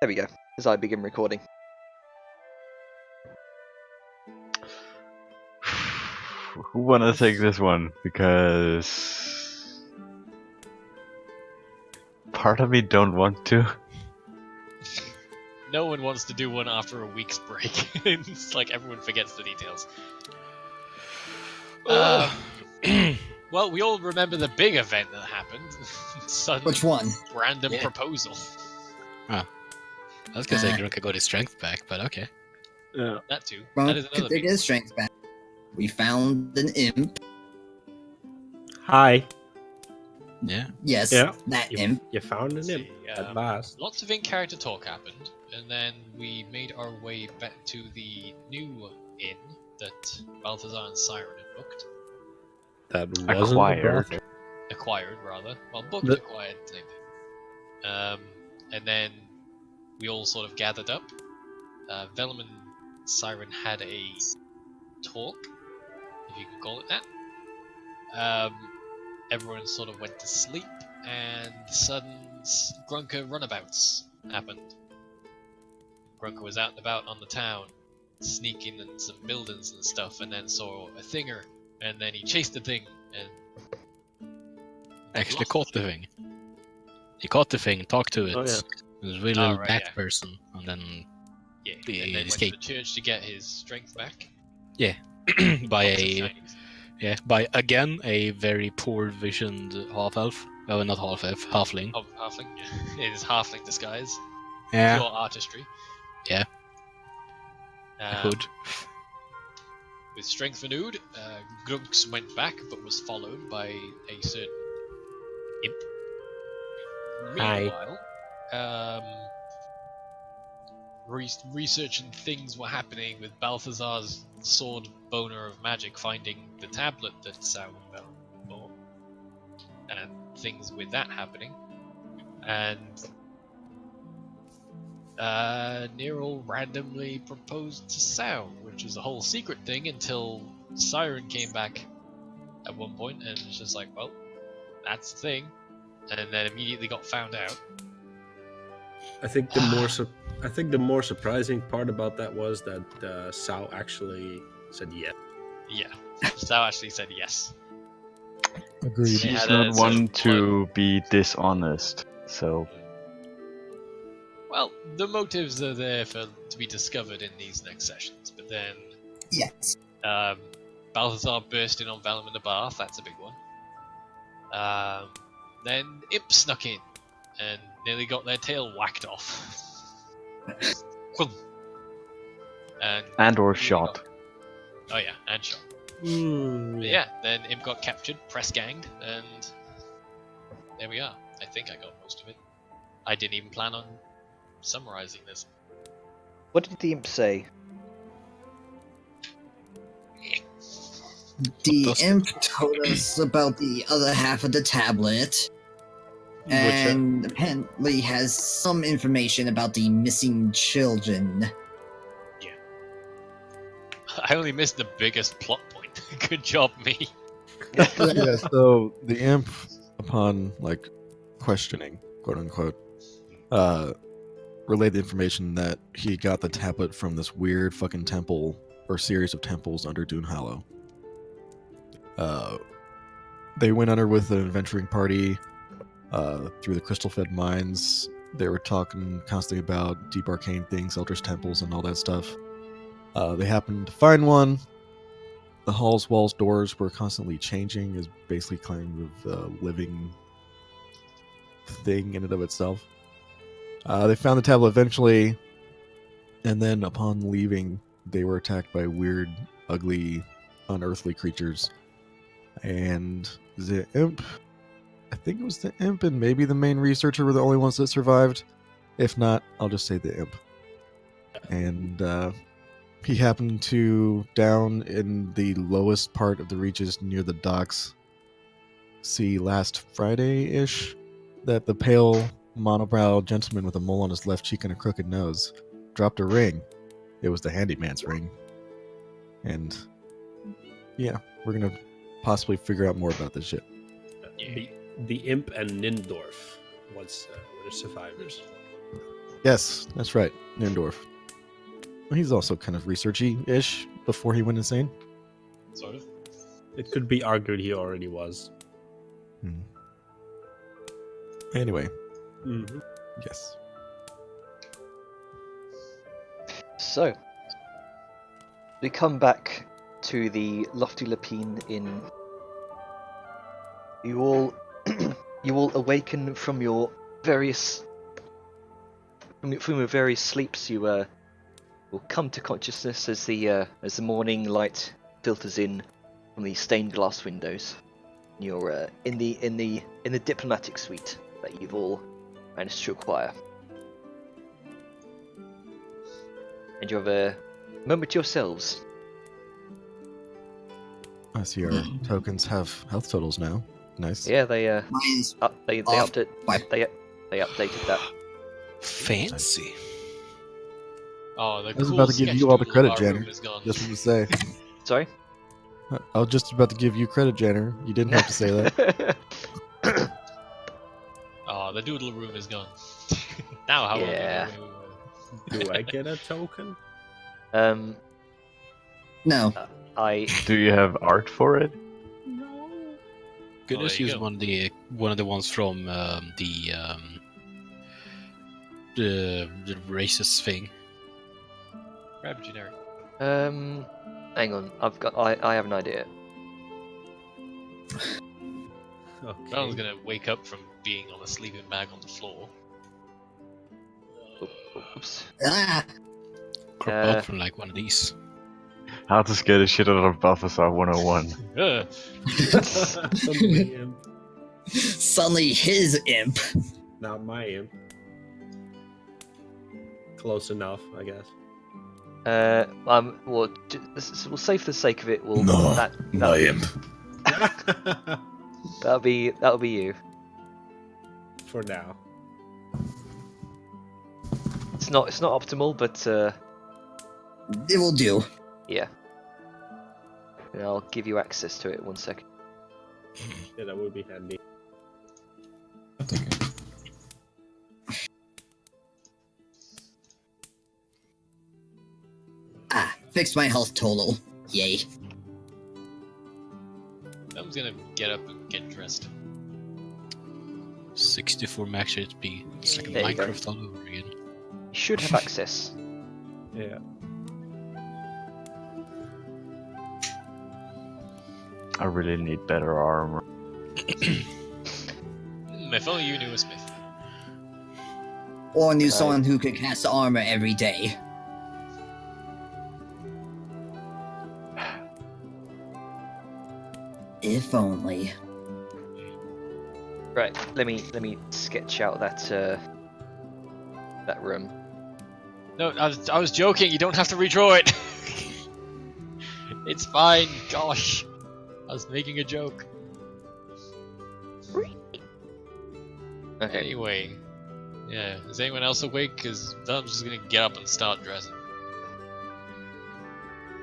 There we go, as I begin recording. Who wanna take this one? Because part of me don't want to. No one wants to do one after a week's break. It's like everyone forgets the details. Well, we all remember the big event that happened. Sudden Which one? random Yeah. proposal. I was gonna say Grunka got his strength back, but okay. Yeah. That too. Well, That is another could big get his strength back. We found an imp. Hi. Yeah. Yes, Yeah. that imp. You found an imp See, at last. Lots of in-character talk happened, and then we made our way back to the new inn that Balthazar and Siren had booked. That wasn't Acquired. the Acquired, rather. Well, booked, The- acquired, same thing. And then we all sort of gathered up. Velum and Siren had a talk, if you could call it that. Everyone sort of went to sleep, and sudden Grunka runabouts happened. Grunka was out and about on the town, sneaking in some buildings and stuff, and then saw a thinger, and then he chased the thing, and Actually lost caught the thing. He caught the thing, talked to it. Oh, yeah. It was a really Oh, little right, bat yeah. person, and then Yeah, Yeah, and then went escaped. to the church to get his strength back. by Lots of a sightings. by again a very poor visioned half elf. Oh, not half elf, halfling. Of halfling, yeah. It is halfling disguise. Yeah, Pure artistry. Yeah. Um, hood. With strength renewed, Grunks went back, but was followed by a certain imp. Hi. Meanwhile, researching things were happening with Balthazar's sword boner of magic finding the tablet that Sauron bought, and things with that happening. And Nero randomly proposed to Sau, which was a whole secret thing until Siren came back at one point and was just like, well, that's the thing, and then immediately got found out. I think the more surprising part about that was that Sao actually said yes. Yeah, Sau actually said yes. Agreed. They She's had a not sort of one to be dishonest, so Well, the motives are there to be discovered in these next sessions, but then Yes. Balthazar burst in on Velum in the bath, that's a big one. Then Imp snuck in and nearly got their tail whacked off. and or really shot. Oh yeah, and shot. But Yeah. yeah, then Imp got captured, press ganged, and there we are. I think I got most of it. I didn't even plan on summarizing this. What did the imp say? The Does- imp told us about the other half of the tablet, and apparently has some information about the missing children. I only missed the biggest plot point. Good job, me. Yeah, so the imp, upon questioning, quote unquote, relayed the information that he got the tablet from this weird fucking temple or series of temples under Dune Hollow. They went under with an adventuring party through the crystal fed mines. They were talking constantly about deep arcane things, eldritch temples, and all that stuff. They happened to find one. The hall's walls, doors were constantly changing, is basically kind of a living thing in and of itself. They found the tablet eventually, and then upon leaving, they were attacked by weird, ugly, unearthly creatures. And the imp, I think it was the imp and maybe the main researcher were the only ones that survived. If not, I'll just say the imp. And he happened to, down in the lowest part of the reaches near the docks, see last Friday-ish that the pale, monobrowed gentleman with a mole on his left cheek and a crooked nose dropped a ring. It was the handyman's ring. And yeah, we're gonna possibly figure out more about this shit. Yeah. The imp and Nindorf were the survivors. Yes, that's right. Nindorf. Well, he's also kind of researchy-ish before he went insane. Sort of. It could be argued he already was. Anyway, Mm-hmm. yes. So, we come back to the Lofty Lapine Inn. You all, you all awaken from your various, from your various sleeps. You will come to consciousness as the morning light filters in from the stained glass windows. You're in the diplomatic suite that you've all managed to acquire. And you have a moment to yourselves. I see our tokens have health totals now. Nice. Yeah, they Mine's they off upped it. by- They updated that. Fancy. Oh, the I was cool about to give you all the sketch doodle credit, of our room Janner. is gone. Just want to say. Sorry. I was just about to give you credit, Janner. You didn't have to say that. Oh, the doodle room is gone. Now how? Yeah. Do I get a token? no. I Do you have art for it? Could Oh, just there you use go. one of the ones from the racist thing. Grab generic. hang on. I have an idea. Okay. Ronald's gonna wake up from being on a sleeping bag on the floor. Oops. Ah, Crop Uh, out from like one of these. How to scare the shit out of Balthasar 101. Suddenly, suddenly his imp. not my imp. Close enough, I guess. Well, we'll say for the sake of it, we'll No, that My imp. that'll be you. For now. It's not optimal, but It will do. yeah. And I'll give you access to it. 1 second. Yeah, that would be handy. I'll take it. Ah, fixed my health total. Yay. I'm gonna get up and get dressed. 64 max HP. It's like a There you go. Minecraft all over again. You should have access. Yeah. I really need better armor. If only you knew a smith. Or knew someone who could cast armor every day. If only. Right. Let me sketch out that room. No, I was joking. You don't have to redraw it. It's fine. Gosh, I was making a joke. Okay. Anyway, yeah. Is anyone else awake? Because I'm just gonna get up and start dressing.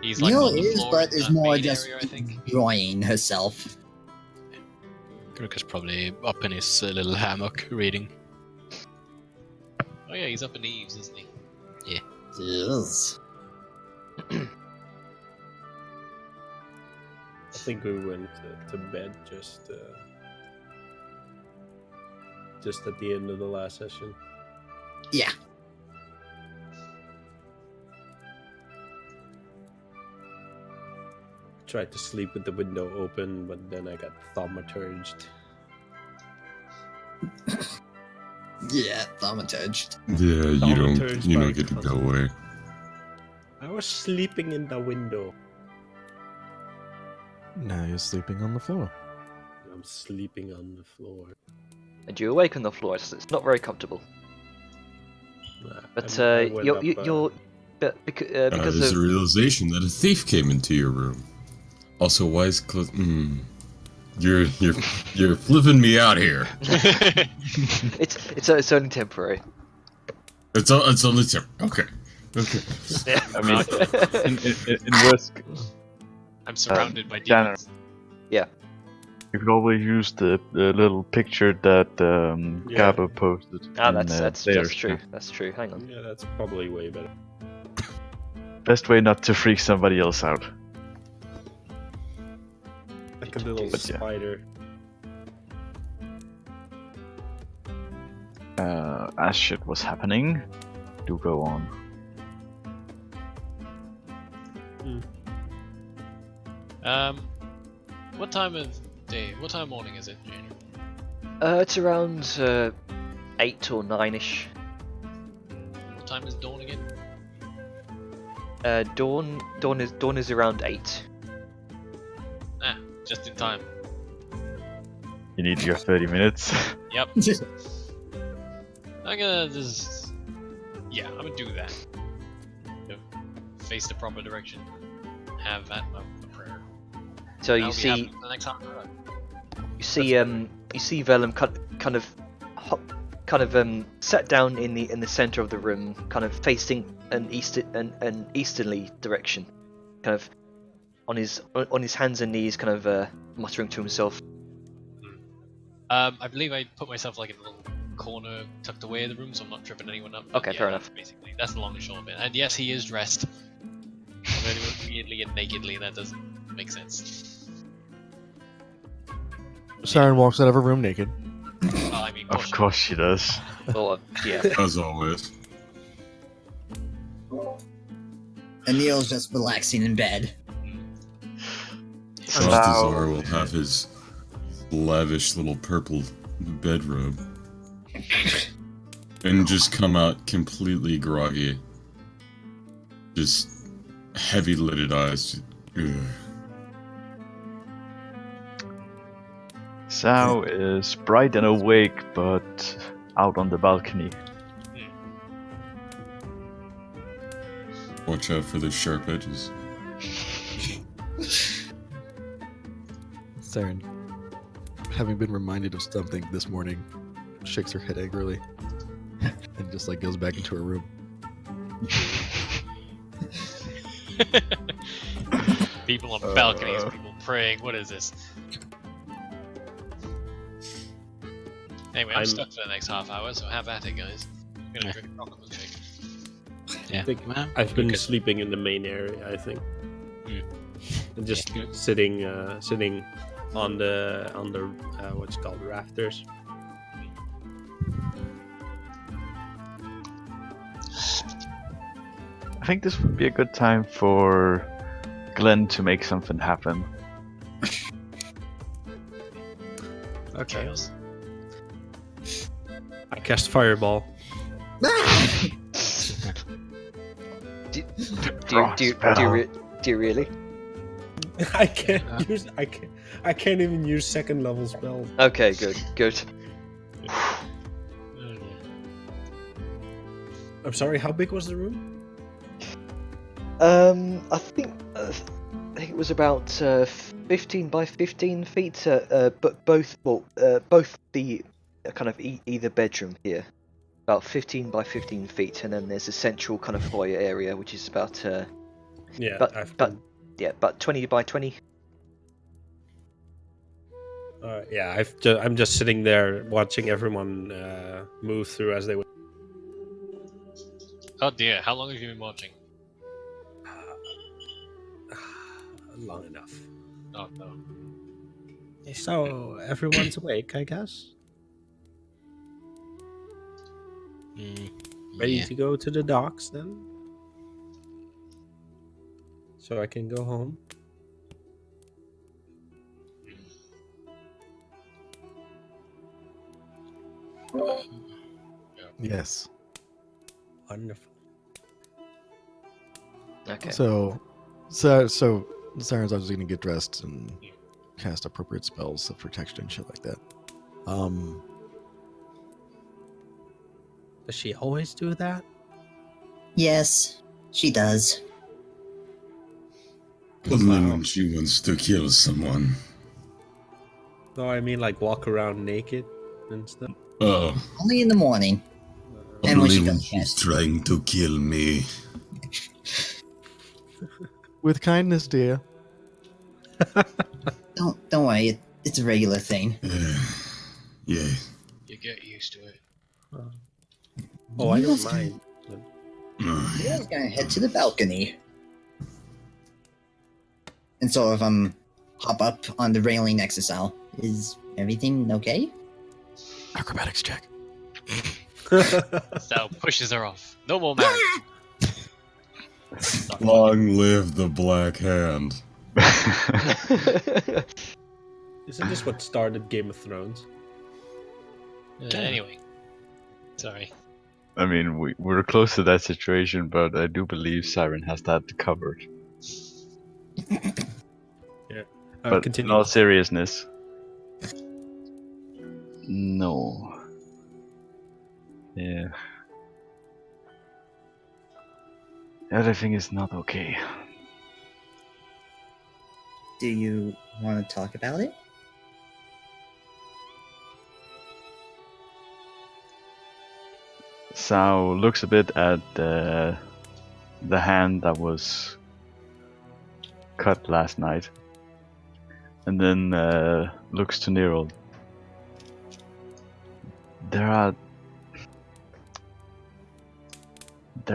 He's like Neil on the is, floor but in is that more main just area, I think. enjoying herself. Grook is probably up in his little hammock reading. Oh yeah, he's up in Eves, isn't he? Yes. I think we went to bed just at the end of the last session. Yeah. Tried to sleep with the window open, but then I got thaumaturged. Yeah, thaumaturged. Yeah, you Thaumaturged by don't get to go cousin. away. I was sleeping in the window. Now you're sleeping on the floor. I'm sleeping on the floor. And you awake on the floor. It's not very comfortable. But I went up, you're because There's of a realization that a thief came into your room. Also, why is close? You're flipping me out here. it's only temporary. It's only okay. Okay. I mean, in Whisk, I'm surrounded by Janner. demons. You could always use the little picture that Yeah. Gabo posted. Ah, in, that's theirs, true. too. That's true. Hang on. Yeah, that's probably way better. Best way not to freak somebody else out. Like a little But yeah. spider. As shit was happening, do go on. What time of day? What time of morning is it, Junior? It's around 8 or 9ish. What time is dawn again? Dawn is around 8. Just in time. You need your 30 minutes. Yep. I'm gonna just... Yeah, I'm gonna do that. You know, face the proper direction. Have that moment of prayer. So That'll you be see, happening for the next half hour. you see Vellum kind of sat down in the center of the room, kind of facing an easterly direction, kind of on his hands and knees, kind of muttering to himself. I believe I put myself like in a little corner tucked away in the room so I'm not tripping anyone up. Okay, Yeah, fair enough. Basically, that's the long and short of it. And yes, he is dressed. Although weirdly and nakedly, and that doesn't make sense. Siren walks out of her room naked. Well, I mean, Of course she does. Well, yeah. As always. And Neil's just relaxing in bed. Balthazar will have his lavish little purple bedrobe. And just come out completely groggy. Just heavy-lidded eyes. Ugh. Sao is bright and awake, but out on the balcony. Watch out for the sharp edges. Siren, having been reminded of something this morning, shakes her head angrily and just like goes back into her room. People on balconies, people praying. What is this? Anyway, I'm stuck for the next half hour, so have at it, guys. I'm gonna drink a chocolate milkshake. Yeah. I think Well, I've been we could- sleeping in the main area, I think. And just Yeah. sitting on the what's it called, rafters. I think this would be a good time for Glenn to make something happen. Okay. Chaos. I cast fireball. Do you really? I can't use. I can't even use second level spells. Okay, good. I'm sorry. How big was the room? I think it was about 15 by 15 feet. But both the kind of either bedroom here, about 15 by 15 feet, and then there's a central kind of foyer area which is about Yeah, about 20 by 20. yeah. I'm just sitting there watching everyone move through as they would. Oh dear, how long have you been watching? Long enough. Oh no. So everyone's awake, I guess. Ready yeah. to go to the docks then? So I can go home. Yes. Wonderful. Okay. So Siren's obviously gonna get dressed and cast appropriate spells of protection and shit like that. Does she always do that? Yes, she does. Only when she wants to kill someone. No, I mean like walk around naked and stuff. Oh, Only in the morning. And when only she when does she's that. trying to kill me. With kindness, dear. Don't worry. It's a regular thing. Yeah. You get used to it. Oh, I You don't guys mind. You guys gonna head to the balcony. And sort of hop up on the railing next to Sal. Is everything okay? Acrobatics check. Sal pushes her off. No more marriage. Start Long live the Black Hand. Isn't this what started Game of Thrones? Anyway. Sorry. I mean, we're close to that situation, but I do believe Siren has that covered. But in Continue. all seriousness, no. Yeah. Everything is not okay. Do you want to talk about it? Sao looks a bit at the hand that was cut last night, and then looks to Nero. There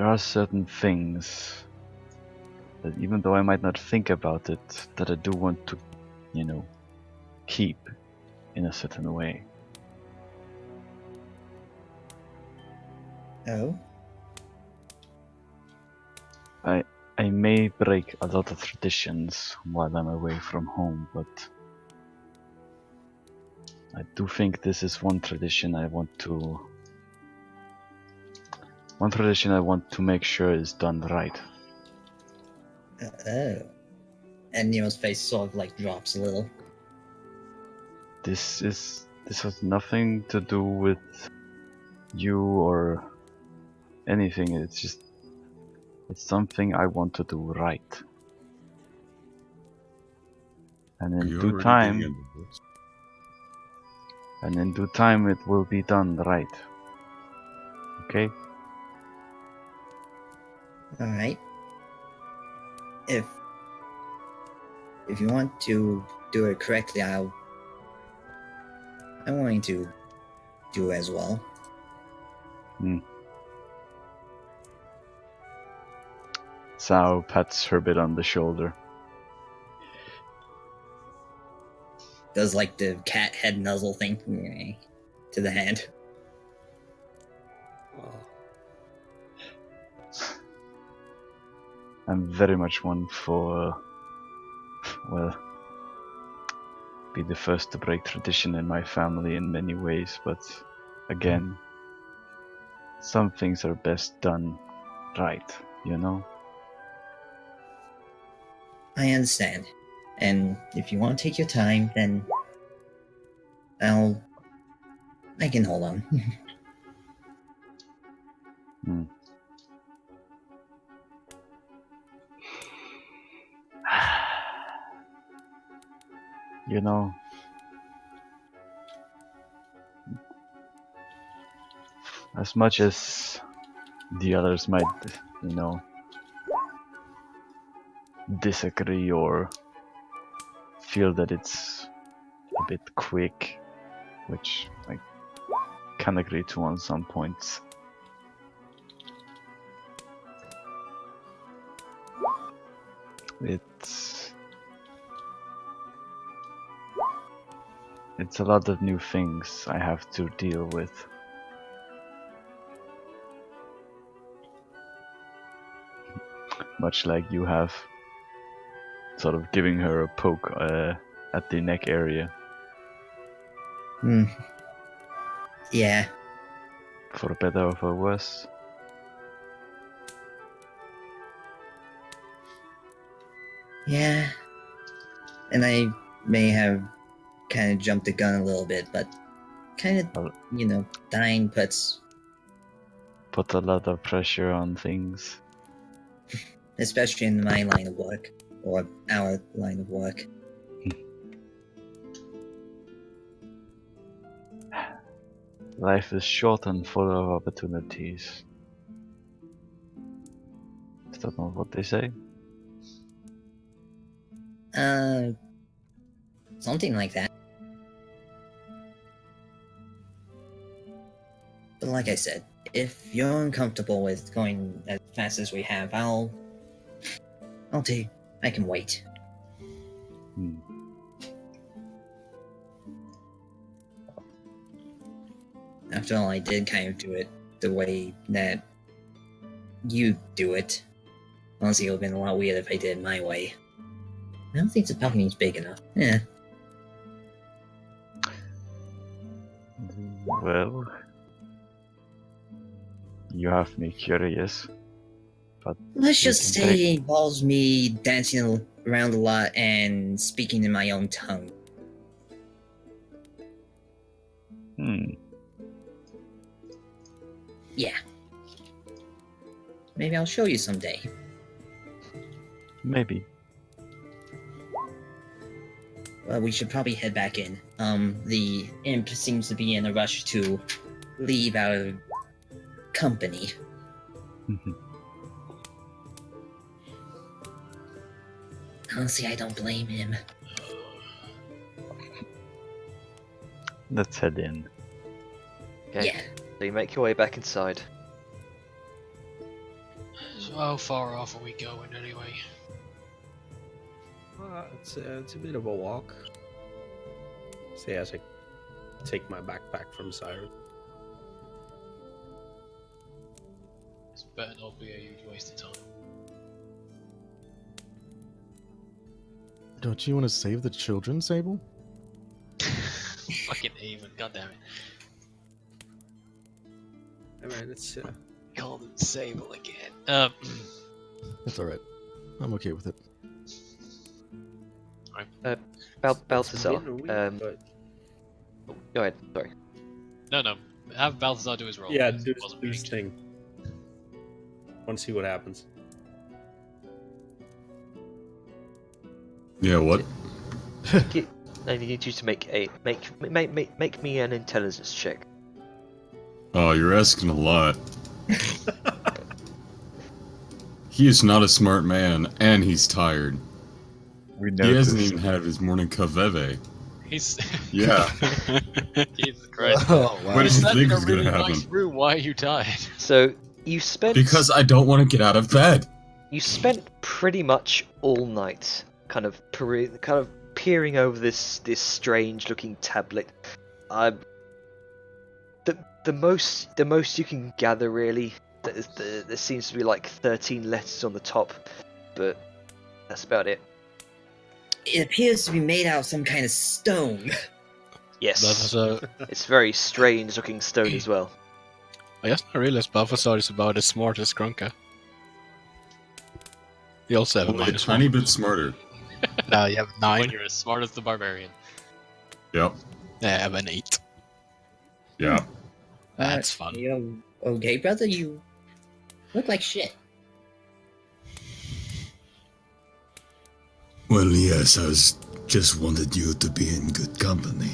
are certain things that, even though I might not think about it, that I do want to, keep in a certain way. Oh? I may break a lot of traditions while I'm away from home, but I do think this is one tradition I want to make sure is done right. Oh. And Nero's face sort of like drops a little. This has nothing to do with you or anything. It's something I want to do right. And in due time, it will be done right. Okay? Alright. If you want to do it correctly, I'm willing to do as well. Sao pats her a bit on the shoulder. Does like the cat head nuzzle thing to the hand. I'm very much one for, be the first to break tradition in my family in many ways, but again, some things are best done right, I understand. And if you want to take your time, then I can hold on. As much as the others might, disagree or feel that it's a bit quick, which I can agree to on some points. It's a lot of new things I have to deal with. Much like you have, sort of giving her a poke at the neck area. Yeah. For better or for worse. Yeah. And I may have kind of jumped the gun a little bit, but kind of, dying puts... Put a lot of pressure on things. Especially in my line of work, or our line of work. Life is short and full of opportunities. Is that not what they say? Something like that. But like I said, if you're uncomfortable with going as fast as we have, I can wait. Hmm. After all, I did kind of do it the way that you do it. Honestly, it would have been a lot weird if I did it my way. I don't think the balcony's big enough. Yeah. Well, you have me curious, but Let's You just can say take- it involves me dancing around a lot and speaking in my own tongue. Yeah. Maybe I'll show you someday. Maybe. Well, we should probably head back in. The imp seems to be in a rush to leave our company. Honestly, I don't blame him. Let's head in. Okay. Yeah. So you make your way back inside. So how far off are we going anyway? It's a bit of a walk. Say as I take my backpack from Siren. This better not be a huge waste of time. Don't you want to save the children, Sable? Fucking even, goddammit. I mean, it's Call them Sable again. That's alright. I'm okay with it. Balthazar. been a week, but Go ahead. Sorry. No. Have Balthazar do his role. yeah, because do it wasn't his me. thing. Want to see what happens? Yeah, what? I need you to make me an intelligence check. Oh, you're asking a lot. He is not a smart man, and he's tired. We He noticed. hasn't even had his morning kaveve. He's Yeah. Jesus Christ. Oh, What You're did you sat think in a was gonna really happen? nice room. Why are you tired? So you spent Because I don't want to get out of bed. you spent pretty much all night kind of peering over this strange looking tablet. The most you can gather really, there seems to be like 13 letters on the top, but that's about it. It appears to be made out of some kind of stone. Yes, Balthazar, it's very strange looking stone as well. I guess I realized Balthazar is about as smart as Grunka. You also have a Only a minus tiny one. bit smarter. No, you have When 9. you're as smart as the barbarian. Yep. I have an 8. Yeah. That's fun. You okay, brother? You look like shit. Well, yes, just wanted you to be in good company.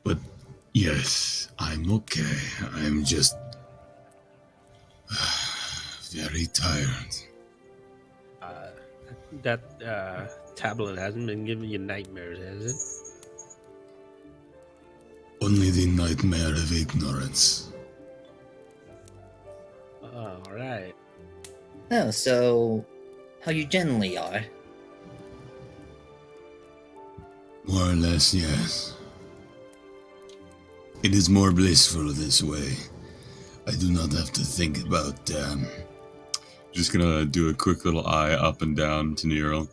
But yes, I'm okay. I'm just very tired. That tablet hasn't been giving you nightmares, has it? Only the nightmare of ignorance. All right. Oh, so how you generally are? More or less, yes. It is more blissful this way. I do not have to think about, Just gonna do a quick little eye up and down to Nero.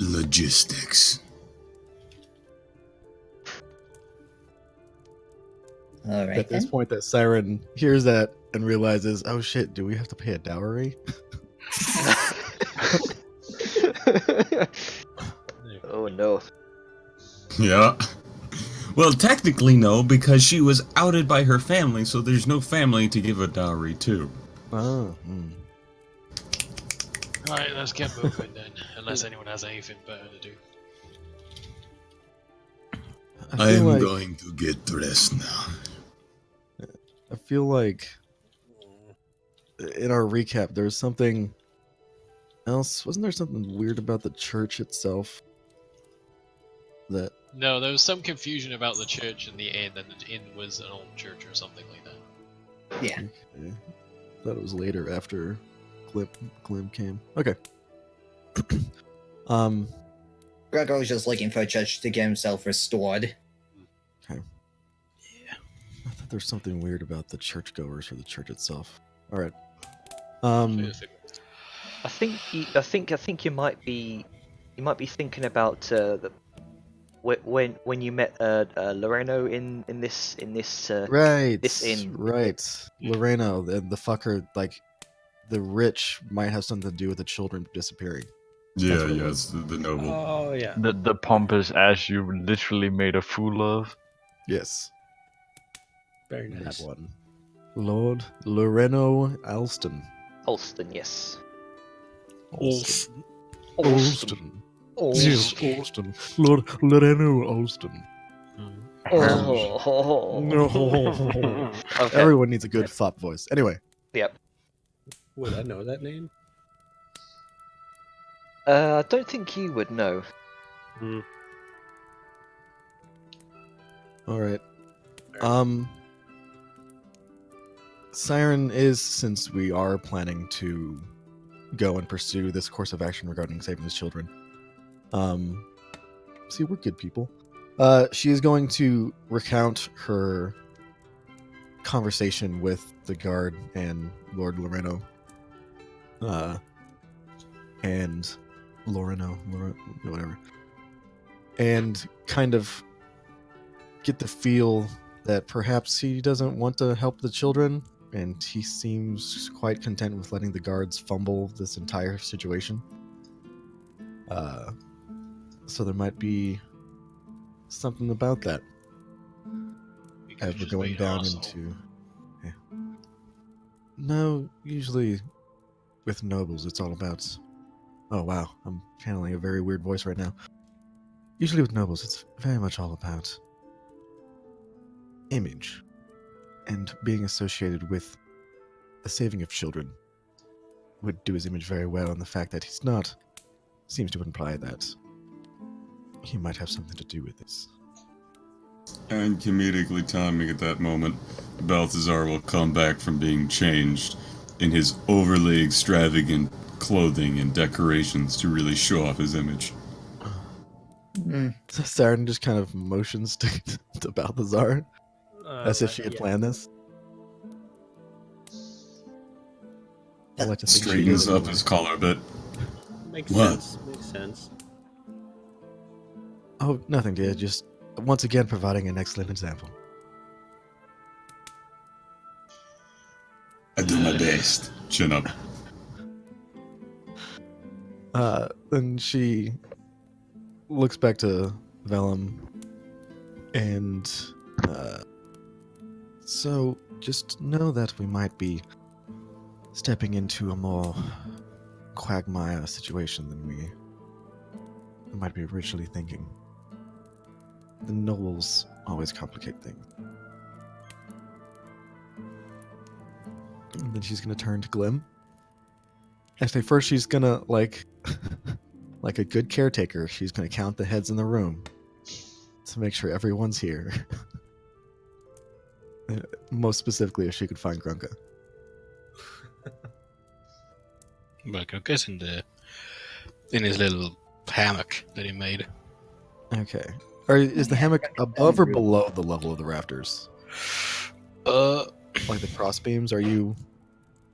Logistics. All right At this then. point, that Siren hears that and realizes, oh shit, do we have to pay a dowry? Oh no. Yeah. Well, technically no, because she was outed by her family, so there's no family to give a dowry to. Oh, Alright, let's get moving then. Unless anyone has anything better to do. I feel am like, going to get dressed now. I feel like in our recap, there was something else. Wasn't there something weird about the church itself that No, there was some confusion about the church and the inn, and the inn was an old church or something like that. Yeah. Okay. Thought it was later after Glim came. Okay. Gregor was just looking for a church to get himself restored. I thought there's something weird about the churchgoers or the church itself. All right. Perfect. I think you might be thinking about when you met Loreno in this Right. this inn. Right. Loreno, the fucker, like the rich might have something to do with the children disappearing. Yeah, what it yeah, was. it's the noble. Oh yeah. The pompous ass you literally made a fool of. Yes. Very That nice. one. Lord Loreno Alston. Alston, yes. Alston. Alston. Yes, Alston. Lord Loreno Alston. Oh. No. Okay. Everyone needs a good fop voice. Anyway. Yep. Would I know that name? I don't think you would know. All right. Siren is, since we are planning to go and pursue this course of action regarding saving his children. See, we're good people. She is going to recount her conversation with the guard and Lord Loreno. And Loreno, whatever. And kind of get the feel that perhaps he doesn't want to help the children, and he seems quite content with letting the guards fumble this entire situation. So there might be something about that We could as we're just going wait down arsehole. into. Yeah. No, usually with nobles, it's all about. Oh wow, I'm channeling a very weird voice right now. Usually with nobles, it's very much all about image and being associated with the saving of children would do his image very well, and the fact that he's not seems to imply that he might have something to do with this. And comedically timing at that moment, Balthazar will come back from being changed in his overly extravagant clothing and decorations to really show off his image. So Saren just kind of motions to Balthazar as if she had Yeah. planned this. I like to think she Straightens did. up his collar a bit. Makes What? sense. Makes sense. Oh, nothing, dear. Just once again providing an excellent example. I do my best. Chin up. Then she looks back to Vellum and so just know that we might be stepping into a more quagmire situation than we might be originally thinking. The nobles always complicate things. And then she's gonna turn to Glim. Actually, first she's gonna like a good caretaker, she's gonna count the heads in the room to make sure everyone's here. Most specifically, if she could find Grunka. Well, Grunka's in his little hammock that he made. Okay. Or is the hammock above or below the level of the rafters? Like the cross beams, are you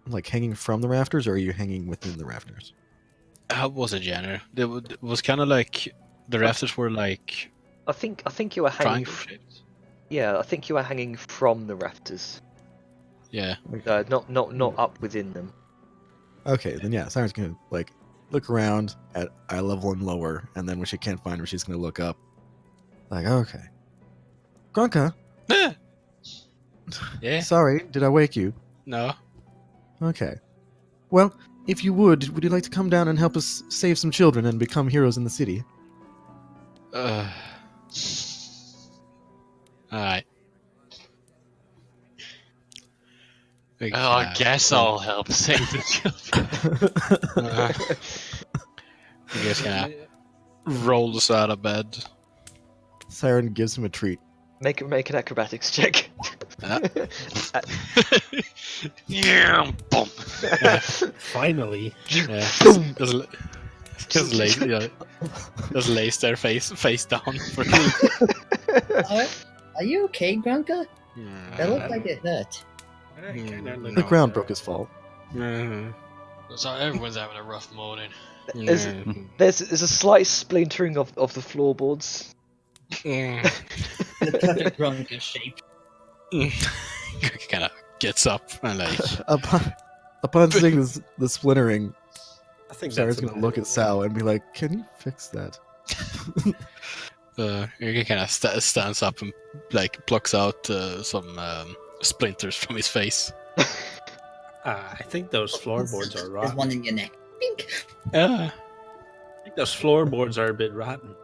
like hanging from the rafters, or are you hanging within the rafters? How was it, Jenner? It was kind of like the rafters were like I think you were hanging. triangle shaped. Yeah, I think you were hanging from the rafters. Yeah. Not up within them. Okay, then yeah, Siren's gonna like look around at eye level and lower, and then when she can't find her, she's gonna look up. Like, okay. Grunka, Yeah. sorry, did I wake you? No. Okay. Well, if you would you like to come down and help us save some children and become heroes in the city? Alright. I guess I'll help save the children. I guess rolls out of bed. Siren gives him a treat. Make an acrobatics check. Yeah, boom. Finally. Yeah. Just lays their face down for Are you okay, Grunka? That looked like it hurt. The ground broke his fall. So everyone's having a rough morning. There's a slight splintering of the floorboards. The perfect Grunka shape. Kind of gets up and like. Upon seeing the splintering, I think Siren's that's gonna look at Sal and be like, "Can you fix that?" He kind of stands up and like plucks out some splinters from his face. I think those floorboards are There's rotten. one in your neck. Pink. I think those floorboards are a bit rotten.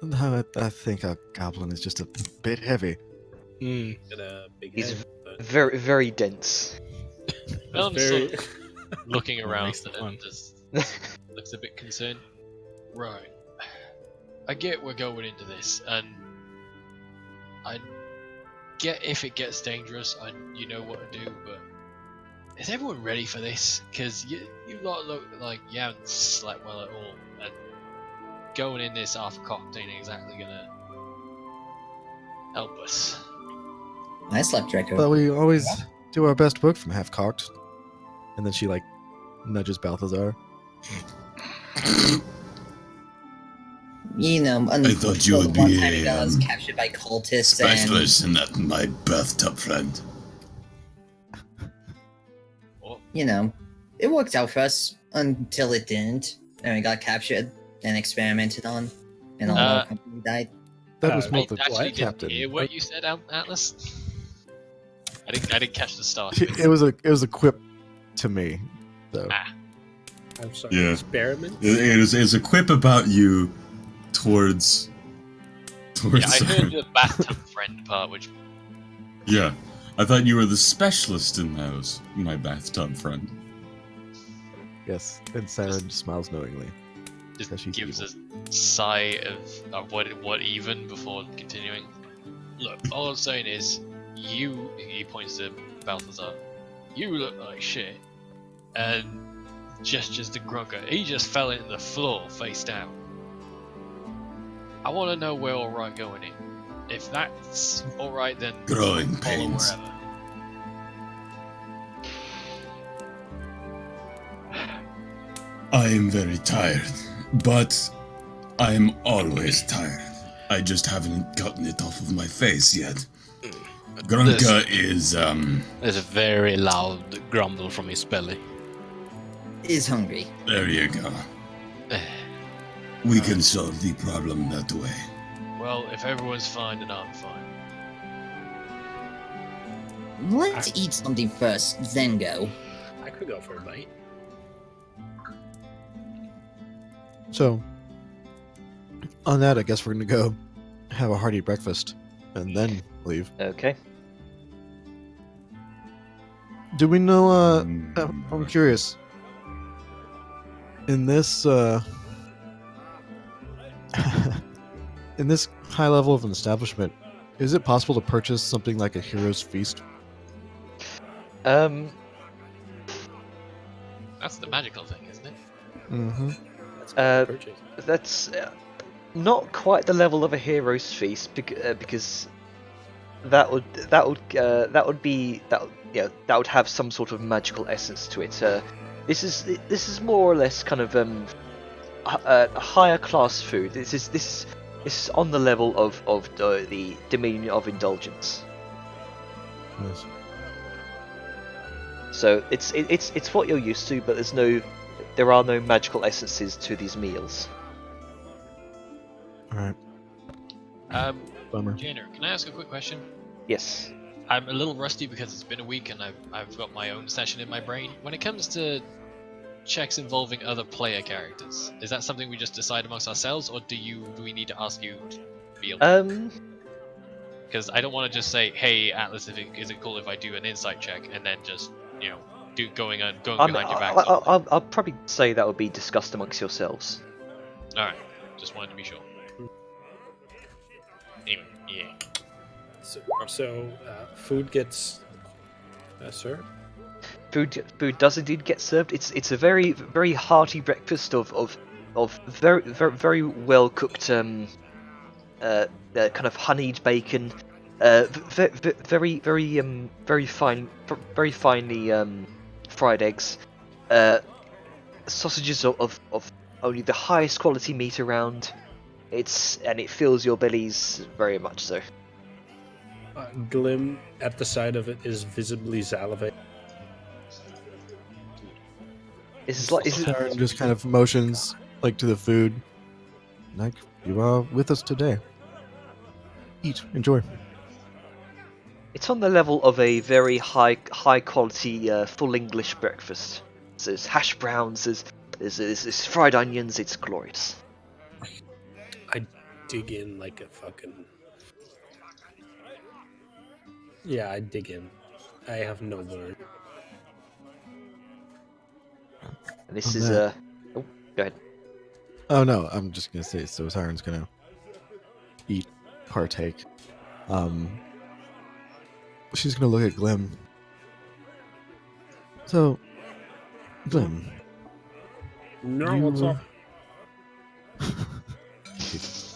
No, I think a goblin is just a bit heavy. Got a big He's head, but very, very dense. Well, I'm very... sort of looking around makes it fun. and just looks a bit concerned. Right. I get we're going into this, and I get if it gets dangerous, you know what to do, but is everyone ready for this? Because you lot look like you haven't slept well at all, and going in this half-cocked ain't exactly gonna help us. I slept Draco. But we always do our best work from half cocked. And then she like nudges Balthazar. You know, I thought you would be one time a, ago I was captured by cultists Specialist in that, my bathtub friend. What? you know, it worked out for us until it didn't. And we got captured and experimented on, and all our company died. That was I more the actually didn't captain. hear what you said, Atlas. I didn't catch the start. It was a quip to me, though. I'm sorry, Yeah. experiment? It's a quip about you towards. Yeah, I heard the bathtub friend part, which Yeah, I thought you were the specialist in those, my bathtub friend. Yes, and Siren smiles knowingly. just Because she's gives evil. a sigh of what even before continuing. Look, all I'm saying is, he points to Balthazar, you look like shit, and gestures to Grunker, he just fell into the floor face down. I want to know we're alright going in. If that's alright, then Growing follow pains. wherever. I am very tired, but I am always tired. I just haven't gotten it off of my face yet. Grunka is, There's a very loud grumble from his belly. Is hungry. there you go. We can solve the problem that way. Well, if everyone's fine, then I'm fine. Let's eat something first, then go. I could go for a bite. So, on that, I guess we're gonna go have a hearty breakfast and then leave. Okay. Do we know? I'm curious. In this, in this high level of an establishment, is it possible to purchase something like a hero's feast? Um. That's the magical thing, isn't it? Mm-hmm. That's Uh, purchase. That's not quite the level of a hero's feast because that would have some sort of magical essence to it. This is more or less kind of a higher class food. This is on the level of the dominion of indulgence. Yes. So it's what you're used to, but there are no magical essences to these meals. All right. Bummer. Jainer, can I ask a quick question? Yes. I'm a little rusty because it's been a week and I've got my own session in my brain. When it comes to checks involving other player characters, is that something we just decide amongst ourselves, or do we need to ask you to be because I don't want to just say, hey Atlas, is it cool if I do an insight check and then just going behind your back? I'll probably say that would be discussed amongst yourselves. Alright, just wanted to be sure. Anyway, yeah. So food gets served. Food does indeed get served. It's a very hearty breakfast of very well cooked kind of honeyed bacon, very finely fried eggs, sausages of only the highest quality meat around. It fills your bellies very much so. Glim at the side of it is visibly salivating. Is it? Saren just kind of motions like to the food. Like, you are with us today. Eat, enjoy. It's on the level of a very high quality full English breakfast. So there's hash browns, there's fried onions. It's glorious. I dig in like a fucking. Yeah, I dig in. I have no word. And this On is that- Oh, go ahead. Oh no, I'm just gonna say, so Siren's gonna eat, partake. She's gonna look at Glim. So, Glim, No, You- what's up?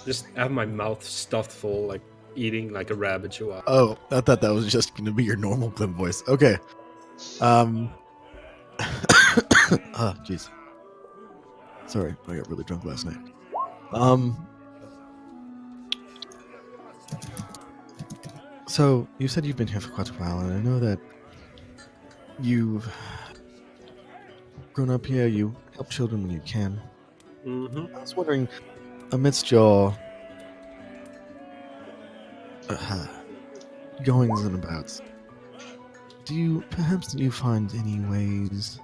Just have my mouth stuffed full, like eating like a rabbit chihuahua. oh, I thought that was just gonna be your normal Glim voice. Okay. Ah, jeez. Sorry, I got really drunk last night. So you said you've been here for quite a while, and I know that you've grown up here. You help children when you can. Mm-hmm. I was wondering, amidst your goings and abouts, do you find any ways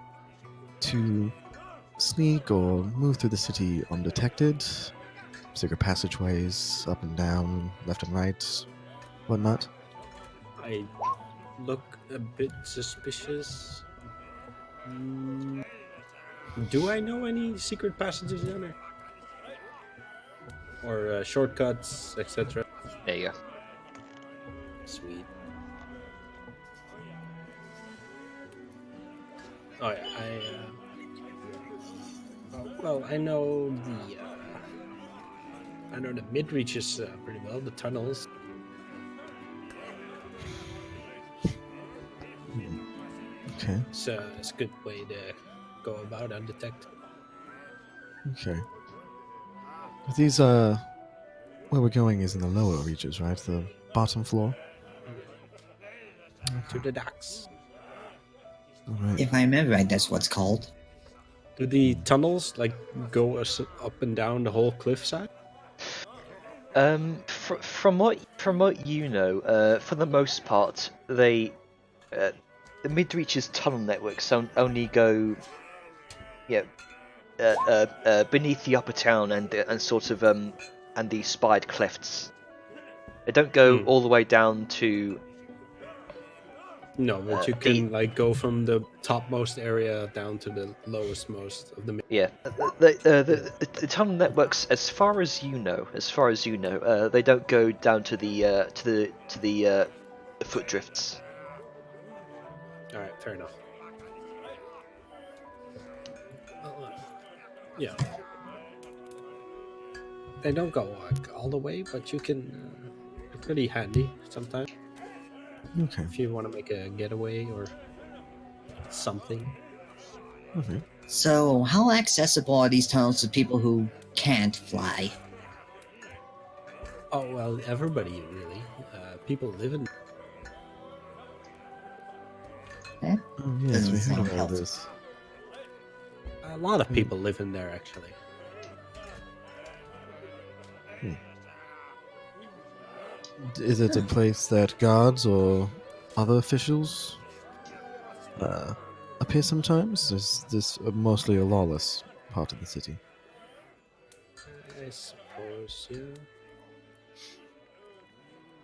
to sneak or move through the city undetected? Secret passageways, up and down, left and right, whatnot? I look a bit suspicious. Do I know any secret passages down there? Or shortcuts, etc.? There you go. Sweet. Oh yeah, I know the mid reaches pretty well. The tunnels. Okay, It's a good way to go about undetected. okay. But these, where we're going is in the lower reaches, right? The bottom floor? To the docks. Alright. If I remember right, that's what's called. Do the tunnels like go up and down the whole cliffside? From what you know, for the most part, the mid-reaches tunnel networks only go, beneath the upper town and sort of and the spied clefts. They don't go all the way down to. No, but you can like go from the topmost area down to the lowest most of the. Yeah, the tunnel networks, as far as you know, they don't go down to the foot drifts. All right, fair enough. Yeah, they don't go like all the way, but you can. They're pretty handy sometimes Okay. if you want to make a getaway or something. Okay. So, how accessible are these tunnels to people who can't fly? Oh well, everybody really. People live in. Oh yes, Doesn't we sound heard about healthy. this. A lot of people live in there actually. Is it a place that guards or other officials appear sometimes? Is this mostly a lawless part of the city? I suppose, yeah.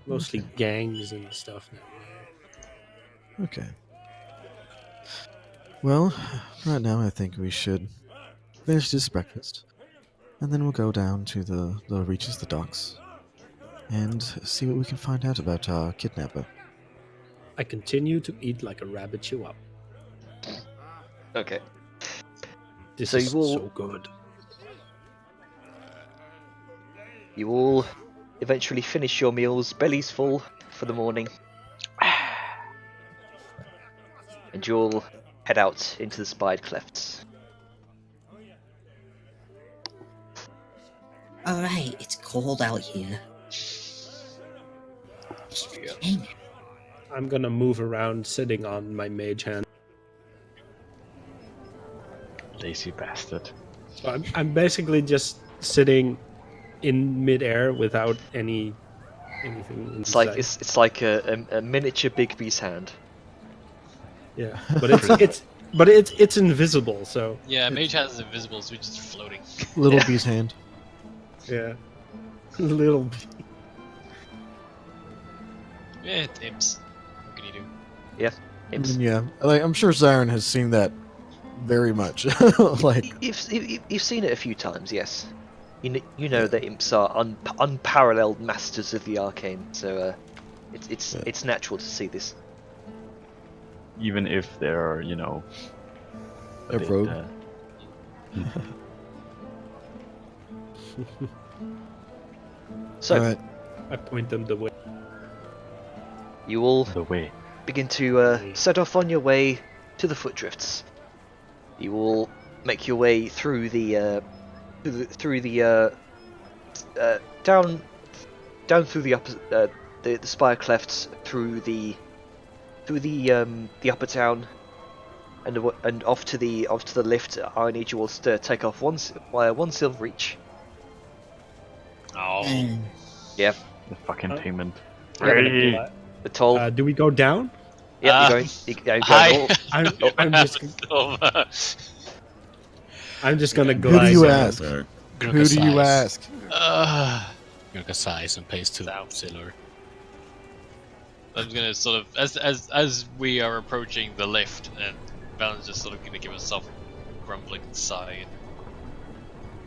Mostly gangs and stuff now. Okay. Well, right now I think we should finish this breakfast, and then we'll go down to the reaches, the docks, and see what we can find out about Kidnapper. I continue to eat like a rabbit chihuahua. Okay. This So is you all- so good. You all eventually finish your meals, bellies full for the morning, and you all head out into the spied clefts. Alright, it's cold out here. Dang it. I'm gonna move around sitting on my mage hand. Lazy bastard. So I'm basically just sitting in midair without anything It's like inside. it's like a miniature Bigby's hand. Yeah, but it's invisible, so Yeah, Mage Hand is invisible, so we're just floating. Little Yeah. Bee's hand. yeah, little. Yeah, it's imps. What can you do? I mean, yeah, like, I'm sure Zyron has seen that very much. Like, You've seen it a few times, yes. You know that imps are unparalleled masters of the arcane, so it's natural to see this. Even if they're, you know, A rogue. So alright, I point them the way. you all the way. begin to set off on your way to the foot drifts. You all make your way through the down through the upper the spire clefts, through the upper town, and off to the lift. I need you all to take off one silver each. Oh, Mm. Yeah, The fucking Oh. payment. Yeah, the toll. Do we go down? Yeah, you're going all. I'm just I'm just gonna who do glide. you down. ask? Sorry. Who do you ask? Gurka sighs and pays to South. Silver. I'm gonna sort of as we are approaching the lift, and Valen's just sort of gonna give a soft grumbling sigh and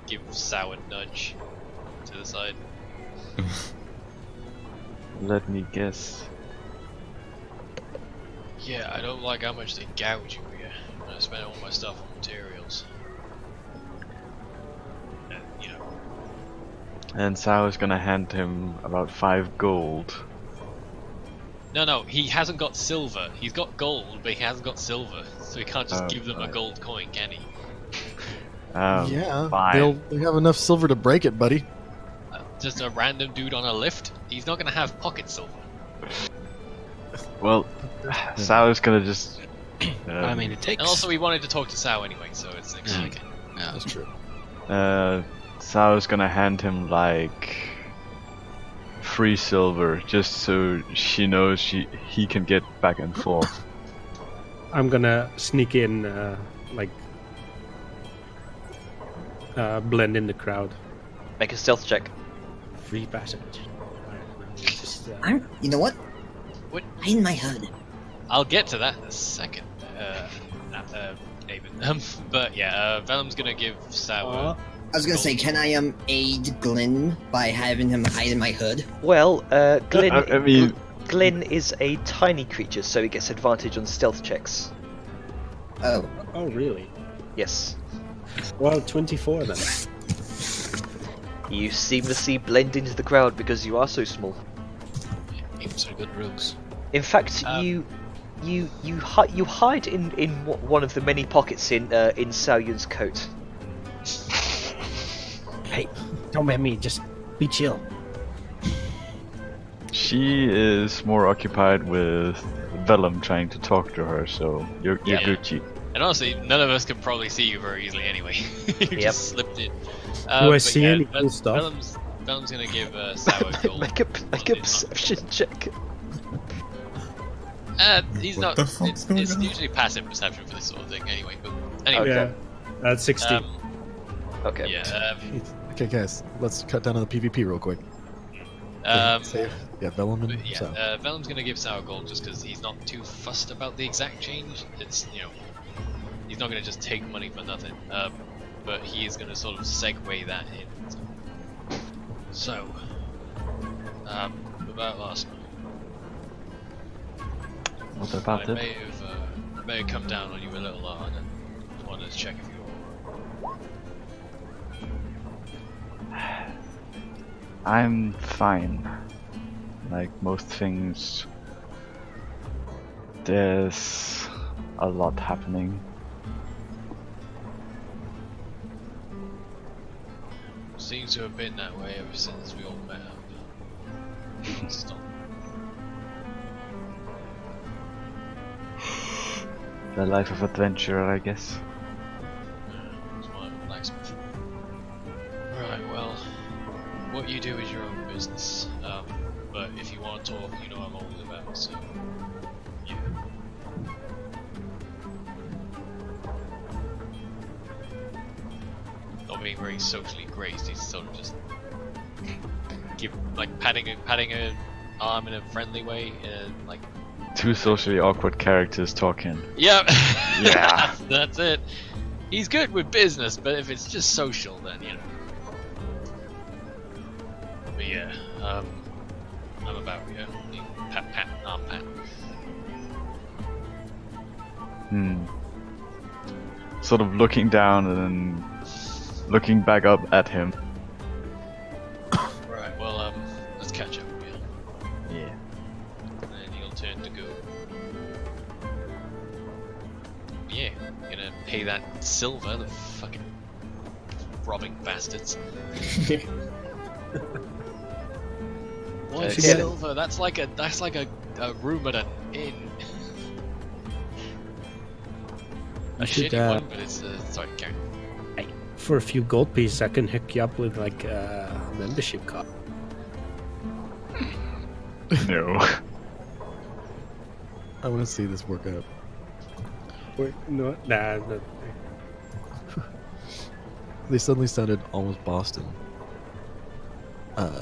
give Sour a nudge to the side. Let me guess. Yeah, I don't like how much they gouge you here. I spent all my stuff on materials. And, you know, And Sao is gonna hand him about 5 gold. no, he hasn't got silver. He's got gold, but he hasn't got silver, so he can't just Oh, give them a right. gold coin, can he? Yeah, fine. they'll have enough silver to break it, buddy. Just a random dude on a lift? He's not gonna have pocket silver. Well, Sao is gonna just. I mean, it takes. And also, we wanted to talk to Sao anyway, so it's like, Yeah. okay. yeah. That's true. Sao is gonna hand him like 3 silver, just so she knows he can get back and forth. I'm gonna sneak in, blend in the crowd. Make a stealth check. Free passage. Just, You know what? What? Hide in my hood. I'll get to that in a second, David. But yeah, Venom's gonna give Sao. I was gonna say, can I aid Glenn by having him hide in my hood? Well, Glyn. I mean- Glyn is a tiny creature, so he gets advantage on stealth checks. Oh, Oh, really? Yes. Well, 24 then. You seamlessly blend into the crowd because you are so small. Imps are good rogues. In fact, Um, you hide in one of the many pockets in Sao Yun's coat. Hey, don't mind me. Just be chill. She is more occupied with Vellum trying to talk to her, so you're Yeah. Gucci. And honestly, none of us can probably see you very easily anyway. You just slipped in. Do I but see yeah, any cool stuff? Venom's gonna give Sao gold. make a perception check. He's What not. the fuck's going It's on? usually passive perception for this sort of thing anyway. But anyway, Yeah, that's 16. Okay. yeah. Okay, guys, let's cut down on the PvP real quick. Save. Yeah, Vellum and But so. yeah, Venom's gonna give Sour gold just because he's not too fussed about the exact change. It's, you know, he's not gonna just take money for nothing. But he is gonna sort of segue that in. So, About last night. What about I it? may have come down on you a little hard and wanted to check if you I'm fine. Like most things, there's a lot happening. seems to have been that way ever since we all met up. Stop. The life of adventurer, I guess. It's my blacksmith. Right, well, what you do is your own business. But if you want to talk, you know I'm always about, so yeah. Not being very socially graced, he's sort of just patting a arm in a friendly way, like. Two socially awkward characters talking. Yep. Yeah. That's it. He's good with business, but if it's just social, then you know. But yeah, I'm about pat, arm pat. Sort of looking down and then looking back up at him. Right. Well, let's catch up again. Yeah. And then he'll turn to go. Yeah, gonna pay that silver, the fucking robbing bastards. One Okay. silver. That's like a room at an inn. A You should, shitty one, but it's sorry, Karen. For a few gold pieces, I can hook you up with like a membership card. No. I want to see this work out. Or, no, nah. They suddenly sounded almost Boston.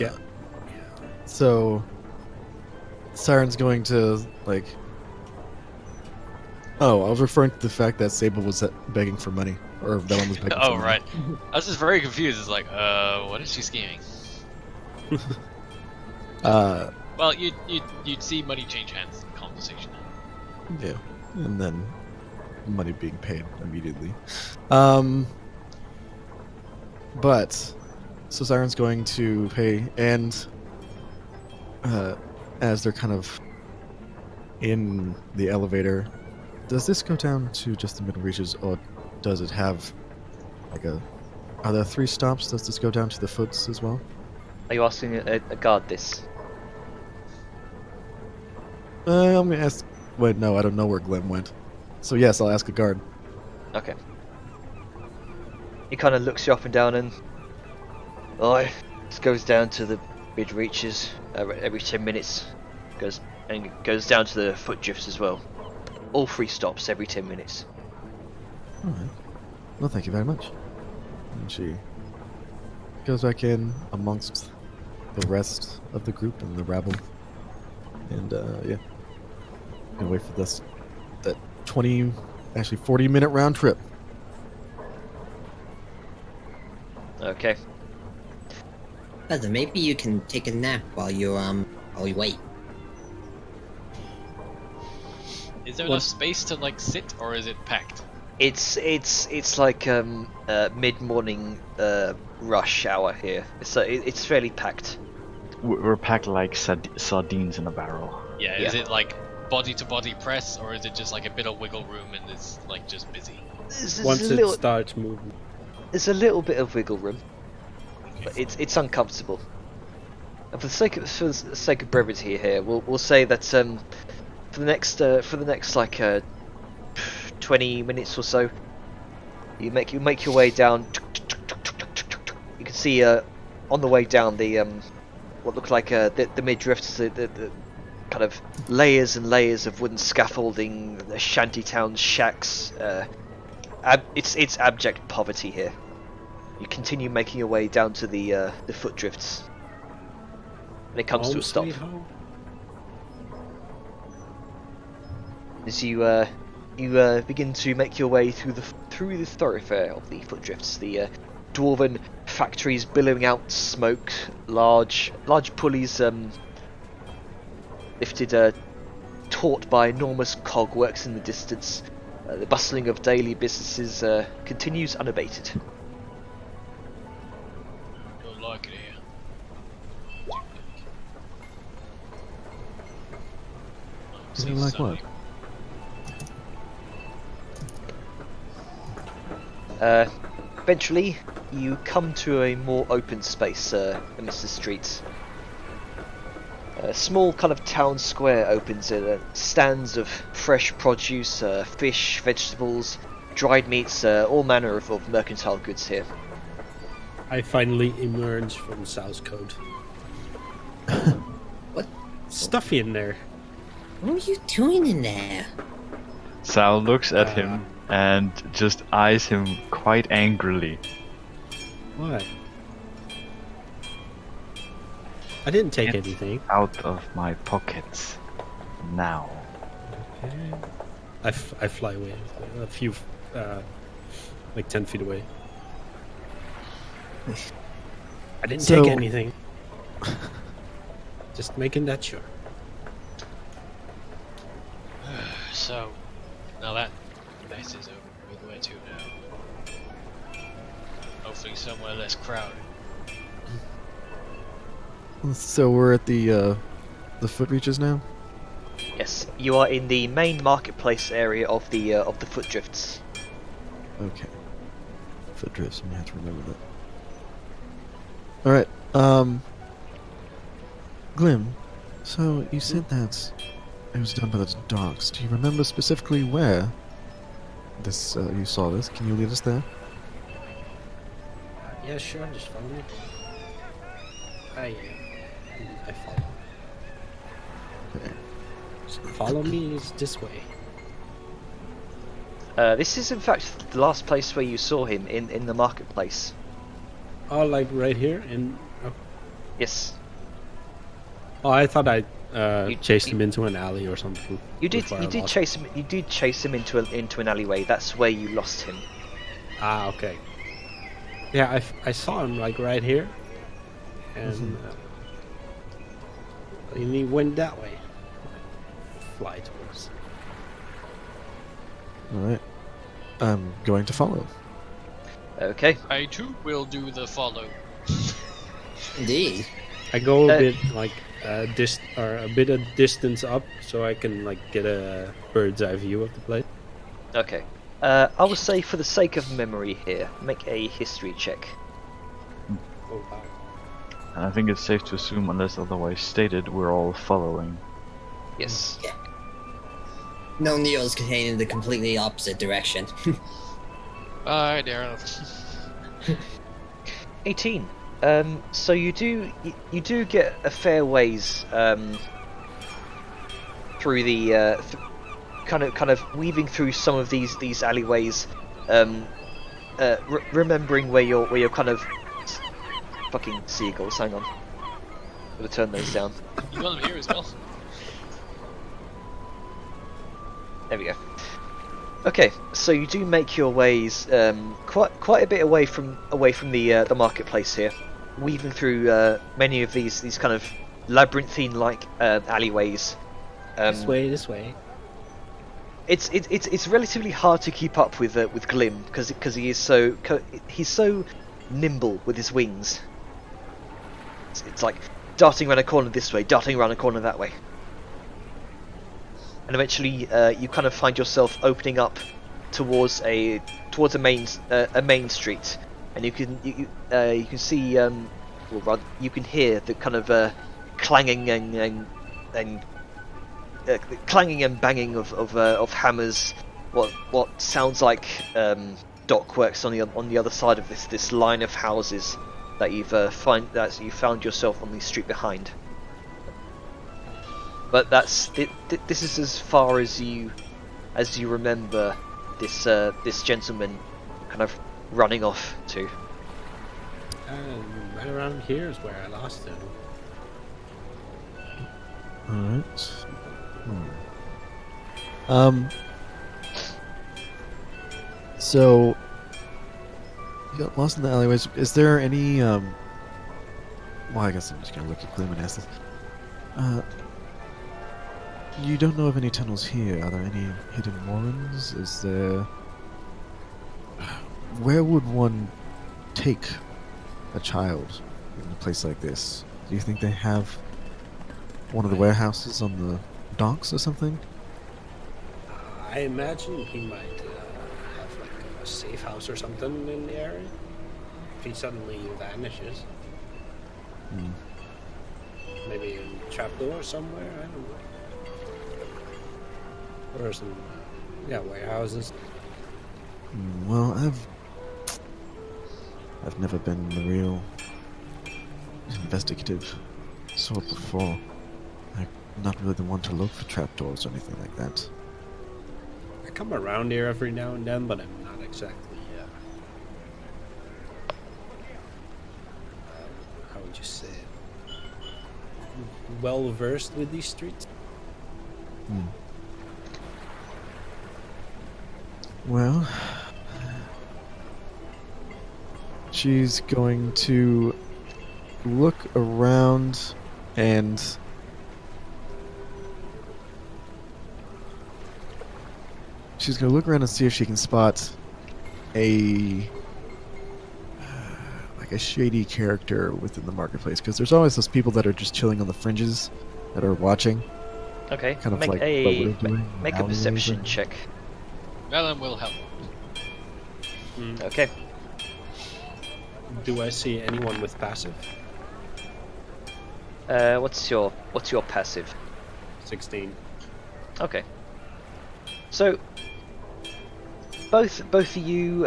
Yeah. So, Siren's going to, like... Oh, I was referring to the fact that Sable was begging for money. Or Velen was begging for Oh money. right. I was just very confused. It's like, what is she scheming? Well, you'd see money change hands in the conversation. Yeah. And then money being paid immediately. But, so Siren's going to pay, and as they're kind of in the elevator, does this go down to just the middle reaches, or does it have like are there 3 stops? Does this go down to the foots as well? Are you asking a guard this? I'm gonna ask. Wait, no, I don't know where Glenn went. So yes, I'll ask a guard. Okay. He kind of looks you up and down and... Oh, this goes down to the mid reaches every 10 minutes. Goes down to the foot drifts as well. All 3 stops every 10 minutes. Alright. Well, thank you very much. And she goes back in amongst the rest of the group and the rabble. And, yeah. Gonna wait for that 40-minute round trip. Okay. Feather, maybe you can take a nap while you wait. Is there enough space to like sit, or is it packed? It's like mid-morning rush hour here. It's fairly packed. We're packed like sardines in a barrel. Yeah. Yeah. Is it like body to body press, or is it just like a bit of wiggle room and it's like just busy? Once it starts moving. There's a little bit of wiggle room, but it's uncomfortable. And for the sake of brevity here, we'll say that for the next like 20 minutes or so, you make your way down. You can see on the way down the what look like the mid drifts, the kind of layers and layers of wooden scaffolding, the shantytown shacks. It's abject poverty here. You continue making your way down to the foot drifts, and it comes to a stop. Sweet home. As you begin to make your way through the thoroughfare of the foot drifts, the dwarven factories billowing out smoke, large pulleys lifted taut by enormous cogworks in the distance. The bustling of daily businesses continues unabated. Don't like it here. You don't like what? Eventually, you come to a more open space amidst the streets. A small kind of town square opens. Stands of fresh produce, fish, vegetables, dried meats, all manner of mercantile goods here. I finally emerge from South Code. What? Stuffy in there. What are you doing in there? Sal looks at him and just eyes him quite angrily. What? I didn't take Get anything. out of my pockets now. Okay. I fly away a few, like 10 feet away. I didn't So- take anything. Just making that sure. So, now that mess is over, where to now? Hopefully somewhere less crowded. So we're at the foot reaches now. Yes, you are in the main marketplace area of the foot drifts. Okay. Foot drifts. I'm gonna have to remember that. All right. Glim. So you said that it was done by the docks. Do you remember specifically where this you saw this? Can you lead us there? Yeah, sure. Just follow me. I follow. Okay. Follow me is this way. This is in fact the last place where you saw him in the marketplace. Oh, like right here? Yes, Oh, I thought I chased you- him into an alley or something. you did. before I You did lost chase him. You did chase him into an alleyway. That's where you lost him. Ah, okay. Yeah, I saw him like right here, and he went that way. Fly towards. All right. I'm going to follow. Okay. I too will do the follow. Indeed. I go a Uh, bit like a bit of distance up, so I can like get a bird's eye view of the place. Okay. I will say, for the sake of memory here, make a history check. Oh wow. And I think it's safe to assume, unless otherwise stated, we're all following. Yes. No needles contained in the completely opposite direction. Alright, there. 18. So you do get a fair ways through the kind of weaving through some of these alleyways, remembering where you're kind of fucking seagulls. Hang on, I'm gonna turn those down. You got them here as well. There we go. Okay, so you do make your ways quite a bit away from the marketplace here, weaving through many of these kind of labyrinthine-like alleyways. This way. It's relatively hard to keep up with Glim because he's so nimble with his wings. It's like darting around a corner this way, darting around a corner that way. And eventually, you kind of find yourself opening up towards a main street, and you can see, or rather, you can hear the kind of clanging and clanging and banging of hammers. What sounds like dockworks on the other side of this line of houses that you found yourself on the street behind. But this is as far as you remember this gentleman kind of running off to. Right around here is where I lost him. Alright. So got lost in the alleyways. Is there any well, I guess I'm just gonna look at Gloom and ask this. You don't know of any tunnels here. Are there any hidden warrens? Is there... Where would one take a child in a place like this? Do you think they have one of the warehouses on the docks or something? I imagine he might have like a safe house or something in the area. If he suddenly vanishes, Hmm. maybe a trapdoor somewhere. I don't know. Or some, warehouses. Well, I've never been the real investigative sort before. I'm not really the one to look for trapdoors or anything like that. I come around here every now and then, but I'm not exactly. How would you say it? Well versed with these streets. Hmm. Well, she's going to look around and she's going to look around and see if she can spot a like a shady character within the marketplace, because there's always those people that are just chilling on the fringes that are watching, Okay, kind of make like what we're doing. make a alleyways perception and- check. Velen will help. Okay. Do I see anyone with passive? What's your passive? 16. Okay. So both of you,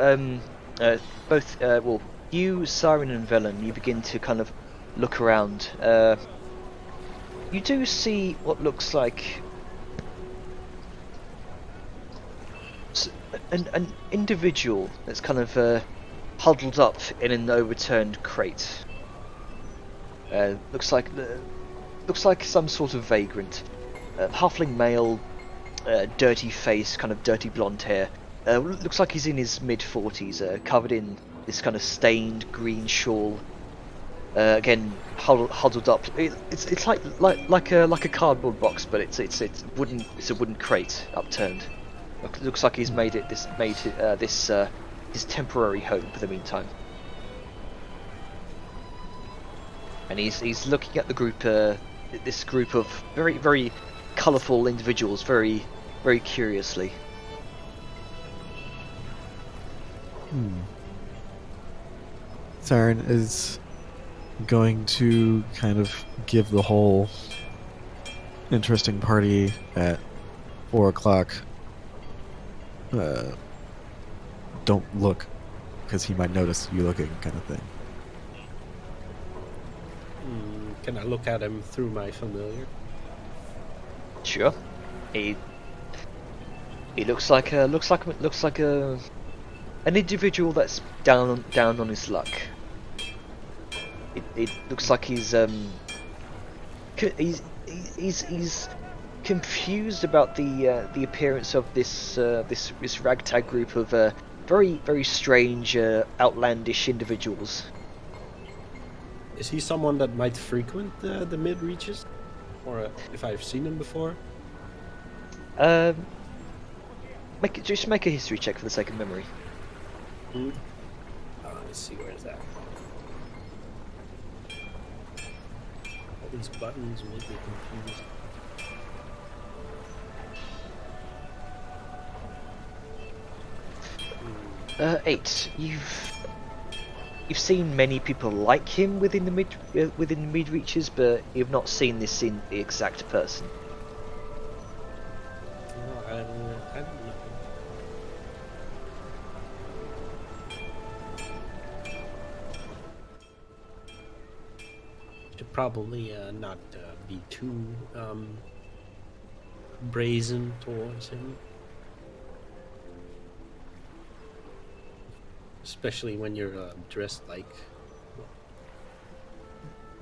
you, Siren and Velen, you begin to kind of look around. You do see what looks like an individual that's kind of huddled up in an overturned crate. Looks like some sort of vagrant, halfling male, dirty face, kind of dirty blonde hair. Looks like he's in his mid-40s, covered in this kind of stained green shawl. Again, huddled up. It's like a cardboard box, but it's a wooden crate upturned. Looks like he's made this his temporary home for the meantime. And he's looking at the group, this group of very, very colourful individuals, very, very curiously. Siren is going to kind of give the whole interesting party at 4 o'clock. Don't look, because he might notice you looking, kind of thing. Can I look at him through my familiar? Sure. He looks like an individual that's down on his luck. It looks like he's confused about the appearance of this ragtag group of very, very strange, outlandish individuals. Is he someone that might frequent the mid reaches, or if I've seen him before? Just make a history check for the sake of memory. Let's see, where is that? All these buttons make me confused. 8. You've seen many people like him within the mid reaches, but you've not seen this in the exact person. No, I don't know. Should probably not be too brazen towards him. Especially when you're dressed like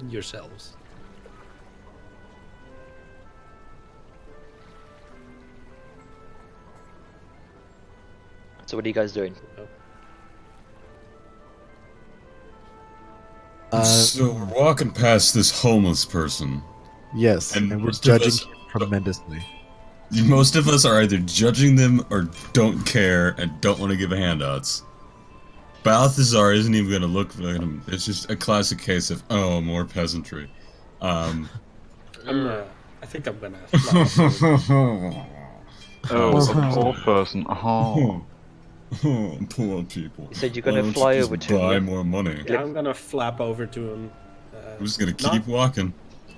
yourselves. So what are you guys doing? So we're walking past this homeless person. Yes, And and we're most of judging us- him tremendously. Most of us are either judging them or don't care and don't want to give handouts. Balthazar isn't even going to look at him. It's just a classic case of, oh, more peasantry. I think I'm gonna fly. Oh, so- a poor person. Oh. Poor people. You said you're Why gonna don't you fly just over to him, buy yeah? more money. Yeah, I'm gonna flap over to him. I'm just gonna not- keep walking.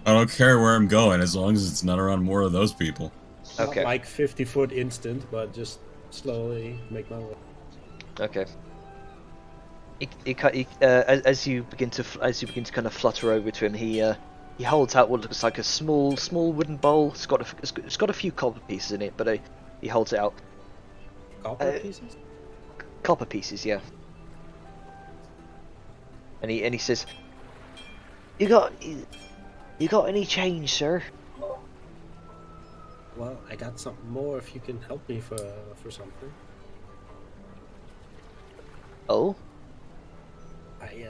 I don't care where I'm going as long as it's not around more of those people. Not Okay. like 50-foot instant, but just slowly make my way. Okay. As you begin to kind of flutter over to him, he holds out what looks like a small wooden bowl. It's got a few copper pieces in it, but he holds it out. Copper pieces? Copper pieces, yeah. And he says, "You got any change, sir?" Well, I got something more if you can help me for something. Oh, I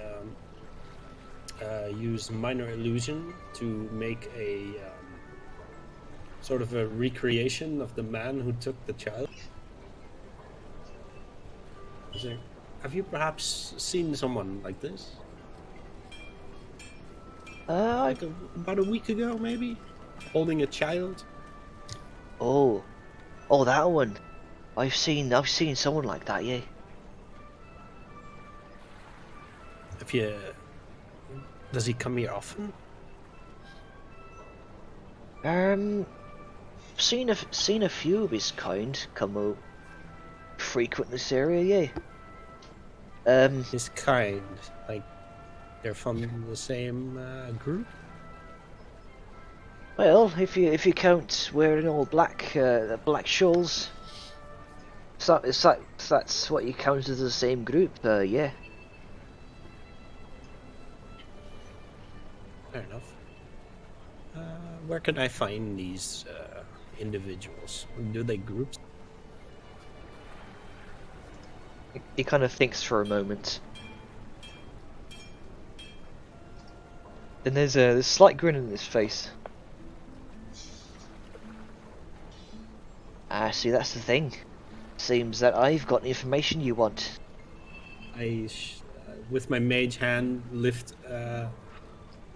use minor illusion to make a sort of a recreation of the man who took the child. Have you perhaps seen someone like this? Like about a week ago, maybe, holding a child. oh, that one. I've seen someone like that, yeah. If you, does he come here often? Seen a few of his kind come out frequent this area, yeah. His kind, like they're from the same group. Well, if you count wearing all black shawls, that's what you count as the same group, yeah. Fair enough. Where can I find these individuals? Do they groups? He kind of thinks for a moment. Then there's a slight grin on his face. See, that's the thing. Seems that I've got the information you want. With my mage hand, lift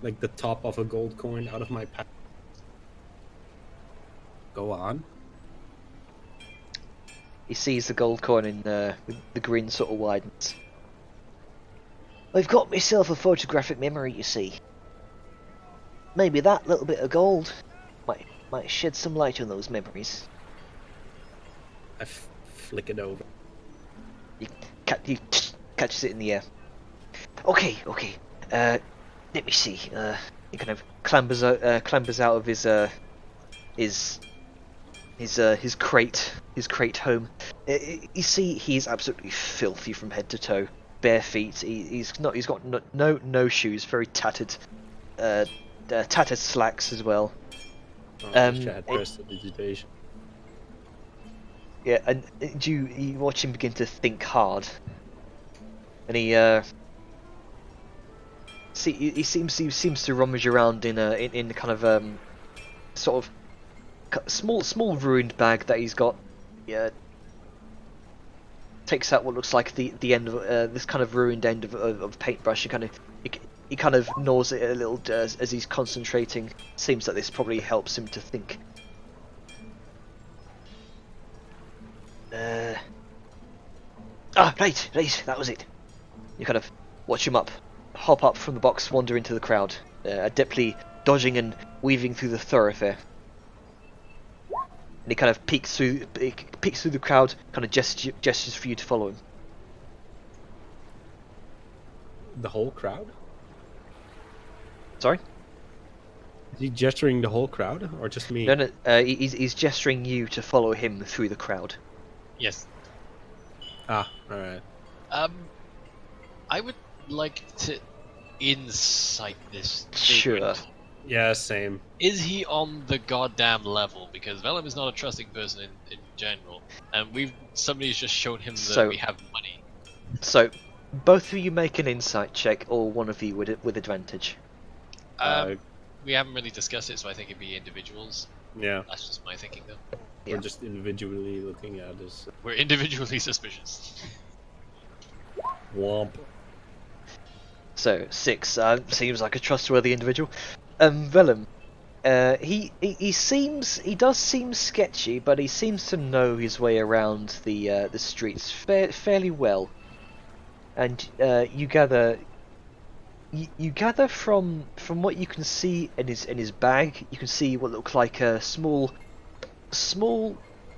like the top of a gold coin out of my pack. Go on. He sees the gold coin and the grin sort of widens. I've got myself a photographic memory, you see. Maybe that little bit of gold might shed some light on those memories. I flick it over. He catches it in the air. Okay. Let me see. He kind of clambers out of his crate home. You see, he's absolutely filthy from head to toe, bare feet. He's got no shoes, very tattered slacks as well. Prestidigitation. Yeah, and you watch him begin to think hard, and he seems to rummage around in kind of sort of small ruined bag that he's got. Yeah, takes out what looks like the end of this kind of ruined end of paintbrush. He kind of gnaws it a little as he's concentrating. Seems that this probably helps him to think. Right, that was it. You kind of watch him hop up from the box, wander into the crowd, adeptly dodging and weaving through the thoroughfare. And he kind of peeks through the crowd, kind of gestures for you to follow him. The whole crowd? Sorry? Is he gesturing the whole crowd, or just me? No, he's gesturing you to follow him through the crowd. Yes. Ah, alright. I would like to insight this. Sure. vagrant. Yeah, same. Is he on the goddamn level? Because Vellum is not a trusting person in general, and somebody's just shown him that So- we have money. So, Both of you make an insight check, or one of you with advantage. We haven't really discussed it, so I think it'd be individuals. Yeah, That's just my thinking, though. Yeah. we're just individually looking at this. We're individually suspicious. Womp. So 6 seems like a trustworthy individual. Vellum, he does seem sketchy, but he seems to know his way around the streets fairly well. And you gather from what you can see in his bag, you can see what look like a small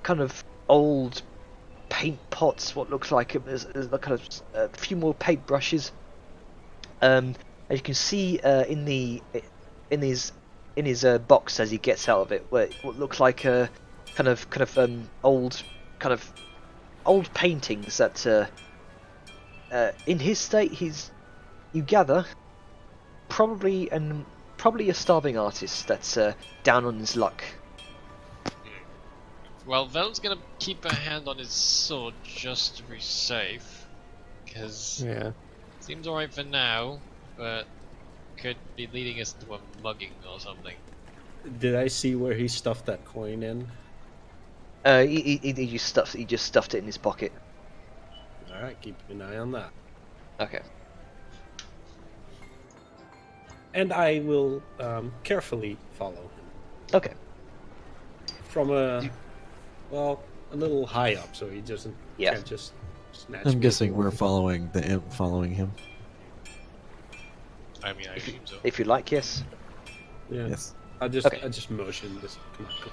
kind of old paint pots. What looks like kind of a few more paint brushes. As you can see in his box as he gets out of it, what looks like a kind of old paintings that in his state you gather probably a starving artist that's down on his luck. Well, Velm's gonna keep a hand on his sword just to be safe, because Yeah. seems alright for now, but could be leading us into a mugging or something. Did I see where he stuffed that coin in? He just stuffed it in his pocket. Alright, keep an eye on that. Okay. And I will carefully follow him. Okay. From a little high up, so he doesn't Yeah. can't just snatch I'm me guessing up. we're following the imp following him. I mean, I assume so. If you like, yes. Yeah. Yes. I just motion this. Come on, come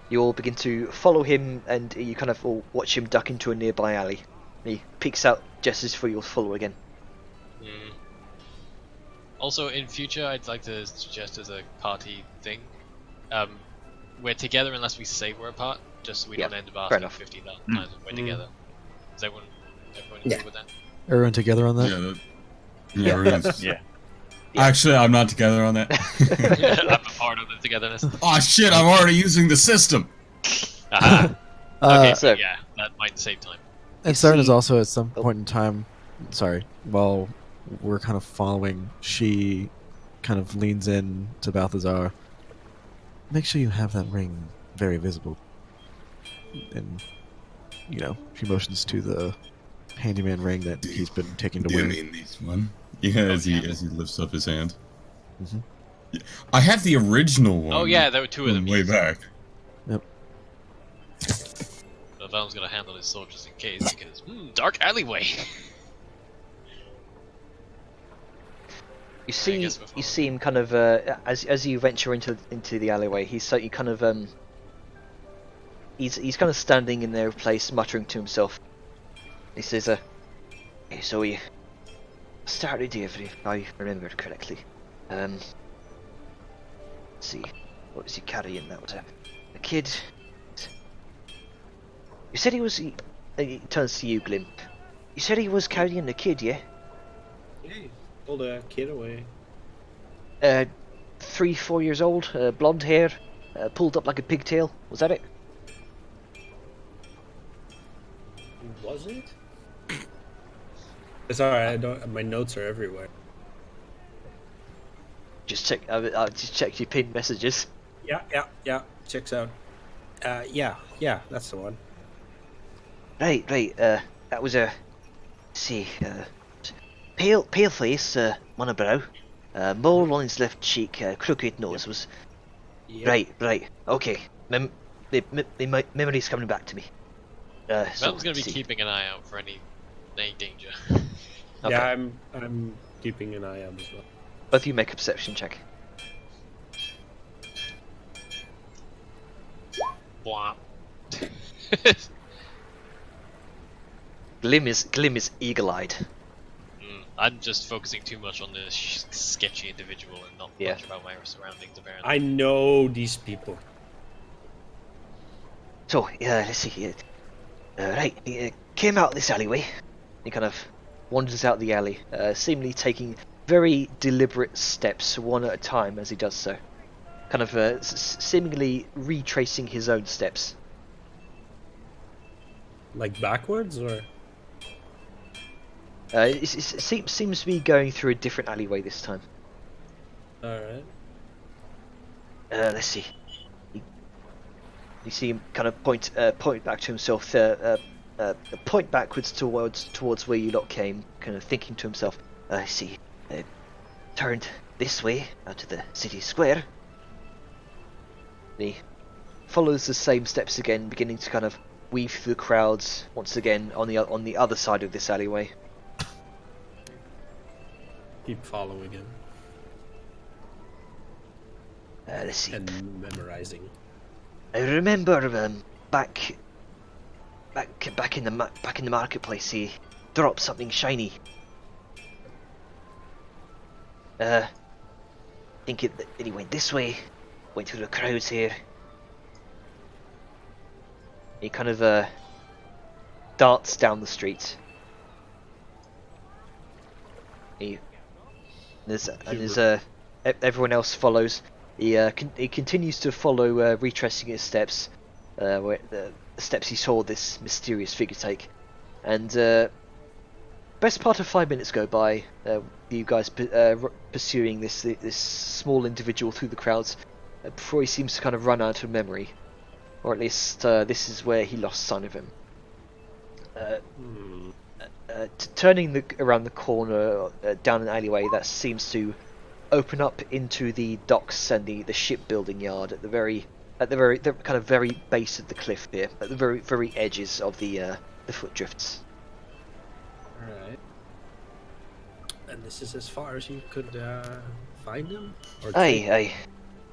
You all begin to follow him, and you kind of all watch him duck into a nearby alley. He peeks out, gestures for you all to follow again. Mm. Also, in future, I'd like to suggest as a party thing, we're together unless we say we're apart, just so we Yeah, don't end up fair asking enough. 50,000 times if we're together. Is everyone Yeah. agree with that? Everyone together on that? Yeah, everyone's- Yeah. Actually, I'm not together on that. I'm a part of the togetherness. Oh shit! I'm already using the system. Aha. Uh, Okay, so- yeah, that might save time. And Saren is see- also at some Oh. point in time, sorry, while we're kind of following, she kind of leans in to Balthazar. Make sure you have that ring very visible. And, she motions to the handyman ring that he's been taking to Do you wear. mean this one? Yeah, as he lifts up his hand. Mhm. Yeah, I have the original one. Oh yeah, there were two of from them. way back. Yep. But Val's gonna handle his sword just in case, because dark alleyway. You see, guess we're you following. see him kind of as you venture into the alleyway. He's kind of he's kind of standing in their place, muttering to himself. He says, "Okay, so we started here, if I remember correctly. Let's see, what was he carrying? That was a kid. You said he was." He turns to you, Glimp. You said he was carrying a kid, yeah? Hey, pulled a kid away. 3-4 years old, blonde hair, pulled up like a pigtail. Was that it? Was it? It's alright. I don't. My notes are everywhere. Just check. I just checked your pinned messages. Yeah. Checks out. Yeah. That's the one. Right. That was a. Pale face, monobrow, mole on his left cheek, crooked nose. Was Yep. right. Okay. My memory's coming back to me. So, Val's gonna be let's see. keeping an eye out for any danger. Okay. Yeah, I'm keeping an eye out as well. Both of you make a perception check. Blah. Glim is eagle-eyed. I'm just focusing too much on this sketchy individual and not Yeah. much about my surroundings, apparently. I know these people. So, let's see here. Right, he came out this alleyway. He kind of wanders out the alley, seemingly taking very deliberate steps, one at a time as he does so. Kind of seemingly retracing his own steps. Like backwards or? It seems to be going through a different alleyway this time. Alright. Let's see. You see him kind of point back to himself, point backwards towards where you lot came, kind of thinking to himself. I see. Turned this way out to the city square. And he follows the same steps again, beginning to kind of weave through the crowds once again on the other side of this alleyway. Keep following him Let's see. and memorizing. I remember back in the marketplace, he dropped something shiny. Think that he went this way, went through the crowds here. He kind of darts down the street. Everyone else follows. He continues to follow, retracing his steps, where the steps he saw this mysterious figure take. And best part of 5 minutes go by, you guys pursuing this small individual through the crowds, before he seems to kind of run out of memory, or at least this is where he lost sight of him. Turning around the corner down an alleyway that seems to open up into the docks and the shipbuilding yard at the kind of very base of the cliff here, at the very edges of the foot drifts. Alright. And this is as far as you could find him? Or Aye.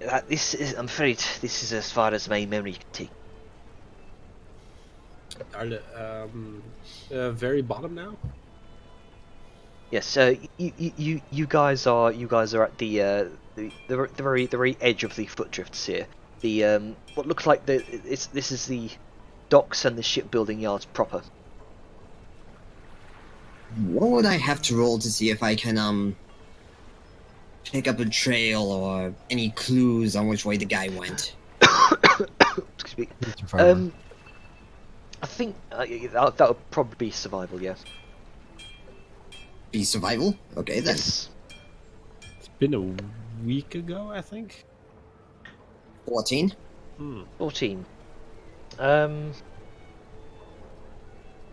I'm afraid this is as far as my memory can take. Are the very bottom now? Yes, you guys are at the very edge of the foot drifts here. The what looks like this is the docks and the shipbuilding yards proper. What would I have to roll to see if I can pick up a trail or any clues on which way the guy went? Excuse me. Survivor. I think that would probably be survival. Yeah. Be survival? Okay then. Yes. It's been a week ago, I think. 14. 14.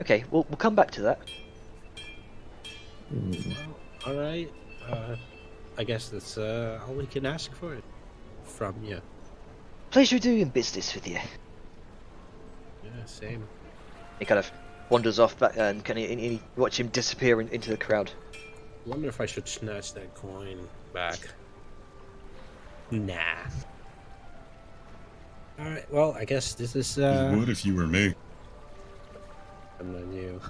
Okay, we'll come back to that. Alright. I guess that's all we can ask for it from you. Pleasure doing business with you. Yeah, same. He kind of wanders off back and you watch him disappear into the crowd. Wonder if I should snatch that coin back. Nah. Alright, well, I guess this is You would if you were me. I'm not you.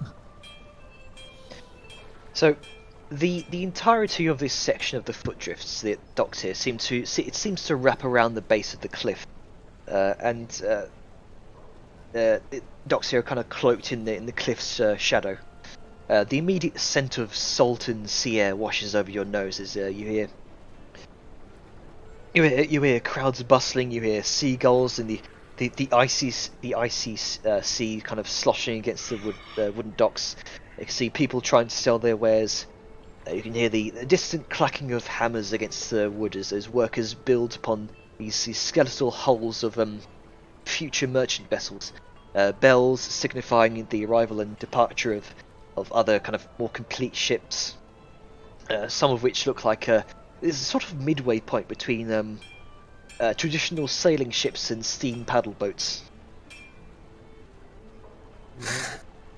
So, the entirety of this section of the foot drifts, the docks here, seems to wrap around the base of the cliff, and the docks here are kind of cloaked in the cliff's shadow. The immediate scent of salt and sea air washes over your nose as you hear crowds bustling. You hear seagulls and the icy sea kind of sloshing against the wooden docks. You can see people trying to sell their wares. You can hear the distant clacking of hammers against the wood as workers build upon these skeletal hulls of future merchant vessels. Bells signifying the arrival and departure of other kind of more complete ships. Some of which look like there's a sort of midway point between traditional sailing ships and steam paddle boats.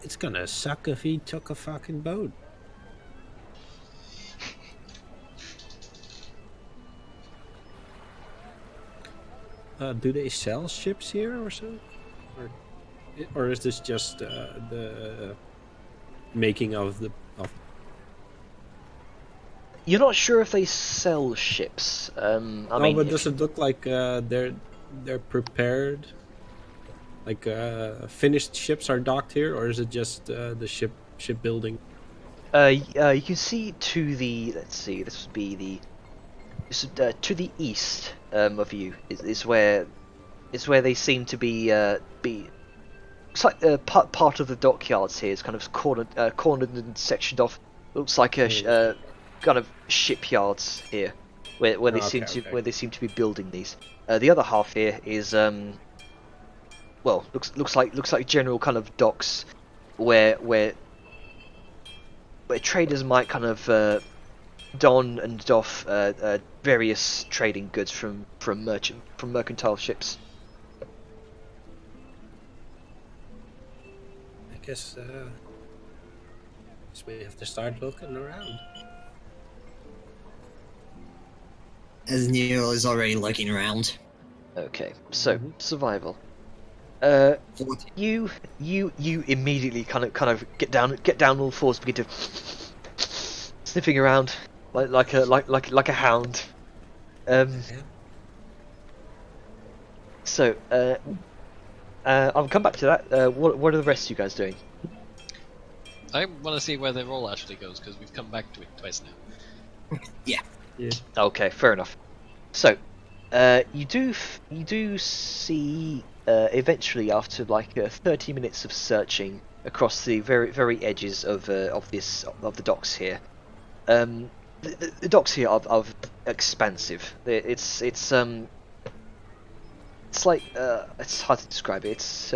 It's gonna suck if he took a fucking boat. Do they sell ships here or so? Or is this just the making of the... You're not sure if they sell ships. I mean, but does it look like they're prepared? Like finished ships are docked here, or is it just the shipbuilding? you can see to the, let's see, this would be to the east of you is where they seem to be. It's like part of the dockyards here is kind of cornered and sectioned off looks like kind of shipyards here, where they seem to be building these. The other half here is looks like general kind of docks, where traders might kind of don and doff various trading goods from mercantile ships. I guess we have to start looking around. As Nero is already looking around. Okay, so survival. 14. You immediately kind of get down all fours, begin to sniffing around like a hound. So I'll come back to that. What are the rest of you guys doing? I want to see where the roll actually goes because we've come back to it twice now. Yeah. Okay, fair enough. So, you do see eventually, after like 30 minutes of searching across the very edges of the docks here, the docks here are expansive. It's like it's hard to describe it. It's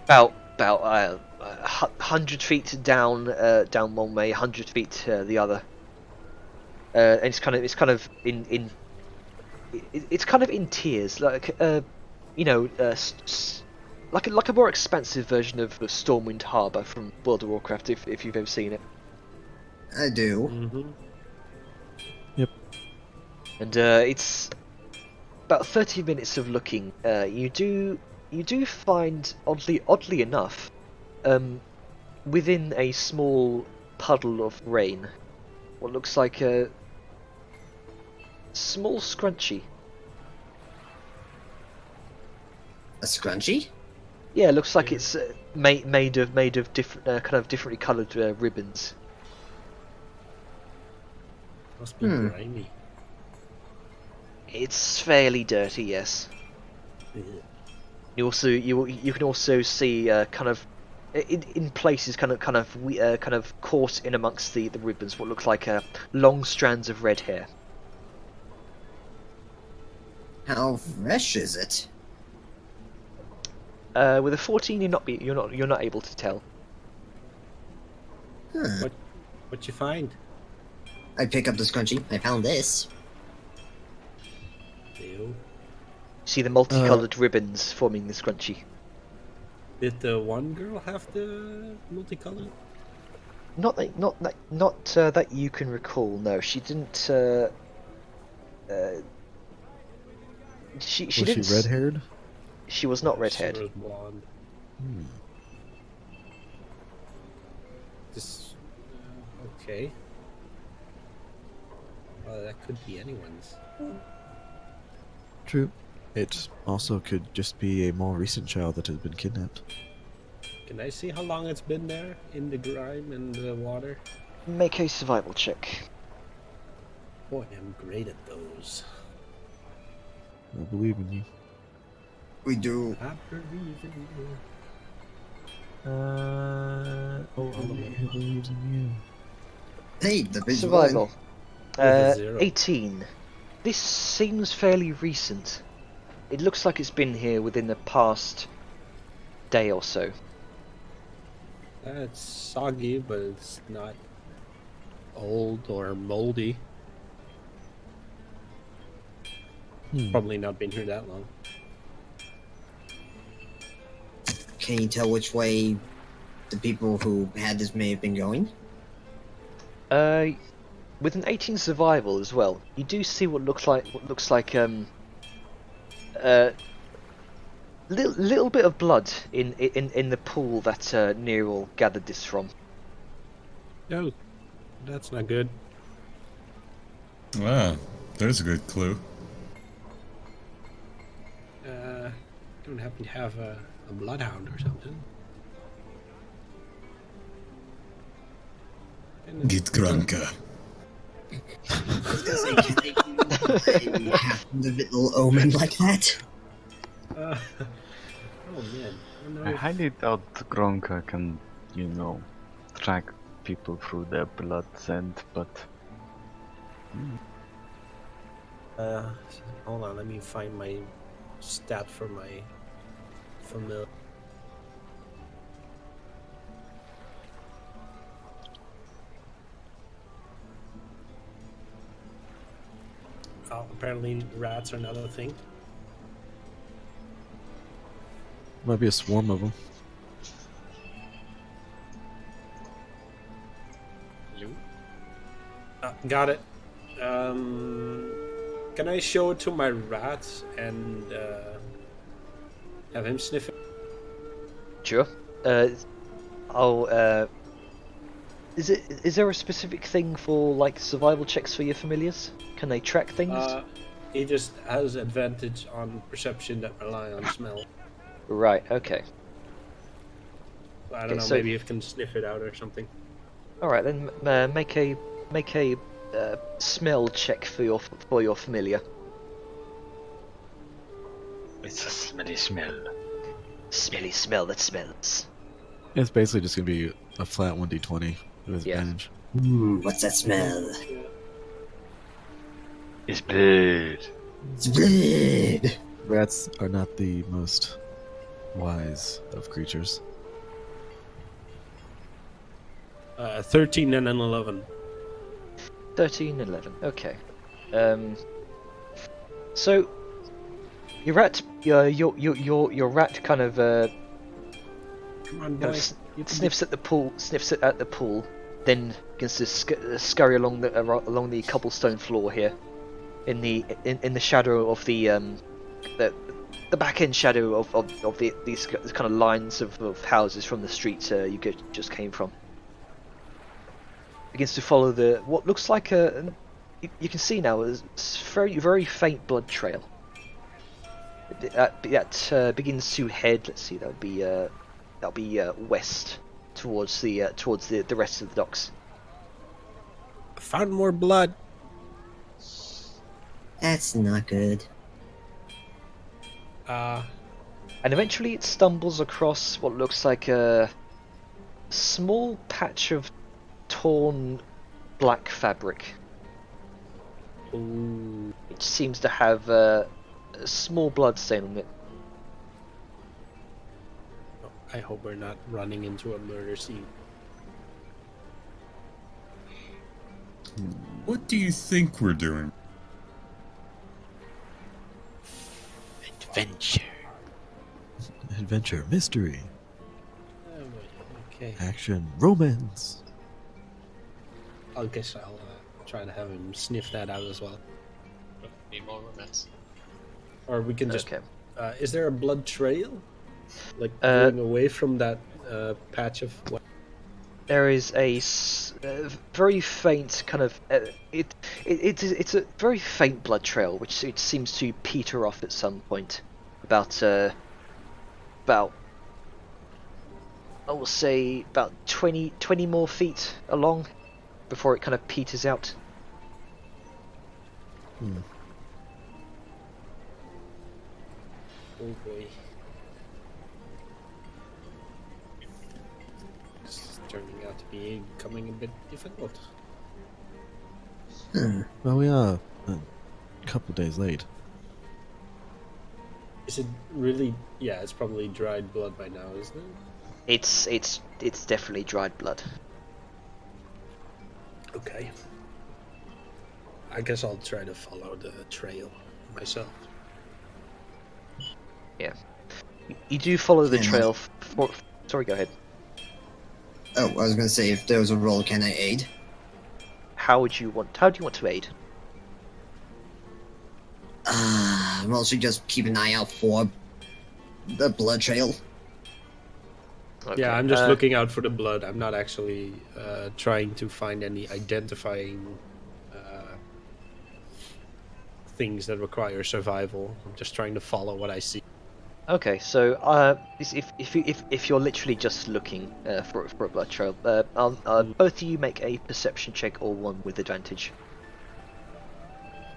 about 100 feet down one way, 100 feet the other. And it's kind of in tiers, like like a more expansive version of Stormwind Harbour from World of Warcraft, if you've ever seen it. I do. Mm-hmm. Yep. And it's about 30 minutes of looking. You do find oddly enough, within a small puddle of rain, what looks like a small scrunchie. A scrunchie? Yeah, it looks like it's made of different kind of differently coloured ribbons. Must be grimy. It's fairly dirty, yes. You can also see kind of in places kind of caught in amongst the ribbons what look like long strands of red hair. How fresh is it? With a 14, you're not able to tell. Huh. What you find? I pick up the scrunchie. I found this. Ew. See the multicoloured ribbons forming the scrunchie. Did the one girl have the multicolored? Not that you can recall. No, she didn't. She Was didn't. she red-haired? She was not She red-haired. was blonde. This. Okay. Well, that could be anyone's. True. It also could just be a more recent child that has been kidnapped. Can I see how long it's been there in the grime and the water? Make a survival check. Boy, I'm great at those. I believe in you. We do. I believe in you. I believe in you. Hey, the big Survival. With a 0. 18. This seems fairly recent. It looks like it's been here within the past day or so. It's soggy, but it's not old or moldy. Probably not been here that long. Can you tell which way the people who had this may have been going? With an 18 survival as well, you do see what looks like little bit of blood in the pool that Neril gathered this from. No, that's not good. Ah, there's a good clue. Don't happen to have a bloodhound or something? Get Granka. The little omen like that. Oh man. I highly doubt Gronka can, track people through their blood scent, but Hold on, let me find my stat for my familiar. Oh, apparently rats are another thing. Might be a swarm of them. Hello? Got it. Can I show it to my rat and have him sniff it? Sure. Is there a specific thing for like survival checks for your familiars? Can they track things? He just has advantage on perception that rely on smell. Right. Okay. I don't Okay, know. so- Maybe he can sniff it out or something. All right then. Make a smell check for your familiar. it's a smelly smell. Smelly smell that smells. It's basically just gonna be a flat 1d20 with Yeah. advantage. What's that smell? It's blood. It's blood. Rats are not the most wise of creatures. 13 and an 11. 13, 11. Okay. So your rat, your rat kind of Come on, kind boy. of sniffs at the pool, then begins to scurry along the cobblestone floor here, in the shadow of the back end shadow of these kind of lines of houses from the street just came from. Begins to follow what looks like you can see now a very faint blood trail. That begins to head. Let's see, that'll be west towards the rest of the docks. Found more blood. That's not good. And eventually it stumbles across what looks like a small patch of torn black fabric. Ooh. It seems to have a small blood stain on it. I hope we're not running into a murder scene. What do you think we're doing? Adventure. Adventure, mystery, Oh, boy. Okay. action, romance. I guess I'll try to have him sniff that out as well. Need more romance. Or we can just. Okay. Is there a blood trail? Like Uh, going away from that patch of. There is a very faint kind of it's a very faint blood trail which it seems to peter off at some point about I will say about 20 more feet along before it kind of peters out. Oh boy. It's turning out to be becoming a bit difficult. Well, we are a couple days late. Is it really? Yeah, it's probably dried blood by now, isn't it? It's definitely dried blood. Okay. I guess I'll try to follow the trail myself. Yeah. You do follow the Yeah. trail sorry, go ahead. Oh, I was gonna say, if there was a roll, can I aid? How do you want to aid? Mostly just keep an eye out for the blood trail. Okay, Yeah, I'm just looking out for the blood. I'm not actually trying to find any identifying things that require survival. I'm just trying to follow what I see. Okay, so if you're literally just looking for a blood trail, both of you make a perception check or one with advantage.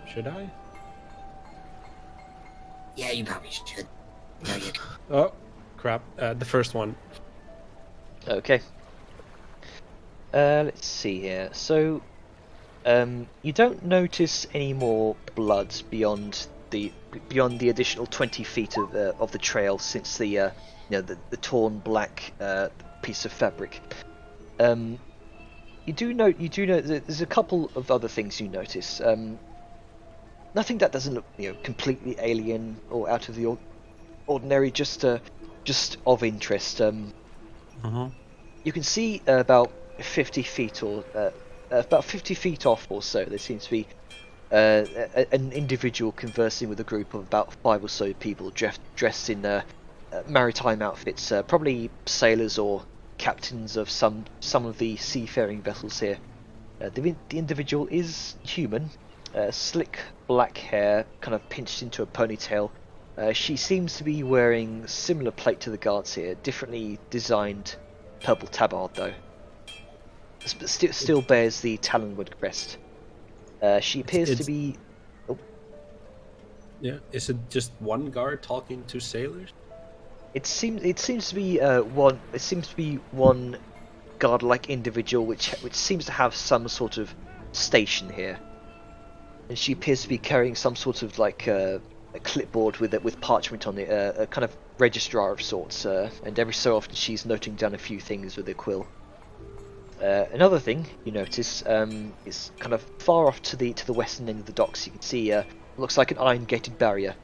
Should I? Yeah, you probably should. No, you... Oh, crap. The first one. Okay. Let's see here. So, you don't notice any more blood beyond the additional 20 feet of the trail since the the torn black piece of fabric. You do note that there's a couple of other things you notice. Nothing that doesn't look completely alien or out of the ordinary. Just of interest. You can see about 50 feet or about 50 feet off or so. There seems to be an individual conversing with a group of about 5 or so people dressed in maritime outfits, probably sailors or captains of some of the seafaring vessels here. The individual is human, slick black hair, kind of pinched into a ponytail. She seems to be wearing similar plate to the guards here, differently designed purple tabard though. Still bears the Talonwood crest. She appears to be. Oh. Yeah, is it just one guard talking to sailors? It seems to be one. It seems to be one guard-like individual, which seems to have some sort of station here, and she appears to be carrying some sort of like a clipboard with parchment on it, a kind of registrar of sorts. And every so often she's noting down a few things with a quill. Another thing you notice is kind of far off to the western end of the docks. You can see looks like an iron-gated barrier.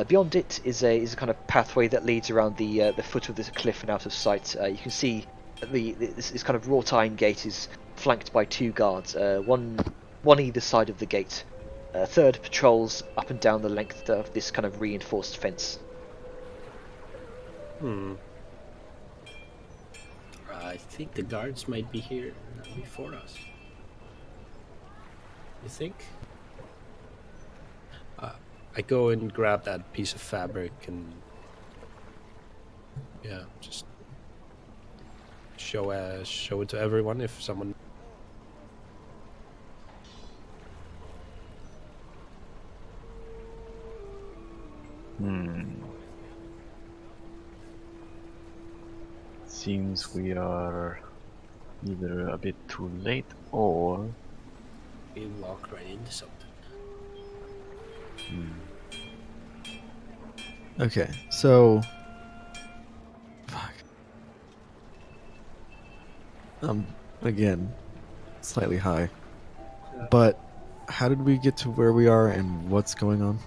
Beyond it is a kind of pathway that leads around the foot of this cliff and out of sight. You can see this kind of wrought iron gate is flanked by 2 guards, one either side of the gate. Third patrols up and down the length of this kind of reinforced fence. I think the guards might be here before us. You think? I go and grab that piece of fabric and just show it to everyone if someone. Seems we are either a bit too late or We walk right into something. Okay, so fuck. Again, slightly high. But how did we get to where we are and what's going on?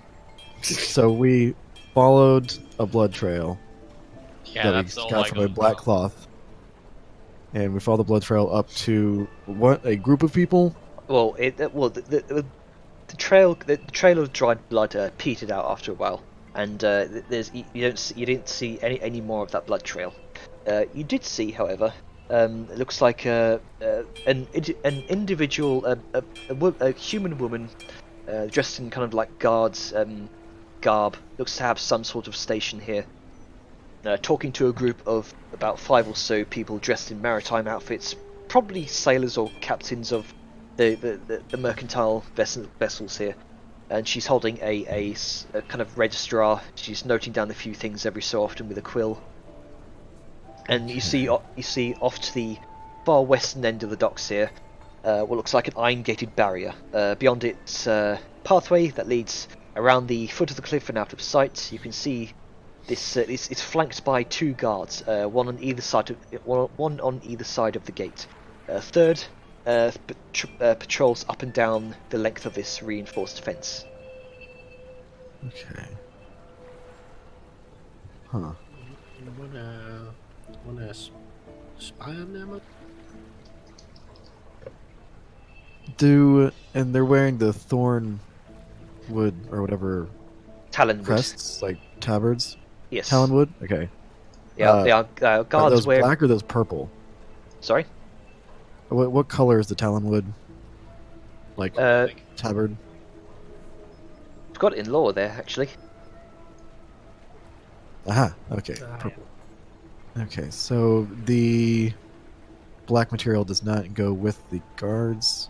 So we followed a blood trail Yeah, that that's we all got I from a got. black cloth. And we followed the blood trail up to what, a group of people? Well, the trail of dried blood petered out after a while, and you didn't see any more of that blood trail. You did see, however, it looks like an individual, a human woman, dressed in kind of like guards garb, looks to have some sort of station here. Talking to a group of about 5 or so people dressed in maritime outfits, probably sailors or captains of the mercantile vessels here, and she's holding a kind of registrar. She's noting down a few things every so often with a quill. And you see off to the far western end of the docks here, what looks like an iron-gated barrier. Beyond its pathway that leads around the foot of the cliff and out of sight, you can see this. It's flanked by 2 guards, one on either side of the gate. Third patrols up and down the length of this reinforced fence. Okay. Huh. Wanna spy on them? And they're wearing the thorn wood or whatever Talonwood. crests, like tabards? Yes. Talonwood? Okay. Yeah, they are Are guards those wear. black or those purple? Sorry. What color is the Talonwood? Like tabard? I've got it in lore there actually. Aha, okay. Purple. Okay, so the black material does not go with the guards.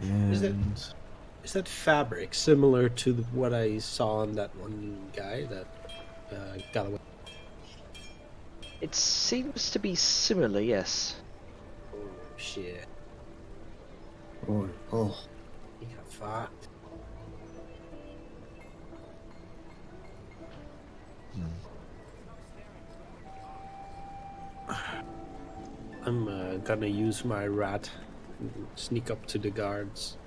And Is that fabric similar to what I saw on that one guy that got away? It seems to be similar, yes. Oh shit. Oh. He got fucked. I'm gonna use my rat, and sneak up to the guards,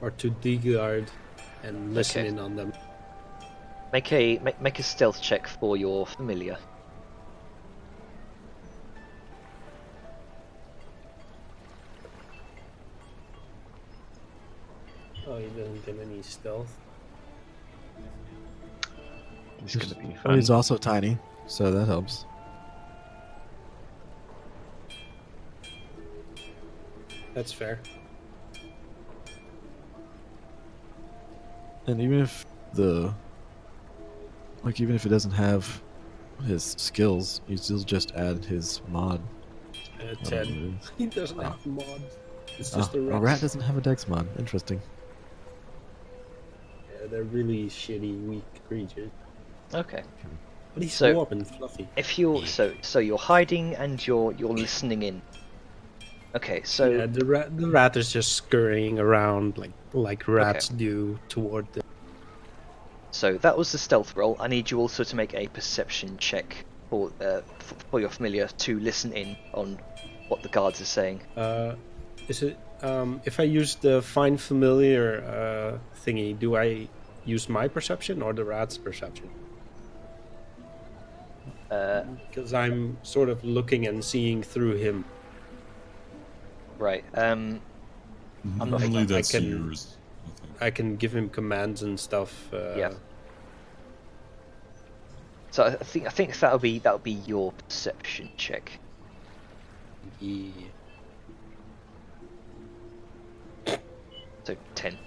or to the guard, and listen Okay. in on them. Make a stealth check for your familiar. Oh, he doesn't get any stealth. It's gonna be Oh, fun. he's also tiny, so that helps. That's fair. And even if even if it doesn't have his skills, you still just add his mod. I don't know what 10. it is. He doesn't Ah. have mods. It's Ah, just a rat. a rat doesn't have a dex mod. Interesting. Yeah, they're really shitty, weak creatures. Okay. But he's So- warm and fluffy. If you're so you're hiding and you're listening in. Okay, so Yeah, the rat is just scurrying around like rats do toward the. so that was the stealth roll. I need you also to make a perception check for your familiar to listen in on what the guards are saying. Is it if I use the find familiar thingy? Do I use my perception or the rat's perception? Because I'm sort of looking and seeing through him. Right. I'm not Normally I that's can- yours. I think. I can give him commands and stuff. Yeah. So I think that'll be your perception check. Yeah. So 10.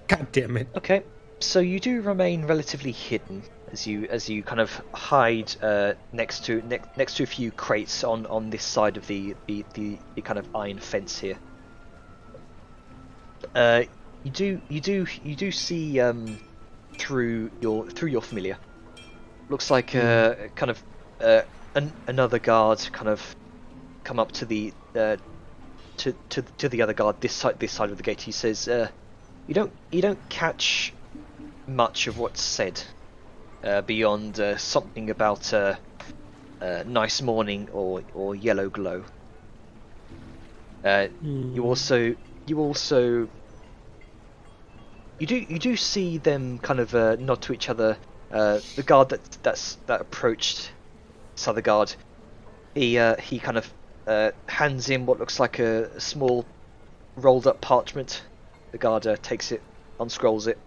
God damn it! Okay. So you do remain relatively hidden as you kind of hide next to a few crates on this side of the kind of iron fence here. You do see through your familiar. Looks like kind of another guard kind of come up to the to the other guard this side of the gate. He says, you don't catch much of what's said beyond something about nice morning or yellow glow. You also you do see them kind of nod to each other. The guard that approached this other guard, he kind of hands in what looks like a small rolled up parchment. The guard takes it, unscrolls it,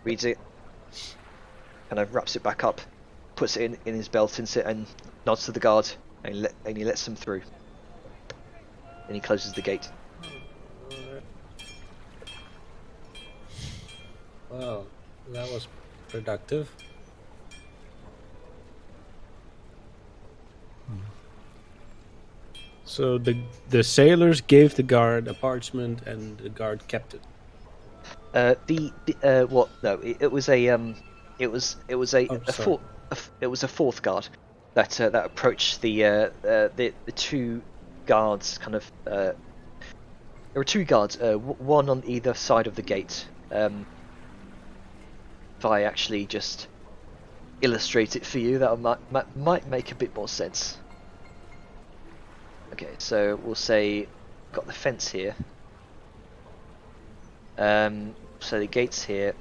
reads it, kind of wraps it back up, puts it in his belt and nods to the guard, and he lets them through. Then he closes the gate. Well, that was productive. So the sailors gave the guard a parchment, and the guard kept it. What? No, it was a it was a sorry. it was a fourth guard that approached the two guards. Kind of there were two guards, one on either side of the gate. If I actually just illustrate it for you, that might make a bit more sense. Okay, so we'll say got the fence here. So the gate's here.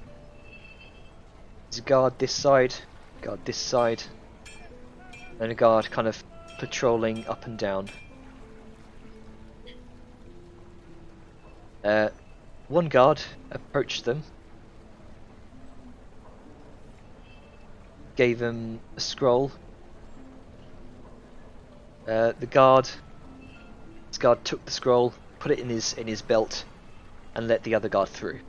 There's a guard this side, and a guard kind of patrolling up and down. One guard approached them, gave them a scroll. This guard took the scroll, put it in his belt, and let the other guard through.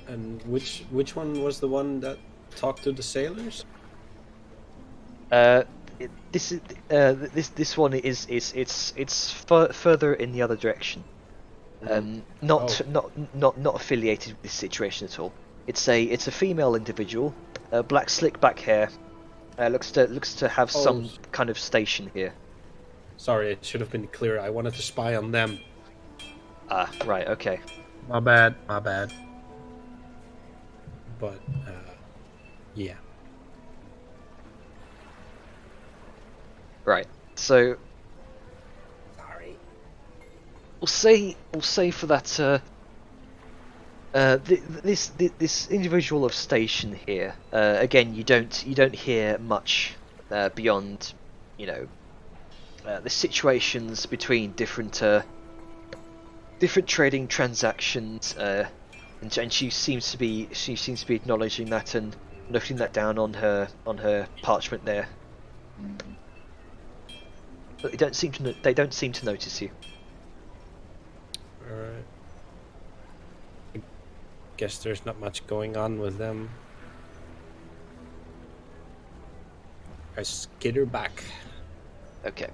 And which one was the one that talked to the sailors? This one is further in the other direction. Not affiliated with this situation at all. It's a female individual. black slick back hair. Looks to have some Oh. kind of station here. Sorry, it should have been clear. I wanted to spy on them. Ah, right, okay. My bad. But, yeah. Right. So Sorry. we'll say for that this individual of station here. Again, you don't hear much beyond, the situations between different trading transactions, and she seems to be acknowledging that and noting that down on her parchment there. But they don't seem to notice you. Alright. I guess there's not much going on with them. I skitter back. Okay.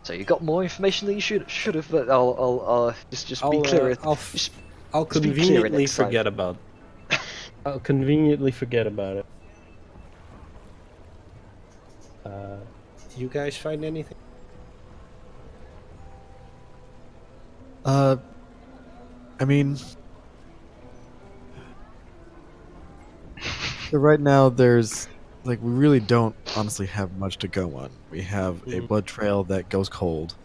So you got more information than you should have, but I'll just be clear. I'll just be clearer conveniently next time. forget about. I'll conveniently forget about it. You guys find anything? I mean, so right now there's we really don't honestly have much to go on. We have a blood trail that goes cold.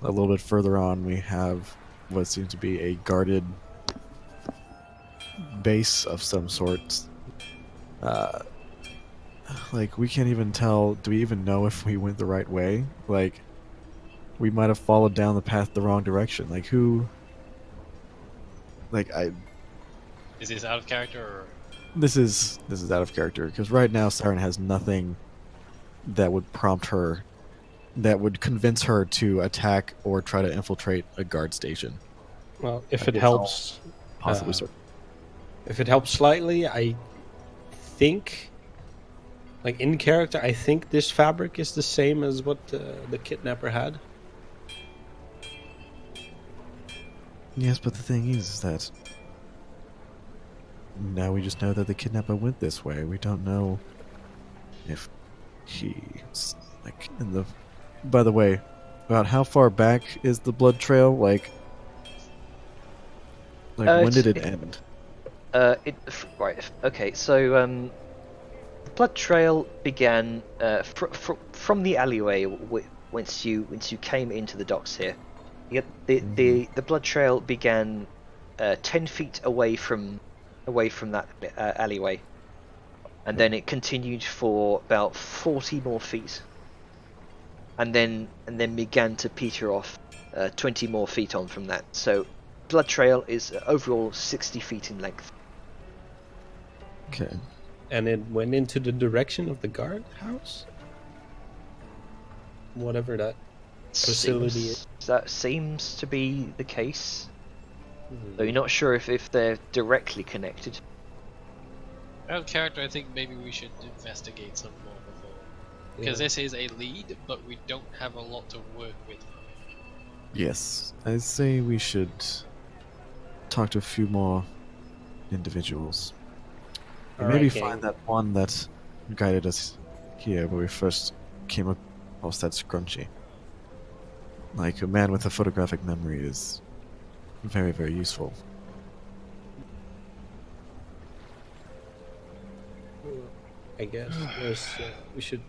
A little bit further on, we have what seems to be a guarded base of some sort. We can't even tell. Do we even know if we went the right way? We might have followed down the path the wrong direction. Who? Is this out of character or? This is out of character because right now Siren has nothing that would prompt her, that would convince her to attack or try to infiltrate a guard station. Well, if it it's all helps, Possibly so. if it helps slightly, I think, in character, I think this fabric is the same as what the kidnapper had. Yes, but the thing is that now we just know that the kidnapper went this way. We don't know if he's in the. By the way, about how far back is the blood trail? When did it end? Right. Okay. So the blood trail began from the alleyway. Once you came into the docks here, the blood trail began 10 feet away from that alleyway, and then it continued for about 40 more feet, and then began to peter off 20 more feet on from that. So blood trail is overall 60 feet in length. Okay. And it went into the direction of the guard house? Whatever that facility is. That seems to be the case. Though you're not sure if they're directly connected. Out of character, I think maybe we should investigate some more before. Because this is a lead, but we don't have a lot to work with. Yes, I say we should talk to a few more individuals. And maybe find that one that guided us here when we first came across that scrunchie. A man with a photographic memory is very, very useful. I guess we should.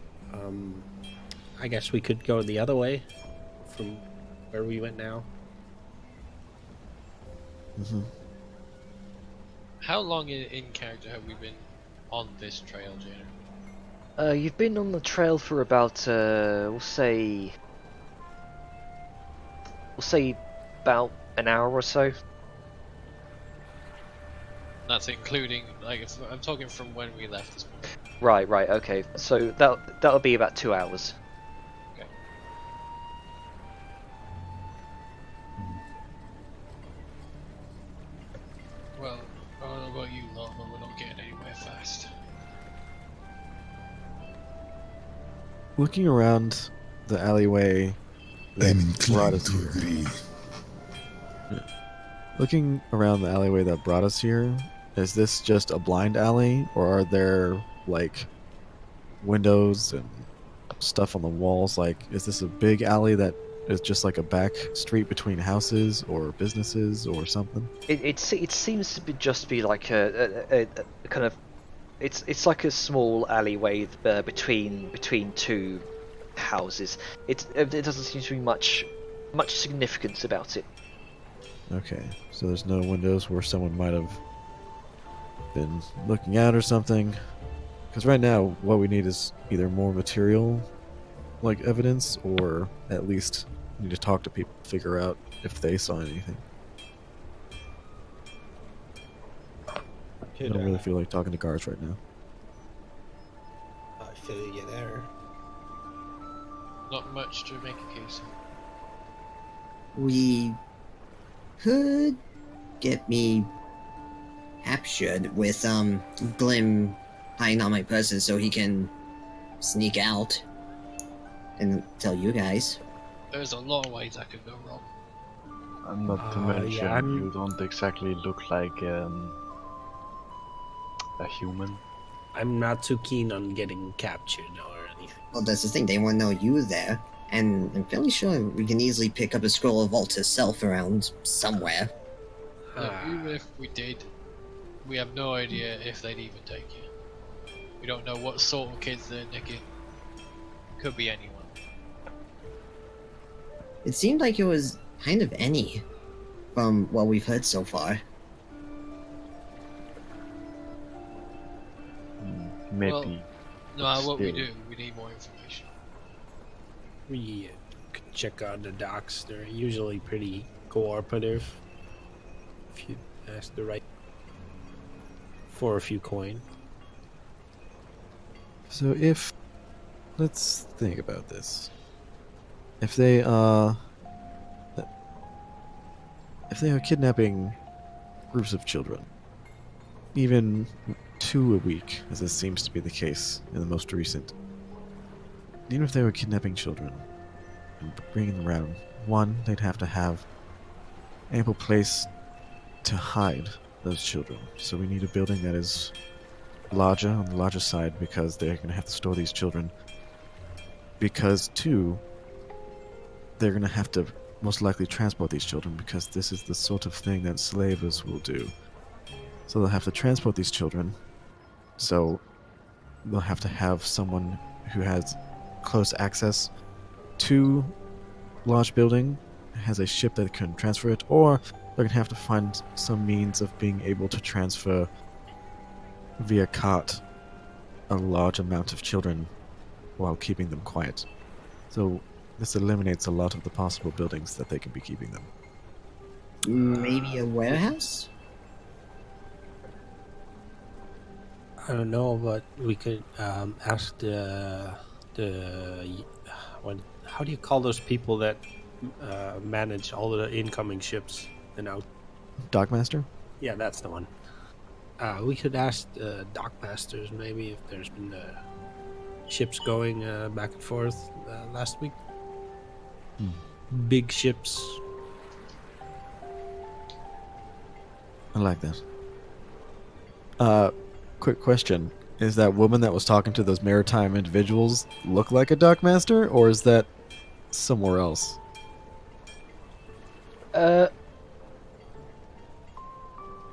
I guess we could go the other way from where we went now. Mm-hmm. How long in character have we been on this trail, Jader? You've been on the trail for about we'll say about an hour or so. That's including, if I'm talking from when we left this point. Right, okay. So that'll be about 2 hours. Okay. Well, I don't know about you lot, but we're not getting anywhere fast. Looking around the alleyway that I'm brought inclined us to here. agree. Looking around the alleyway that brought us here, is this just a blind alley, or are there like windows and stuff on the walls? Like, is this a big alley that is just like a back street between houses or businesses or something? It seems to just be like a kind of it's like a small alleyway between two houses. It doesn't seem to be much significance about it. Okay, so there's no windows where someone might have been looking out or something. Because right now, what we need is either more material, like evidence, or at least need to talk to people, figure out if they saw anything. I don't really feel like talking to guards right now. I feel you there. Not much to make a case of. We could get me captured with Glim hiding on my person so he can sneak out and tell you guys. There's a lot of ways that could go wrong. And not to mention, you don't exactly look like a human. I'm not too keen on getting captured or anything. Well, that's the thing. They want to know you there. And I'm fairly sure we can easily pick up a scroll of Vault itself around somewhere. Look, even if we did, we have no idea if they'd even take you. We don't know what sort of kids they're nicking. Could be anyone. It seemed like it was kind of any, from what we've heard so far. Maybe. Well, no, but what we still. do, we need more information. We could check out the docks. They're usually pretty cooperative. If you ask the right for a few coin. So let's think about this. If they are kidnapping groups of children, even 2 a week, as this seems to be the case in the most recent, even if they were kidnapping children and bringing them around, one, they'd have to have ample place to hide those children. So we need a building that is larger, on the larger side, because they're going to have to store these children. Because, two, they're going to have to most likely transport these children, because this is the sort of thing that slavers will do. So they'll have to transport these children, so they'll have to have someone who has close access to large building, has a ship that can transfer it, or they're going to have to find some means of being able to transfer via cart a large amount of children while keeping them quiet. So this eliminates a lot of the possible buildings that they can be keeping them. Maybe a warehouse? I don't know, but we could ask how do you call those people that manage all the incoming ships and out? Dockmaster? Yeah, that's the one. We could ask the dockmasters maybe if there's been ships going back and forth last week. Big ships. I like that. Quick question. Is that woman that was talking to those maritime individuals look like a dockmaster, or is that somewhere else?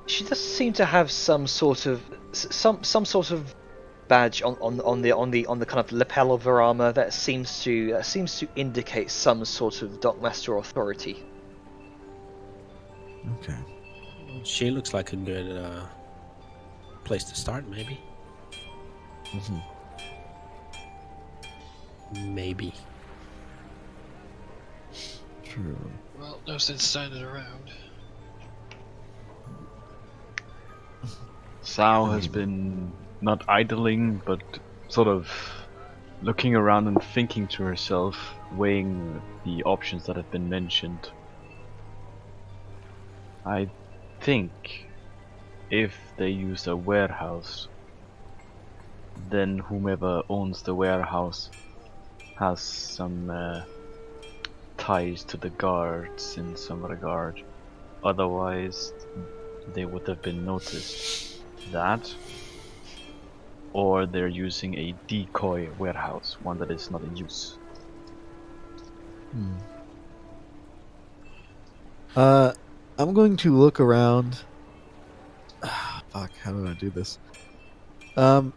She does seem to have some sort of badge on the kind of lapel of her armor that seems to indicate some sort of dockmaster authority. Okay. She looks like a good place to start, maybe. Mm-hmm. Maybe. True. Well, no sense standing around. Sao has been not idling, but sort of looking around and thinking to herself, weighing the options that have been mentioned. I think if they use a warehouse, then whomever owns the warehouse has some ties to the guards in some regard. Otherwise, they would have been noticed. that, or they're using a decoy warehouse, one that is not in use. I'm going to look around. Fuck, how did I do this? I'm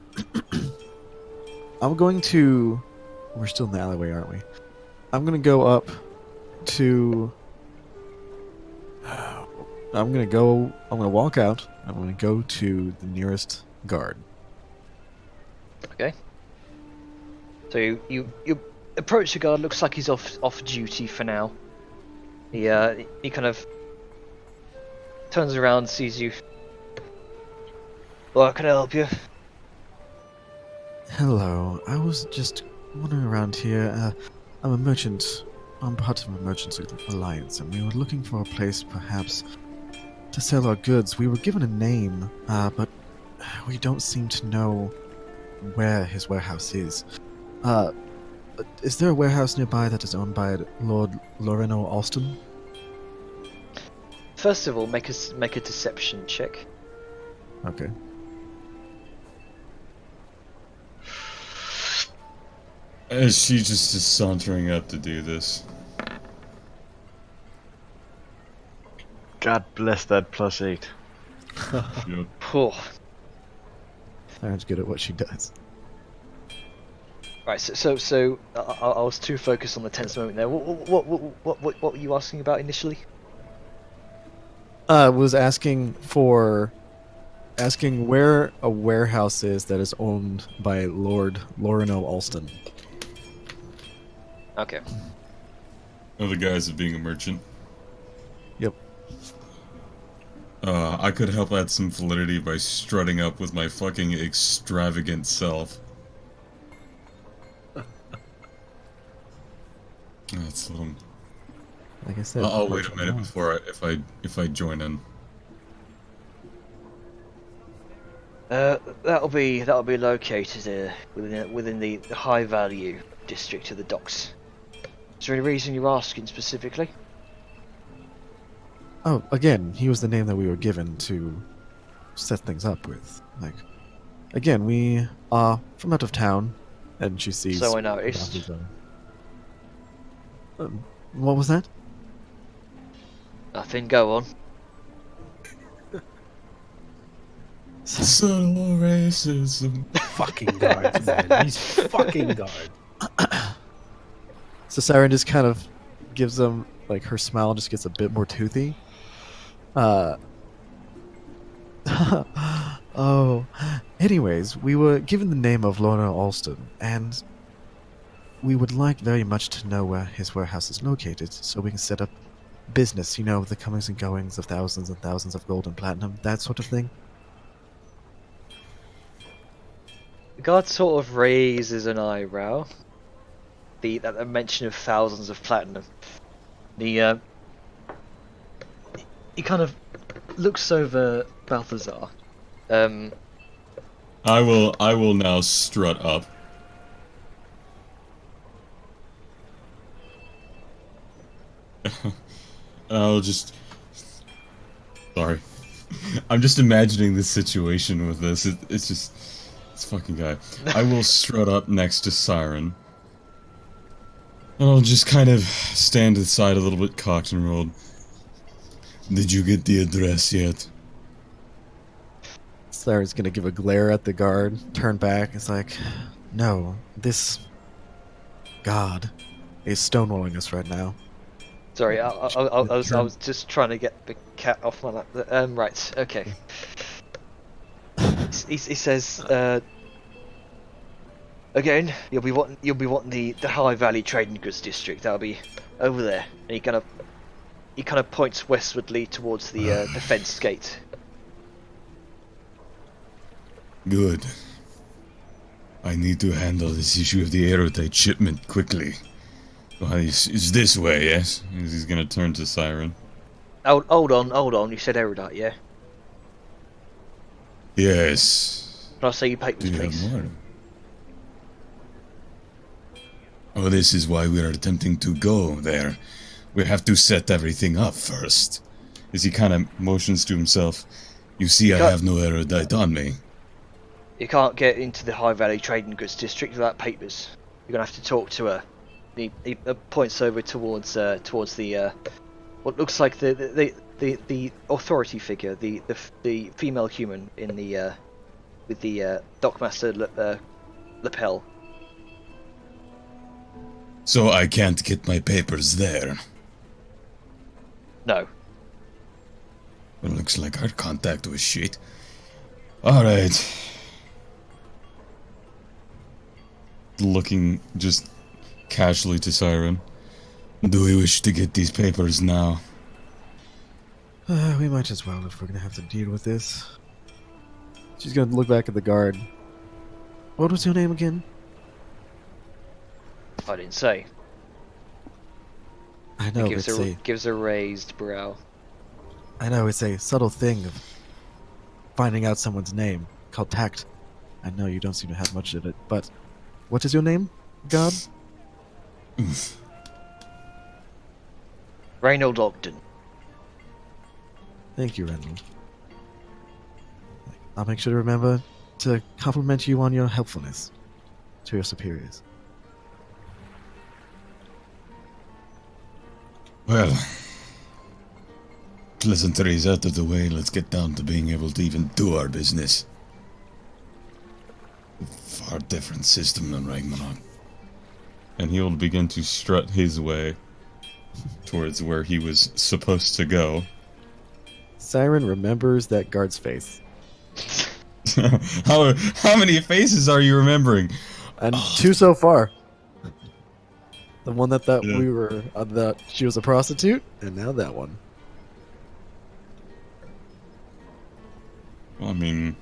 going to. We're still in the alleyway, aren't we? I'm gonna go up to. I'm gonna walk out. I'm gonna go to the nearest guard. Okay. So you approach the guard. Looks like he's off duty for now. He kind of turns around, sees you. Well, can I help you? Hello, I was just wandering around here. I'm a merchant. I'm part of a merchants alliance, and we were looking for a place, perhaps, to sell our goods. We were given a name, but we don't seem to know where his warehouse is. Is there a warehouse nearby that is owned by Lord Loreno Alston? First of all, make a deception check. Okay. As she just is sauntering up to do this. God bless that +8. Yep. Oh. Siren's good at what she does. Right. So I was too focused on the tense moment there. What were you asking about initially? Was asking where a warehouse is that is owned by Lord Loreno Alston. Okay. Of the guise of being a merchant. Yep. I could help add some validity by strutting up with my fucking extravagant self. That's a little... Like I said. I'll wait a minute before if I join in. That'll be located within the high value district of the docks. Is there any reason you're asking specifically? Oh, again, he was the name that we were given to set things up with. Like, again, we are from out of town, and she sees. So I noticed. What was that? Nothing. Go on. Subtle racism. Fucking guards, man. These fucking guards. So Siren just kind of gives them, like, her smile just gets a bit more toothy. Oh, anyways, we were given the name of Lorna Alston, and we would like very much to know where his warehouse is located, so we can set up business, you know, the comings and goings of thousands and thousands of gold and platinum, that sort of thing. The guard sort of raises an eyebrow. That mention of thousands of platinum. He kind of looks over Balthazar. I will now strut up. I'll just... Sorry. I'm just imagining this situation with this. It's just... This fucking guy. I will strut up next to Siren. And I'll just kind of stand to the side a little bit cocked and rolled. Did you get the address yet? Siren's gonna give a glare at the guard, turn back, it's like, no, this god is stonewalling us right now. Sorry, I was just trying to get the cat off my lap. Right, okay. He says, again, you'll be wanting the High Valley Trading Goods District. That'll be over there. And he kind of points westwardly towards the defense gate. Good. I need to handle this issue of the aerotite shipment quickly. Well, it's this way, yes? He's gonna turn to Siren. Hold on. You said erudite, yeah? Yes. Can I say your papers, Do you please? have more? Oh, this is why we are attempting to go there. We have to set everything up first. As he kind of motions to himself, You see, I Got- have no erudite on me. You can't get into the High Valley Trading Goods District without papers. You're gonna have to talk to her. He points over towards the what looks like the authority figure, the female human in the with the Dockmaster lapel. So I can't get my papers there. No. It looks like our contact was shit. Alright. Looking just casually to Siren. Do we wish to get these papers now? We might as well if we're gonna have to deal with this. She's gonna look back at the guard. What was your name again? I didn't say. I know, Gives a raised brow. I know it's a subtle thing of finding out someone's name called tact. I know you don't seem to have much of it, but what is your name, God? Reynold Ogden. Thank you, Reynold. I'll make sure to remember to compliment you on your helpfulness to your superiors. Well, pleasantries out of the way, let's get down to being able to even do our business. Far different system than Ragnarok. And he'll begin to strut his way towards where he was supposed to go. Siren remembers that guard's face. How many faces are you remembering? And two so far. The one that Yeah. we were that she was a prostitute, and now that one. I mean,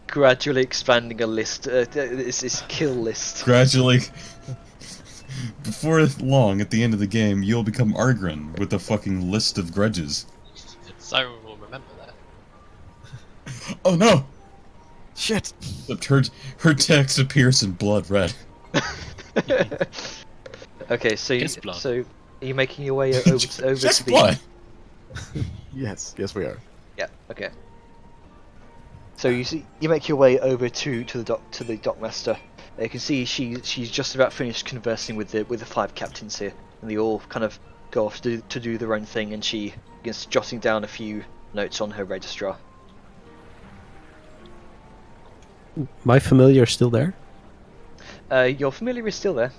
Gradually expanding a list. This kill list. gradually, before long, at the end of the game, you'll become Argren with a fucking list of grudges. Siren will remember that. Oh no! Shit! Except her text appears in blood red. Okay, so Kiss blood. so are you making your way over Just to the? blood. Yes, we are. Yeah. Okay. So you make your way over to the dockmaster. You can see she's just about finished conversing with the 5 captains here, and they all kind of go off to do their own thing, and she begins jotting down a few notes on her registrar. My familiar still there? Your familiar is still there.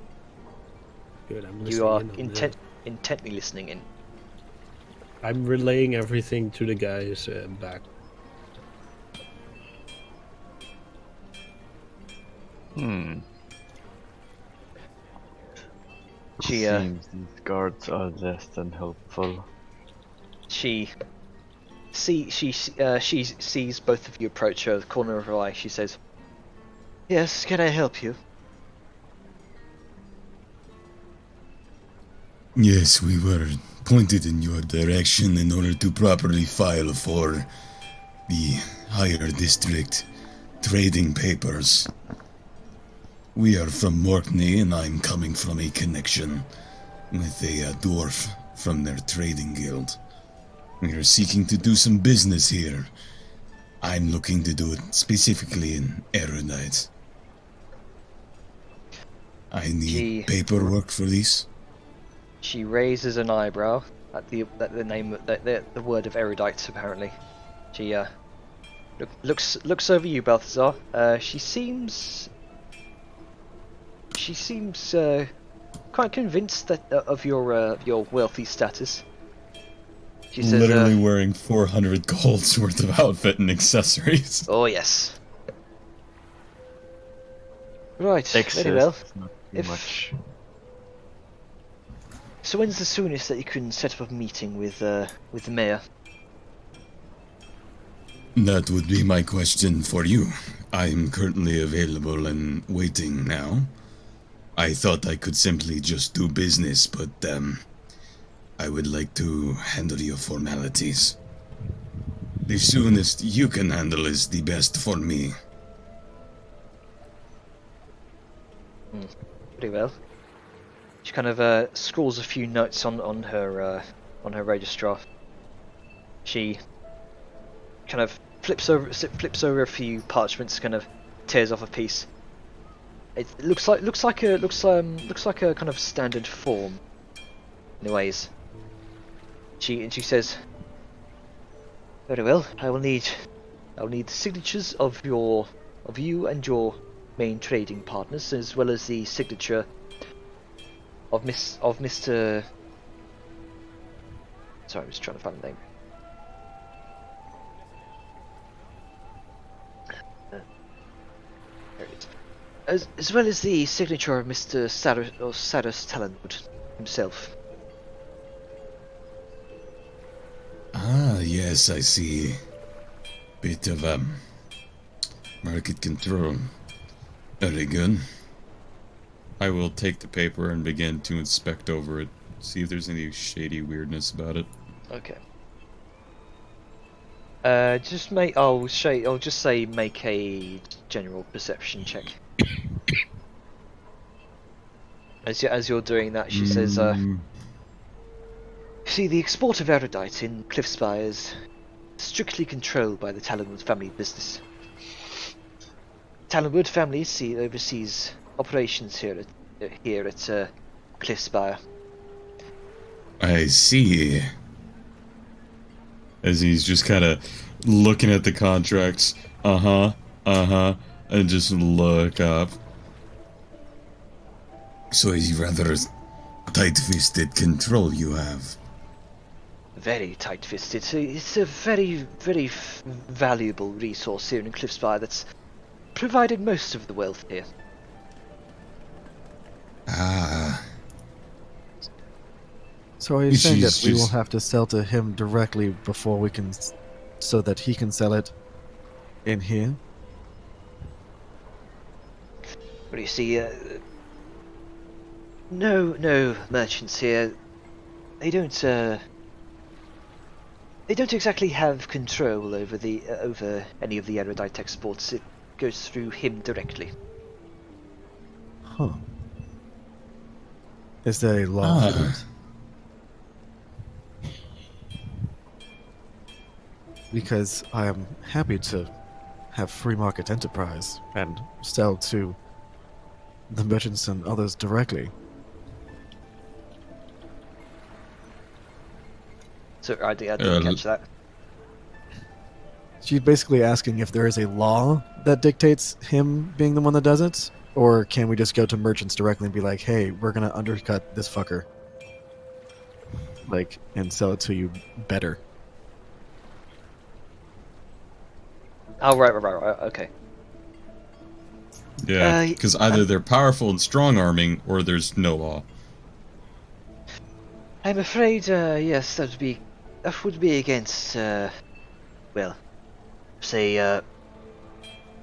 Good, I'm listening. You are in on intently listening in. I'm relaying everything to the guys back. She Seems these guards are less than helpful. she sees both of you approach her. The corner of her eye, she says, "Yes, can I help you?" Yes, we were pointed in your direction in order to properly file for the higher district trading papers. We are from Orkney, and I'm coming from a connection with a dwarf from their trading guild. We are seeking to do some business here. I'm looking to do it specifically in erudite. I need Gee. paperwork for these. She raises an eyebrow at the name the word of erudite. Apparently, she looks over you, Balthazar. She seems quite convinced that of your wealthy status. She says, Literally wearing 400 gold's worth of outfit and accessories. "Oh yes." Right, Excess, very well. not too If- much. So when's the soonest that you can set up a meeting with the mayor? That would be my question for you. I'm currently available and waiting now. I thought I could simply just do business, but I would like to handle your formalities. The soonest you can handle is the best for me. Pretty well. She kind of scrawls a few notes on her registrar. She kind of flips over a few parchments, kind of tears off a piece. It looks like a kind of standard form, in ways. She says, "Very well. I will need the signatures of you and your main trading partners, as well as the signature of Mr. Sorry, I was trying to find the name. There it is. As well as the signature of Mr. Saras Talonwood himself." Ah, yes, I see. Bit of market control. Very good. I will take the paper and begin to inspect over it, see if there's any shady weirdness about it. Okay. I'll just say make a general perception check. As you're doing that, she says, "See, the export of erudite in Cliffspire is strictly controlled by the Talonwood family business. Talonwood family oversees operations here at Cliffspire." I see. As he's just kind of looking at the contracts, and just look up. So it's rather tight-fisted control you have. Very tight-fisted. It's a very, very valuable resource here in Cliffspire that's provided most of the wealth here. Ah. So are you saying that we will Jesus. have to sell to him directly before we can, so that he can sell it in here? But you see, no merchants here. They don't exactly have control over over any of the erudite exports. It goes through him directly. Huh. Is there a law for that? Because I am happy to have free market enterprise and sell to the merchants and others directly. So I didn't catch that. She's basically asking if there is a law that dictates him being the one that does it, or can we just go to merchants directly and be like, "Hey, we're gonna undercut this fucker, like, and sell it to you better." Oh, right, okay. Yeah, because either they're powerful and strong-arming, or there's no law. I'm afraid, yes, that would be against, well, say,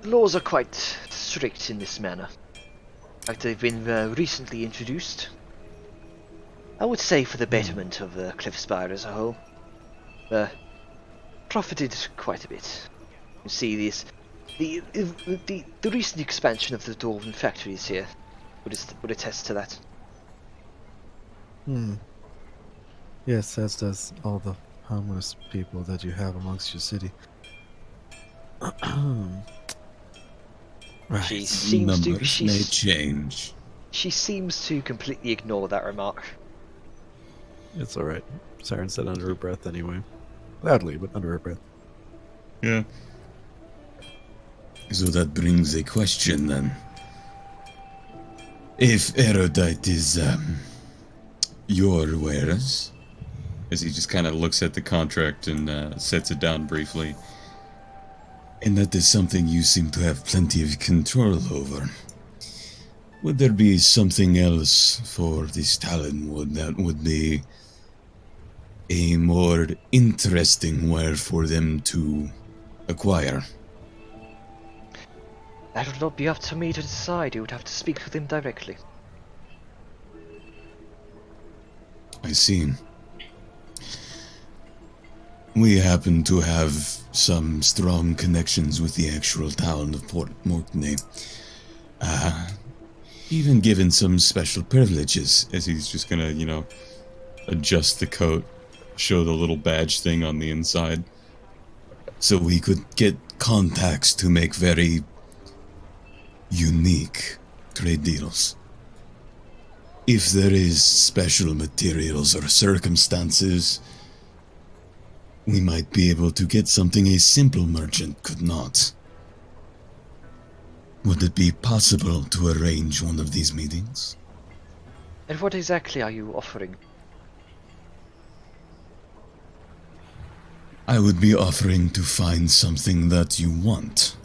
laws are quite strict in this manner. In fact, they've been recently introduced. I would say for the betterment of Cliffspire as a whole. Profited quite a bit. You see, the recent expansion of the Dwarven factories here would attest to that. Yes, as does all the homeless people that you have amongst your city. Right. She seems Numbers may change. She seems to completely ignore that remark. It's alright. Siren said under her breath anyway. Loudly, but under her breath. Yeah. So that brings a question then. If erudite is your wares, as he just kind of looks at the contract and sets it down briefly, and that is something you seem to have plenty of control over, would there be something else for this Talonwood that would be a more interesting ware for them to acquire? That would not be up to me to decide. You would have to speak with him directly. I see. We happen to have some strong connections with the actual town of Port Mortney. Even given some special privileges, as he's just gonna, adjust the coat, show the little badge thing on the inside. so we could get contacts to make very unique trade deals. If there is special materials or circumstances, we might be able to get something a simple merchant could not. Would it be possible to arrange one of these meetings? And what exactly are you offering? I would be offering to find something that you want.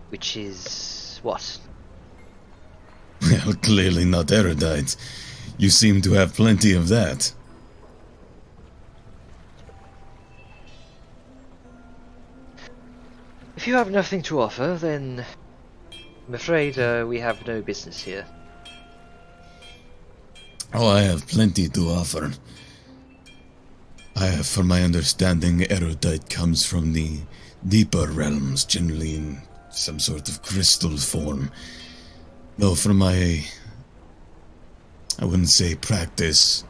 Which is what? Well, clearly not erudite. You seem to have plenty of that. If you have nothing to offer, then I'm afraid we have no business here. Oh, I have plenty to offer. From my understanding, erudite comes from the deeper realms, generally in some sort of crystal form. Though from my, I wouldn't say practice,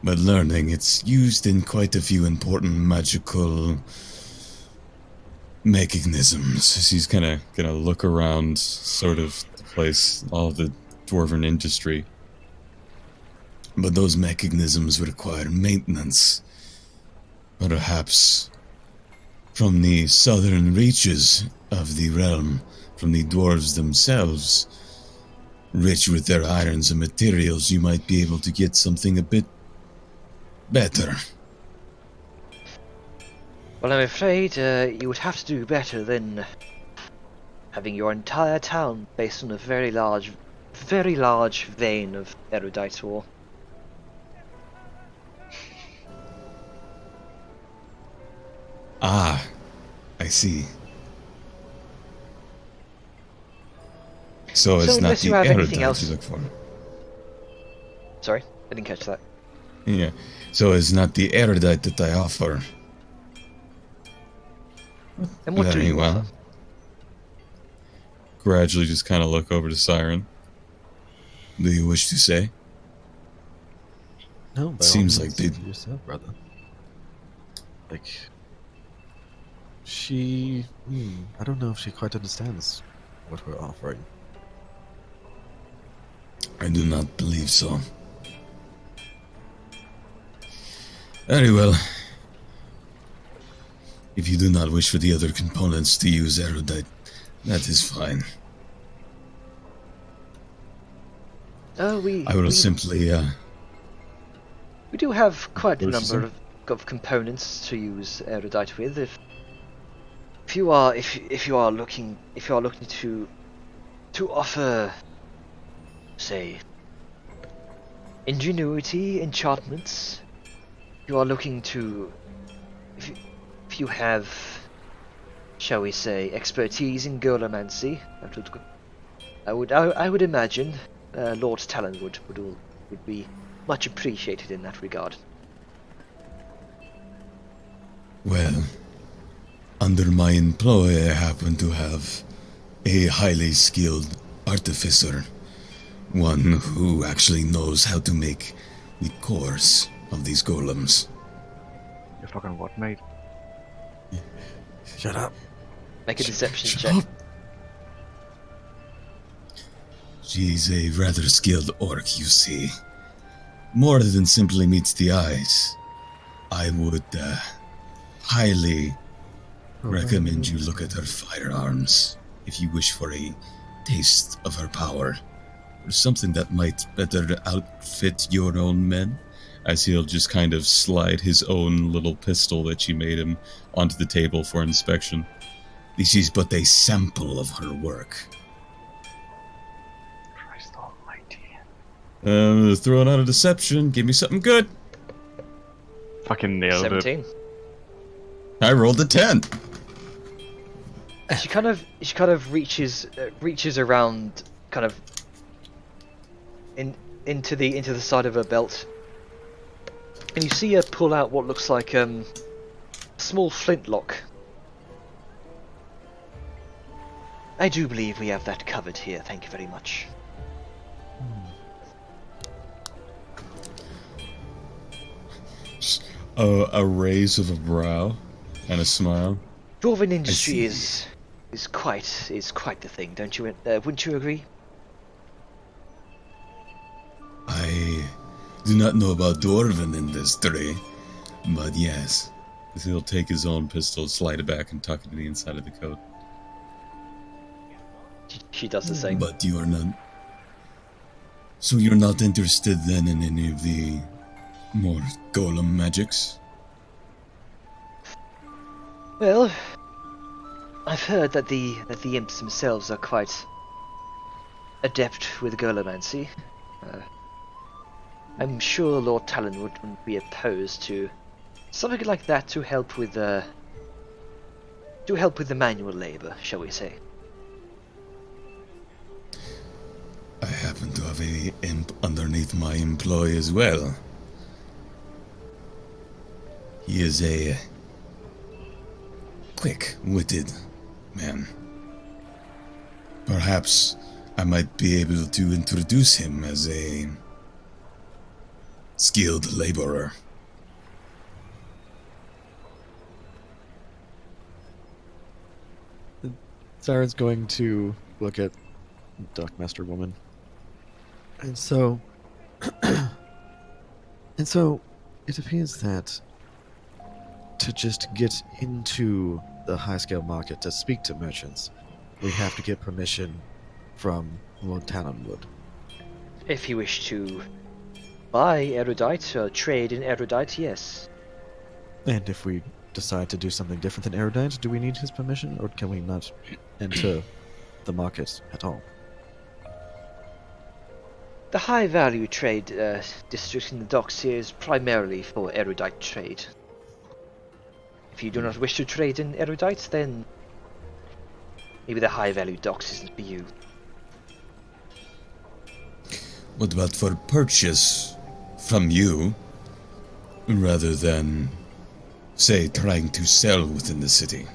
but learning, it's used in quite a few important magical mechanisms. He's kind of gonna look around, sort of the place, all of the dwarven industry. But those mechanisms require maintenance. Perhaps from the southern reaches of the realm, from the dwarves themselves, rich with their irons and materials, you might be able to get something a bit better. Well, I'm afraid you would have to do better than having your entire town based on a very large vein of erudite ore. Ah, I see. So it's not unless the you have anything erudite else- you look for. Sorry, I didn't catch that. Yeah. So it's not the erudite that I offer. And what do Very you well. offer? Gradually just kind of look over to Siren. Do you wish to say? No, by Seems all like means, they- yourself, brother. Like, she. I don't know if she quite understands what we're offering. I do not believe so. Very well. If you do not wish for the other components to use erudite, that is fine. We I will simply, we do have quite a What did you number of components to use erudite with. If you are looking to offer, say, ingenuity, enchantments, you are looking to, if you have, shall we say, expertise in golemancy, that would I would imagine Lord Talon would be much appreciated in that regard. well, under my employ I happen to have a highly skilled artificer. One who actually knows how to make the cores of these golems. You fucking what, mate? Shut up. Make a deception Shut check. up. She's a rather skilled orc, you see. More than simply meets the eyes. I would highly recommend you look at her firearms if you wish for a taste of her power. Or something that might better outfit your own men. As he'll just kind of slide his own little pistol that she made him onto the table for inspection. This is but a sample of her work. Christ almighty. Throwing out a deception. Give me something good. Fucking nailed it. 17. I rolled a 10. She kind of reaches around, kind of into the side of her belt, and you see her pull out what looks like a small flintlock. I do believe we have that covered here. Thank you very much. A raise of a brow. And a smile. Dwarven industry see. is quite the thing, don't you? Wouldn't you agree? I do not know about dwarven industry, but yes. He'll take his own pistol, slide it back, and tuck it to the inside of the coat. She does the same. But you are not. So you're not interested then in any of the more golem magics? Well, I've heard that the imps themselves are quite adept with golomancy. I'm sure Lord Talon wouldn't be opposed to something like that to help with the manual labor, shall we say? I happen to have a imp underneath my employ as well. He is a quick-witted man. Perhaps I might be able to introduce him as a skilled laborer. Siren's going to look at Dockmaster Woman. And so it appears that to just get into the high scale market to speak to merchants, we have to get permission from Lord Talonwood. If you wish to buy erudite or trade in erudite, yes. And if we decide to do something different than erudite, do we need his permission, or can we not enter the market at all? The high value trade district in the docks here is primarily for erudite trade. If you do not wish to trade in erudite, then maybe the high value docks isn't for you. What about for purchase from you, rather than, say, trying to sell within the city?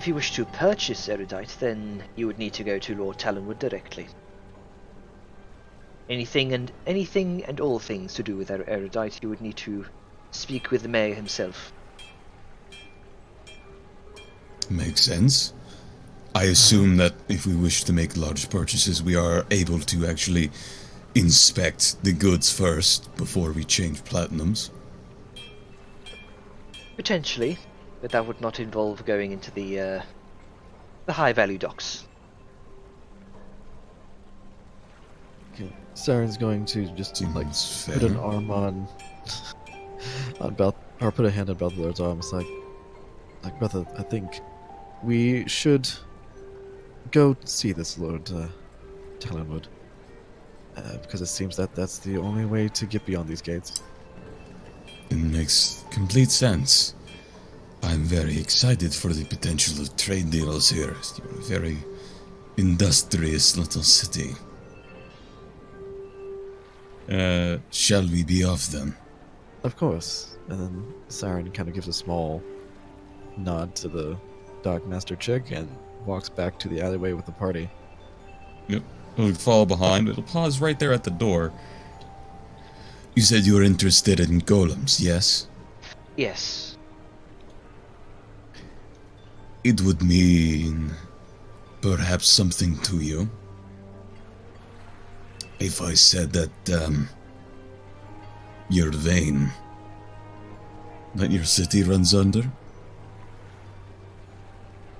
If you wish to purchase erudite, then you would need to go to Lord Talonwood directly. Anything and all things to do with erudite, you would need to speak with the mayor himself. Makes sense. I assume that if we wish to make large purchases, we are able to actually inspect the goods first before we change platinums. Potentially, but that would not involve going into the high value docks. Okay. Siren's going to just like Seems put an fair. arm on Bel, or put a hand on Belthalar's arm. It's like brother, I think we should go see this Lord Talonwood, because it seems that that's the only way to get beyond these gates. It makes complete sense. I'm very excited for the potential of trade deals here. You're a very industrious little city. Shall we be off then? Of course. And then Siren kind of gives a small nod to the Dockmaster chick and walks back to the alleyway with the party. Yep. It'll follow behind. It'll pause right there at the door. You said you were interested in golems, yes? Yes. It would mean perhaps something to you if I said that your vein that your city runs under.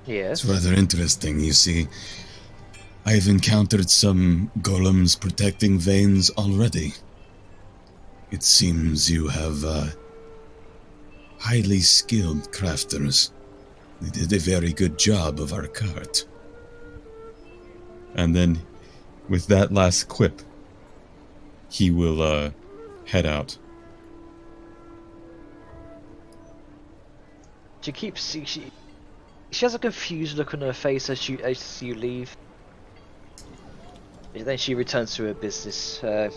Yes. It's rather interesting, you see. I've encountered some golems protecting veins already. It seems you have highly skilled crafters. They did a very good job of our cart. And then, with that last quip, he will head out. She keeps she has a confused look on her face as you leave. And then she returns to her business. You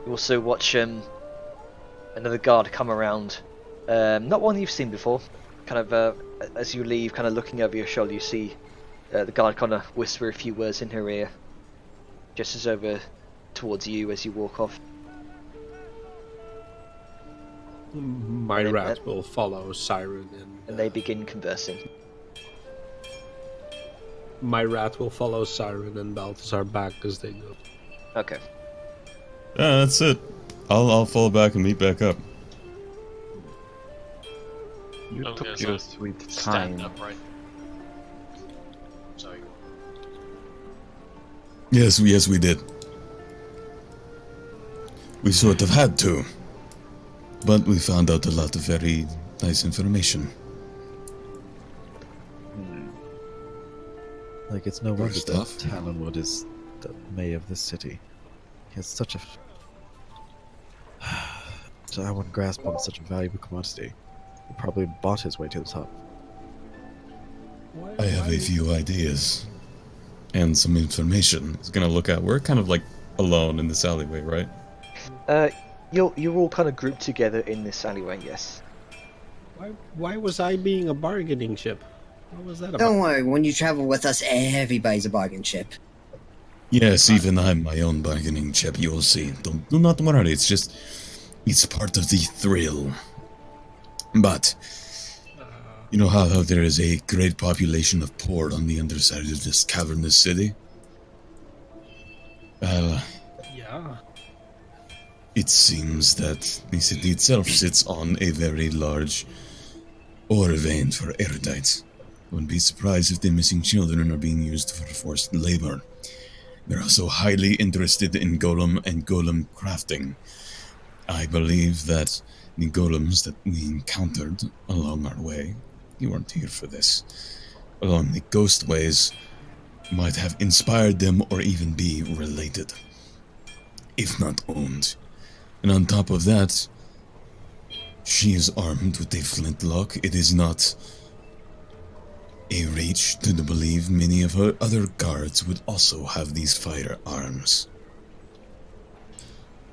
also watch another guard come around, not one you've seen before. Kind of as you leave, kind of looking over your shoulder, you see the guard kind of whisper a few words in her ear, gestures over towards you as you walk off. My And then, rat will follow Siren and they begin conversing. My rat will follow Siren and Balthazar back as they go. Okay. Yeah, that's it. I'll fall back and meet back up. You Okay, took so your sweet Stand time. upright. Sorry. Yes, we did. We sort of had to. But we found out a lot of very nice information. Like, it's no wonder First that off- Talonwood is the mayor of this city. He has such a... I wouldn't grasp on such a valuable commodity. He probably bought his way to the top. I have a few ideas. And some information. He's gonna look at. We're kind of like alone in this alleyway, right? You're all kind of grouped together in this alleyway, yes. Why was I being a bargaining chip? What was that about? Don't worry, when you travel with us, everybody's a bargain chip. Yes, even I'm my own bargaining chip, you'll see. Do not worry, it's part of the thrill. But, you know how there is a great population of poor on the underside of this cavernous city? Well, Yeah. it seems that the city itself sits on a very large ore vein for erudite. Wouldn't be surprised if the missing children are being used for forced labor. They're also highly interested in golem and golem crafting. I believe that the golems that we encountered along our way, you weren't here for this, along the ghostways, might have inspired them or even be related, if not owned. And on top of that, she is armed with a flintlock. It is not a reach to believe many of her other guards would also have these firearms.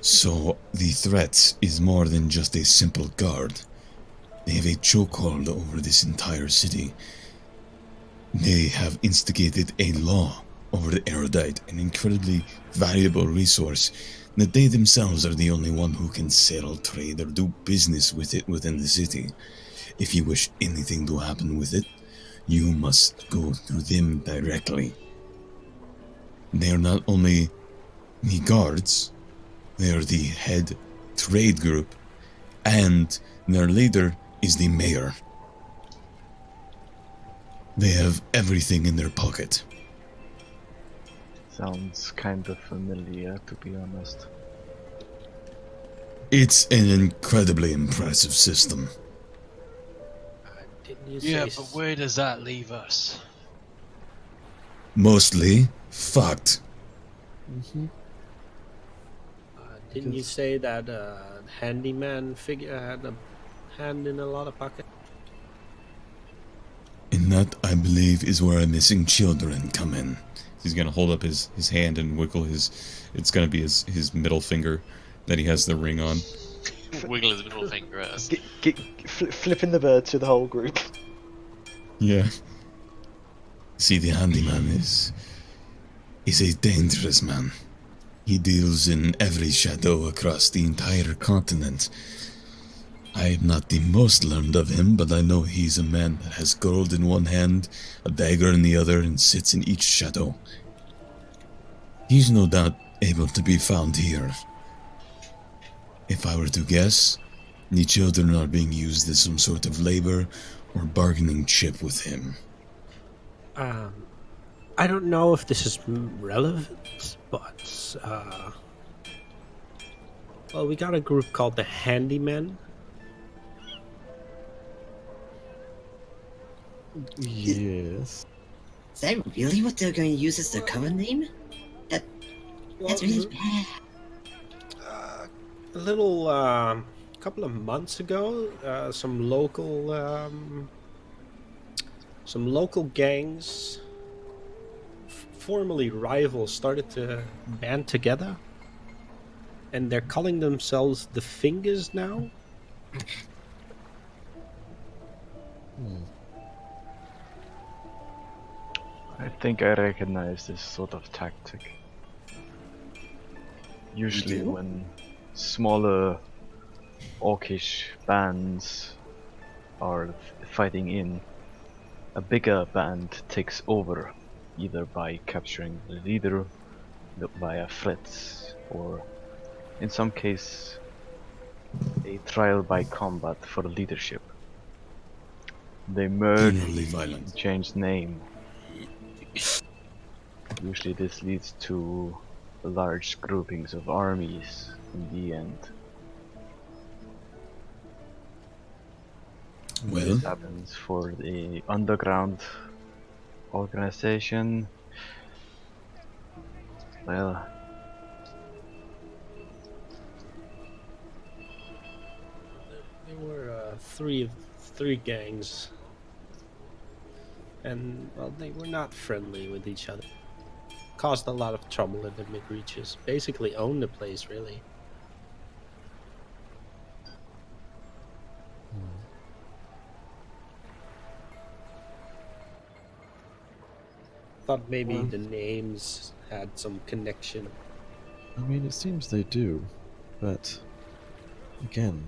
So the threat is more than just a simple guard. They have a chokehold over this entire city. They have instigated a law over the erudite, an incredibly valuable resource that they themselves are the only one who can sell, trade, or do business with it within the city. If you wish anything to happen with it, you must go through them directly. They are not only the guards, they are the head trade group, and their leader is the mayor. They have everything in their pocket. Sounds kind of familiar, to be honest. It's an incredibly impressive system. Didn't you Yeah, say but where does that leave us? Mostly fucked. Didn't you say that handyman figure had a hand in a lot of pockets? And that, I believe, is where our missing children come in. He's gonna hold up his hand and wiggle it's gonna be his middle finger that he has the ring on. Wiggle his middle finger at us. Flipping the bird to the whole group. Yeah. See, the handyman is a dangerous man. He deals in every shadow across the entire continent. I am not the most learned of him, but I know he's a man that has gold in one hand, a dagger in the other, and sits in each shadow. He's no doubt able to be found here. If I were to guess, the children are being used as some sort of labor or bargaining chip with him. I don't know if this is relevant, but well, we got a group called the Handymen. Yes. Is that really what they're going to use as their cover name? That's really bad. A little couple of months ago, some local gangs, formerly rivals, started to band together, and they're calling themselves the Fingers now. I think I recognize this sort of tactic. Usually do? when smaller orcish bands are fighting in, a bigger band takes over, either by capturing the leader via threats, or in some case a trial by combat for leadership. They merge, Generally violent. change name. Usually this leads to large groupings of armies in the end. Well, This happens for the underground organization. Well, There were three gangs, and well, they were not friendly with each other. Caused a lot of trouble in the mid reaches. Basically owned the place, really. Thought maybe Well- the names had some connection. I mean, it seems they do, but again,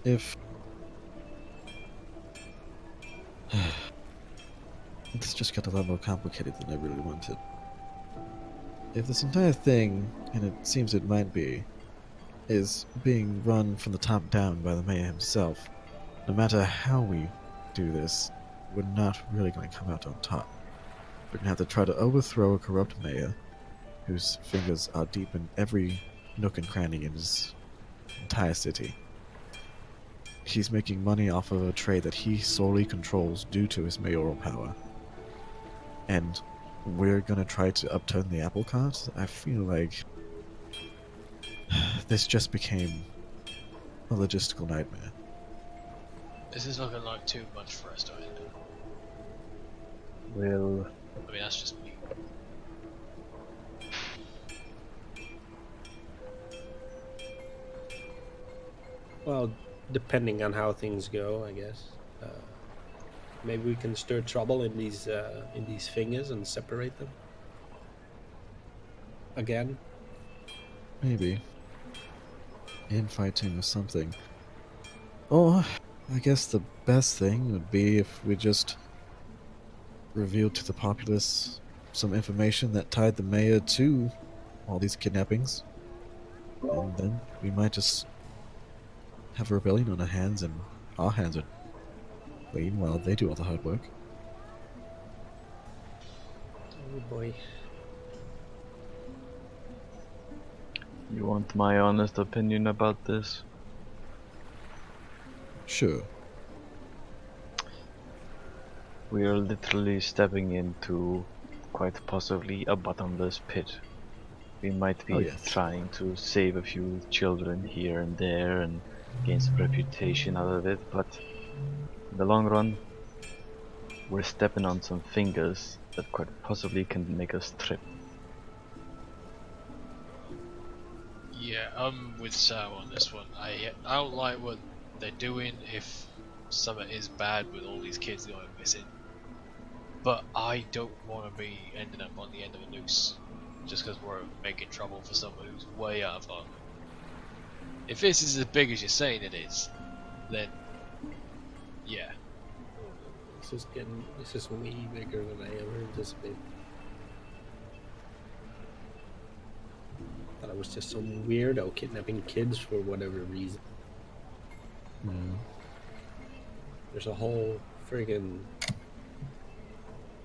if this just got a lot more complicated than I really wanted. If this entire thing, and it seems it might be, is being run from the top down by the mayor himself, no matter how we do this, we're not really going to come out on top. We're going to have to try to overthrow a corrupt mayor whose fingers are deep in every nook and cranny in his entire city. He's making money off of a trade that he solely controls due to his mayoral power. And we're gonna try to upturn the apple cart? I feel like this just became a logistical nightmare. This is looking like too much for us to handle. well, I mean, that's just me. Well, depending on how things go, I guess. Maybe we can stir trouble in these fingers and separate them. Again. Maybe. Infighting or something. Or, I guess the best thing would be if we just revealed to the populace some information that tied the mayor to all these kidnappings. And then we might just have a rebellion on our hands, and our hands are clean while they do all the hard work. Oh boy. you want my honest opinion about this? Sure. We are literally stepping into quite possibly a bottomless pit. We might be Oh, yes. trying to save a few children here and there and gain some reputation out of it, but in the long run, we're stepping on some fingers that quite possibly can make us trip. Yeah, I'm with Sam on this one. I don't like what they're doing if something is bad with all these kids going missing. But I don't want to be ending up on the end of a noose just because we're making trouble for someone who's way out of luck. If this is as big as you're saying it is, then yeah. This is way bigger than I ever anticipated. Thought it was just some weirdo kidnapping kids for whatever reason. Yeah. There's a whole friggin'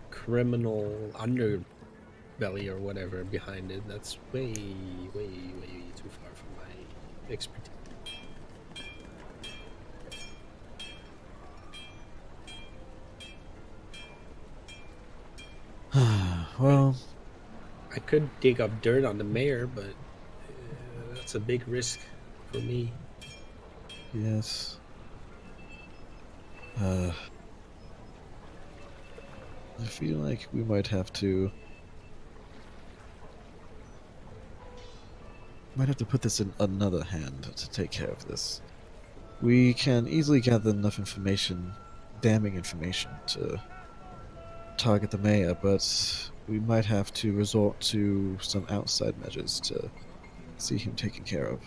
criminal underbelly or whatever behind it. That's way too far from my expertise. Well, I could dig up dirt on the mayor, but that's a big risk for me. yes. I feel like we might have to put this in another hand to take care of this. We can easily gather enough information, damning information, to target the mayor, but we might have to resort to some outside measures to see him taken care of.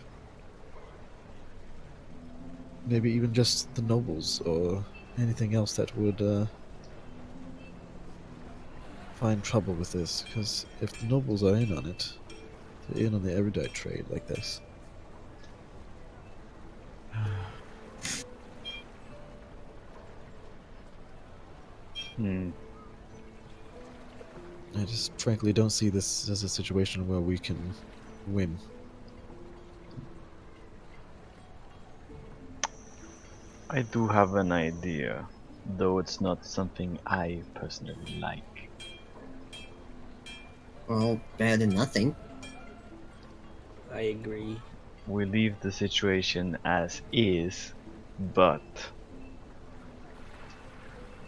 maybe even just the nobles or anything else that would find trouble with this. Because if the nobles are in on it, they're in on the erudite trade like this. Hmm. I just frankly don't see this as a situation where we can win. I do have an idea, though it's not something I personally like. Well, better than nothing. I agree. We leave the situation as is, but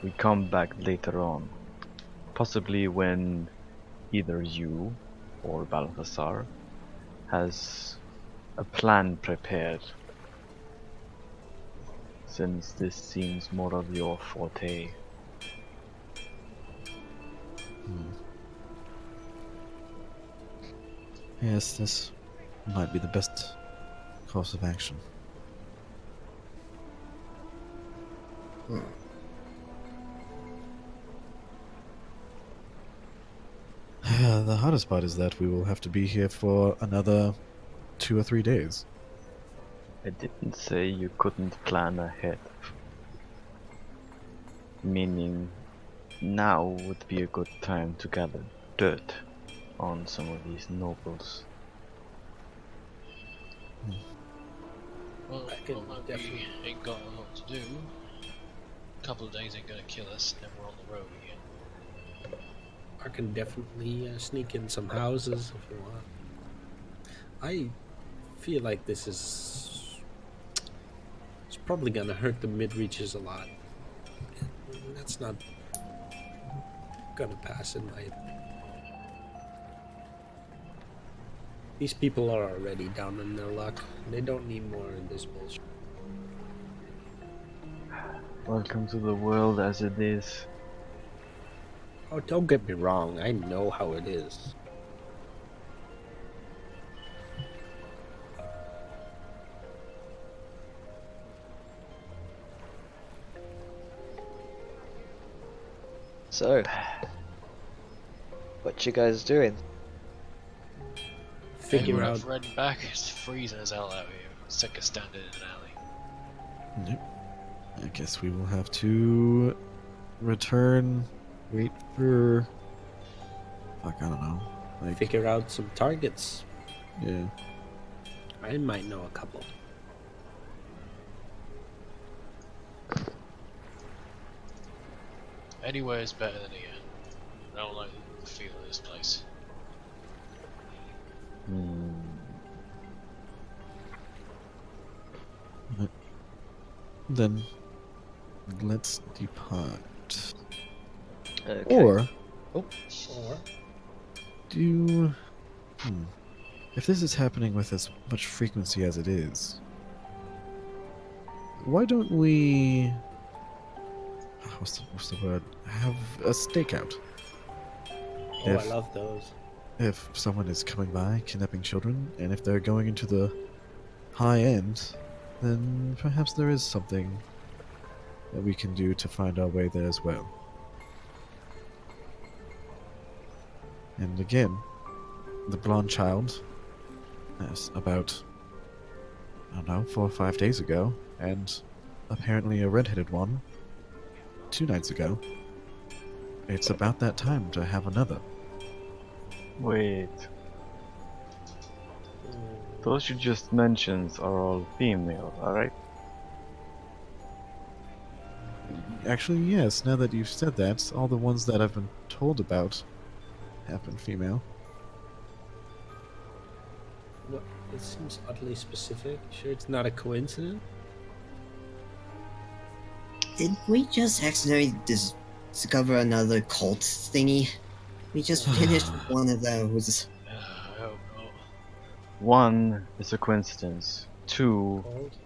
we come back later on. Possibly when either you or Balthasar has a plan prepared, since this seems more of your forte. Yes, this might be the best course of action. The hardest part is that we will have to be here for another 2 or 3 days. I didn't say you couldn't plan ahead. Meaning, now would be a good time to gather dirt on some of these nobles. Well, I can well, like definitely- we ain't got a lot to do. A couple of days ain't gonna kill us, and then we're on the road again. I can definitely sneak in some houses if you want. I feel like this is. It's probably gonna hurt the mid reaches a lot. And that's not gonna pass in my opinion. These people are already down in their luck. They don't need more of this bullshit. Welcome to the world as it is. Oh, don't get me wrong. I know how it is. So, what you guys doing? Figure Anywhere out. else riding back, it's freezing as hell out here. Sick of standing in an alley. Yep. I guess we will have to return, wait for. Fuck, I don't know. Like, Figure out some targets. yeah. I might know a couple. Anywhere is better than here. I don't like the feel of this place. Then let's depart. Okay. Or Oh, Or do. If this is happening with as much frequency as it is, why don't we. What's the word? Have a stakeout. oh, If- I love those. If someone is coming by kidnapping children, and if they're going into the high end, then perhaps there is something that we can do to find our way there as well. And again, the blonde child, that's about, I don't know, 4 or 5 days ago, and apparently a red-headed one 2 nights ago. It's about that time to have another. Wait, those you just mentioned are all female, alright? Actually, yes, now that you've said that, all the ones that I've been told about have been female. What? It seems oddly specific. Sure, it's not a coincidence. Did we just accidentally discover another cult thingy? We just finished one of those. I hope not. One is a coincidence, 2 Called?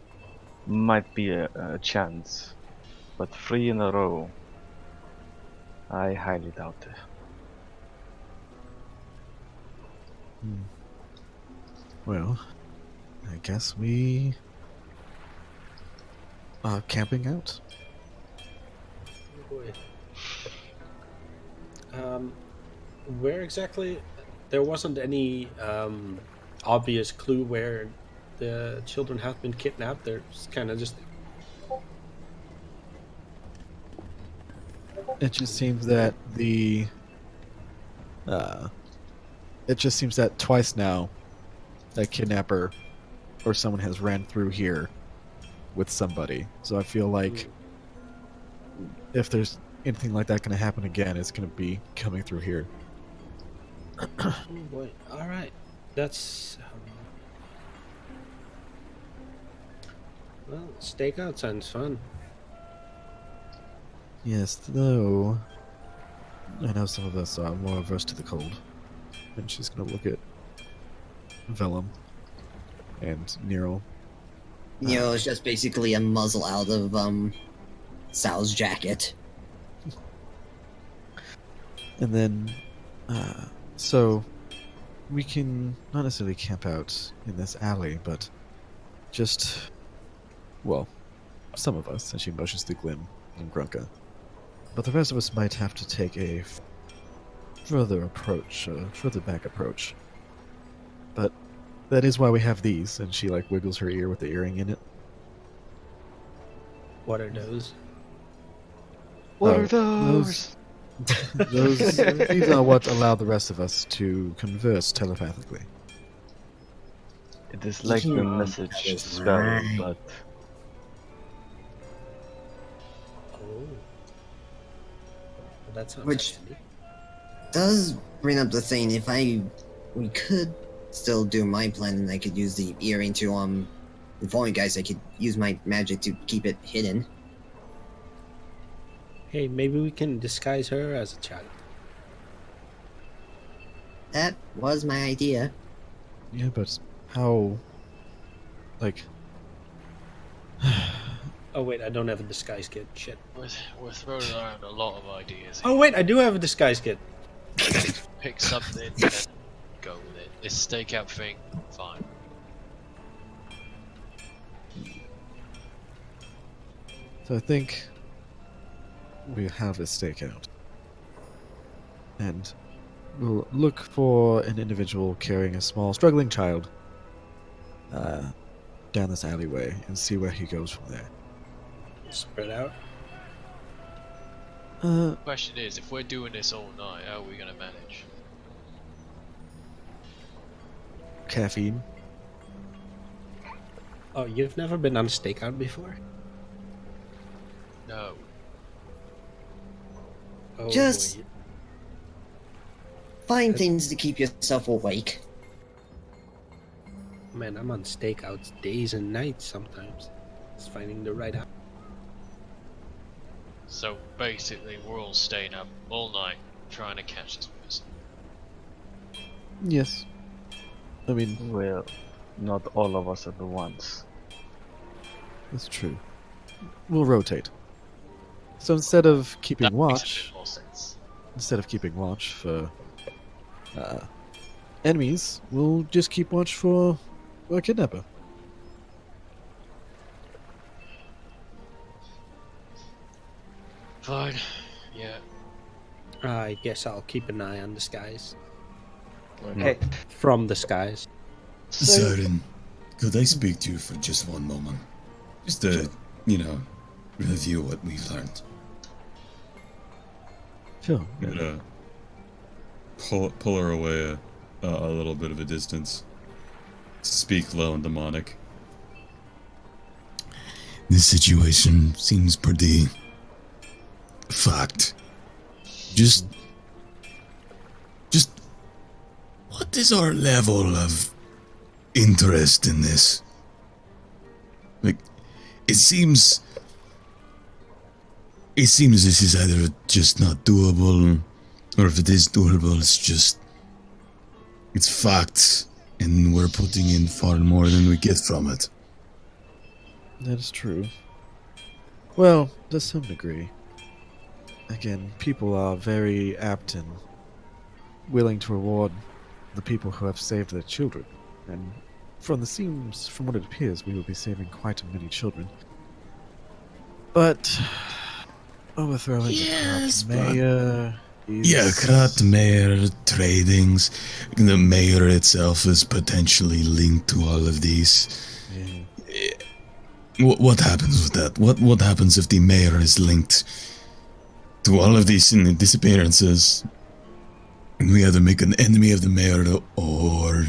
might be a chance, but 3 in a row, I highly doubt it. Well, I guess we camping out. Oh boy. Where exactly? There wasn't any obvious clue where the children have been kidnapped. There's kind of just. It just seems that it just seems that twice now, a kidnapper or someone has ran through here with somebody. So I feel like if there's anything like that going to happen again, it's going to be coming through here. Oh boy! All right, that's. Well, stakeout sounds fun. Yes, though I know some of us are more averse to the cold. And she's going to look at Vellum and Nero. It's just basically a muzzle out of Sal's jacket. And then, so we can not necessarily camp out in this alley, but just, well, some of us, and she motions to Glim and Grunka. But the rest of us might have to take a further back approach. But that is why we have these, and she like wiggles her ear with the earring in it. What are those? What Oh, are those? These are what allow the rest of us to converse telepathically. It is like the message is spell, right. but Oh, well, that sounds Which- handy. Does bring up the thing, we could still do my plan and I could use the earring to inform you guys I could use my magic to keep it hidden. Hey, maybe we can disguise her as a child. That was my idea. Yeah, but how? Like, Oh wait, I don't have a disguise kit. Shit. We're throwing around a lot of ideas. Oh wait, I do have a disguise kit. Pick something and go with it. This stakeout thing, fine. so I think we have a stakeout, and we'll look for an individual carrying a small, struggling child down this alleyway and see where he goes from there. Spread out. Question is, if we're doing this all night, how are we gonna manage? Caffeine. Oh, you've never been on a stakeout before? No. Oh, Just- boy. Find things to keep yourself awake. Man, I'm on stakeouts days and nights sometimes. It's finding the right hour. So basically, we're all staying up all night trying to catch this person. Yes. I mean, well, not all of us at the once. that's true. We'll rotate. So instead of keeping That makes a watch, bit more sense. for enemies, we'll just keep watch for a kidnapper. Fine. Yeah. I guess I'll keep an eye on the skies. Okay. From the skies. So, Siren, could I speak to you for just one moment? Just to, review what we've learned. Sure. I'm gonna pull her away a little bit of a distance. Speak low and demonic. This situation seems pretty fucked. Just what is our level of interest in this? Like, it seems this is either just not doable, or if it is doable, it's fucked, and we're putting in far more than we get from it. That is true. Well, to some degree. Again, people are very apt and willing to reward the people who have saved their children. And from what it appears, we will be saving quite many children. But overthrowing Yes, the but- corrupt mayor is... Yeah, corrupt mayor, tradings. The mayor itself is potentially linked to all of these. Yeah. What happens with that? What happens if the mayor is linked to all of these disappearances? And we either make an enemy of the mayor, or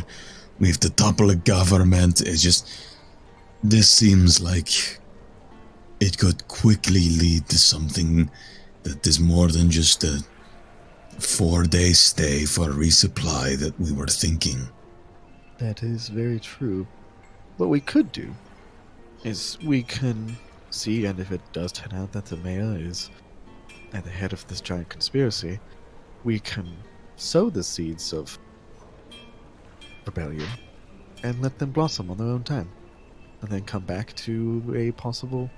we have to topple a government. It's just... This seems like it could quickly lead to something that is more than just a 4-day stay for resupply that we were thinking. That is very true. What we could do is we can see, and if it does turn out that the mayor is at the head of this giant conspiracy, we can sow the seeds of rebellion and let them blossom on their own time, and then come back to a possible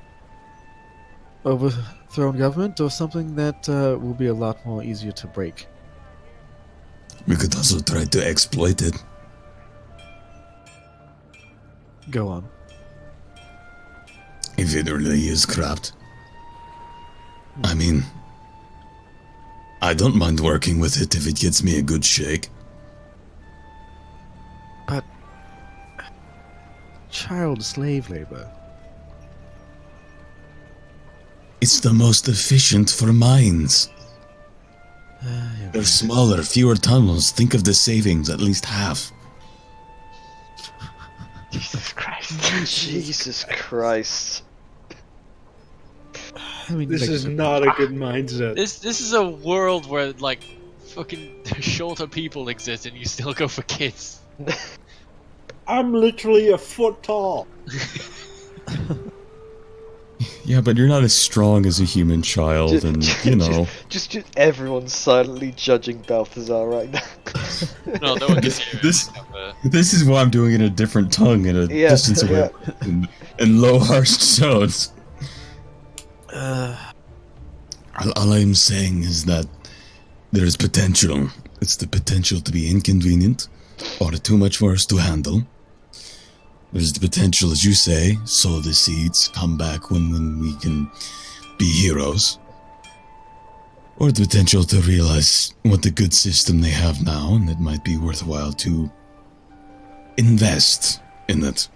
overthrown government or something that will be a lot more easier to break. We could also try to exploit it. Go on. If it really is corrupt. I mean, I don't mind working with it if it gets me a good shake. But child slave labor. It's the most efficient for mines. You're They're right. smaller, fewer tunnels. Think of the savings, at least half. Jesus Christ. Jesus Christ. I mean, This like, is not a good mindset. This is a world where like fucking shorter people exist and you still go for kids. I'm literally a foot tall. Yeah, but you're not as strong as a human child, and, you know... Just everyone's silently judging Balthazar right now. No, no one can hear This- it. This is why I'm doing it in a different tongue, in a Yeah, distance away, in low, harsh tones. uh, All I'm saying is that there is potential. It's the potential to be inconvenient, or too much for us to handle. There's the potential, as you say, sow the seeds, come back when we can be heroes. Or the potential to realize what a good system they have now, and it might be worthwhile to invest in it.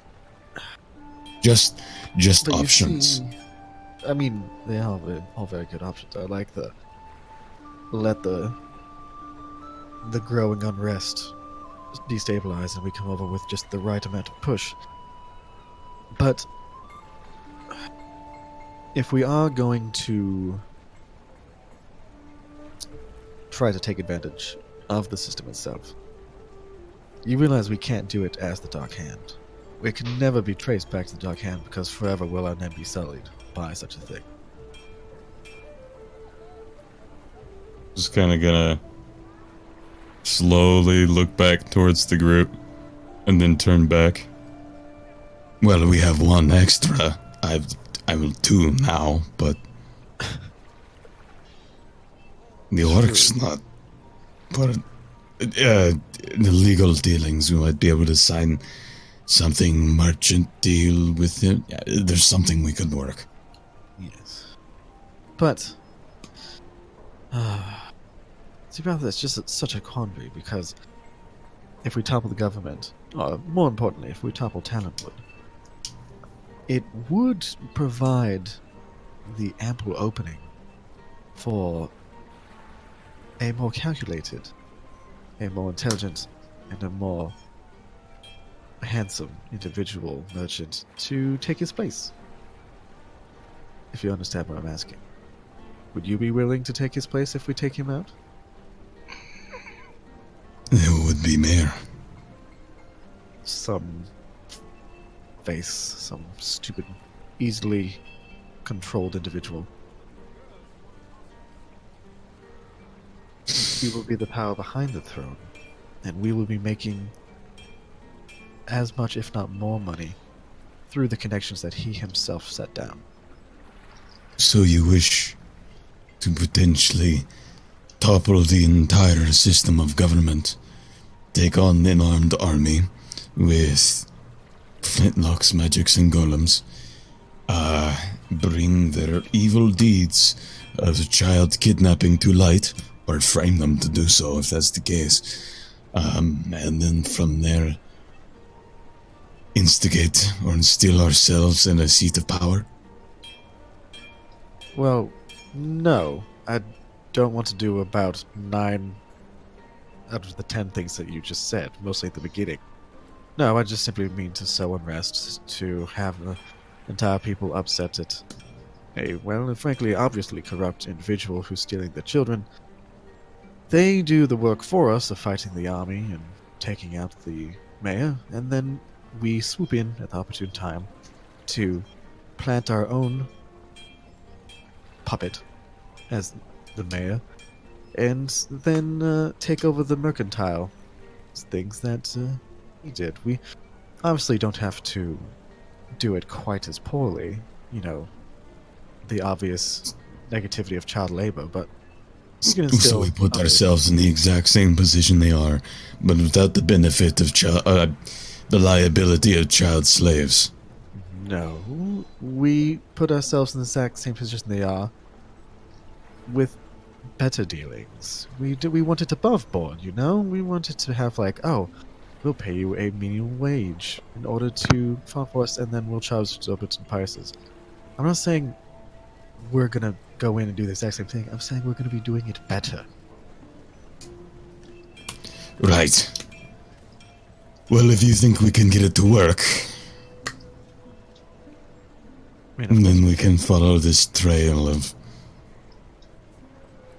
Just but you options. see, I mean, they are all very good options. I like the let the growing unrest destabilize, and we come over with just the right amount of push. But if we are going to try to take advantage of the system itself, you realize we can't do it as the Dark Hand. We can never be traced back to the Dark Hand, because forever will our name be sullied by such a thing. Just kind of gonna slowly look back towards the group and then turn back. Well, we have one extra. I will two now, but the orc's not. But the legal dealings, we might be able to sign something merchant deal with him. Yeah, there's something we could work. Yes. But see, about this, just such a quandary, because if we topple the government, or more importantly, if we topple Talonwood, it would provide the ample opening for a more calculated, a more intelligent, and a more handsome individual merchant to take his place. If you understand what I'm asking. Would you be willing to take his place if we take him out? It would be mayor. Some face, some stupid, easily controlled individual. We will be the power behind the throne, and we will be making as much, if not more, money through the connections that he himself set down. So you wish to potentially topple the entire system of government, take on an armed army with flintlocks, magics, and golems, bring their evil deeds of child kidnapping to light, or frame them to do so if that's the case. And then from there, instigate or instill ourselves in a seat of power? Well, no. I don't want to do about 9 out of the 10 things that you just said, mostly at the beginning. No, I just simply mean to sow unrest, to have the entire people upset at a, well, and frankly, obviously corrupt individual who's stealing their children. They do the work for us of fighting the army and taking out the mayor, and then we swoop in at the opportune time to plant our own puppet as the mayor, and then take over the mercantile things that we did. We obviously don't have to do it quite as poorly, you know, the obvious negativity of child labor, but we can So instill we put others. ourselves in the exact same position they are, but without the benefit of the liability of child slaves. No, we put ourselves in the exact same position they are, with better dealings. We want it above board, you know? We want it to have like, oh, we'll pay you a minimum wage in order to farm for us, and then we'll charge exorbitant prices. I'm not saying we're gonna go in and do the exact same thing. I'm saying we're gonna be doing it better. Right. Well, if you think we can get it to work, I mean, of then course, we can follow this trail of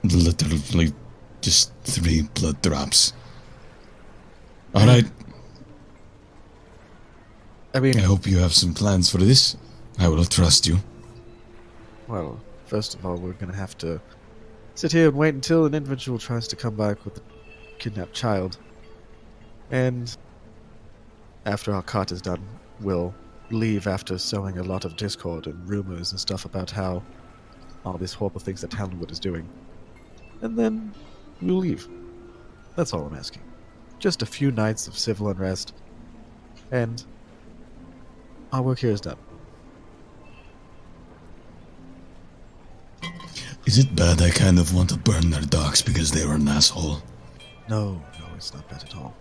literally just 3 blood drops. Alright, I mean, I hope you have some plans for this. I will trust you. well, first of all, we're gonna have to sit here and wait until an individual tries to come back with a kidnapped child. And after our cart is done, we'll leave after sowing a lot of discord and rumors and stuff about how all these horrible things that Talonwood is doing. And then we'll leave. That's all I'm asking. Just a few nights of civil unrest, and our work here is done. Is it bad I kind of want to burn their dogs because they were an asshole? No, it's not bad at all.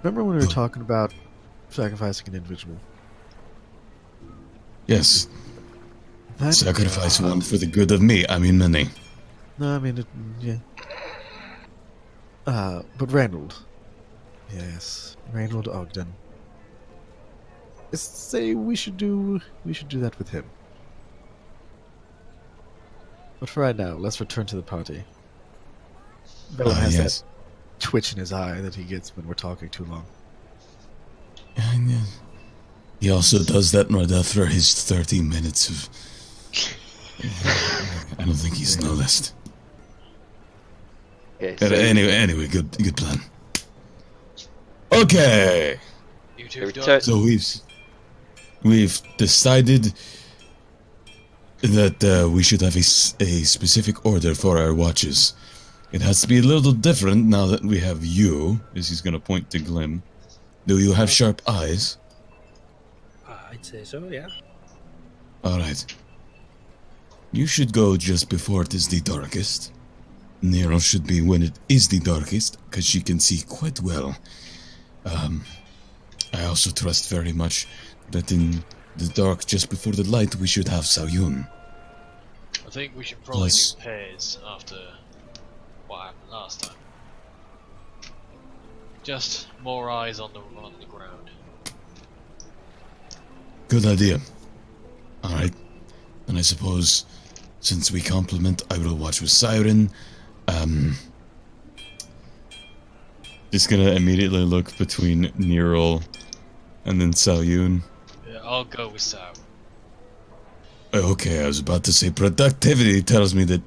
Remember when we were Good. talking about sacrificing an individual? Yes, That sacrifice one for the good of me, I mean many. No, I mean, yeah. But Reynold. Yes, Reynold Ogden. Say we should do that with him. But for right now, let's return to the party. Velen has yes. that twitch in his eye that he gets when we're talking too long. And, he also does that right after his 30 minutes of... I don't think he's noticed. Okay, But so anyway, good plan. Okay, You the two return- done? so we've decided that we should have a specific order for our watches. It has to be a little different now that we have you, as he's gonna point to Glim. Do you have sharp eyes? I'd say so, yeah. Alright. You should go just before it is the darkest. Nero should be when it is the darkest, because she can see quite well. I also trust very much that in the dark just before the light we should have Saoyun. I think we should probably Plus- do pairs after what happened last time. Just more eyes on the ground. Good idea. Alright. And I suppose, since we complement, I will watch with Siren. Just gonna immediately look between Nero and then Saoyun. Yeah, I'll go with Sao. Okay, I was about to say productivity tells me that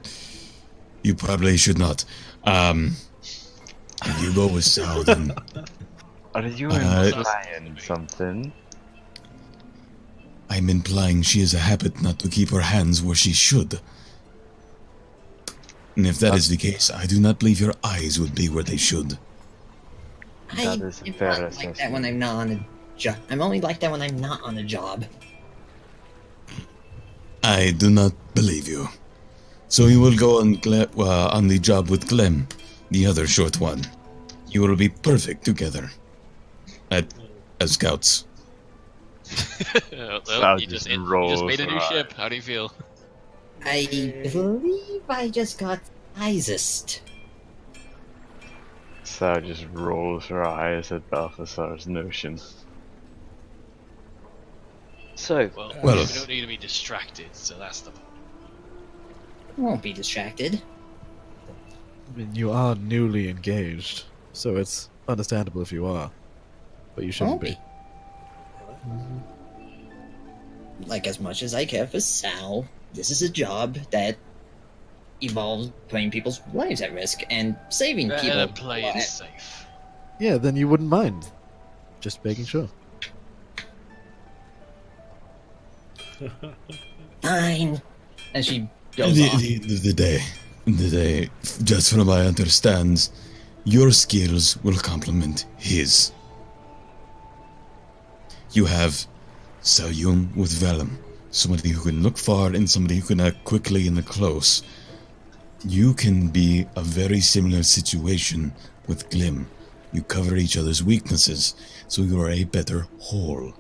you probably should not. You go with Sao then. Are you Uh, implying something? I'm implying she has a habit not to keep her hands where she should. And if that is the case, I do not believe your eyes would be where they should. That is a fair I'm like that when I'm not on a job. I'm only like that when I'm not on a job. I do not believe you. So you will go on on the job with Clem, the other short one. You will be perfect together as scouts. Well, Sal you just rolls made a new her ship. eyes. How do you feel? I believe I just got wisest. Sal just rolls her eyes at Balthazar's notion. So, Well, Well- we don't need to be distracted, so that's the point. Won't be distracted. I mean, you are newly engaged, so it's understandable if you are. But you shouldn't Won't be. Like, as much as I care for Sal, this is a job that involves putting people's lives at risk and saving Better people. play it safe. Yeah, then you wouldn't mind. Just making sure. Fine. And she The, goes off. the day, just from I understand, your skills will complement his. You have Salyun with Vellum, somebody who can look far and somebody who can act quickly in the close. You can be a very similar situation with Glim. You cover each other's weaknesses, so you are a better whole.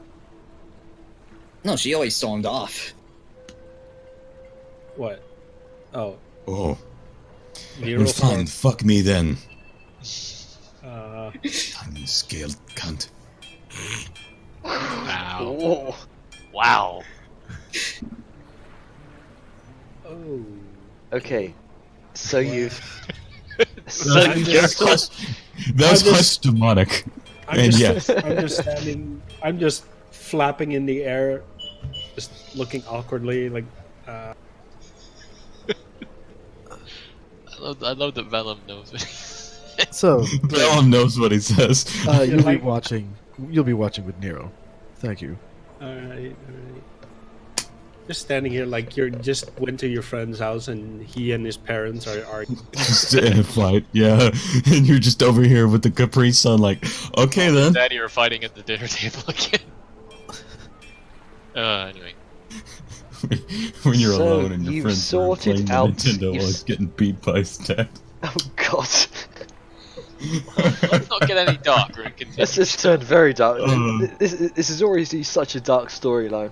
No, she always stormed off. What? Oh, Oh, Nero well fine, fuck me then. Tiny scaled cunt. Wow. whoa. Wow. Oh. Okay. So you. so I'm you just- That's I'm quite just- demonic. I'm And just, yes. I'm just standing. I'm just flapping in the air, just looking awkwardly, like. I love that Vellum knows me. So, Vellum knows what he says. you'll like- be watching. You'll be watching with Nero. Thank you. All right. Just standing here, like you just went to your friend's house, and he and his parents are Just in a fight, yeah. And you're just over here with the Capri Sun, like, okay then. Daddy are fighting at the dinner table again. Anyway. When you're So alone and your you've friends are sorted playing the out- Nintendo you've while s- it's getting beat by his dad. Oh god. Let's not get any darker and continue. This has turned very dark. Uh. This is already such a dark storyline.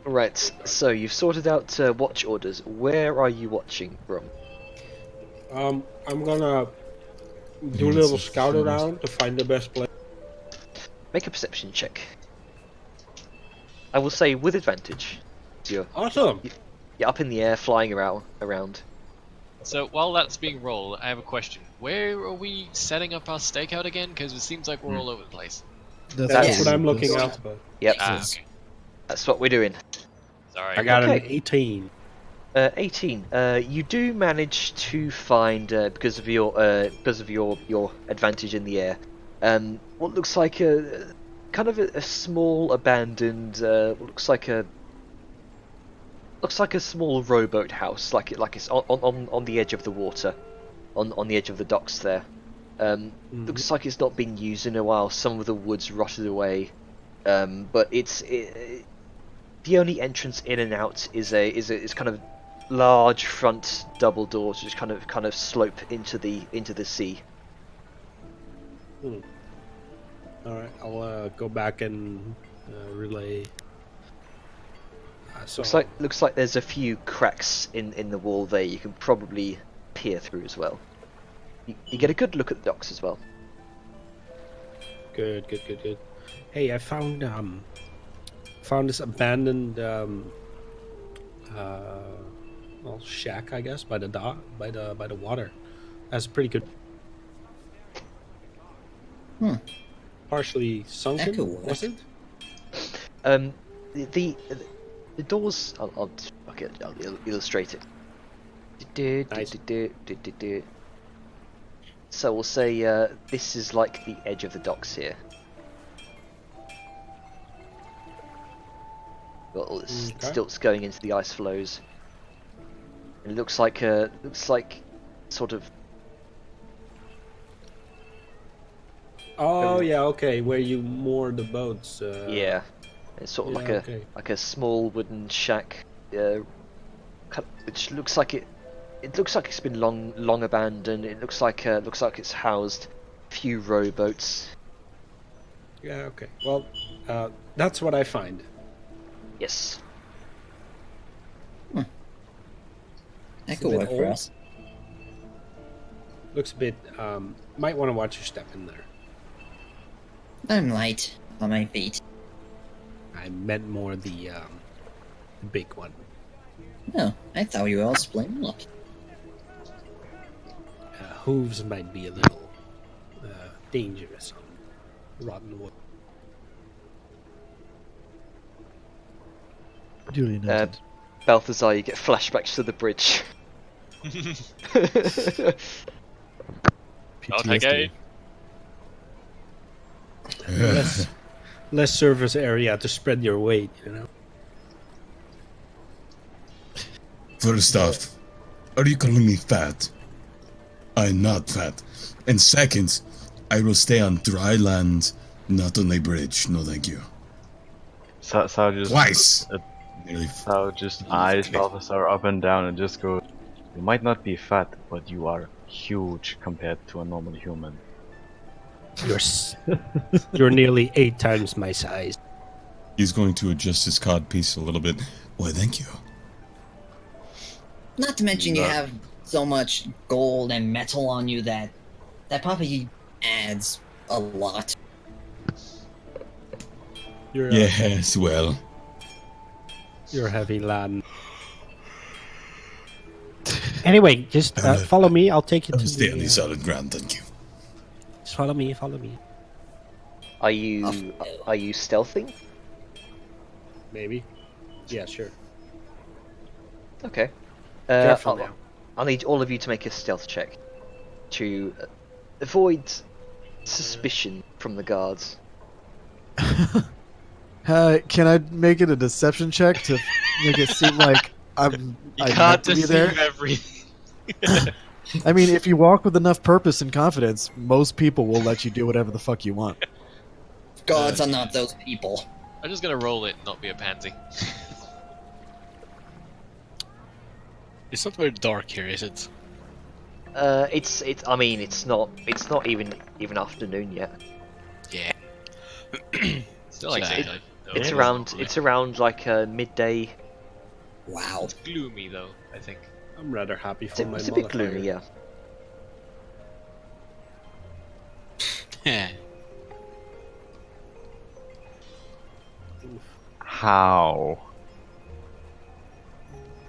Right, so you've sorted out watch orders. Where are you watching from? I'm gonna do a little scout around to find the best place. Make a perception check. I will say with advantage. You're Awesome. up in the air, flying around. So while that's being rolled, I have a question. Where are we setting up our stakeout again? Because it seems like we're all over the place. That's what I'm what looking this- at. But Yep, Ah, okay. that's what we're doing. Sorry. I got an Okay. 18. 18. You do manage to find because of your advantage in the air. What looks like a kind of a small abandoned. Looks like a small rowboat house, like it's on the edge of the water, on the edge of the docks there. Looks like it's not been used in a while. Some of the wood's rotted away, but the only entrance in and out is kind of large front double doors, which kind of slope into the sea. All right, I'll go back and relay. So Looks like there's a few cracks in the wall there. You can probably peer through as well. You get a good look at the docks as well. good. Hey, I found this abandoned well, shack, I guess, by the dock, by the water. That's pretty good. Partially sunken, That could work. was it? The doors. I'll illustrate it. Nice. So we'll say this is like the edge of the docks here. Got all this Okay. stilts going into the ice flows. It looks like sort of Oh yeah, okay. Where you moor the boats. yeah. It's sort of Yeah, like okay. a small wooden shack, which looks like it looks like it's been long abandoned. It looks like it's housed a few rowboats. Yeah, okay. Well, that's what I find. Yes. That It's a could bit work for old. us. Looks a bit. Might want to watch your step in there. I'm light on my feet. I meant more the big one. Oh, I thought you were all splitting up. Hooves might be a little dangerous on rotten wood. Duly noted. Balthazar, you get flashbacks to the bridge. Okay. Less surface area to spread your weight, you know. First off, are you calling me fat? I'm not fat. And second, I will stay on dry land, not on a bridge. No, thank you. So just Twice. Nearly. So just eyes Balthazar up and down and just go. You might not be fat, but you are huge compared to a normal human. You're nearly 8 times my size. He's going to adjust his cod piece a little bit. Why, thank you. Not to mention you No. have so much gold and metal on you that probably adds a lot. You're Yes, well. you're heavy laden. Anyway, just follow me. I'll take you I'll to stay on the the. solid ground, thank you. Just follow me. Follow me. Are you stealthing? Maybe. Yeah, sure. Okay. Careful now. I'll need all of you to make a stealth check to avoid suspicion from the guards. Can I make it a deception check to make it seem like I meant to be there? everything. I mean, if you walk with enough purpose and confidence, most people will let you do whatever the fuck you want. Gods are not those people. I'm just gonna roll it and not be a pansy. It's not very dark here, is it? It's I mean it's not even afternoon yet. Yeah. Still like So, daylight. though. It's around like midday. Wow. It's gloomy though, I think. I'm rather happy It's for a, my it's a bit gloomy, modifier. yeah. How?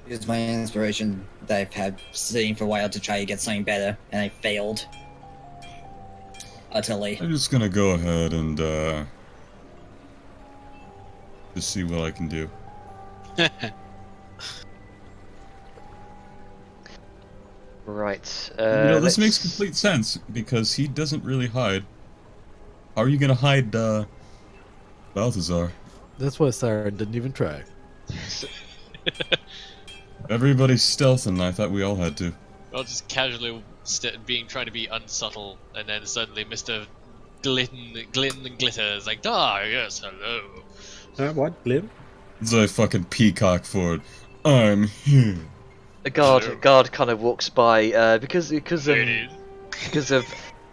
It's my inspiration that I've had sitting for a while to try to get something better, and I failed. Utterly. I'm just gonna go ahead and just see what I can do. Right. This makes let's- complete sense because he doesn't really hide. How are you gonna hide Balthazar? That's why Siren didn't even try. Everybody's stealthing. I thought we all had to. Well, just casually trying to be unsubtle, and then suddenly Mr. Glitton and Glitter is like, ah, yes, hello. What? Glim? It's a fucking peacock for it. I'm here. A guard Sure. kind of walks by because There it is.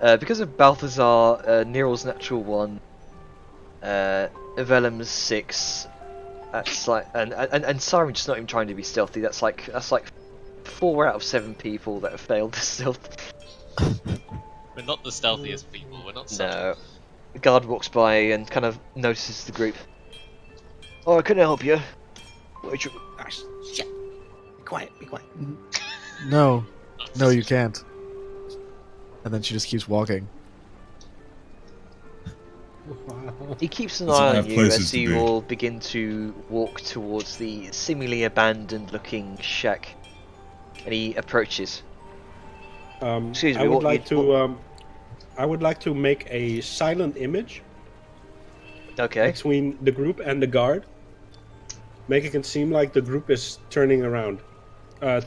because of Balthazar, Nero's natural 1, Velem's 6. That's like and Siren's just not even trying to be stealthy. That's like 4 out of 7 people that have failed the stealth. We're not the stealthiest people. We're not subtle. No. The guard walks by and kind of notices the group. Oh, can I help you? Shit. Be quiet. Be quiet. No, you can't. And then she just keeps walking. He keeps an Doesn't eye on have you places as to you be. all begin to walk towards the seemingly abandoned-looking shack, and he approaches. Excuse me, I would what like you- to. I would like to make a silent image Okay. between the group and the guard, making it seem like the group is turning around,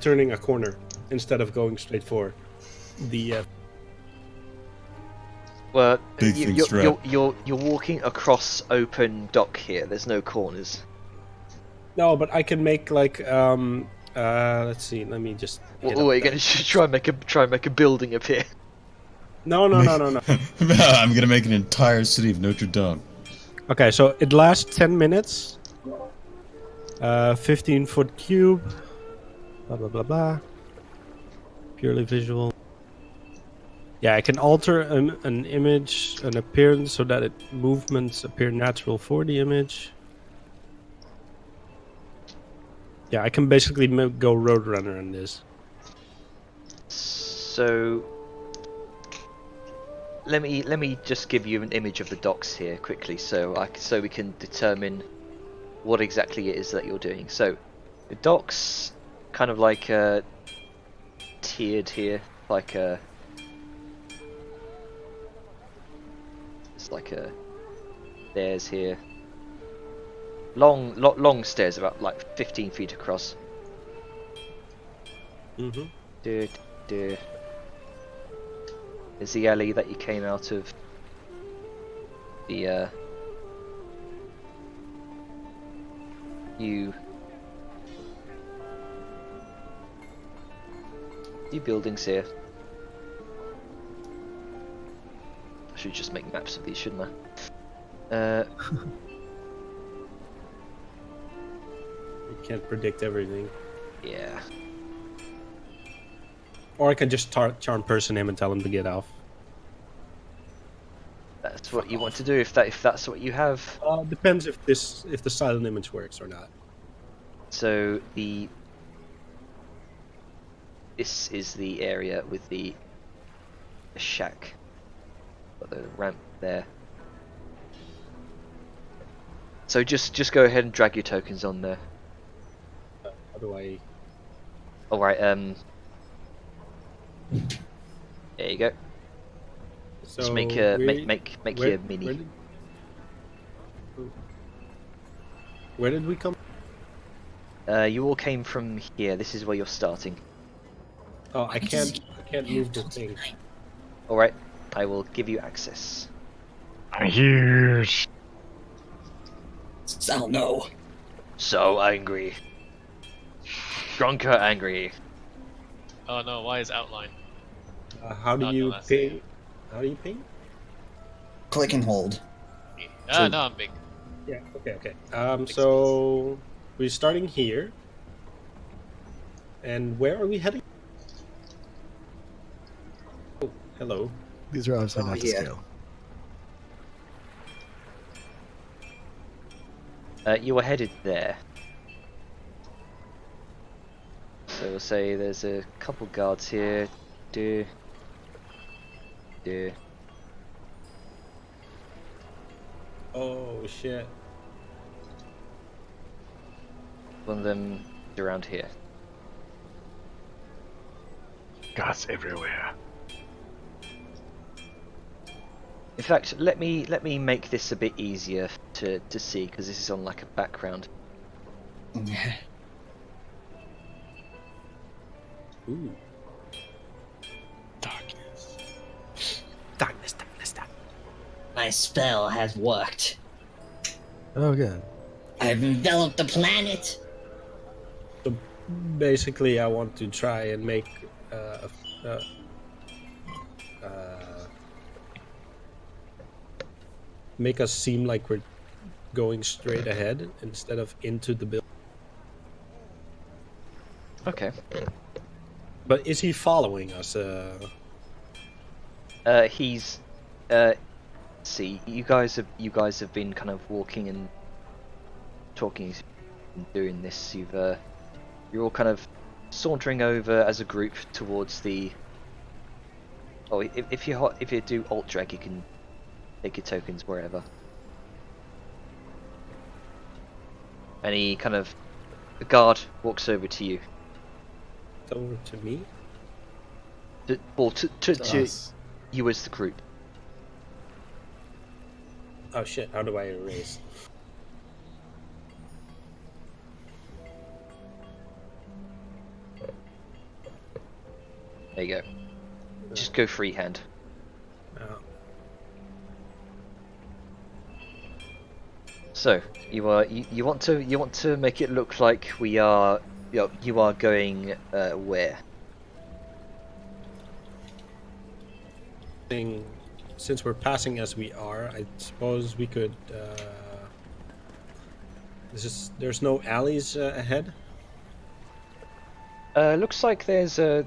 turning a corner instead of going straight for the. Well, Big you, thing you're, strap. you're walking across open dock here. There's no corners. No, but I can make like let's see. Let me just. hit Or up are you that. going to try and make a building appear? No. I'm gonna make an entire city of Notre Dame. Okay, so it lasts 10 minutes. 15-foot cube. Blah blah blah blah. Purely visual. Yeah, I can alter an image, an appearance, so that movements appear natural for the image. Yeah, I can basically go Roadrunner on this. So let me just give you an image of the docks here quickly, so we can determine what exactly it is that you're doing. So the docks, kind of like tiered here, like it's like a stairs here. Long stairs, about like 15 feet across. Mm-hmm. There's the alley that you came out of. The few buildings here. I should just make maps of these, shouldn't I? You can't predict everything. Yeah. Or I can just charm person him and tell him to get off. That's what you want to do if that's what you have. Depends if the silent image works or not. So this is the area with the shack. Got the ramp there. So just go ahead and drag your tokens on there. How do I? Alright, there you go. So Just make where your mini. Where did we come? You all came from here. This is where you're starting. Oh, I can't move the thing. Alright, I will give you access. Yes. So no. So angry. Drunker angry. Oh no, why is outline? How do Oh, no, you that's ping? How do you ping? Click and hold. Ah, no, I'm big. Yeah. Okay. So we're starting here. And where are we heading? Oh, hello. These are obviously Oh, not to yeah. scale. You were headed there. So we'll say there's a couple guards here. Do. Oh shit. One of them is around here. Guards everywhere. In fact, let me make this a bit easier to see, because this is on like a background. Ooh. Darkness. Darkness. My spell has worked. Oh, good. I've enveloped the planet. So basically, I want to try and make make us seem like we're going straight ahead instead of into the building. Okay. But is he following us? He's see, you guys have been kind of walking and talking and doing this. You're all kind of sauntering over as a group towards the. Oh, if you do alt drag, you can take your tokens wherever. And he kind of, the guard walks over to you. Over to me? To us. you as the group. Oh shit! How do I erase? There you go. Just go freehand. Oh. So you want to make it look like we are you are going where? Since we're passing as we are, I suppose we could. There's no alleys ahead. Looks like there's a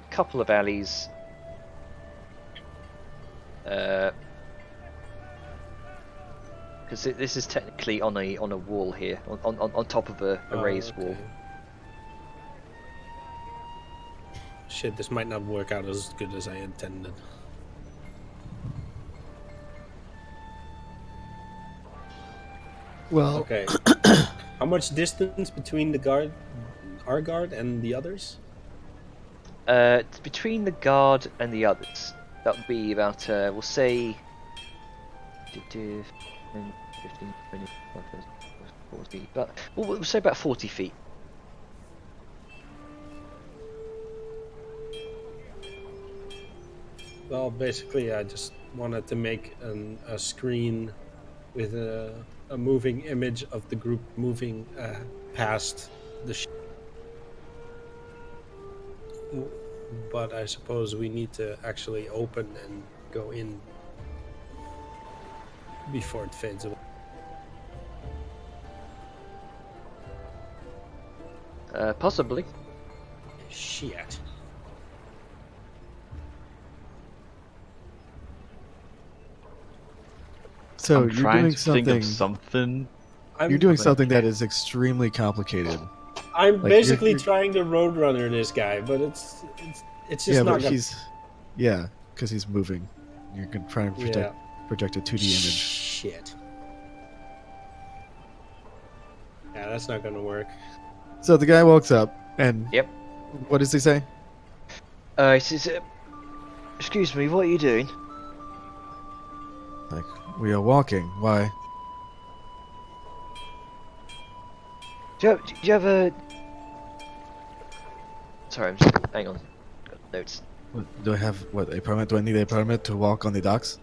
couple of alleys. Because this is technically on a wall here, on top of a raised wall. Shit, this might not work out as good as I intended. Well, Okay. How much distance between our guard, and the others? It's between the guard and the others. That would be about we'll say 15, 20, 40, but we'll say about 40 feet. Well, basically, I just wanted to make a screen with a moving image of the group moving past the but I suppose we need to actually open and go in before it fades away. Possibly. Shit. so I'm you're trying doing to think something. of something. You're doing something that is extremely complicated. I'm Like, basically you're- trying to roadrunner this guy, but it's just Yeah, not but gonna... because he's moving. You're gonna try and project a 2D image. Shit. Yeah, that's not gonna work. So the guy walks up, and Yep. what does he say? He says, "Excuse me, what are you doing?" Like, we are walking. Why? Do you have a? Sorry, I'm just hang on. Got notes. Do I have a permit? Do I need a permit to walk on the docks?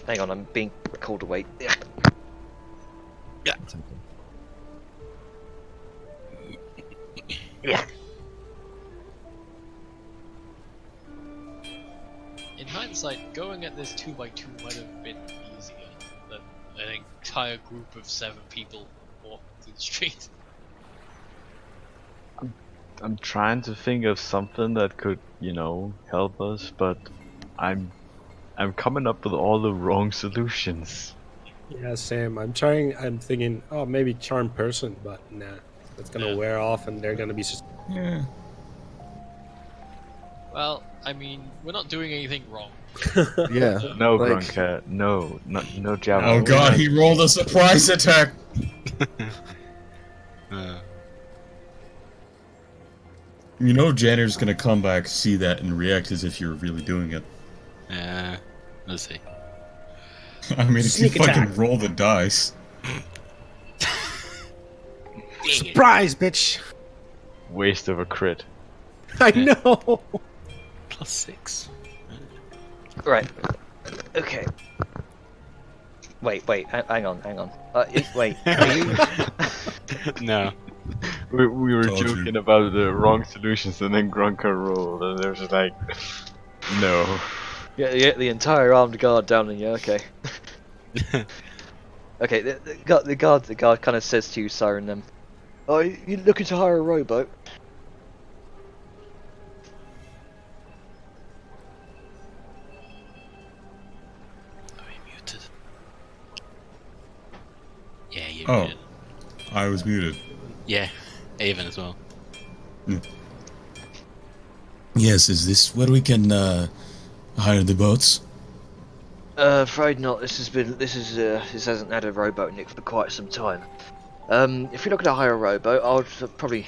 Hang on, I'm being called away. That's okay. Yeah. In hindsight, going at this 2x2 might have been easier than an entire group of 7 people walking through the street. I'm trying to think of something that could, help us, but I'm coming up with all the wrong solutions. Yeah, Sam. I'm thinking, oh, maybe charm person, but nah, that's gonna Yeah. wear off, and they're gonna be. Yeah. Well, I mean, we're not doing anything wrong. Yeah. No, Like- Grunka, no Oh javelin. god, he rolled a surprise attack! You know Janner's gonna come back, see that, and react as if you're really doing it. We'll see. I mean, if you Sneak attack. fucking roll the dice. Surprise, bitch! Waste of a crit. I know. +6. Right. Okay. Wait. Hang on. Wait. Are you? No. We were Told you. joking about the wrong solutions, and then Grunka rolled, and there was just like, no. Yeah, the entire armed guard down in you. Okay. Okay. The guard kind of says to you, Siren, them. Oh, you looking to hire a rowboat? Are we muted? Yeah, you're Oh. muted. I was muted. Yeah, Avon as well. Yes, is this where we can hire the boats? Afraid not. This hasn't had a rowboat in it for quite some time. If you're looking to hire a rowboat, I would probably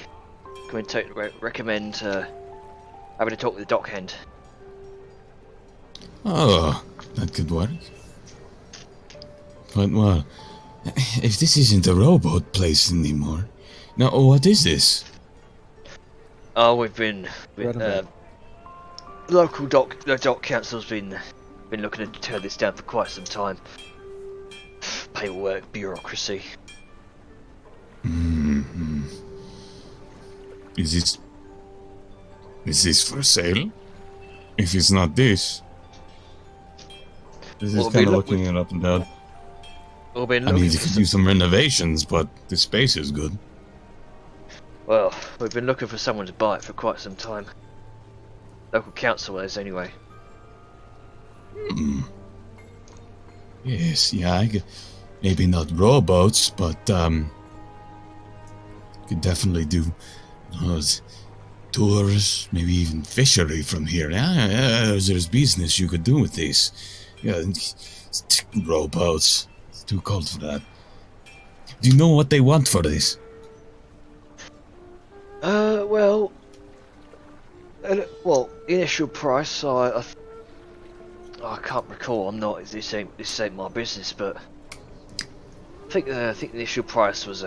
recommend having a talk with the dockhand. Oh, that could work. But well, if this isn't a rowboat place anymore, now what is this? Oh, we've been Right about. the dock council's been Been looking to tear this down for quite some time. Paperwork, bureaucracy. Hmm. Is this for sale? If it's not this, this is Well, kind of we look- looking it up and down. We've been I looking mean, for you could do some renovations, but the space is good. Well, we've been looking for someone to buy it for quite some time. Local council is anyway. Hmm. Yes, yeah, maybe not rowboats, but could definitely do tours, maybe even fishery from here. Yeah, there's business you could do with these. Yeah, rowboats. It's too cold for that. Do you know what they want for this? Well, initial price, I can't recall. I'm not. This ain't my business, but I think the initial price was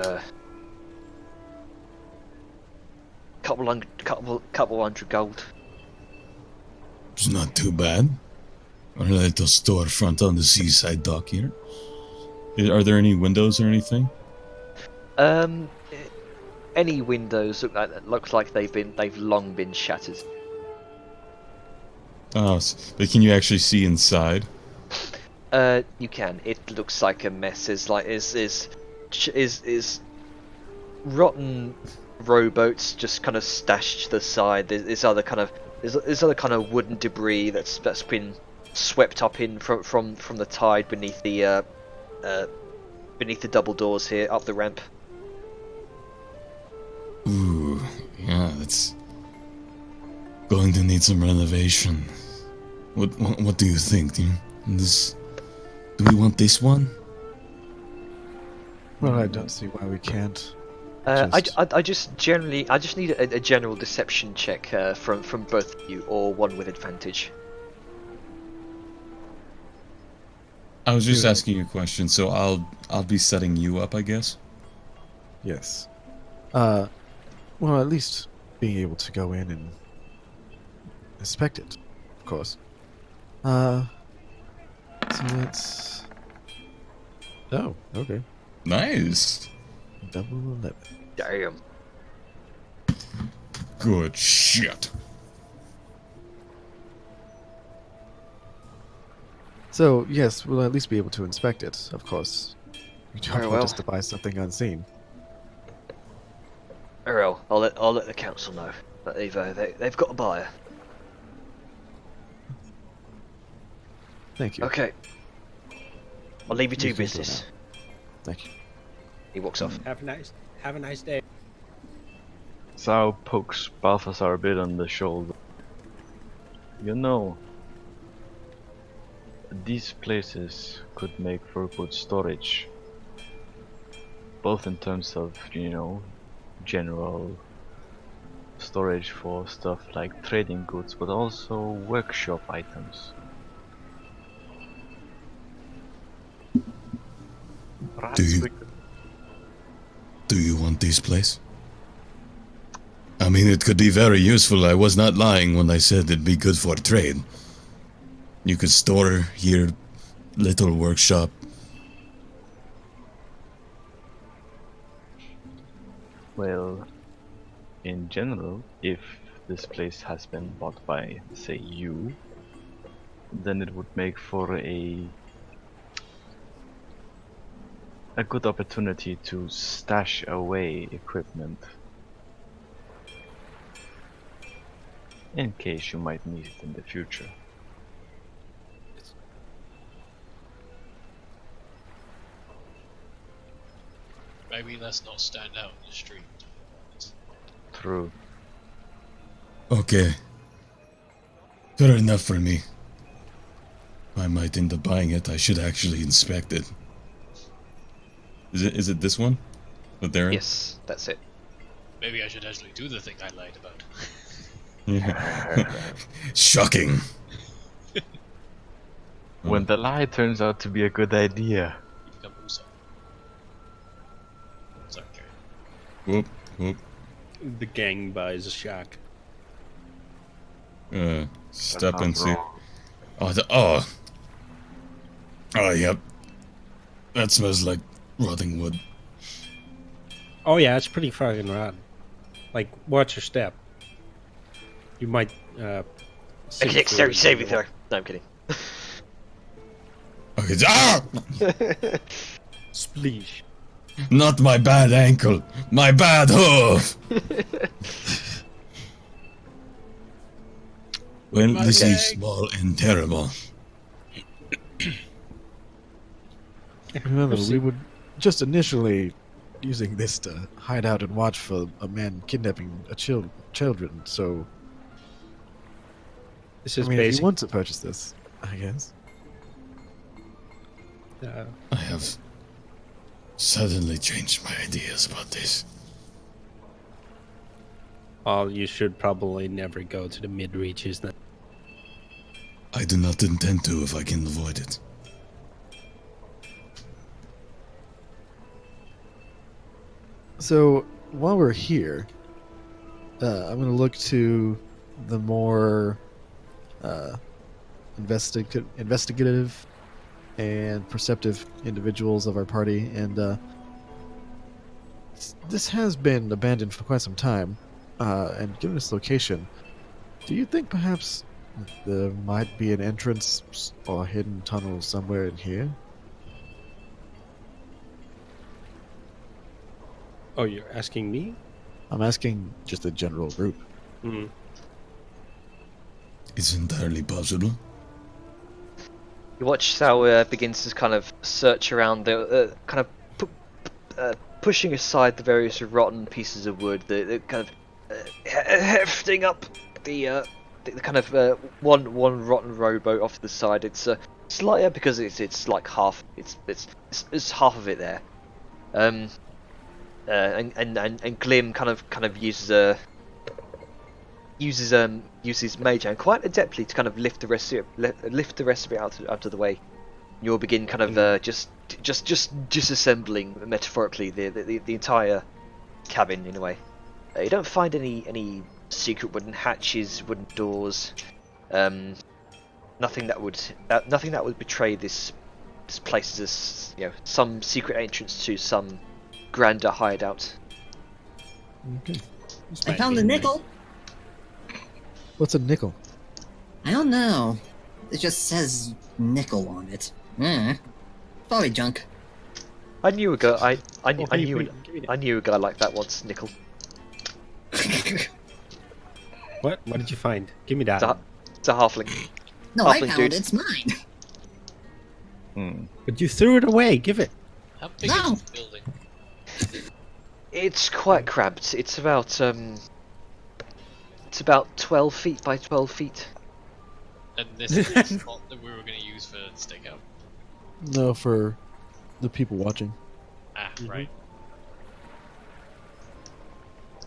couple hundred gold. It's not too bad. A little storefront on the seaside dock here. Are there any windows or anything? Any windows looks like they've long been shattered. Oh, but can you actually see inside? You can. It looks like a mess. Is rotten rowboats just kind of stashed to the side. There's other kind of wooden debris that's been swept up in from the tide beneath the double doors here up the ramp. Ooh, yeah, that's going to need some renovation. What do you think? Do we want this one? Well, I don't see why we can't. I just need a general deception check from both of you, or one with advantage. I was just asking you a question, so I'll be setting you up, I guess. Yes. Well, at least being able to go in and inspect it, of course. So let's... Oh, okay. Nice. Double 11. Damn. Good shit. So, yes, we'll at least be able to inspect it, of course. We don't Very want well. just to buy something unseen. Very well. I'll let the council know that they've got a buyer. Thank you. Okay. I'll leave you to You your can go business. now. Thank you. He walks off. Have a nice day. Zhao pokes Balthazar a bit on the shoulder. You know, these places could make for good storage. Both in terms of, general storage for stuff like trading goods, but also workshop items. Perhaps you- we could- Do you want this place? I mean, it could be very useful. I was not lying when I said it'd be good for trade. You could store here, little workshop. Well, in general, if this place has been bought by, say, you, then it would make for a good opportunity to stash away equipment in case you might need it in the future. Maybe let's not stand out in the street. True. Okay. Fair enough for me. I might end up buying it. I should actually inspect it. Is it this one? That they're in? Yes, that's it. Maybe I should actually do the thing I lied about. Yeah. Shocking. When the lie turns out to be a good idea. You become Usopp. Sorry, Jerry. Whoop, whoop. The gang buys a shack. Step That and sounds see. wrong. Oh, Oh, yep. That smells like rotting wood. Oh yeah, it's pretty fucking rotten. Like, watch your step. You might. Make an dexterity saving throw. No, I'm kidding. Okay, ah! Spleesh. Not my bad ankle, my bad hoof! Well, this is small and terrible. Remember, we would just initially using this to hide out and watch for a man kidnapping children. So, This I is mean, if basic. you want to purchase this, I guess. I have suddenly changed my ideas about this. Well, you should probably never go to the mid reaches then. I do not intend to if I can avoid it. So while we're here, I'm going to look to the more investigative and perceptive individuals of our party, and this has been abandoned for quite some time. And given its location, do you think perhaps there might be an entrance or a hidden tunnel somewhere in here? Oh, you're asking me? I'm asking just the general group. Hmm. It's entirely possible. You watch Sao begins to kind of search around the kind of pushing aside the various rotten pieces of wood, the kind of hefting up the kind of one rotten rowboat off to the side. It's slighter because it's like half it's half of it there. And Glim kind of uses Mage Hand quite adeptly to kind of lift the rest of it out of the way. You'll begin kind of just disassembling metaphorically the entire cabin in a way. You don't find any secret wooden hatches, wooden doors, nothing that would betray this place as some secret entrance to some grander hideout. Okay. I found a nickel. What's a nickel? I don't know. It just says nickel on it. Probably junk. I knew a guy. I give knew a guy like that once. Nickel. What? What did you find? Give me that. It's a halfling. No, I Halfling found dude. it. It's mine. But you threw it away. Give it. How big No. is this building? It's quite cramped. It's about 12 feet by 12 feet. And this is the spot that we were going to use for stakeout. No, for the people watching. Ah, right.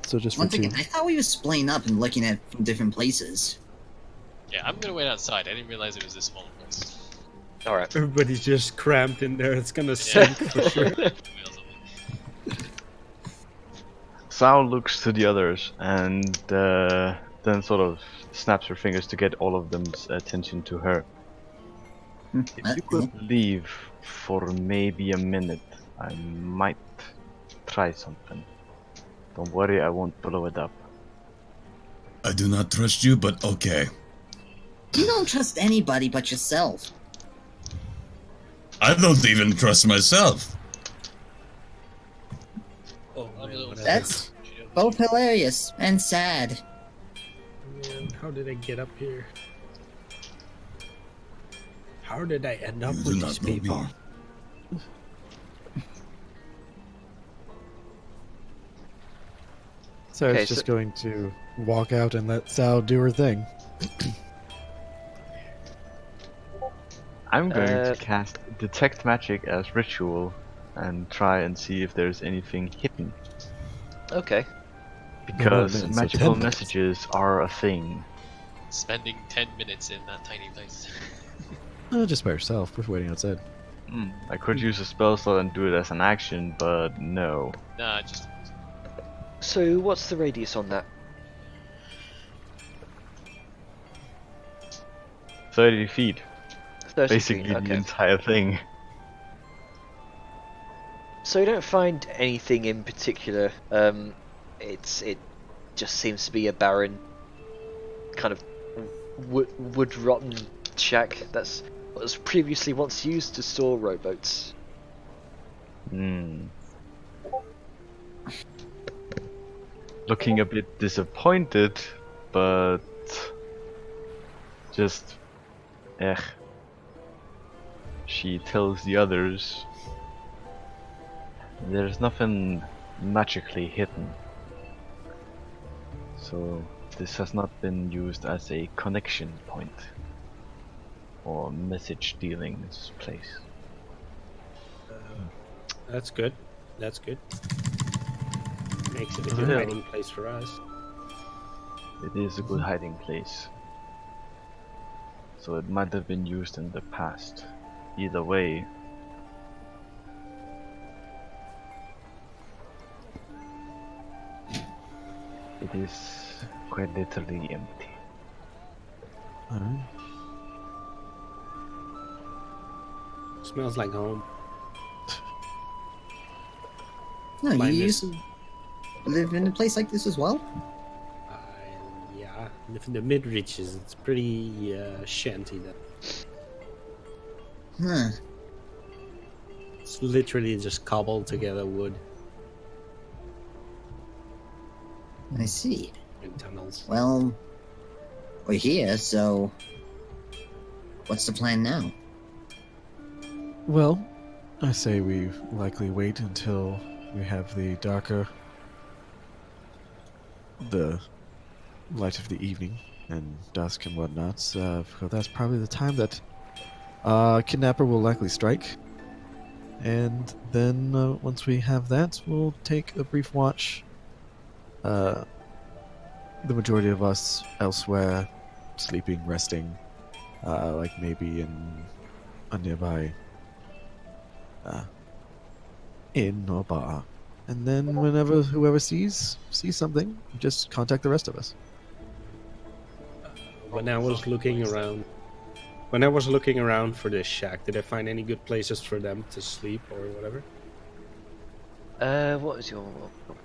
So just for Once two. again, I thought we were splitting up and looking at from different places. Yeah, I'm going to wait outside. I didn't realize it was this small place. All right. Everybody's just cramped in there. It's gonna sink for sure. Sao looks to the others and then sort of snaps her fingers to get all of them's attention to her. If you could leave for maybe a minute, I might try something. Don't worry, I won't blow it up. I do not trust you, but okay. You don't trust anybody but yourself. I don't even trust myself. Oh, I'm a little That's both hilarious and sad. Man, how did I get up here? How did I end up You do with not these know people? me. So Okay, it's just so- going to walk out and let Sal do her thing. I'm going to cast Detect Magic as Ritual and try and see if there's anything hidden. Okay. Because minutes, so magical 10 minutes. messages are a thing. Spending 10 minutes in that tiny place. Just by yourself. We're waiting outside. I could use a spell slot and do it as an action, but no. Nah, just... So what's the radius on that? 30 feet. 30 basically green, the okay. entire thing. So you don't find anything in particular. It just seems to be a barren, kind of wood rotten shack that's what was previously once used to store rowboats. Hmm. Looking a bit disappointed, but just she tells the others there's nothing magically hidden. So this has not been used as a connection point or message dealing place. That's good. That's good. Makes it a good Still. hiding place for us. It is a good hiding place. So it might have been used in the past. Either way, it is quite literally empty. Alright. Smells like home. No, you Mine used is- to live in a place like this as well? Yeah, live in the mid reaches. It's pretty shanty there. Huh. It's literally just cobbled together wood I see. and tunnels. Well, we're here, so what's the plan now? Well, I say we likely wait until we have the light of the evening and dusk and whatnot. Because that's probably the time that kidnapper will likely strike. And then once we have that, we'll take a brief watch. The majority of us elsewhere, sleeping, resting, like maybe in a nearby inn or bar. And then whenever whoever sees something, just contact the rest of us. When I was looking around for this shack, did I find any good places for them to sleep or whatever? What was your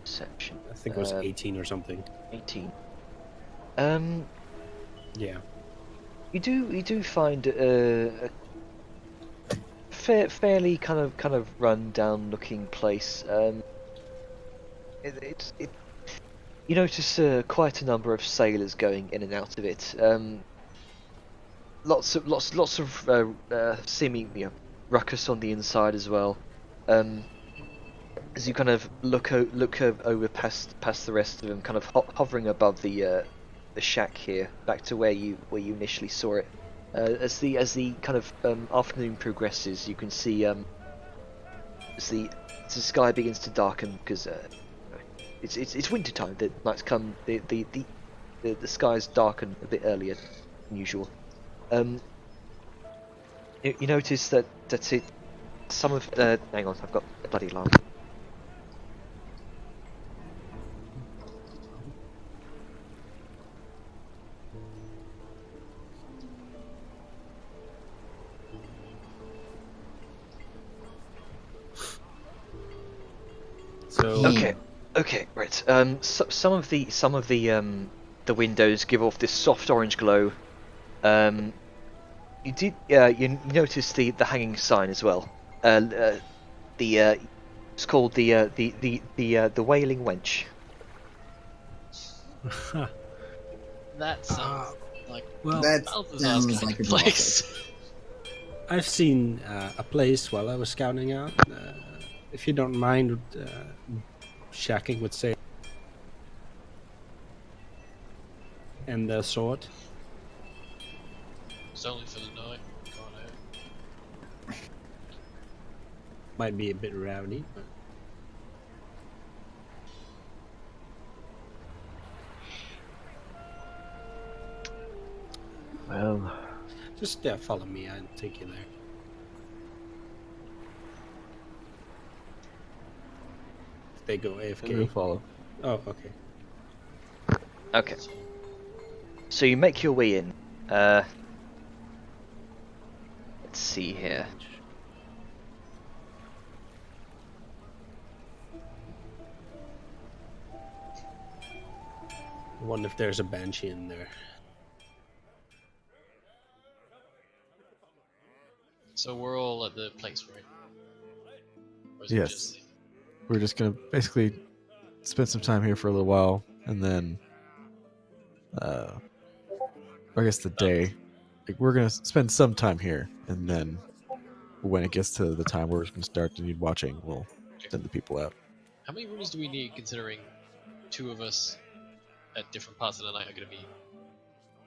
perception? I think it was 18 or something. 18. Yeah. You do find a fairly kind of run down looking place. You notice quite a number of sailors going in and out of it. Lots of seeming ruckus on the inside as well. As you kind of look over past the rest of them, kind of hovering above the shack here, back to where you initially saw it. As the kind of afternoon progresses, you can see as the sky begins to darken because it's winter time. The nights come. The skies darken a bit earlier than usual. You notice that some of hang on, I've got a bloody alarm. So Okay, right. Some of the windows give off this soft orange glow. You notice the hanging sign as well. It's called the Wailing Wench. That sounds like well, That Balthazar's sounds kind like of a place. I've seen a place while I was scouting out. If you don't mind shacking with say and the sword. It's only for the night. Can't hurt. Might be a bit rowdy, but Well, just follow me. I'll take you there. If they go AFK. Follow. Oh, okay. Okay. So you make your way in. Let's Let's see here. I wonder if there's a banshee in there. So we're all at the place, right? Or is it Yes. just- We're just gonna basically spend some time here for a little while, and then, I guess the day. Like, we're gonna spend some time here, and then when it gets to the time where we're gonna start to need watching, we'll send the people out. How many rooms do we need, considering 2 of us at different parts of the night are going to be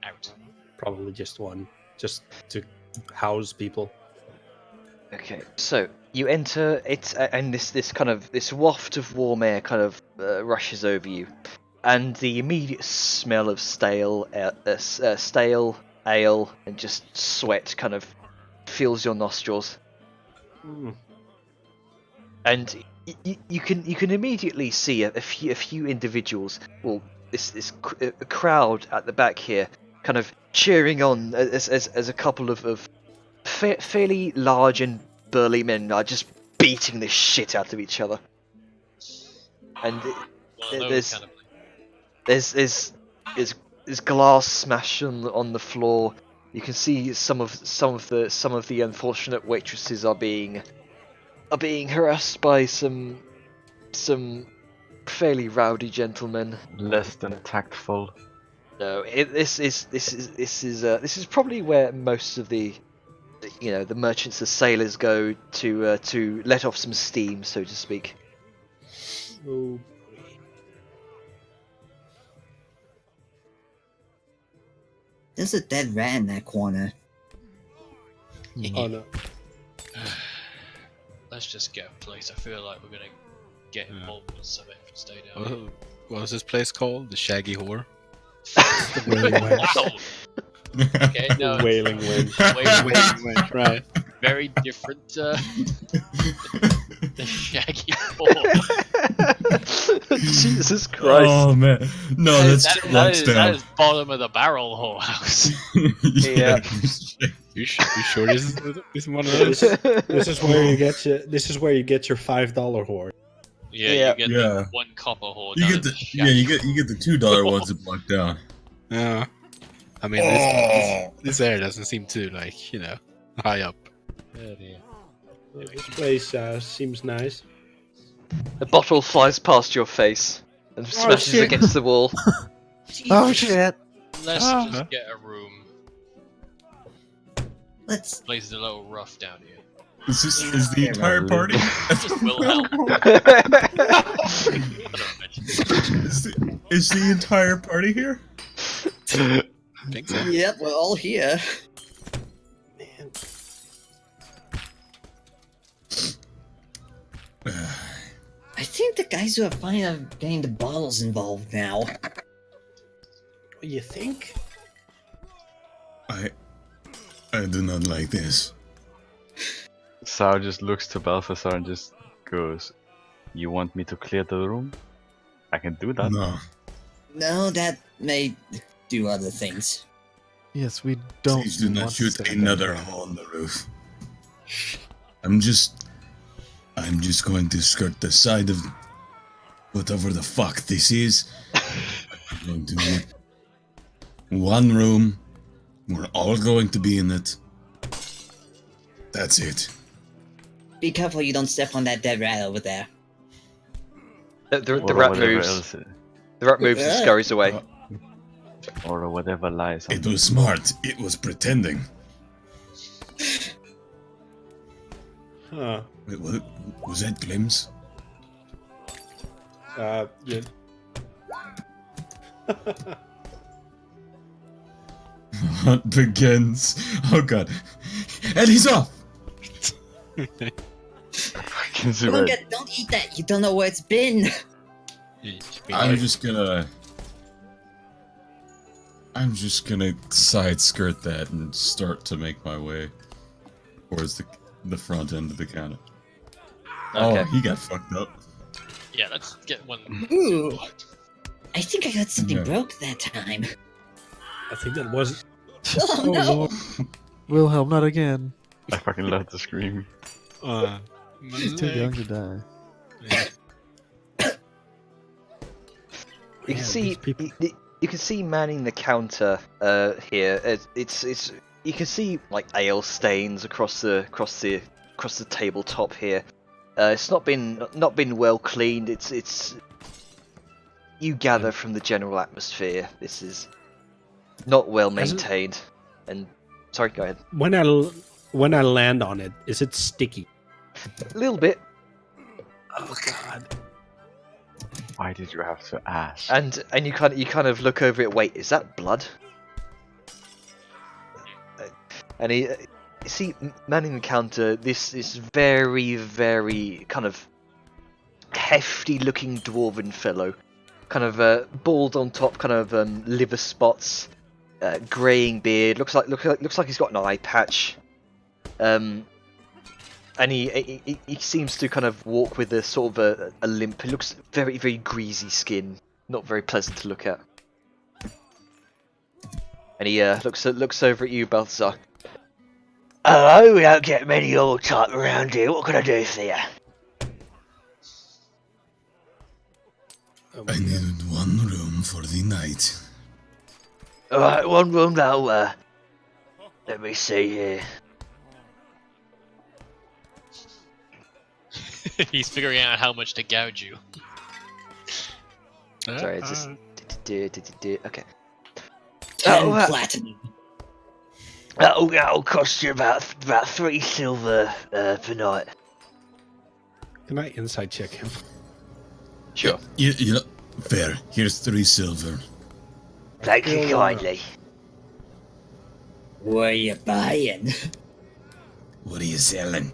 out? Probably just one, just to house people. Okay, so you enter it, and this waft of warm air kind of rushes over you, and the immediate smell of stale ale and just sweat kind of fills your nostrils, and you can immediately see a few individuals. Well, this crowd at the back here, kind of cheering on as a couple of fairly large and burly men are just beating the shit out of each other. And One of there's those kind of there's glass smashed on the floor. You can see some of the unfortunate waitresses are being harassed by some fairly rowdy gentlemen. Less than tactful. No, this is probably where most of the merchants, the sailors go to let off some steam, so to speak. Oh, There's a dead rat in that corner. oh no. Let's just get a place. I feel like we're going to get Yeah. involved with something if we stay down here. What was this place called? The Shaggy Whore? Wailing Wench. Okay, no, Wailing Wench. wait, Right. very different. The Shaggy Whore. Jesus Christ! Oh man, no, that's that is bottom of the barrel whorehouse. Yeah. You sure this is one of those? This is where you get your. This is where you get your $5 whore. Yeah, Yeah. you get Yeah. the 1 copper whore. You down get at the Shaggy. you get the $2 ones that block down. Yeah. I mean, this area doesn't seem too high up. Oh, dear. Well, this place seems nice. A bottle flies past your face and smashes shit. against the wall. Oh shit! Let's Ah. just get a room. Let's. This place is a little rough down here. Is the entire party? Just Wilhelm. Is the entire party here? I think so. Yep, we're all here. Man, I think the guys who are fine are getting the bottles involved now. what you think? I do not like this. Sar just looks to Balthazar and just goes, "You want me to clear the room? I can do that." No. No, that may do other things. Yes, we don't. Please do not want to shoot send another that. hole in the roof. I'm just going to skirt the side of whatever the fuck this is. I'm going to get one room. We're all going to be in it. That's it. Be careful you don't step on that dead rat over there. The Or rat whatever moves. else, The rat moves and scurries away. or whatever lies. It was smart. It was pretending. Huh. Wait, what? Was that glimpse? Yeah. Hunt begins. Oh god. And he's off! Don't eat that. You don't know where it's been. I'm just gonna side skirt that and start to make my way towards the front end of the counter. Okay. Oh, he got fucked up. Yeah, let's get one. Ooh. I think I got something Yeah. broke that time. I think that was. Oh no! Lord. Wilhelm, not again. I fucking love to scream. My He's too young leg. to die. Yeah. You can Man, see these people- you can see manning the counter here. It's you can see like ale stains across the tabletop here. It's not been well cleaned. It's you gather from the general atmosphere. This is not well Has it- maintained. And sorry, go ahead. When I land on it, is it sticky? A little bit. Oh god. Why did you have to ask? And you kind of look over it. Wait, is that blood? And you see, manning the counter, this very kind of hefty looking dwarven fellow, kind of bald on top, kind of liver spots, greying beard. Looks like he's got an eye patch. And he seems to kind of walk with a sort of a limp. He looks very, very greasy skin, not very pleasant to look at. And he looks over at you, Balthazar. Hello, we don't get many old type around here. What can I do for you? I needed one room for the night. Alright, one room now. Let me see here. He's figuring out how much to gouge you. Sorry, it's just okay. 10 well, platinum. That'll cost you about 3 silver per night. Can I inside check him? Sure. You know, fair. Here's 3 silver. Thank you kindly. What are you buying? What are you selling?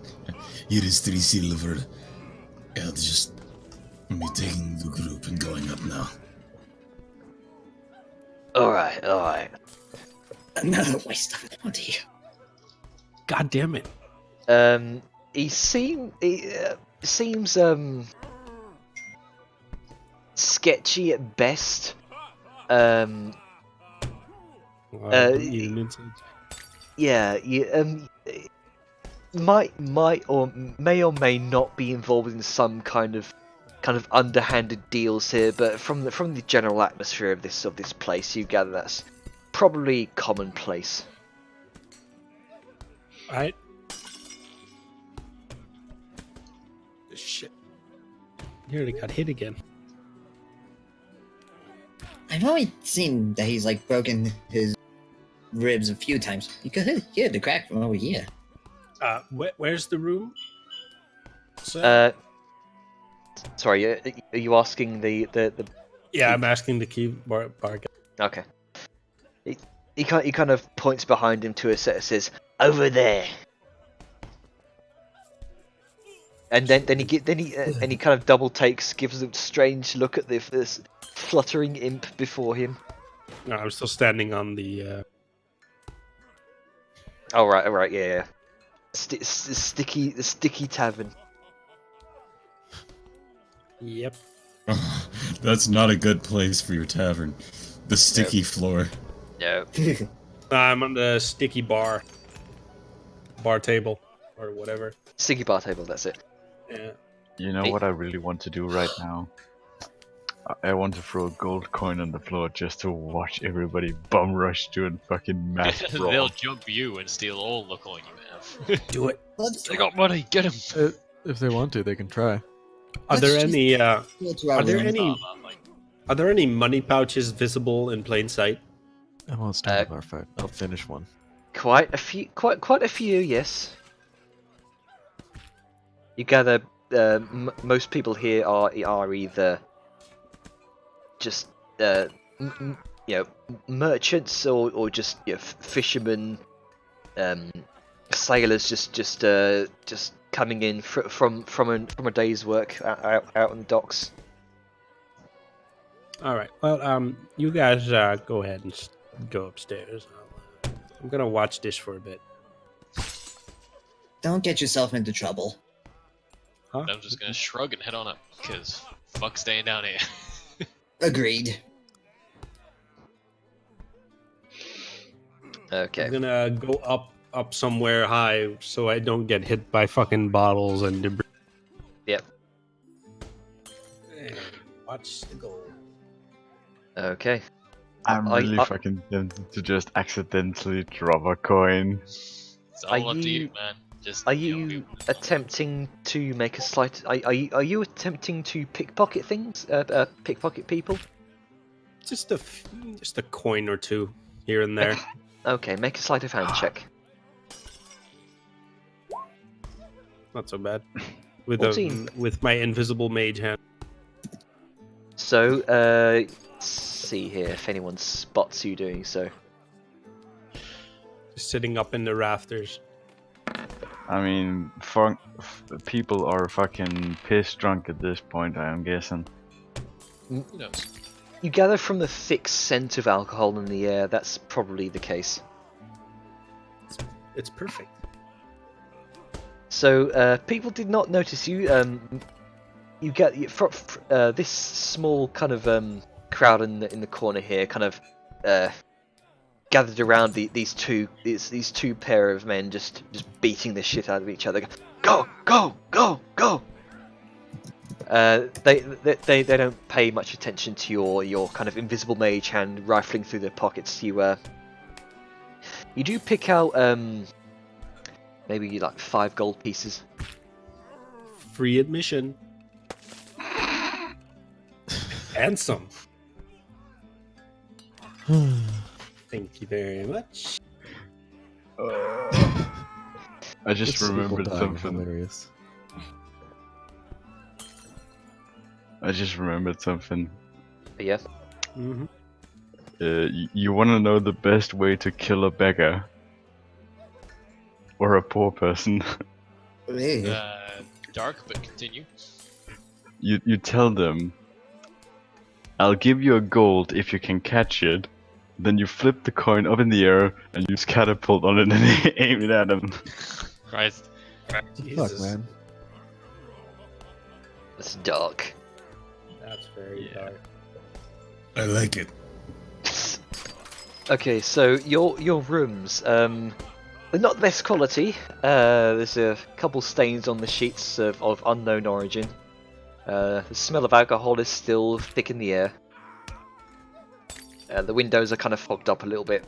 Here is 3 silver. I'll just be taking the group and going up now. Alright. Another waste of money. God damn it. He seems sketchy at best. Well, Uh, you need inside check. Yeah, might or may not be involved in some kind of underhanded deals here, but from the general atmosphere of this place, you gather that's probably commonplace. Alright. Shit. Nearly got hit again. I've only seen that he's like broken his ribs a few times. You could hear the crack from over here. Where's the room? Sir? Sorry, are you asking the Yeah, I'm asking the key bar guy. Okay. He kind of points behind him to a set. Says, "Over there." And then he kind of double takes, gives a strange look at this fluttering imp before him. No, I'm still standing on the. Oh right, yeah. The sticky tavern. Yep. That's not a good place for your tavern. The sticky floor. No. I'm on the sticky bar table, or whatever. Sticky bar table. That's it. Yeah. You know Hey. what I really want to do right now? I want to throw a gold coin on the floor just to watch everybody bum rush to a fucking mass They'll brawl. jump you and steal all the coin you have. Do it. They got money, get him! If they want to, they can try. Are there Let's just any? go to our Are there room. any? Are there any money pouches visible in plain sight? I won't start our fight. I'll finish one. Quite a few. Yes. You gather. Most people here are either just merchants or just fishermen, sailors just coming in from a day's work out on the docks. All right. Well, you guys go ahead and go upstairs. I'm gonna watch this for a bit. Don't get yourself into trouble. Huh? I'm just gonna shrug and head on up, because fuck staying down here. Agreed. Okay. I'm gonna go up up somewhere high so I don't get hit by fucking bottles and debris. Yep. And watch the goal. Okay. I'm I- really I- fucking tempted to just accidentally drop a coin. It's all Are up to you, you- man. Just Are you know, you attempting to make a slight? Are you attempting to pickpocket things? Pickpocket people? Just a coin or two here and there. Okay, make a sleight of hand check. Not so bad. With 14. with my invisible mage hand. So, let's see here if anyone spots you doing so. Just sitting up in the rafters. I mean, people are fucking pissed drunk at this point, I'm guessing. who knows? You gather from the thick scent of alcohol in the air that's probably the case. It's perfect. So, people did not notice you. You get this small kind of crowd in the corner here, kind of gathered around these two pair of men, just beating the shit out of each other. Go, go, go, go! They don't pay much attention to your kind of invisible mage hand rifling through their pockets. You do pick out maybe like 5 gold pieces. Free admission. And some. Thank you very much. I just It's remembered dying, something. hilarious. But yeah. Mm-hmm. You want to know the best way to kill a beggar? Or a poor person? Dark, but continue. You tell them, I'll give you a gold if you can catch it. Then you flip the coin up in the air and use catapult on it and aim it at them. Christ. Fuck, man. It's dark. That's very dark. I like it. Okay, so your rooms, they're not the best quality. There's a couple stains on the sheets of unknown origin. The smell of alcohol is still thick in the air. The windows are kind of fogged up a little bit.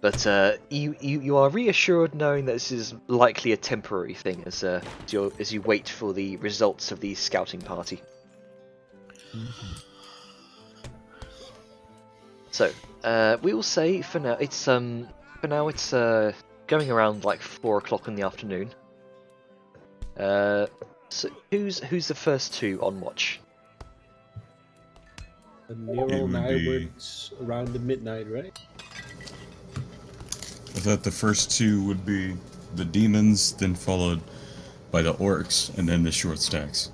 But you are reassured knowing that this is likely a temporary thing as you wait for the results of the scouting party. So we will say for now it's going around like 4 o'clock in the afternoon. So who's the first two on watch? And Nero It and would I be- were around the midnight, right? I thought the first two would be the demons, then followed by the orcs, and then the short stacks.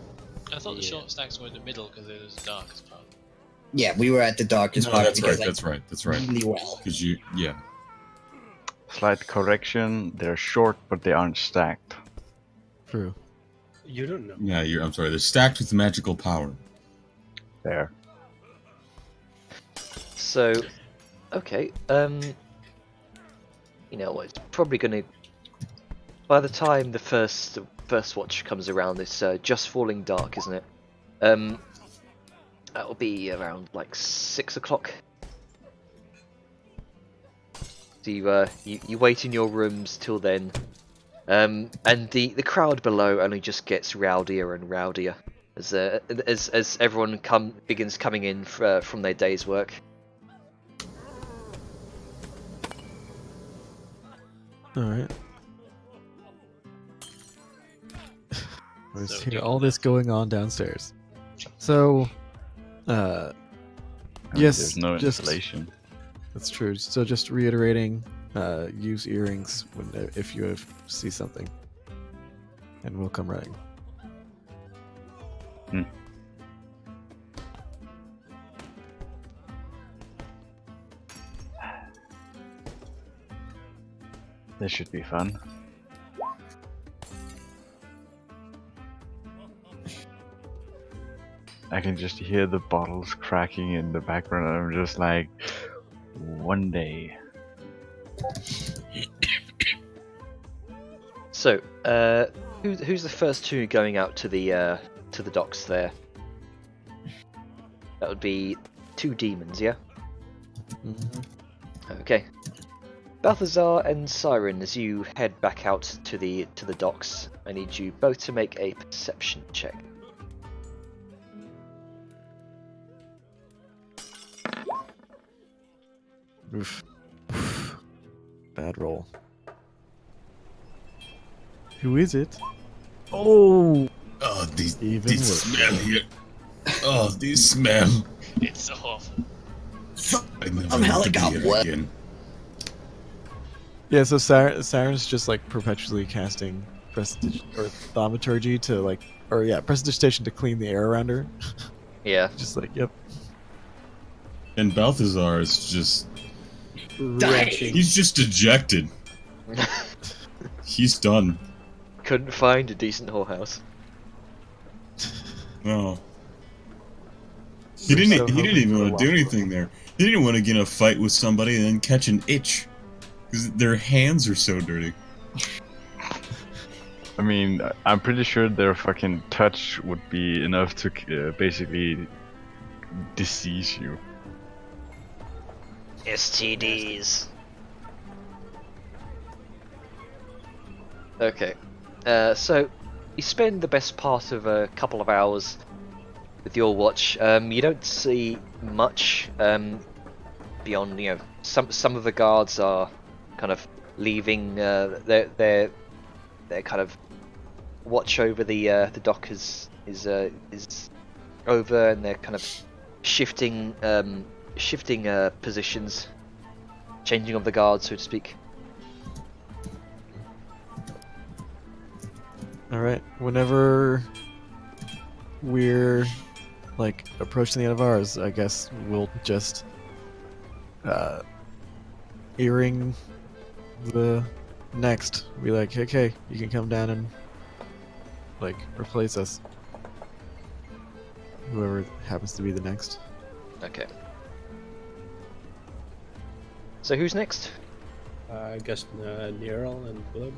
I thought the Yeah. short stacks were in the middle because it was the darkest part. Yeah, we were at the darkest No, part that's because right. That's right. That's right. really well. Because Slight correction, they're short but they aren't stacked. True. You don't know. I'm sorry. They're stacked with magical power. There. So, okay, you know what? It's probably going to. By the time the first watch comes around, it's just falling dark, isn't it? That'll be around like 6 o'clock. So you wait in your rooms till then, and the crowd below only just gets rowdier and rowdier as everyone begins coming in from their day's work. Alright. I So hear do all the this going on downstairs. So, I mean, yes, There's no just- insulation. that's true. So just reiterating, use earrings if you see something. And we'll come running. This should be fun. I can just hear the bottles cracking in the background. And I'm just like, one day. So, who's the first two going out to the docks there? That would be two demons, yeah? Okay. Balthazar and Siren, as you head back out to the docks, I need you both to make a perception check. Oof. Bad roll. Who is it? Oh! Oh, these Even worse. smell here. Oh, these smell. It's so awful. I never Somehow want it to got be here wet. again. Yeah, so Siren's just like perpetually casting thaumaturgy to like, or yeah, prestidigitation to clean the air around her. Yeah. Just like, yep. And Balthazar is just. Retching. He's just dejected. He's done. Couldn't find a decent whorehouse. No. He didn't even want to do anything there. He didn't want to get in a fight with somebody and then catch an itch. Because their hands are so dirty. I mean, I'm pretty sure their fucking touch would be enough to basically disease you. STDs. Okay. So, you spend the best part of a couple of hours with your watch. You don't see much beyond, you know, some of the guards are kind of leaving. Their kind of watch over the dock is over, and they're kind of shifting positions, changing of the guards, so to speak. All right. Whenever we're like approaching the end of ours, I guess we'll just earring the next. Be like, okay, you can come down and like replace us. Whoever happens to be the next. Okay. So who's next? I guess Neural and Blood.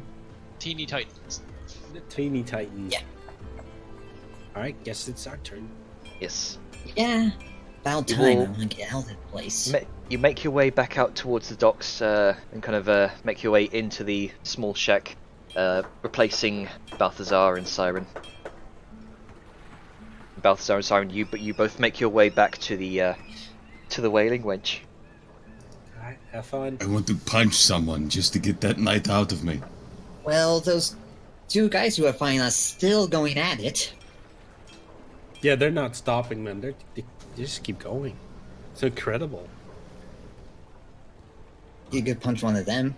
Teeny Titans. The Teeny Titans. Yeah. Alright, guess it's our turn. Yes. Yeah. About You time will- I want to get out of this place. You make your way back out towards the docks and kind of make your way into the small shack, replacing Balthazar and Siren. Balthazar and Siren, you both make your way back to the Wailing Wench. Alright, have fun. I want to punch someone just to get that night out of me. Well, those two guys who are fighting us still going at it. Yeah, they're not stopping, man. They just keep going. It's incredible. You could punch one of them.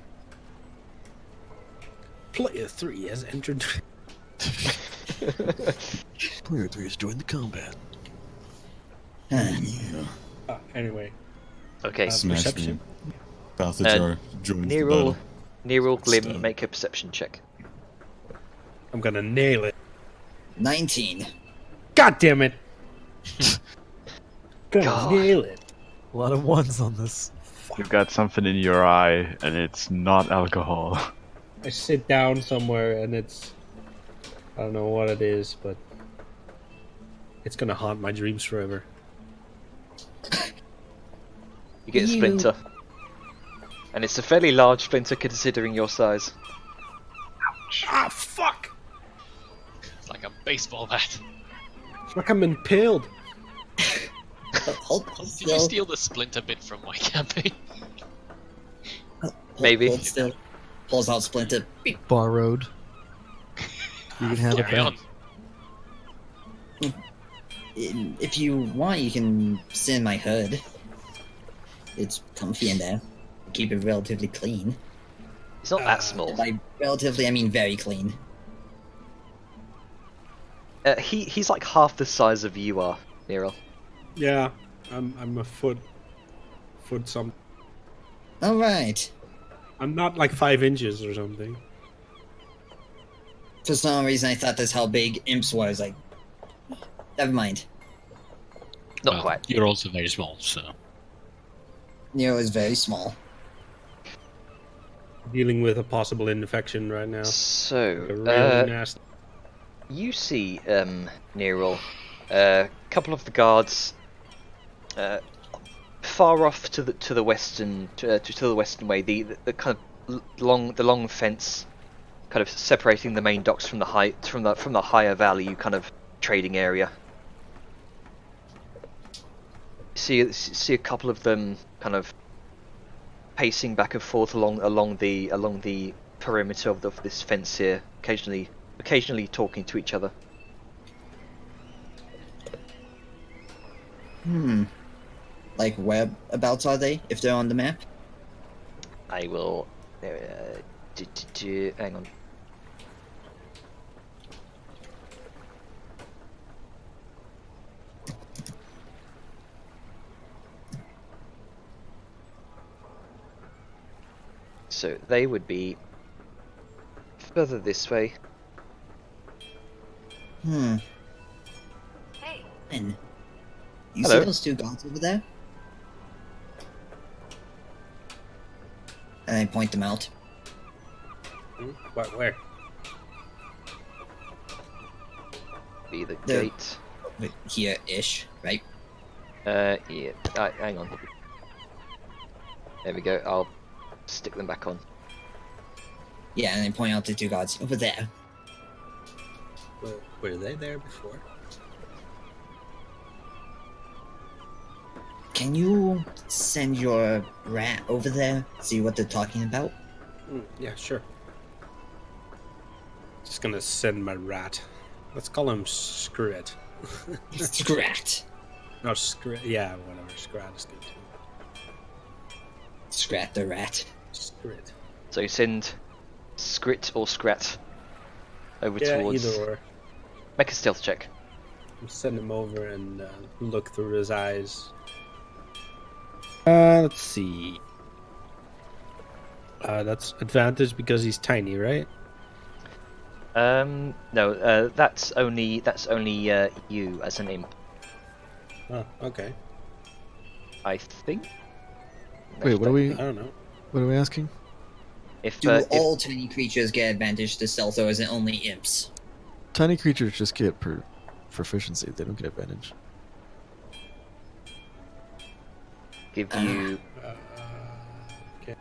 Player 3 has entered. Player 3 has joined the combat. Yeah. Anyway. Okay. Smash perception. me. Balthazar joins the Neral, battle. Neral, Glim, Stun. make a perception check. I'm gonna nail it. 19. God damn it! Gonna God. nail it. A lot of ones on this. You've got something in your eye, and it's not alcohol. I sit down somewhere and it's... I don't know what it is, but... It's gonna haunt my dreams forever. You get a Ew. splinter. And it's a fairly large splinter considering your size. Ah, fuck! It's like a baseball bat. It's like I'm impaled. Hold Did you still. steal the splinter bit from my campaign? Maybe. Hold still. Pulls out Splinter. Beep. Borrowed. You can have it Carry back. on. If you want, you can sit in my hood. It's comfy in there. Keep it relatively clean. It's not that small. By relatively, I mean very clean. He's like half the size of you are, Neral. Yeah, I'm a foot some. All right. I'm not like 5 inches or something. For some reason, I thought that's how big imps was. Like, never mind. Not Well, quite. You're also very small, so. Nero is very small. Dealing with a possible infection right now. So, Like a really nasty. you see, Nerol, a couple of the guards, far off to the western to the western way. The kind of long fence, kind of separating the main docks from the higher value kind of trading area. See a couple of them kind of pacing back and forth along the perimeter of this fence here, occasionally talking to each other. Like, whereabouts are they, if they're on the map? I will. Hang on. So they would be further this way. Hey. And you Hello. see those two guards over there? And I point them out. Where? Be the There. gate. Here-ish, right? Yeah. Hang on. There we go. I'll stick them back on. Yeah, and I point out the two guards over there. Were they there before? Can you send your rat over there, see what they're talking about? Yeah, sure. Just gonna send my rat. Let's call him Scrit. Scrat. No, Scrit. Yeah, whatever. Scrat is good too. Scrat the rat. Scrit. So you send Scrit or Scrat over Yeah, towards. either or. Make a stealth check. Send him over and look through his eyes. Let's see. That's advantage because he's tiny, right? No, that's only you as an imp, Oh, okay. I think. Wait, what are we I don't know. asking? If Do if all tiny creatures get advantage to stealth, or is it only imps? Tiny creatures just get proficiency. They don't get advantage. give you Okay.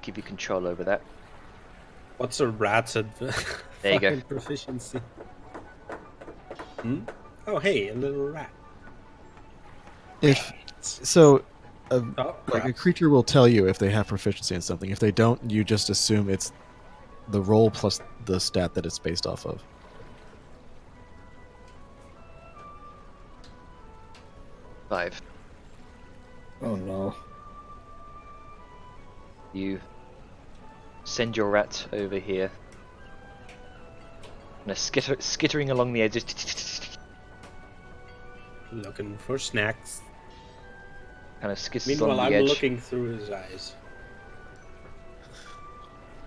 give you control over that. What's a rat's There you go. proficiency? Oh, hey, a little rat. If so, Oh, like a crap. creature will tell you if they have proficiency in something. If they don't, you just assume it's the roll plus the stat that it's based off of. Five. Oh no. You send your rat over here. And skittering along the edges. Looking for snacks. Kind of skitters Meanwhile, along the I'm edge. looking through his eyes.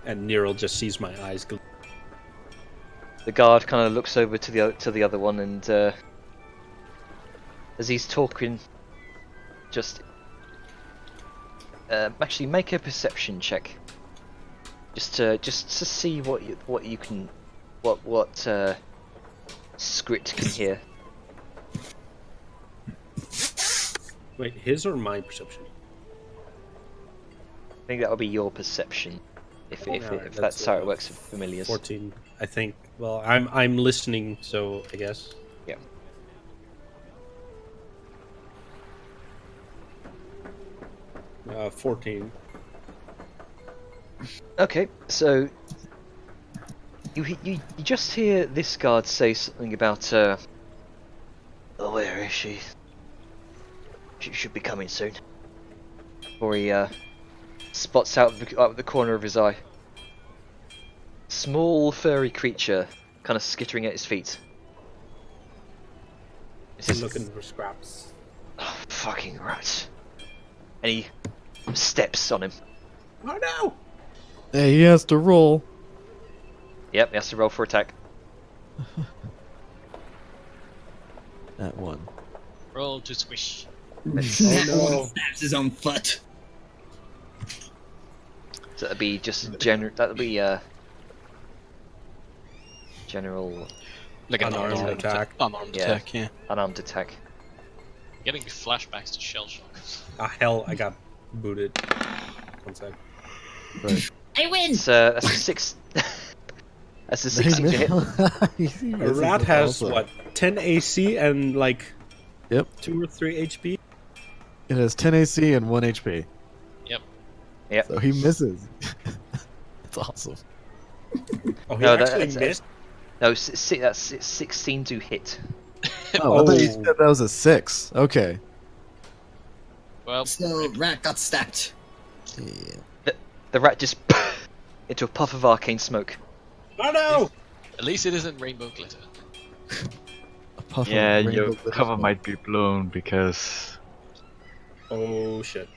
And Nero just sees my eyes. The guard kind of looks over to the other one, and as he's talking, just actually make a perception check, just to see what Scrit can hear. Wait, his or my perception? I think that would be your perception, if Alright, that's how it works with familiars. 14, I think. Well, I'm listening, so I guess. Yeah. Uh, 14. Okay, so you just hear this guard say something about oh, where is she? She should be coming soon. Or he spots out of the corner of his eye. Small furry creature, kind of skittering at his feet. It's He's just, looking for scraps. oh, fucking rat. And he steps on him. Oh no! Hey, he has to roll. Yep, he has to roll for attack. That one. Roll to squish. That no. one stabs his own foot. So that'd be just general. That'd be general Like an Unarmed unarmed attack. Unarmed Yeah. attack, yeah. unarmed attack. Getting flashbacks to shell shock. Ah, hell, I got booted. 1 sec. Right. I win! That's a 6. That's a 16 to hit. A rat has, what, 10 AC and like Yep. 2 or 3 HP? It has 10 AC and 1 HP. Yep. Yep. So he misses. That's awesome. Oh, he No, actually that's- missed? No, that's 16 to hit. Oh, I thought you Oh. said that was a 6. Okay. Well, So, rat got stabbed. The rat just into a puff of arcane smoke. Oh no! at least it isn't rainbow glitter. A puff Yeah, of your rainbow glitter cover smoke. might be blown because Oh shit.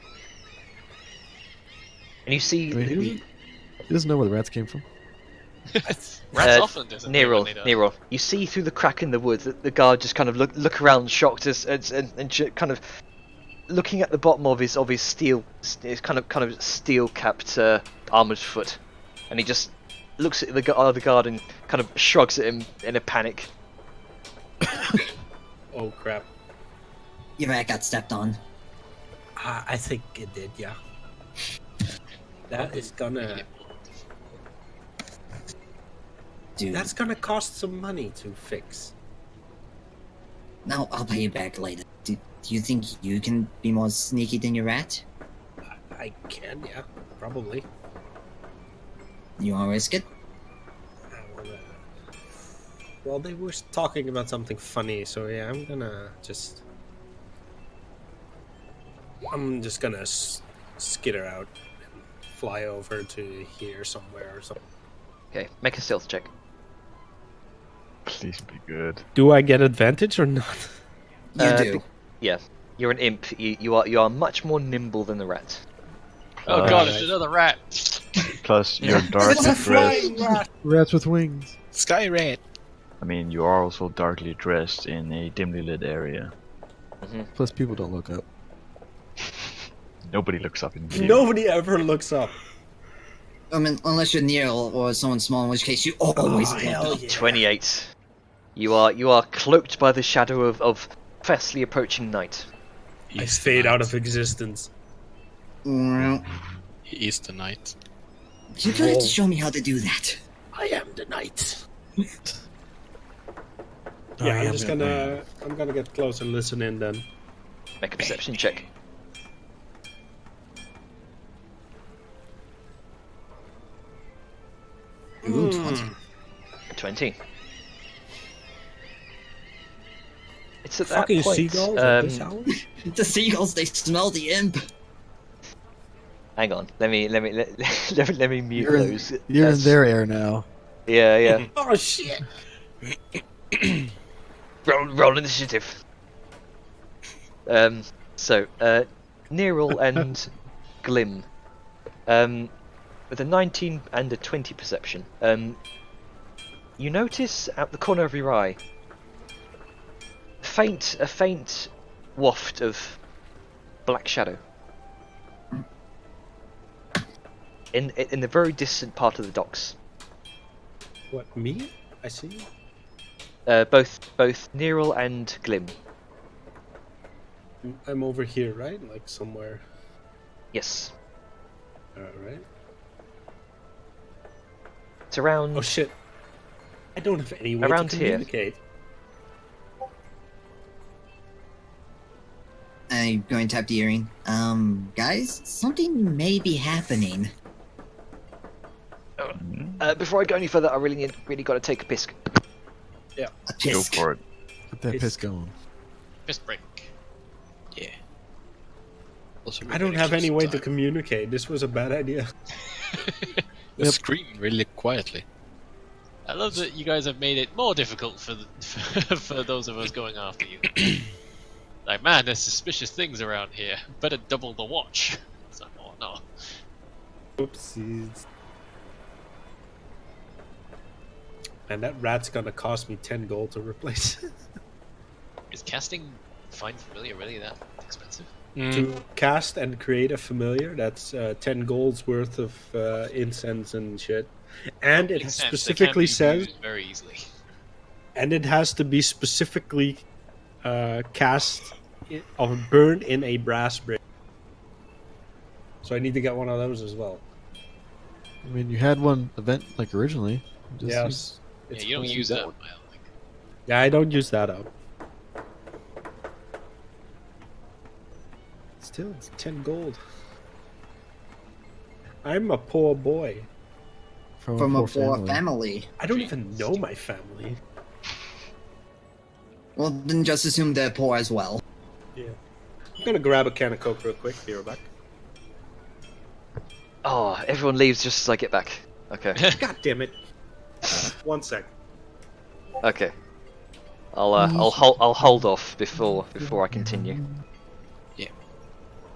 And you see Wait, he doesn't know where the rats came from. Rats Uh, often disappear when they die. Nero, you see through the crack in the wood that the guard just kind of look around, shocked, and kind of looking at the bottom of his steel, his kind of steel capped armored foot, and he just looks at the other guard and kind of shrugs at him in a panic. Oh crap. Your rat got stepped on. I think it did, yeah. That is gonna... Dude, That's gonna cost some money to fix. now I'll pay you back later. Do you think you can be more sneaky than your rat? I can, yeah. Probably. You wanna risk it? I wanna... Well, they were talking about something funny, so yeah, I'm just gonna skitter out and fly over to here somewhere or something. Okay, make a stealth check. please be good. Do I get advantage or not? You do. Yeah, you're an imp. You are much more nimble than the rat. Oh Uh, god, it's another rat. Plus, you're darkly dressed. rat! Rats with wings. Sky rat. I mean, you are also darkly dressed in a dimly lit area. Plus, people don't look up. Nobody looks up in video. Nobody ever looks up. I mean, unless you're near or someone small, in which case you always look hell up. yeah. 28. You are cloaked by the shadow of fastly approaching night. I He's fade the out knight. of existence. Well, He is the knight. you're gonna have to show me how to do that. I am the knight. I Yeah, I'm am just the gonna... I'm gonna get close and listen in then. Make a perception check. Ooh, Hmm. 20. 20. It's at that Fucking point. seagulls at this hour? The seagulls, they smell the imp. Hang on, let me mute You're in, those. you're in That's- their air now. Yeah, yeah. Oh shit! roll initiative. So, Neril and Glim, with a 19 and a 20 perception, you notice out the corner of your eye a faint waft of black shadow in the very distant part of the docks. What, me? I see. Both Neril and Glim. I'm over here, right? Like somewhere. Yes, Alright. it's around. Oh shit. I don't have any way Around to here. communicate. I'm going to tap the earring. Guys, something may be happening. Before I go any further, I really got to take a piss. A Go pisk. for it. Get that It's- piss going. Fist break. Yeah. Also, I don't have any way to come. communicate. This was a bad idea. Scream really quietly. I love that you guys have made it more difficult for for those of us going after you. Like, man, there's suspicious things around here. Better double the watch. It's like, oh no. Oopsies. And that rat's gonna cost me 10 gold to replace. Is casting find familiar really that expensive? To cast and create a familiar, that's 10 gold's worth of incense and shit. And it Makes sense, they can specifically be says, used very easily. and it has to be specifically cast or burned in a brass brick. So I need to get one of those as well. I mean, you had one event like originally. Just Yes. use- Yeah, you don't only use that that. one. I don't think. Yeah, I don't use that up. Still, it's 10 gold. I'm a poor boy. From a poor family. I don't even know my family. Well, then just assume they're poor as well. Yeah. I'm gonna grab a can of Coke real quick. Be right back. Oh, everyone leaves just as I get back. Okay. God damn it. 1 sec. Okay. I'll hold off before I continue.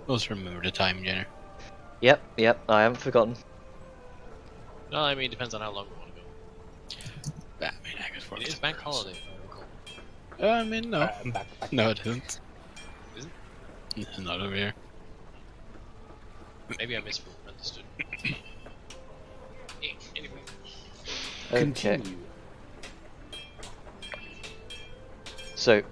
Also remember the time, Jenner. Yep, I haven't forgotten. No, I mean it depends on how long we want to go. I mean, I guess for It is bank holiday. If I recall. I mean, no. I'm back. No, it isn't. Is it? It's not over here. Maybe I misunderstood. Anyway. Okay. Continue. So,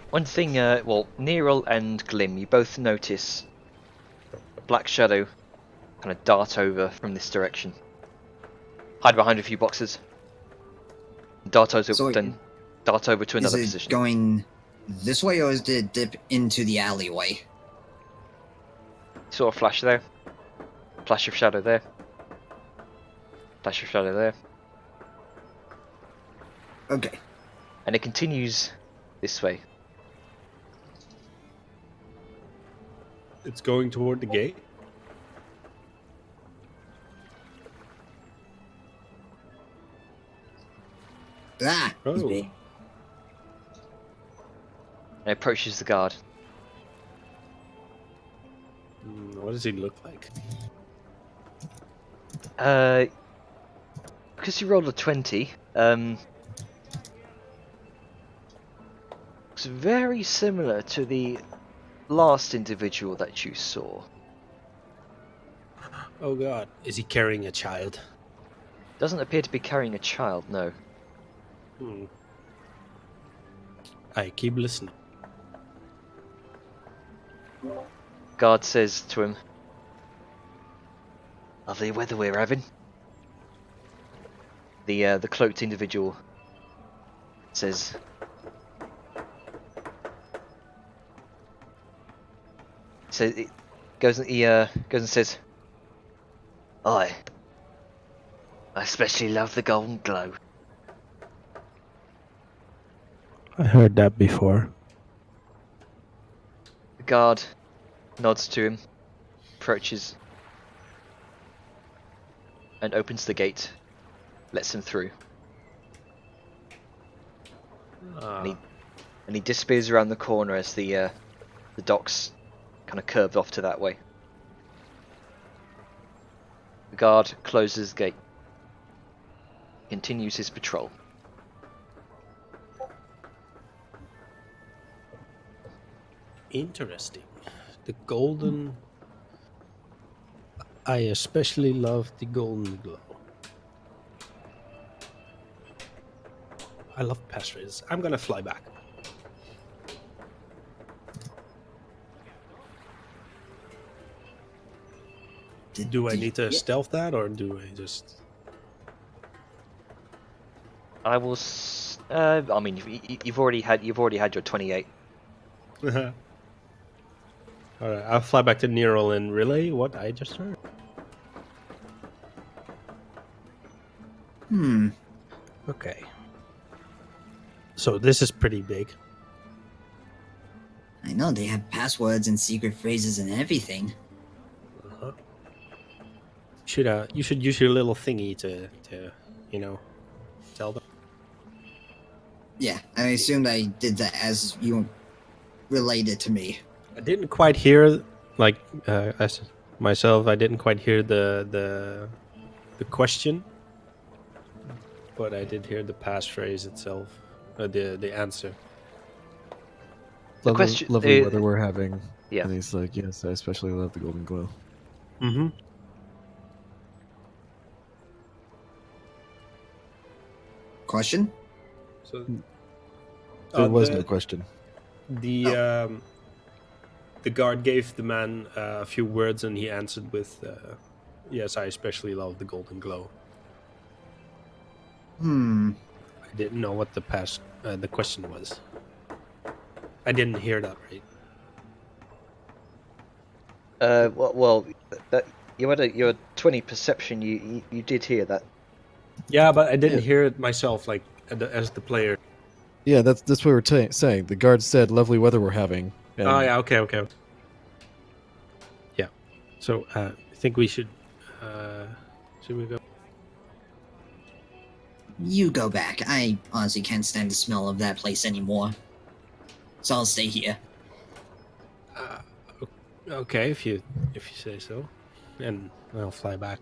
one thing, well, Neril and Glim, you both notice a black shadow kind of dart over from this direction. Hide behind a few boxes. Dart over, So then dart over to Is another it position. going this way, or is it dip into the alleyway? Sort of flash there. Flash of shadow there. Flash of shadow there. Okay. And it continues this way. It's going toward the gate. Ah! He's Oh. big. And it approaches the guard. What does he look like? Because you rolled a 20, it's very similar to the last individual that you saw. Oh god. Is he carrying a child? Doesn't appear to be carrying a child, no. I keep listening. Guard says to him, "Lovely weather we're having." The cloaked individual says, he goes and says, I especially love the golden glow. I heard that before. The guard nods to him, approaches, and opens the gate, lets him through, and he disappears around the corner as the docks kind of curve off to that way. The guard closes the gate, continues his patrol. Interesting. The golden... I especially love the golden glow. I love passages. I'm gonna fly back. Do I need to stealth that, or do I just... I will. I mean, you've already had your 28. Alright, I'll fly back to Neril and relay what I just heard. Okay. So this is pretty big. I know, they have passwords and secret phrases and everything. Uh-huh. You should use your little thingy to tell them. Yeah, I assumed I did that as you relayed it to me. I didn't quite hear, as myself, I didn't quite hear the question, but I did hear the passphrase itself, the answer. The lovely, question- lovely weather we're having. Yeah. And he's like, yes, I especially love the golden glow. Mm-hmm. Question? So There was the- no question. The guard gave the man a few words, and he answered with, "Yes, I especially love the golden glow." I didn't know what the question was. I didn't hear that right. Well, that you had your 20 perception. You did hear that. Yeah, but I didn't Yeah. hear it myself, like as the player. Yeah, that's what we were saying. The guard said, lovely weather we're having. And Oh yeah, okay. Yeah. So I think we should. Should we go? You go back. I honestly can't stand the smell of that place anymore. So I'll stay here. Okay, if you say so, and I'll fly back.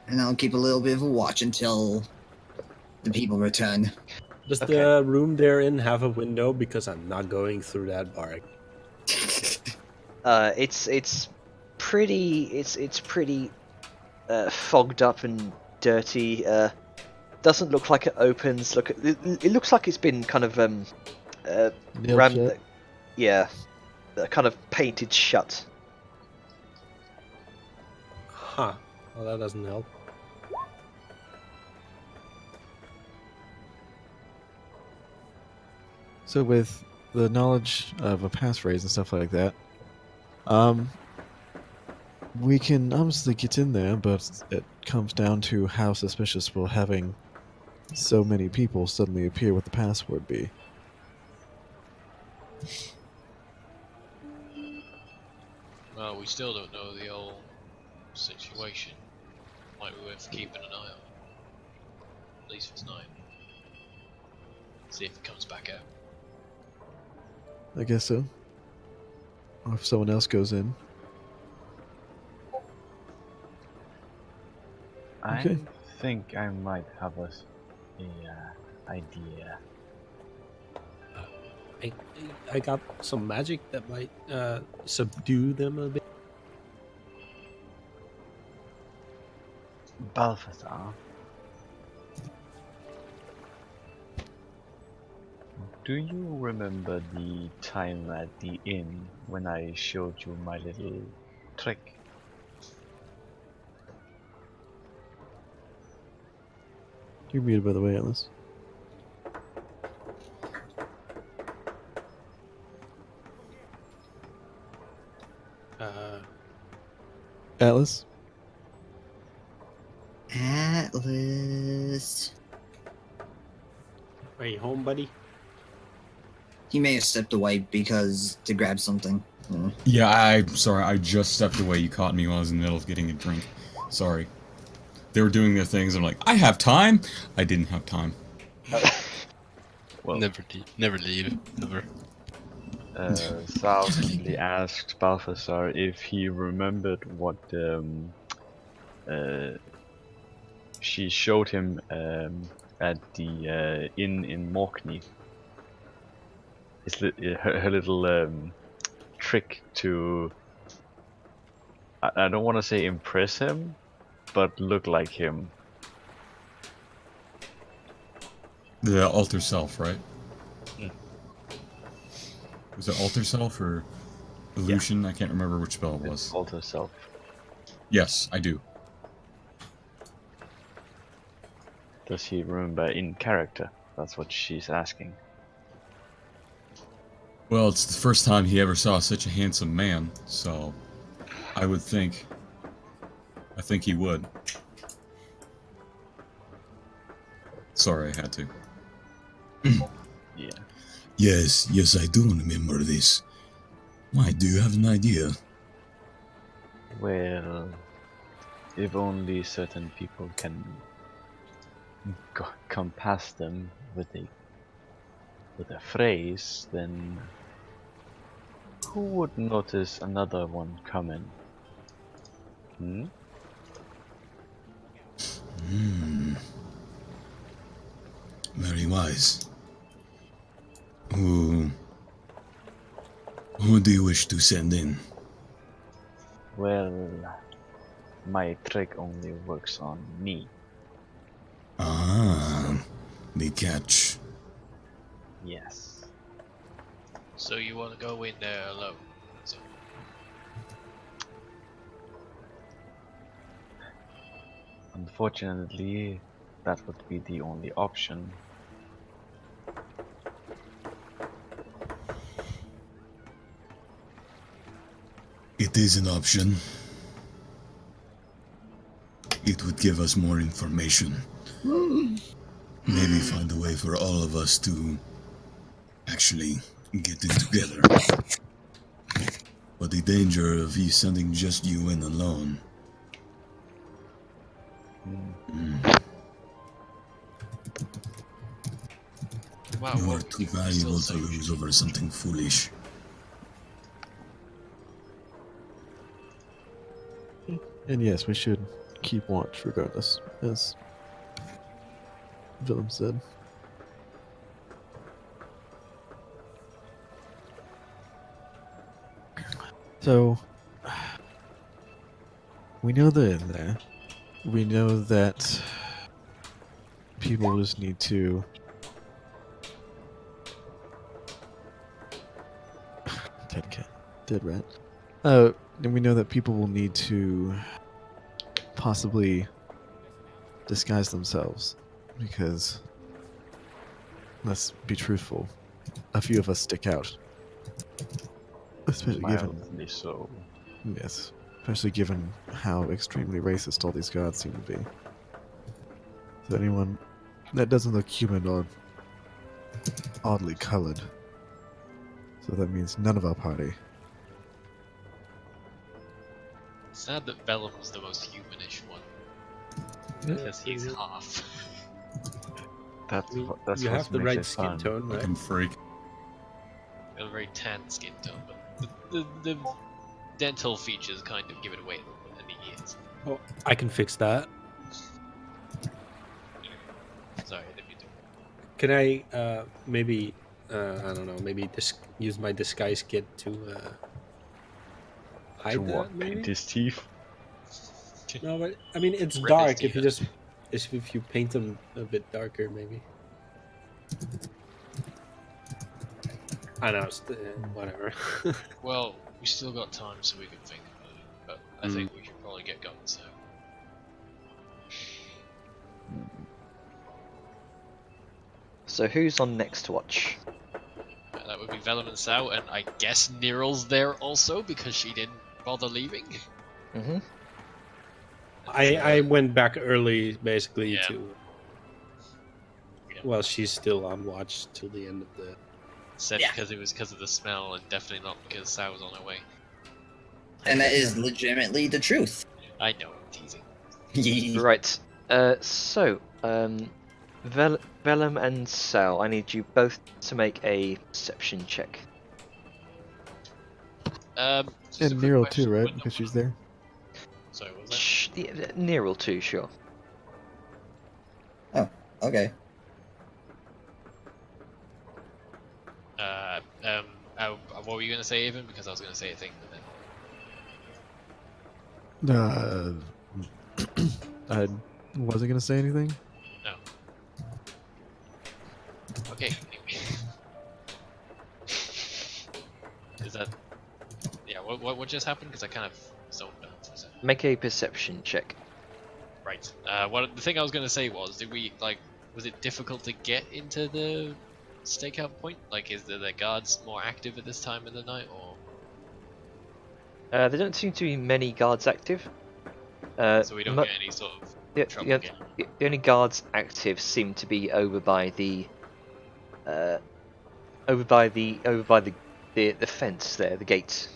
And I'll keep a little bit of a watch until the people return. Does Okay. the room they're in have a window? Because I'm not going through that barrack. It's pretty fogged up and dirty. Doesn't look like it opens. It looks like it's been kind of Nailed rammed. shut. Yeah, kind of painted shut. Huh. Well, that doesn't help. So with the knowledge of a passphrase and stuff like that, we can obviously get in there, but it comes down to how suspicious will having so many people suddenly appear with the password be. Well, we still don't know the whole situation. Might be worth keeping an eye on. At least for tonight. See if it comes back out. I guess so. Or if someone else goes in. Okay. I think I might have a idea. I got some magic that might subdue them a bit. Balthazar. Do you remember the time at the inn when I showed you my little trick? You're muted, by the way, Atlas. Atlas? Atlas. Are you home, buddy? He may have stepped away because to grab something. Yeah, I'm sorry. I just stepped away. You caught me while I was in the middle of getting a drink. Sorry. They were doing their things. I'm like, I have time. I didn't have time. Well, Never leave. Never. Sal simply asked Balthazar if he remembered what she showed him at the inn in Morkney. Her little trick to, I don't want to say impress him, but look like him. The alter self, right? Was it alter self or illusion? I can't remember which spell it was. Alter self. Yes, I do. Does he remember in character? That's what she's asking. Well, it's the first time he ever saw such a handsome man, so I think he would. Sorry, I had to. Yeah. Yes, I do remember this. Why, do you have an idea? Well, if only certain people can come past them with a phrase, then who would notice another one coming? Hmm? Very wise. Who do you wish to send in? Well, my trick only works on me. Ah, the catch. Yes. So you want to go in there alone? So, Unfortunately, that would be the only option. It is an option. It would give us more information. Maybe find a way for all of us to actually get in together. But the danger of you sending just you in alone. wow, You what are would too you still valuable say to we lose should over something foolish. And yes, we should keep watch regardless, as Willem said. So, we know they're in there. We know that people just need to. Dead cat. Dead rat. And we know that people will need to possibly disguise themselves. Because, let's be truthful, a few of us stick out. Especially given. Mildly so. Yes. Especially given how extremely racist all these gods seem to be. So anyone that doesn't look human or oddly colored. So that means none of our party. Sad that Vellum's the most humanish one. Because he's half. That's I mean, that's you what have the makes right it skin fun. tone, right? Fucking freak. A very tan skin tone, but the dental features kind of give it away and he is. Oh, I can fix that. Sorry, I didn't mean to. Can I maybe I don't know, maybe use my disguise kit to hide To that? what? Maybe. Paint his teeth? No, but I mean it's Rip his dark. If teeth you out. just if you paint them a bit darker, maybe. I know, whatever. Well, we still got time, so we can think about it. But I think we should probably get going. So So who's on next watch? that would be Vellum and Sao, and I guess Neril's there also because she didn't bother leaving. Mm-hmm. I went back early, basically, Yeah. to. Yeah. Well, she's still on watch till the end of the. Said Yeah. because it was because of the smell, and definitely not because Sao was on her way. And that is legitimately the truth. I know, I'm teasing. Right. Vellum and Sal, I need you both to make a perception check. Just a And quick Nero question, too, right? when- Because she's there. Sorry, what was that? Yeah, Neral too, sure. Okay. What were you gonna say, Evan? Because I was gonna say a thing, but then I wasn't gonna say anything. no. Okay. Is that? Yeah. What just happened? Because I kind of zoned out for a second. Make a perception check. Right. What the thing I was gonna say was, was it difficult to get into the stakeout point? Like, is the guards more active at this time of the night, or There don't seem to be many guards active. so we don't mu- get any sort of the, trouble the, getting? the only guards active seem to be over by the fence there, the gate.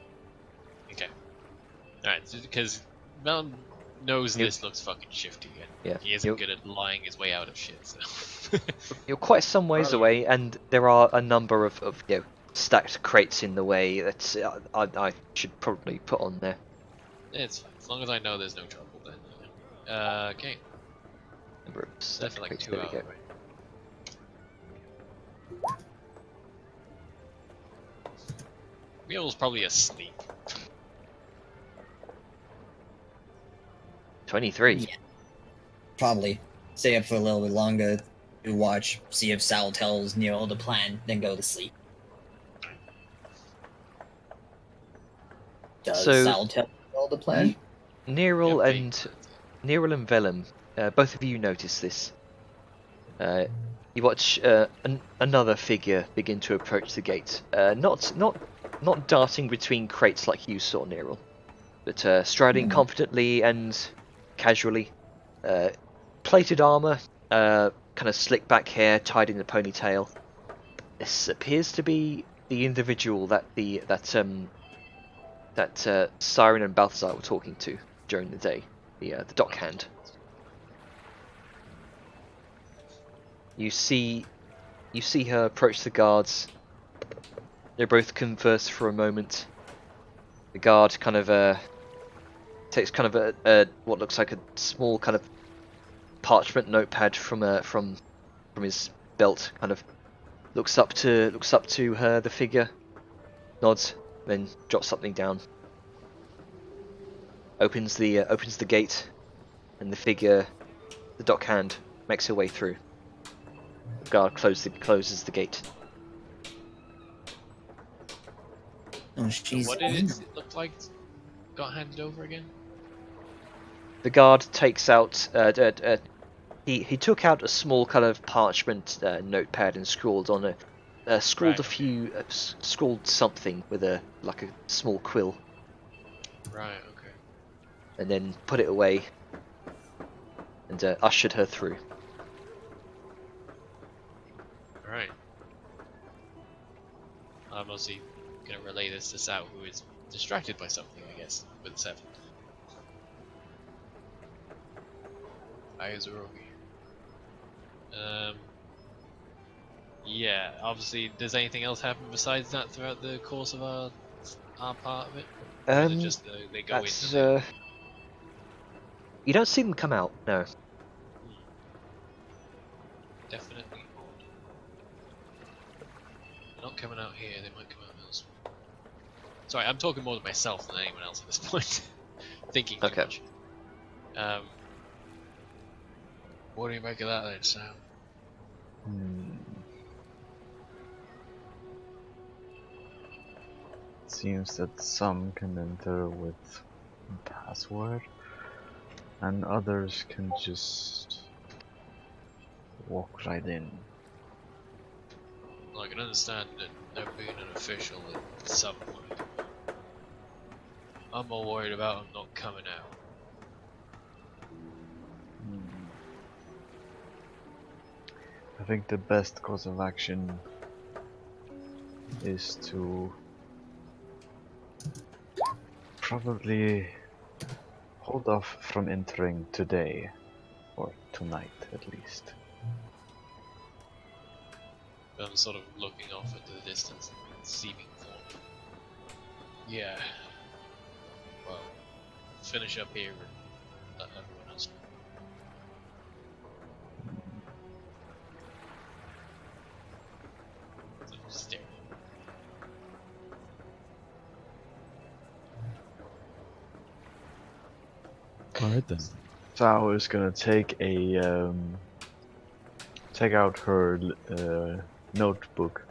Okay. Alright, because Mel knows Yep. this looks fucking shifty, and Yeah. he isn't You're, good at lying his way out of shit, so. you're quite some ways Rather- away, and there are a number of stacked crates in the way that I should probably put on there. It's fine, as long as I know there's no trouble then. Okay, Number of that's stacked like crates, 2 there we hours go. away. Muriel's probably asleep. 23. Yeah. Probably. Stay up for a little bit longer, to watch, see if Sal tells Nero the plan, then go to sleep. Does So- Sal tell Nero the plan? Neril Yeah, and Vellum, both of you notice this. You watch another figure begin to approach the gate. Not darting between crates like you saw, Neril, but striding confidently and casually. Plated armor, kind of slick back hair tied in a ponytail. This appears to be the individual that Siren and Balthazar were talking to during the day, the dockhand. You see her approach the guards. They both converse for a moment. The guard kind of takes kind of a what looks like a small kind of parchment notepad from his belt. Kind of looks up to her, the figure, nods, then drops something down. Opens the gate, and the figure, the dockhand, makes her way through. The guard closes the gate. Oh, she's What did in. it look like? Got handed over again? The guard takes out. He took out a small kind of parchment notepad and scrawled on it. Scrawled Right, a few. Scrawled something with a small quill, Right. Okay. and then put it away. And ushered her through. Alright. I'm obviously gonna relay this to Sal, who is distracted by something, I guess, with 7. Aizurogi. Yeah, obviously, does anything else happen besides that throughout the course of our part of it? Or is it just they go That's in? you don't see them come out. No. Definitely odd. They're not coming out here, they might come out elsewhere. Sorry, I'm talking more to myself than anyone else at this point. Thinking too Okay. much. What do you make of that then, Sam? It seems that some can enter with password, and others can just walk right in. Well, I can understand that there being an official at some point. I'm more worried about them not coming out. I think the best course of action is to probably hold off from entering today, or tonight at least. I'm sort of looking off into the distance, seeming thought. Yeah. Well, finish up here and let everyone else know. So, stare. All right then. Sao is gonna take out her notebook,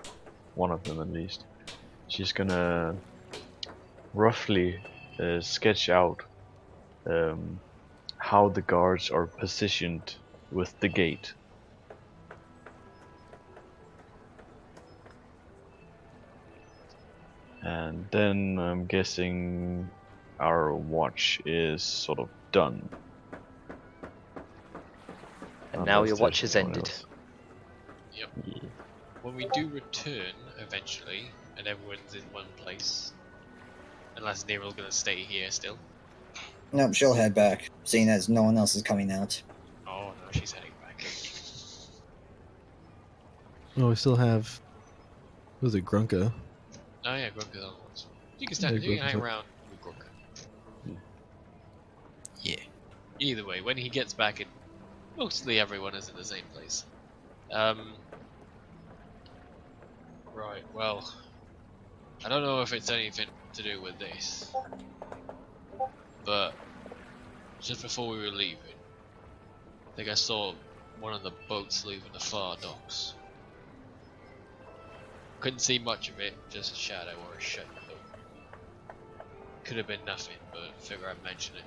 one of them at least. She's gonna roughly sketch out how the guards are positioned with the gate. And then I'm guessing our watch is sort of done. And now Unless your there's watch is anyone ended. else. Yep. Yeah. When we do return eventually, and everyone's in one place, unless Nero's gonna stay here still. Nope, she'll head back, seeing as no one else is coming out. Oh no, she's heading back. Well, we still have. What was it, Grunka? Oh yeah, Grunka's on once. You can stand. Yeah, You can Grunka's hang on. around with Grunka. Yeah. Either way, when he gets back, mostly everyone is in the same place. Right. Well, I don't know if it's anything to do with this, but just before we were leaving, I think I saw one of the boats leaving the far docks. Couldn't see much of it, just a shadow or a shape. Could have been nothing, but I figure I'd mention it.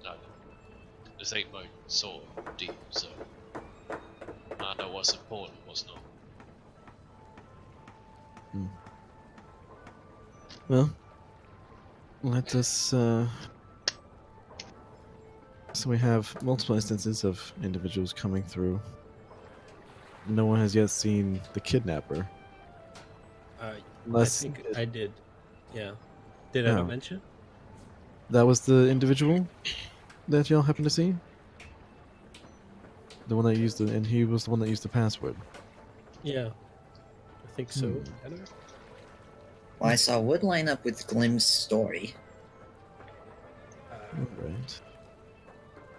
No, this ain't my sort of deal, so I know what's important and what's not. Well, let us. So we have multiple instances of individuals coming through. No one has yet seen the kidnapper. I Unless think I did. Yeah. Did I Oh. not mention? that was the individual that y'all happened to see. The one that used the, and he was the one that used the password. Yeah. I think so. Hmm. Tanner? Well, I saw Wood line up with Glim's story. All right.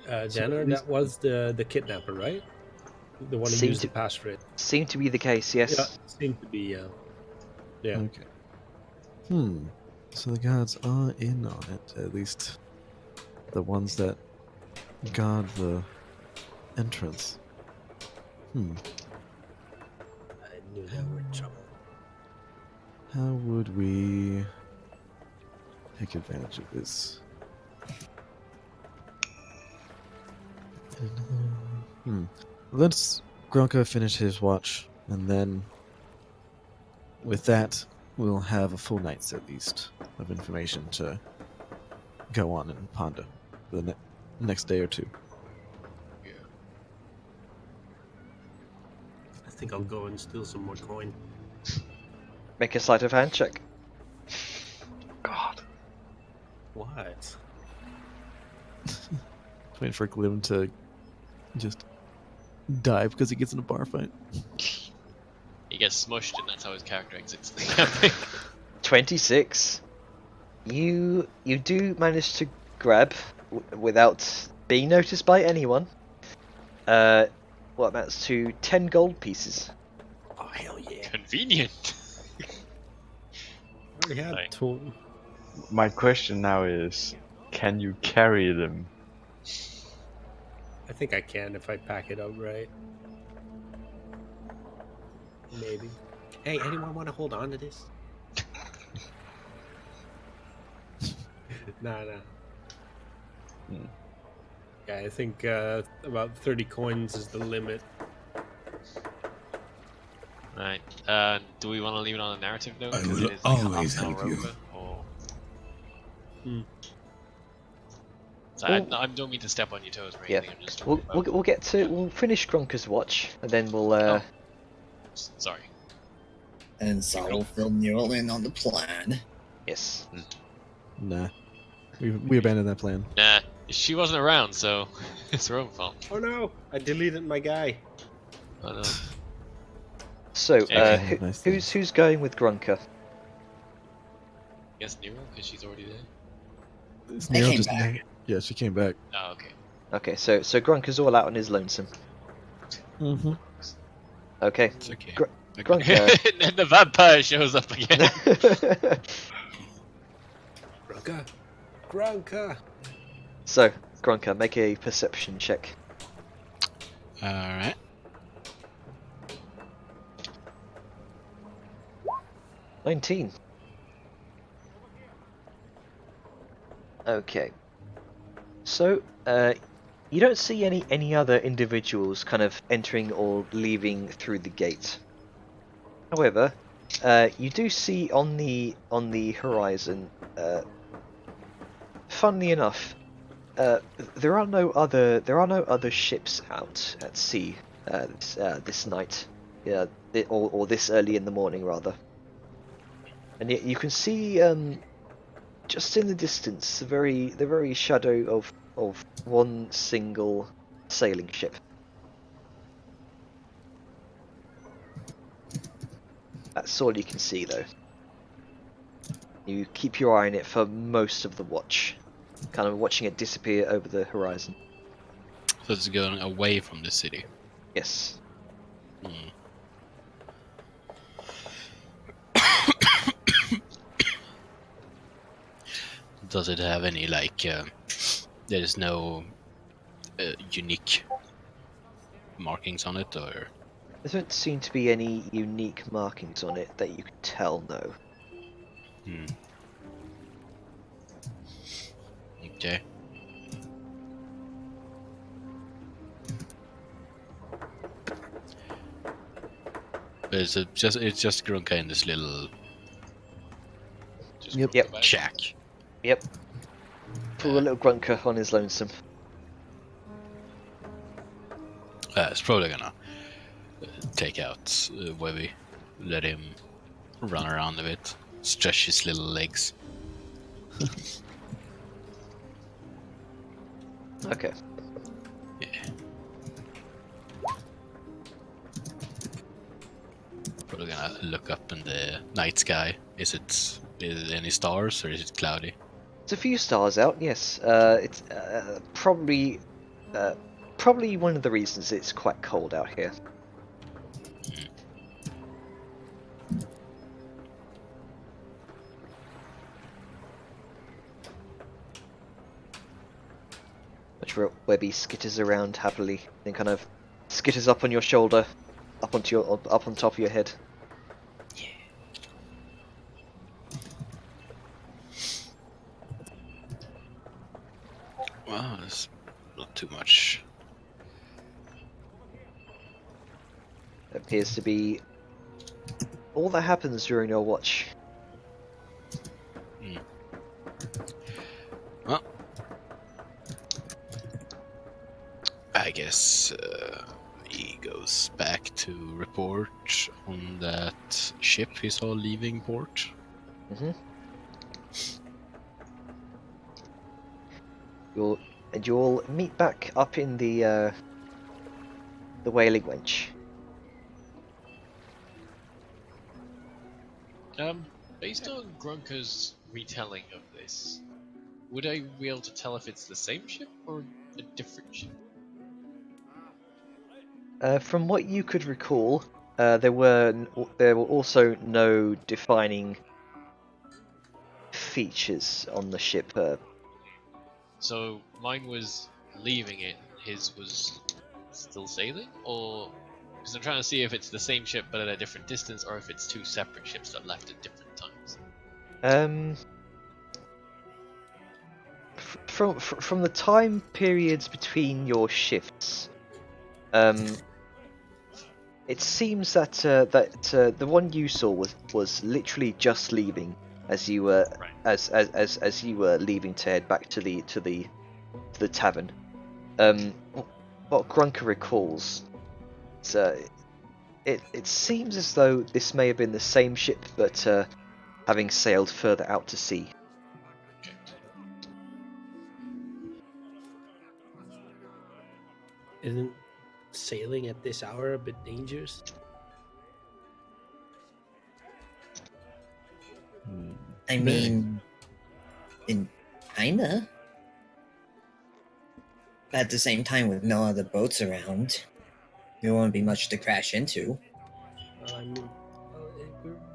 So Tanner, at least- that was the kidnapper, right? The one who Seemed used the to- password. Seemed to be the case, yes. Yeah, seemed to be, yeah. Okay. So the guards are in on it, at least the ones that guard the entrance. I knew they were in trouble. How would we take advantage of this? Let's Gronka finish his watch, and then with that, we'll have a full night's at least of information to go on and ponder for the next day or two. Yeah. I think I'll go and steal some more coin. Make a sleight of hand check. God. What? Waiting for Glim to just die because he gets in a bar fight. He gets smushed and that's how his character exits the campaign. 26. You do manage to grab without being noticed by anyone. What amounts to 10 gold pieces. Oh, hell yeah. Convenient. I already had Right. 12. My question now is, can you carry them? I think I can if I pack it up right. Maybe. Hey, anyone want to hold on to this? Nah. Yeah, I think about 30 coins is the limit. Right. Do we want to leave it on the narrative though? I 'Cause will it is like always half an hour help you. over, or... Hmm. So Well- I don't mean to step on your toes or Yeah. anything. I'm just We'll talking about... we'll get to we'll finish Gronka's watch and then we'll Sorry. And so we'll fill Neural in on the plan. yes. Nah, we abandoned that plan. Nah, she wasn't around, so it's her own fault. Oh no! I deleted my guy. I know. So Yeah, nice who's going with Gronka? Guess Nero, because she's already there. I Nero came back. Yeah, she came back. Oh, okay. Okay, so Gronka's all out on his lonesome. Mm-hmm. Okay. It's okay. Gr- Okay. Gronka. And then the vampire shows up again. Gronka! So Gronka, make a perception check. Alright. 19. Okay. So, you don't see any other individuals kind of entering or leaving through the gate. However, you do see on the horizon, funnily enough, there are no other ships out at sea this night, or this early in the morning rather. And yet you can see just in the distance the very shadow of one single sailing ship. That's all you can see though. You keep your eye on it for most of the watch, kind of watching it disappear over the horizon. So it's going away from the city. Yes. Hmm. Does it have any there's no unique markings on it, or? There don't seem to be any unique markings on it that you can tell, no. Hmm. Okay. But it's just Grunka in this little Just Yep. go Yep. back. shack. Yep. Poor little Grunker on his lonesome. It's probably gonna take out Webby, let him run around a bit, stretch his little legs. Okay. Yeah. Probably gonna look up in the night sky. Is it any stars or is it cloudy? It's a few stars out, yes. It's probably one of the reasons it's quite cold out here. Which Webby skitters around happily, then kind of skitters up on your shoulder, up on top of your head. Well, it's not too much. Appears to be all that happens during your watch. Well, I guess he goes back to report on that ship he saw leaving port. Mm-hmm. You'll meet back up in the Whaling Wench. Based on Grunker's retelling of this, would I be able to tell if it's the same ship or a different ship? From what you could recall, there were also no defining features on the ship. So mine was leaving it, his was still sailing, or because I'm trying to see if it's the same ship but at a different distance, or if it's two separate ships that left at different times. From the time periods between your shifts, it seems that the one you saw was literally just leaving as you were as you were leaving to head back to the tavern. What Grunker recalls, it seems as though this may have been the same ship, but having sailed further out to sea. Isn't sailing at this hour a bit dangerous? I mean, kinda. At the same time, with no other boats around, there won't be much to crash into. I mean,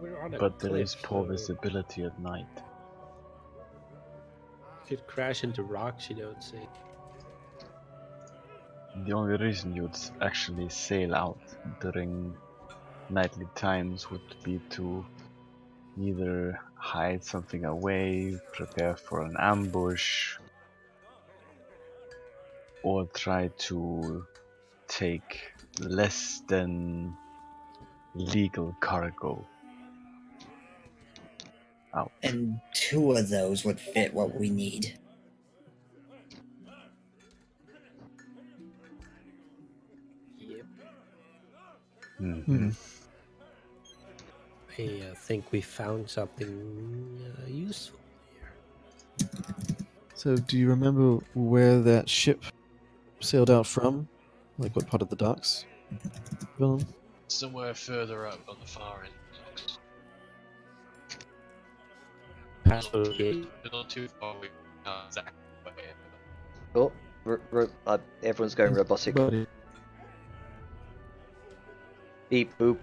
we're on a But there cliff, is poor so visibility at night. you could crash into rocks, you don't see. The only reason you would actually sail out during nightly times would be to either hide something away, prepare for an ambush, or try to take less than legal cargo out. And 2 of those would fit what we need. Yep. Mhm. I think we found something useful here. So, do you remember where that ship sailed out from? Like what part of the docks? Willem? Somewhere further up on the far end. Password gate. But not too far away. Not exactly. Oh, Everyone's going robotic. Buddy. Beep boop.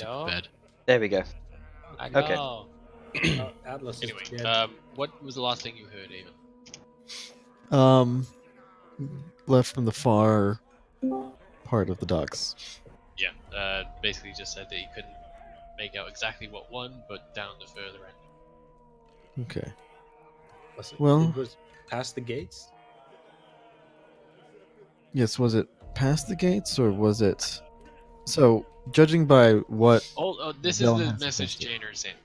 No. Bed. There we go. I Okay. know. Atlas is Anyway, dead. what was the last thing you heard, Avon? Left from the far part of the docks. Yeah, basically just said that he couldn't make out exactly what one, but down the further end. Okay. Well, well- it was past the gates. Yes, was it past the gates or was it? So, judging by what This They'll is the have to message fix it. Jainer sent.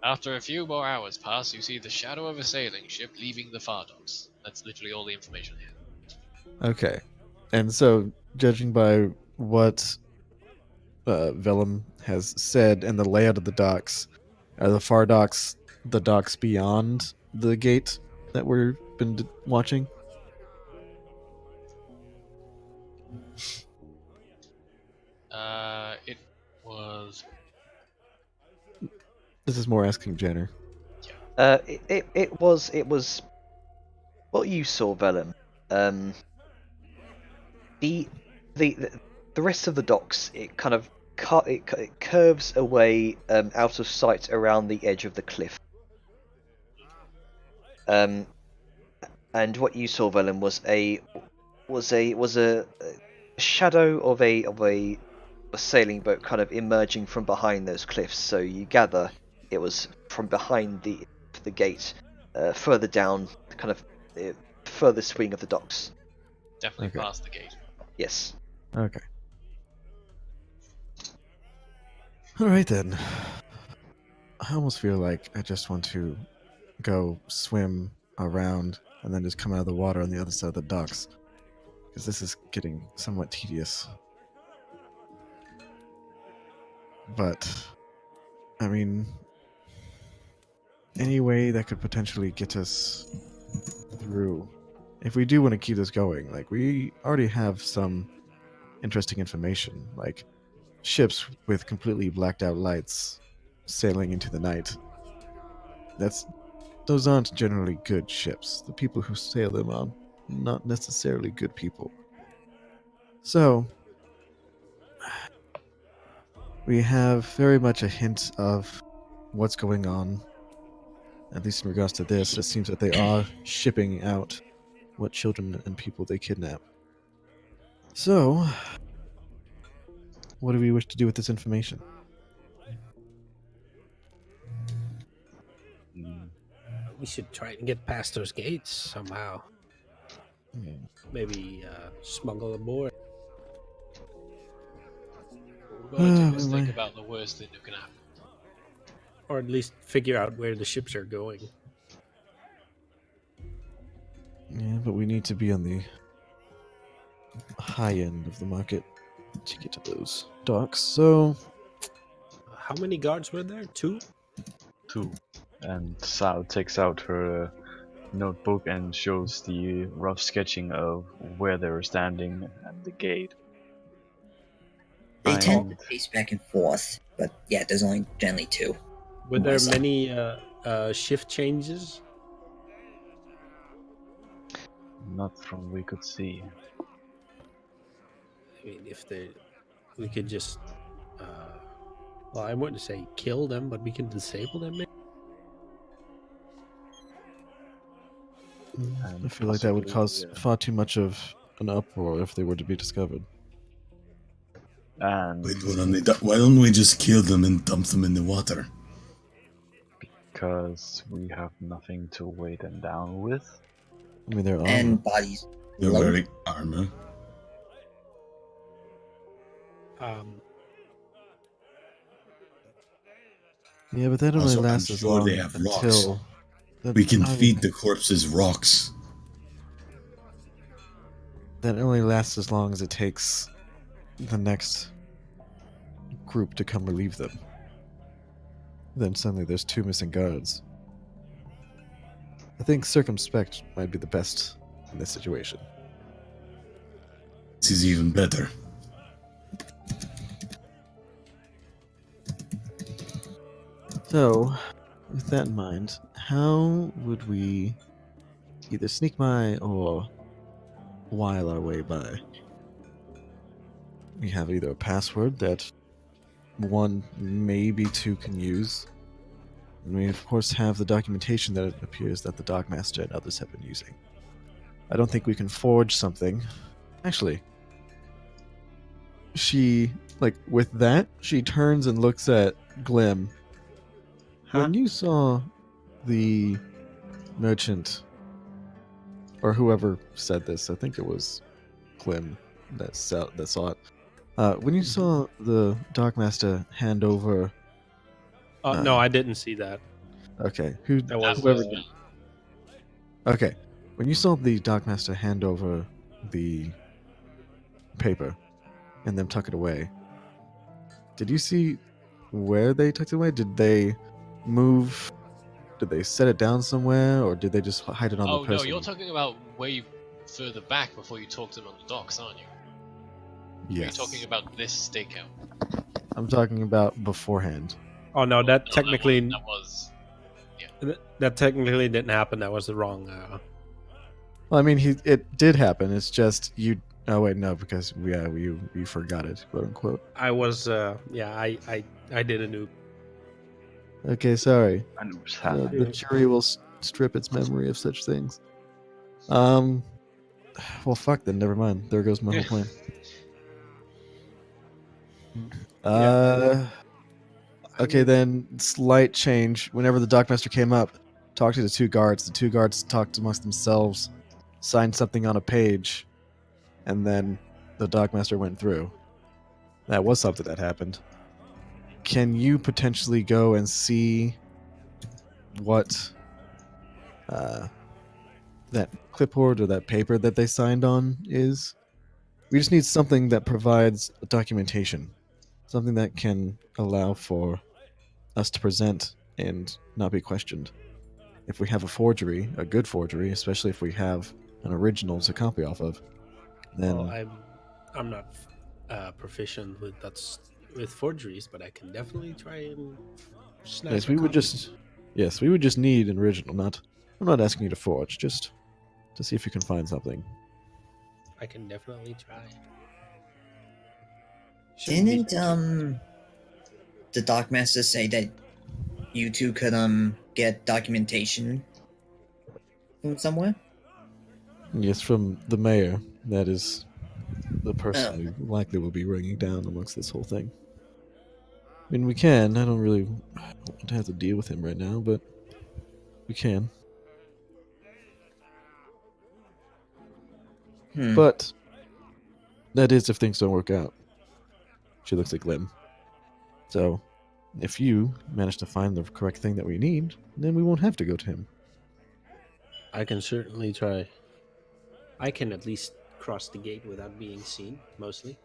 After a few more hours pass, you see the shadow of a sailing ship leaving the far docks. That's literally all the information here. Okay. And so, judging by what Vellum has said and the layout of the docks, are the far docks the docks beyond the gate that we've been watching? It was. This is more asking Jenner. It was what you saw, Vellum. The rest of the docks, it kind of it curves away out of sight around the edge of the cliff. And what you saw, Vellum, was a shadow of a sailing boat kind of emerging from behind those cliffs. So you gather it was from behind the gate, further down, kind of furthest wing of the docks. Definitely Okay. past the gate. Yes. Okay. All right then. I almost feel like I just want to go swim around and then just come out of the water on the other side of the docks, because this is getting somewhat tedious. But, I mean, any way that could potentially get us through. If we do want to keep this going, like, we already have some interesting information, like ships with completely blacked out lights sailing into the night. Those aren't generally good ships. The people who sail them are not necessarily good people. So, we have very much a hint of what's going on. At least in regards to this, it seems that they are shipping out what children and people they kidnap. So, what do we wish to do with this information? Mm, We should try and get past those gates somehow. Hmm. Maybe smuggle aboard. We're going to we just think might- about the worst thing that can happen. Or at least figure out where the ships are going. Yeah, but we need to be on the high end of the market to get to those docks. So, How many guards were there? 2? 2. And Sal takes out her notebook and shows the rough sketching of where they were standing and the gate. They I- tend to pace back and forth, but yeah, there's only generally 2. Were there Myself. many shift changes? Not from we could see. I mean, we could just, well, I wouldn't say kill them, but we can disable them. Maybe? And I feel like that would possibly, cause far too much of an uproar if they were to be discovered. And Wait, why don't we just kill them and dump them in the water? because we have nothing to weigh them down with. I mean, they're And bodies. They're low. wearing armor. Yeah, but that only Also, I'm lasts as sure long they have rocks. until We can I mean, feed the corpses rocks. That only lasts as long as it takes the next group to come relieve them. then suddenly there's 2 missing guards. I think circumspect might be the best in this situation. This is even better. So, with that in mind, how would we either sneak by or while our way by? We have either a password that 1, maybe 2 can use. And we, of course, have the documentation that it appears that the Dockmaster and others have been using. I don't think we can forge something. Actually, with that, she turns and looks at Glim. When you saw the merchant, or whoever said this, I think it was Glim that saw it. When you saw the Dockmaster hand over, No, I didn't see that. okay, That was whoever uh, did. Okay, when you saw the Dockmaster hand over the paper and then tuck it away, did you see where they tucked it away? Did they move? Did they set it down somewhere, or did they just hide it on the Oh person? no, you're talking about way further back before you talked to him on the docks, aren't you? Yes. You're talking about this stakeout. I'm talking about beforehand. Oh no, that No, technically that was that technically didn't happen. That was the wrong. Well, I mean, it did happen. It's just you. Oh wait, no, because we forgot it, quote unquote. I was I did a nuke. Okay, sorry. I knew it was The happening. jury will strip its memory of such things. Well, fuck then. Never mind. There goes my whole plan. Okay, then slight change. Whenever the Dockmaster came up, talked to the 2 guards. The 2 guards talked amongst themselves, signed something on a page, and then the Dockmaster went through. That was something that happened. Can you potentially go and see what that clipboard or that paper that they signed on is? We just need something that provides documentation, something that can allow for us to present and not be questioned. If we have a forgery, a good forgery, especially if we have an original to copy off of, then Well, I'm not proficient with with forgeries, but I can definitely try and snap. yes, a we would copy. we would just need an original. Not, I'm not asking you to forge, just to see if you can find something. I can definitely try. Shouldn't be- Didn't the Dockmaster say that you 2 could get documentation from somewhere? Yes, from the mayor. That is the person who likely will be ringing down amongst this whole thing. I mean, we can. I don't really want to have to deal with him right now, but we can. But that is if things don't work out. She looks at Glim. So, if you manage to find the correct thing that we need, then we won't have to go to him. I can certainly try. I can at least cross the gate without being seen, mostly.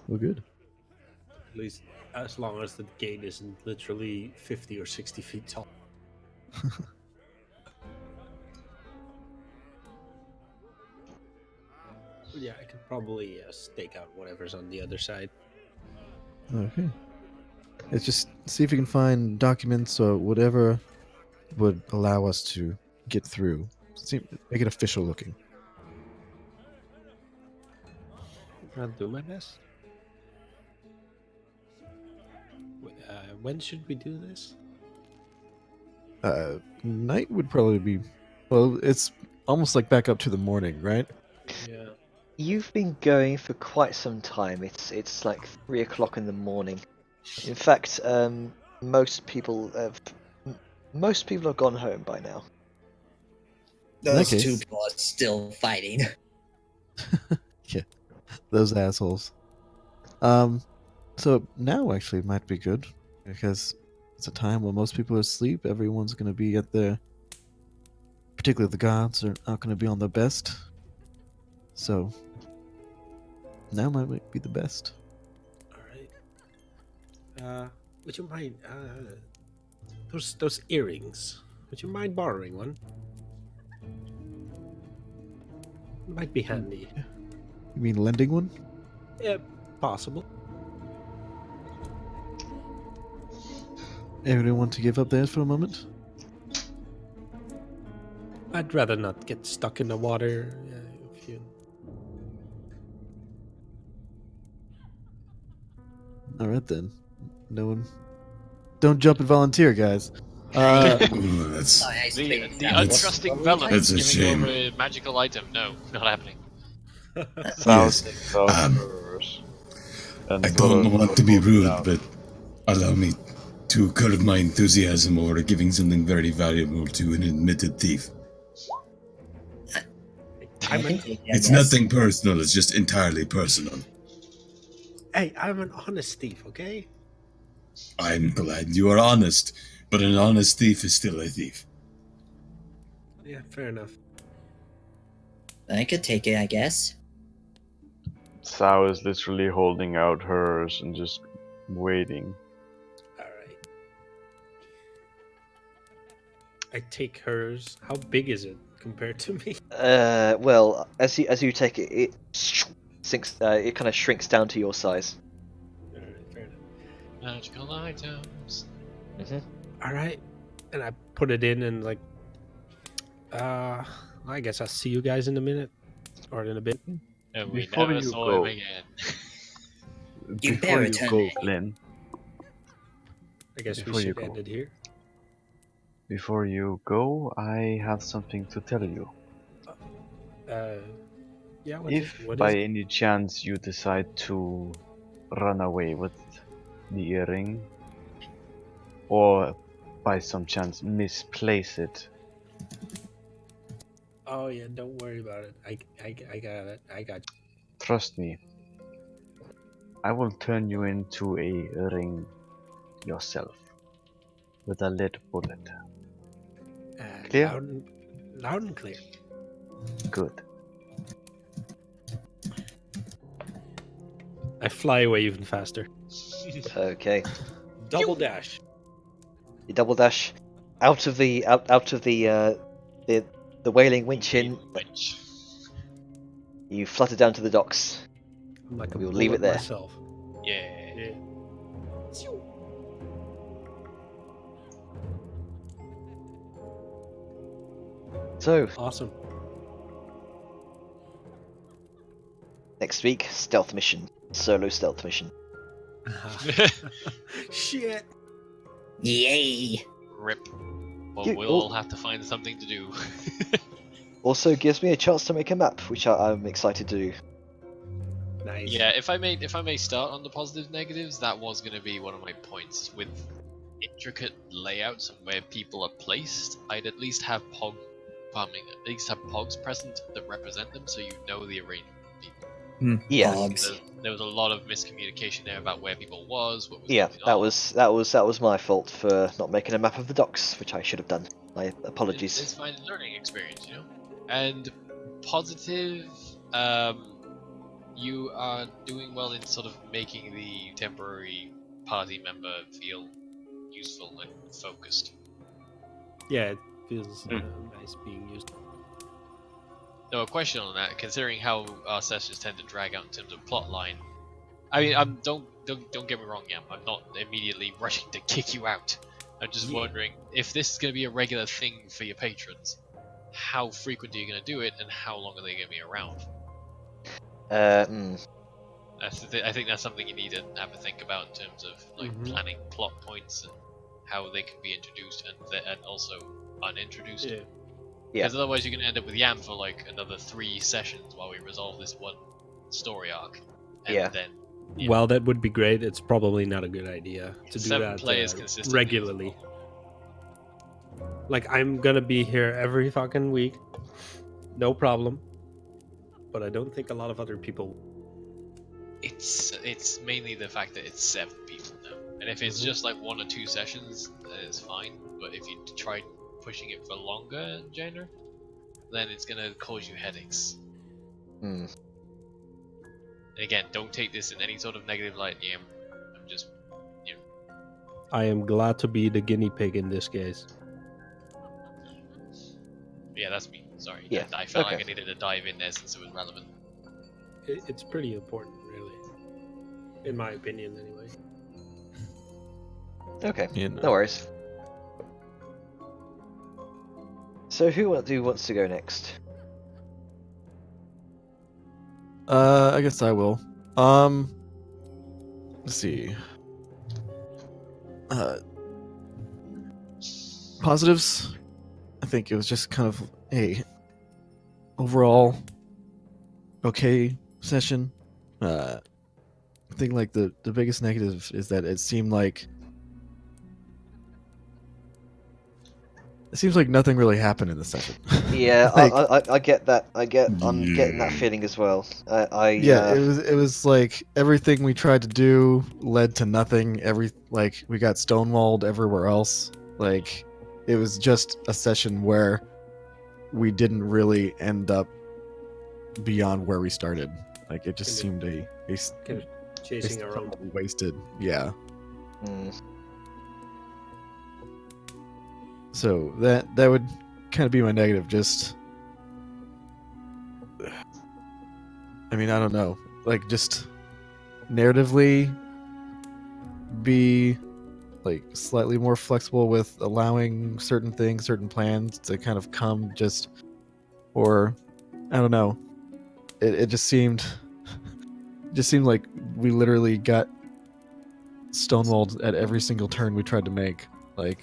Well, good. At least as long as the gate isn't literally 50 or 60 feet tall. But yeah, I could probably stake out whatever's on the other side. Okay. It's just see if you can find documents or whatever would allow us to get through. Make it official looking. I'll do my best. When should we do this? Night would probably be. Well, it's almost like back up to the morning, right? Yeah. You've been going for quite some time. It's like 3 o'clock in the morning. In fact, most people have gone home by now. Those that 2 case- people are still fighting. Yeah, those assholes. So now actually might be good because it's a time when most people are asleep. Everyone's going to be at their, particularly the gods, are not going to be on their best. So now might be the best. All right. would you mind those earrings? Would you mind borrowing one? Might be handy. You mean lending one? Yeah, possible. Anyone want to give up theirs for a moment? I'd rather not get stuck in the water. If you... All right then. No one. Don't jump and volunteer, guys. Ooh, that's The That's- untrusting Vellum that's a giving shame. over a magical item. No, not happening. Sounds Yes, like um, hers. And I don't Zoro want to be goes rude, down. but allow me to curb my enthusiasm over giving something very valuable to an admitted thief. I can take that, It's yes. nothing personal, it's just entirely personal. Hey, I'm an honest thief, okay? I'm glad you are honest, but an honest thief is still a thief. Yeah, fair enough. I could take it, I guess. Sao is literally holding out hers and just waiting. All right. I take hers. How big is it compared to me? Well, as you take it, it sinks. It kind of shrinks down to your size. All right, fair enough. Magical items. All right, and I put it in and like, I guess I'll see you guys in a minute or in a bit. And we Before never you saw go- him again. You Before better you turn go, it. Glenn, I guess Before we you should go. end it here. before you go, I have something to tell you. Yeah. If What by is it? any chance you decide to run away with the earring, or by some chance misplace it, Oh yeah, don't worry about it. I got it. I got you. trust me, I will turn you into a ring yourself with a lead bullet. Clear? Loud and clear. Good. I fly away even faster. Okay, Double dash. you double dash out of the the whaling winch in. Winch. You flutter down to the docks. I'm like a We'll leave it bullet there. myself. Yeah. Yeah. So Awesome. next week, stealth mission, solo stealth mission. Shit. Yay! Rip. Well, You- we'll all have to find something to do. Also gives me a chance to make a map, which I'm excited to do. Nice. Yeah, if I may start on the positives negatives, that was going to be one of my points. With intricate layouts and where people are placed, I'd at least have pogs present that represent them, so you know the arrangement of people. Yeah. Pogs. There was a lot of miscommunication there about where people was, what was Yeah, going that on. was my fault for not making a map of the docks, which I should have done. My apologies. It's fine learning experience, you know. And positive, you are doing well in sort of making the temporary party member feel useful and focused. Yeah, it feels nice being used. Now, a question on that, considering how our sessions tend to drag out in terms of plot line. I mean, don't get me wrong, Yam. I'm not immediately rushing to kick you out. I'm just wondering if this is going to be a regular thing for your patrons. How frequent are you going to do it, and how long are they going to be around? I think that's something you need to have a think about in terms of like planning plot points and how they can be introduced and also unintroduced. Yeah. Yeah. Because otherwise you're going to end up with Yam for like another 3 sessions while we resolve this one story arc. And Yeah. then While that would be great, it's probably not a good idea to do 7 that players consistently. regularly. Like, I'm gonna be here every fucking week, no problem. But I don't think a lot of other people. It's mainly the fact that it's 7 people now. And if it's just like 1 or 2 sessions, then it's fine. But if you try pushing it for longer, Jainer, then it's going to cause you headaches. Hmm. And again, don't take this in any sort of negative light, Yam. I'm just, I am glad to be the guinea pig in this case. Yeah, that's me. Sorry. Yeah, I felt like okay. I needed to dive in there since it was relevant. It's pretty important, really. In my opinion, anyway. Okay, You know. no worries. So who wants to go next? I guess I will. Let's see. Positives. I think it was just kind of a overall okay session. I think like the biggest negative is that it seemed like nothing really happened in the session. Yeah, Like- I get that. I'm getting that Yeah. feeling as well. Yeah, it was like everything we tried to do led to nothing. We got stonewalled everywhere else. Like it was just a session where we didn't really end up beyond where we started. Like it just seemed a Kind of chasing our own. totally wasted. Yeah. Mm, So that would kind of be my negative. Just, I mean, I don't know. Like just narratively, be like slightly more flexible with allowing certain things, certain plans to kind of come. Or I don't know. It just seemed like we literally got stonewalled at every single turn we tried to make. Like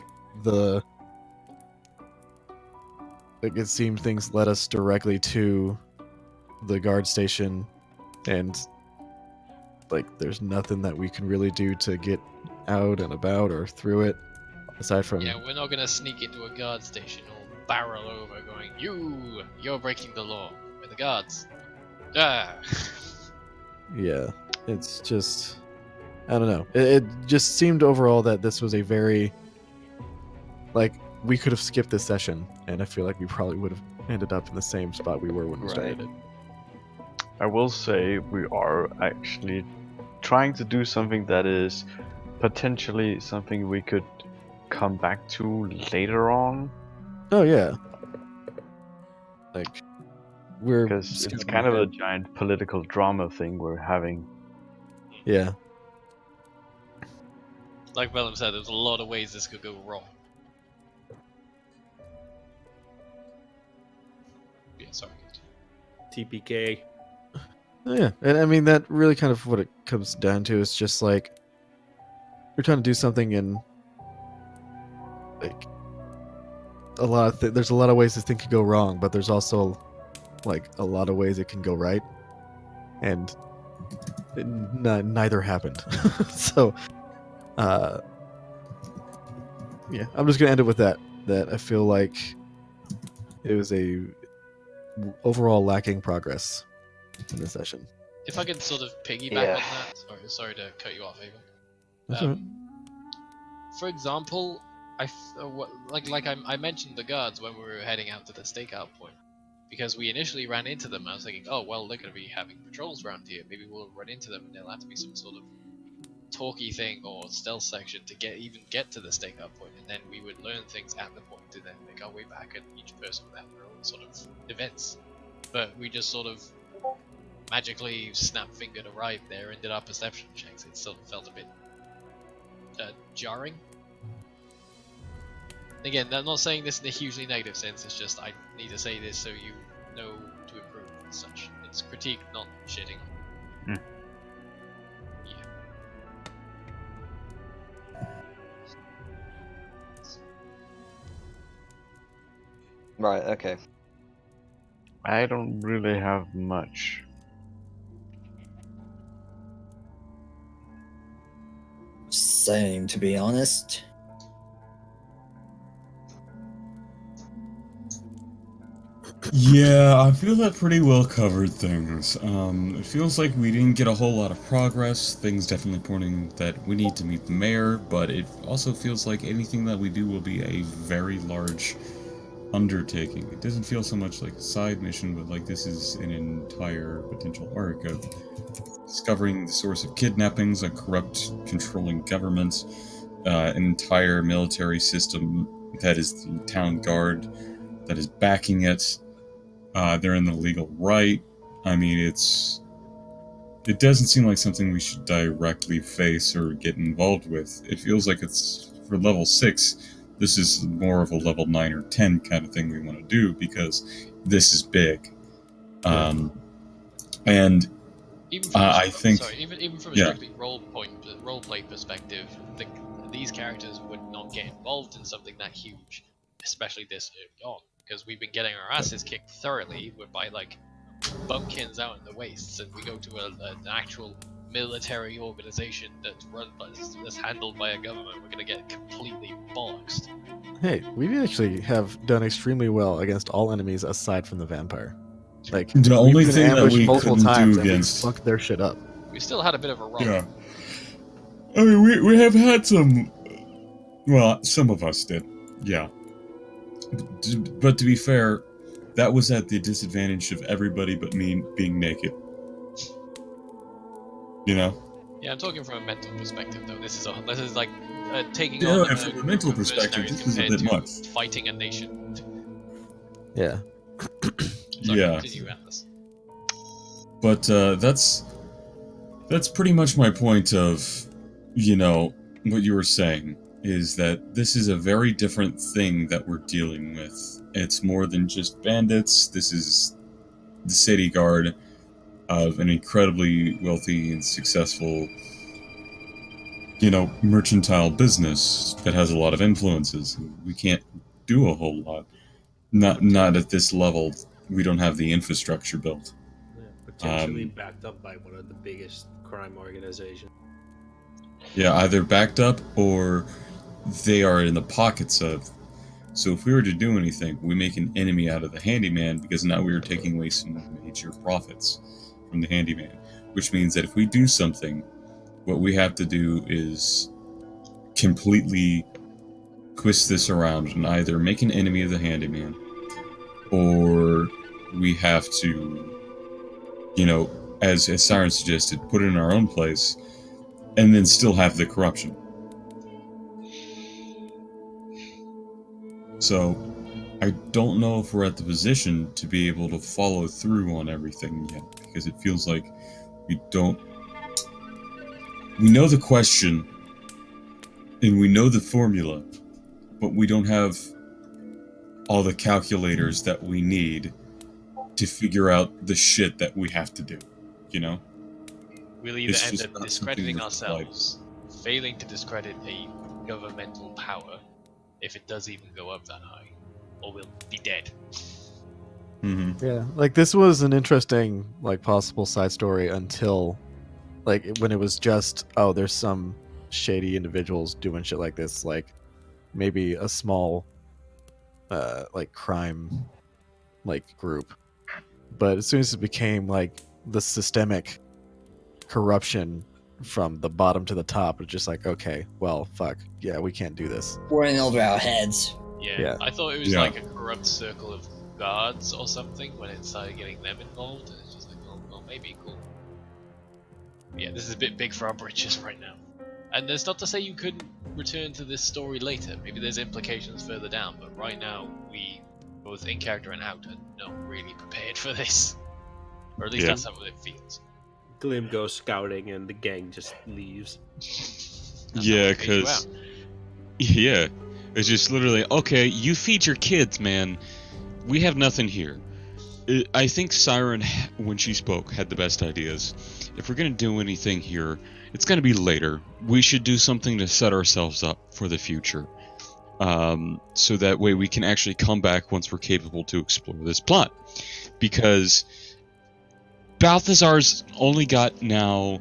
it seemed things led us directly to the guard station, and like there's nothing that we can really do to get out and about or through it aside from Yeah, we're not gonna sneak into a guard station or barrel over going, you're breaking the law. We're the guards. Ah! yeah, it's just I don't know. It just seemed overall that this was a very like we could have skipped this session, and I feel like we probably would have ended up in the same spot we were when we started it. I will say we are actually trying to do something that is potentially something we could come back to later on, Oh yeah, like we're because it's skipping kind of a ahead. giant political drama thing we're having. Yeah. Like Bellum said, there's a lot of ways this could go wrong. Yeah, sorry. TPK. Oh, yeah, and I mean that really kind of what it comes down to is just like we're trying to do something, and like there's a lot of ways this thing could go wrong, but there's also like a lot of ways it can go right, and neither happened. So, yeah, I'm just gonna end it with that. That I feel like it was a overall lacking progress in this session. If I could sort of piggyback Yeah. on that, sorry to cut you off, Ava. That's all right. For example, I mentioned the guards when we were heading out to the stakeout point, because we initially ran into them. I was thinking, oh well, they're going to be having patrols around here. Maybe we'll run into them, and there'll have to be some sort of talky thing or stealth section to get to the stakeout point, and then we would learn things at the point to then make our way back, and each person would have their own sort of events. But we just sort of magically snap-fingered arrived there and did our perception checks. It sort of felt a bit jarring. Again, I'm not saying this in a hugely negative sense, it's just I need to say this so you know to improve and such. It's critique, not shitting. Hmm. Yeah. right. Okay. I don't really have much. Same, to be honest. Yeah, I feel that pretty well covered things. It feels like we didn't get a whole lot of progress. Things definitely pointing that we need to meet the mayor, but it also feels like anything that we do will be a very large undertaking. It doesn't feel so much like a side mission, but like this is an entire potential arc of discovering the source of kidnappings, a corrupt, controlling government, an entire military system that is the town guard that is backing it. They're in the legal right. I mean, it doesn't seem like something we should directly face or get involved with. It feels like it's for level 6. This is more of a level 9 or 10 kind of thing we want to do because this is big. And even from I think even from a yeah. strictly roleplay perspective, these characters would not get involved in something that huge, especially this early on, because we've been getting our asses kicked thoroughly by like bumpkins out in the wastes, and we go to an actual military organization that's handled by a government. We're gonna get completely bollocks. Hey, we actually have done extremely well against all enemies aside from the vampire. Like, The we've only been thing that ambushed we multiple couldn't times do and we against fucked their shit up. We still had a bit of a run. yeah, I mean we have had some. Well, some of us did, yeah. But to be fair, that was at the disadvantage of everybody but me being naked. You know? Yeah, I'm talking from a mental perspective, though. This is like taking Yeah, on from a mental perspective, mercenaries this is a compared bit to much. fighting a nation. Yeah. Sorry, Yeah. continue, Atlas. But that's pretty much my point of, what you were saying, is that this is a very different thing that we're dealing with. It's more than just bandits. This is the city guard of an incredibly wealthy and successful, mercantile business that has a lot of influences. We can't do a whole lot. Not at this level. We don't have the infrastructure built. Yeah, potentially backed up by one of the biggest crime organizations. Yeah, either backed up or they are in the pockets of. So if we were to do anything, we make an enemy out of the handyman because now we are taking away some major profits from the handyman. Which means that if we do something, what we have to do is completely twist this around and either make an enemy of the handyman, or we have to, as Siren suggested, put it in our own place, and then still have the corruption. So, I don't know if we're at the position to be able to follow through on everything yet, because it feels like we don't. We know the question, and we know the formula, but we don't have all the calculators that we need to figure out the shit that we have to do, We'll either It's end just up not discrediting something ourselves, failing to discredit a governmental power, if it does even go up that high, or we'll be dead. Mm-hmm. Yeah, like this was an interesting, possible side story until, when it was just, oh, there's some shady individuals doing shit like this, maybe a small, crime, group. But as soon as it became, the systemic corruption from the bottom to the top, it's just okay, well, fuck, yeah, we can't do this. We're in over our heads. Yeah, I thought it was Yeah. like a corrupt circle of guards or something when it started getting them involved, and it's just well, maybe, cool. Yeah, this is a bit big for our britches right now. And there's not to say you couldn't return to this story later. Maybe there's implications further down, but right now, we, both in character and out, are not really prepared for this. Or at least Yeah. that's how it feels. Glim goes scouting and the gang just leaves. That's Yeah, how it feels because out. yeah, it's just literally okay. You feed your kids, man. We have nothing here. I think Siren, when she spoke, had the best ideas. If we're gonna do anything here, it's gonna be later. We should do something to set ourselves up for the future, so that way we can actually come back once we're capable to explore this plot. Because Balthazar's only got now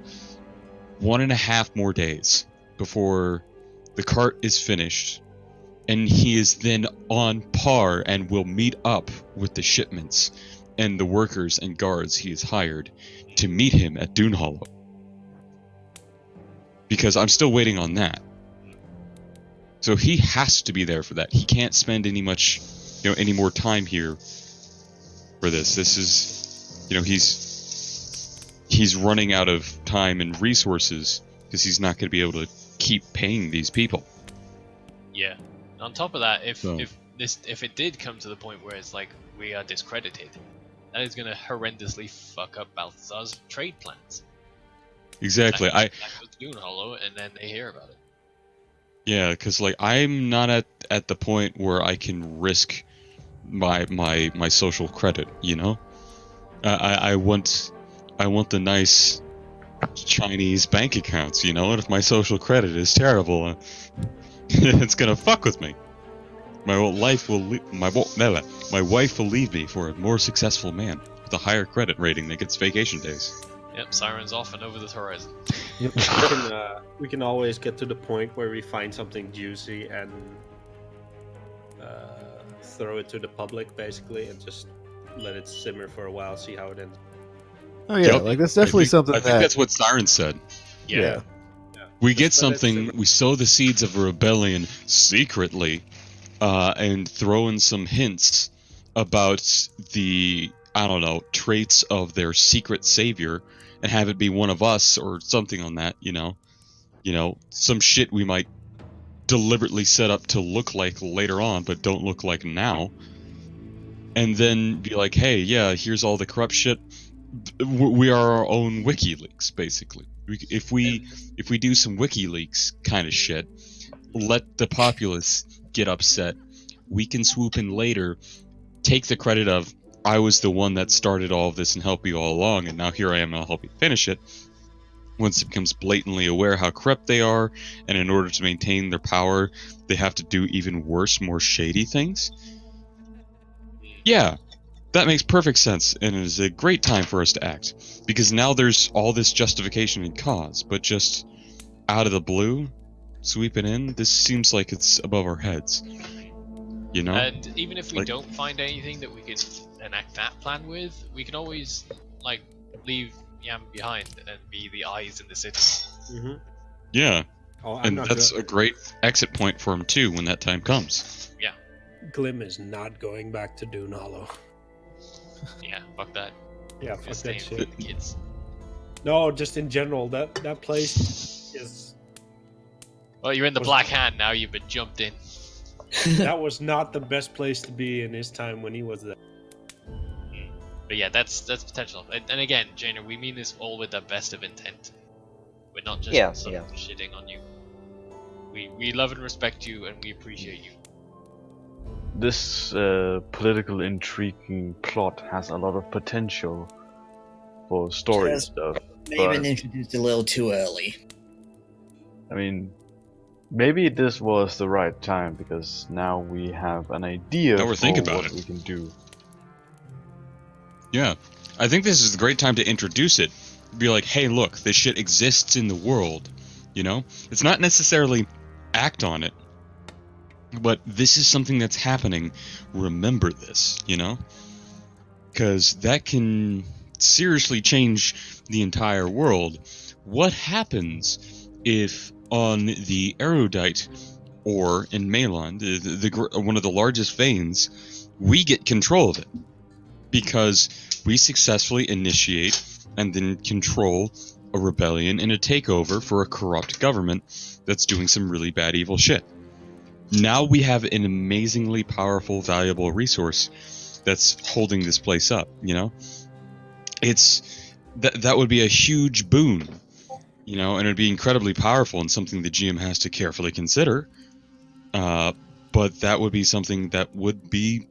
1.5 more days before the cart is finished, and he is then on par and will meet up with the shipments and the workers and guards he has hired to meet him at Dune Hollow. Because I'm still waiting on that. So he has to be there for that. He can't spend any more time here for this. This is, he's running out of time and resources because he's not going to be able to keep paying these people. Yeah. On top of that, So- if it did come to the point where it's like we are discredited, that is gonna horrendously fuck up Balthazar's trade plans. Exactly. That goes to Dune Hollow, and then they hear about it. Yeah, because like I'm not at the point where I can risk my social credit. You know, I want the nice Chinese bank accounts. You know, and if my social credit is terrible, it's gonna fuck with me. My wife will leave me for a more successful man with a higher credit rating that gets vacation days. Yep, Siren's off and over the horizon. We can always get to the point where we find something juicy and throw it to the public, basically, and just let it simmer for a while, see how it ends. Oh yeah, Yep. like that's definitely something I think that. that's what Siren said. Yeah. We get Just let it something, simmer. we sow the seeds of a rebellion secretly, and throw in some hints about the, I don't know, traits of their secret savior, and have it be one of us or something on that, you know? Some shit we might deliberately set up to look like later on, but don't look like now. And then be like, hey, yeah, here's all the corrupt shit. We are our own WikiLeaks, basically. If we do some WikiLeaks kind of shit, let the populace get upset. We can swoop in later, take the credit of I was the one that started all of this and helped you all along, and now here I am and I'll help you finish it. Once it becomes blatantly aware how corrupt they are, and in order to maintain their power, they have to do even worse, more shady things. Yeah, that makes perfect sense, and it is a great time for us to act. Because now there's all this justification and cause, but just out of the blue, sweeping in, this seems like it's above our heads. You know? And even if we Like- don't find anything that we can enact that plan with, we can always like leave Yam behind and be the eyes in the city. Mm-hmm. Yeah, Oh, I'm and not that's a great exit point for him too when that time comes. Glim is not going back to Dune Hollow. Yeah, fuck that. Yeah, fuck Just that staying shit. with the kids. No, just in general, that place is. Well, you're in the Was- Black Hand now. You've been jumped in. That was not the best place to be in his time when he was there. But yeah, that's potential. And again, Jaina, we mean this all with the best of intent. We're not just Yeah, sort of shitting on you. We love and respect you, and we appreciate you. This political intriguing plot has a lot of potential for story Just stuff. Maybe been But, introduced a little too early. I mean, maybe this was the right time because now we have an idea Now we're for thinking about what it. we can do. Yeah, I think this is a great time to introduce it. Be like, hey, look, this shit exists in the world. You know, it's not necessarily act on it, but this is something that's happening. Remember this, you know, because that can seriously change the entire world. What happens if on the Erudite ore in Malon, one of the largest veins, we get control of it? Because we successfully initiate and then control a rebellion and a takeover for a corrupt government that's doing some really bad, evil shit. Now we have an amazingly powerful, valuable resource that's holding this place up, you know? That would be a huge boon, you know, and it'd be incredibly powerful and something the GM has to carefully consider. But that would be something that would be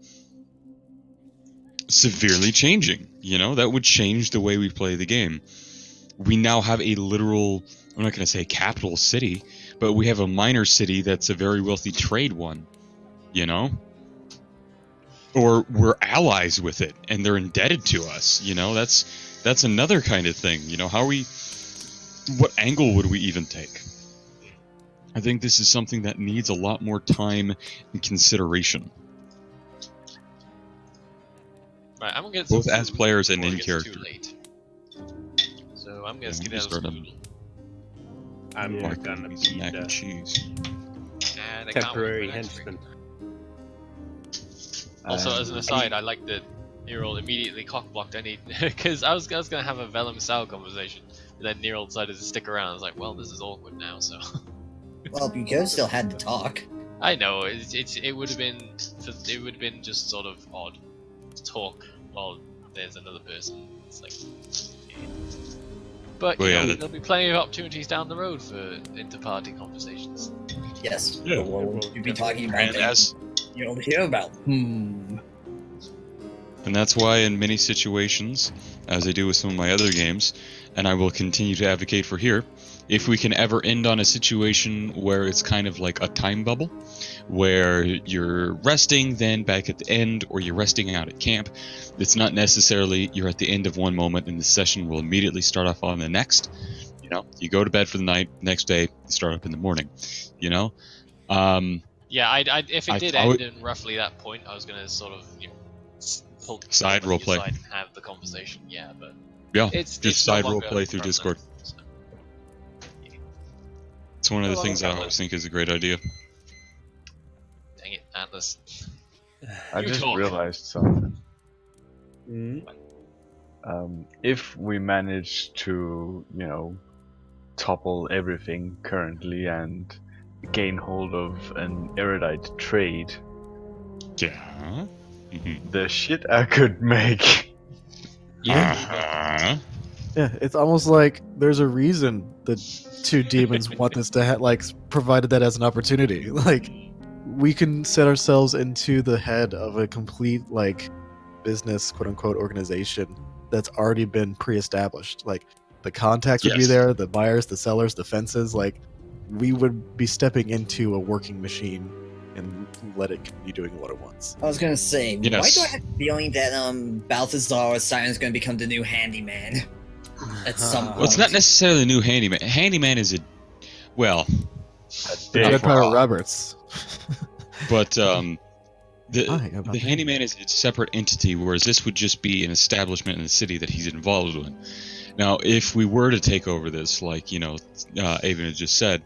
severely changing, you know? That would change the way we play the game. We now have a literal, I'm not going to say capital city, but we have a minor city that's a very wealthy trade one, you know? Or we're allies with it and they're indebted to us, you know? That's another kind of thing, you know? What angle would we even take? I think this is something that needs a lot more time and consideration, Right, I'm gonna get some both as food players and before in it gets character. Too late. So I'm gonna Yeah, skedaddle we start some on- food. I'm Why gonna couldn't we be some mac the and cheese? And I can't wait temporary for the next henchman. Also, as an aside, I like that Nero immediately cockblocked any because I was gonna have a Vellum Sal conversation, but then Nero decided to stick around. I was like, well, this is awkward now, so Well, you could have still had the talk. I know it would have been just sort of odd to talk while there's another person. It's like, but Well, you yeah, know, that- there'll be plenty of opportunities down the road for inter-party conversations. Yes. Yeah. What would you be talking about? And That you don't hear about. and that's why in many situations, as I do with some of my other games, and I will continue to advocate for here, if we can ever end on a situation where it's kind of like a time bubble, where you're resting, then back at the end, or you're resting out at camp, it's not necessarily you're at the end of one moment and the session will immediately start off on the next. You know, you go to bed for the night, next day, you start up in the morning. You know, Yeah, if it I- did I end would- in roughly that point, I was gonna sort of pull Side somebody roleplay. aside and have the conversation. Yeah, but yeah, it's just no side longer roleplay through Discord. prevalent, so. It's one of the No things longer I always think is a great idea. Dang it, Atlas. I You just talk. realized something. Mm. If we manage to, you know, topple everything currently and gain hold of an erudite trade, Yeah. Mhm. the shit I could make. Uh-huh. Yeah, it's almost like there's a reason the two demons want this to provided that as an opportunity. Like, we can set ourselves into the head of a complete, like, business, quote unquote, organization that's already been pre-established. Like, the contacts would be Yes. there, the buyers, the sellers, the fences. Like, we would be stepping into a working machine and let it be doing what it wants. I was gonna say, why Yes. do I have a feeling that Balthazar Siren's gonna become the new handyman? At some Well, it's not necessarily a new handyman. Handyman is a, well, Red Pirate Roberts. but the Hi, how about the that? handyman is a separate entity, whereas this would just be an establishment in the city that he's involved with. Now, if we were to take over this, like Avon had just said,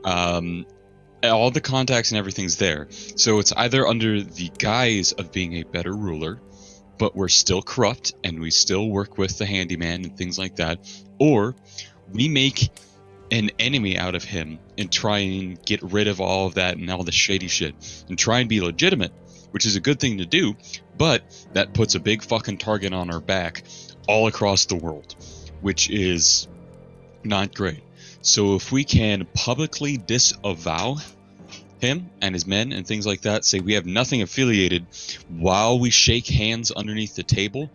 all the contacts and everything's there. So it's either under the guise of being a better ruler, but we're still corrupt and we still work with the handyman and things like that, or we make an enemy out of him and try and get rid of all of that and all the shady shit and try and be legitimate, which is a good thing to do, but that puts a big fucking target on our back all across the world, which is not great. So if we can publicly disavow him and his men and things like that, say we have nothing affiliated while we shake hands underneath the table,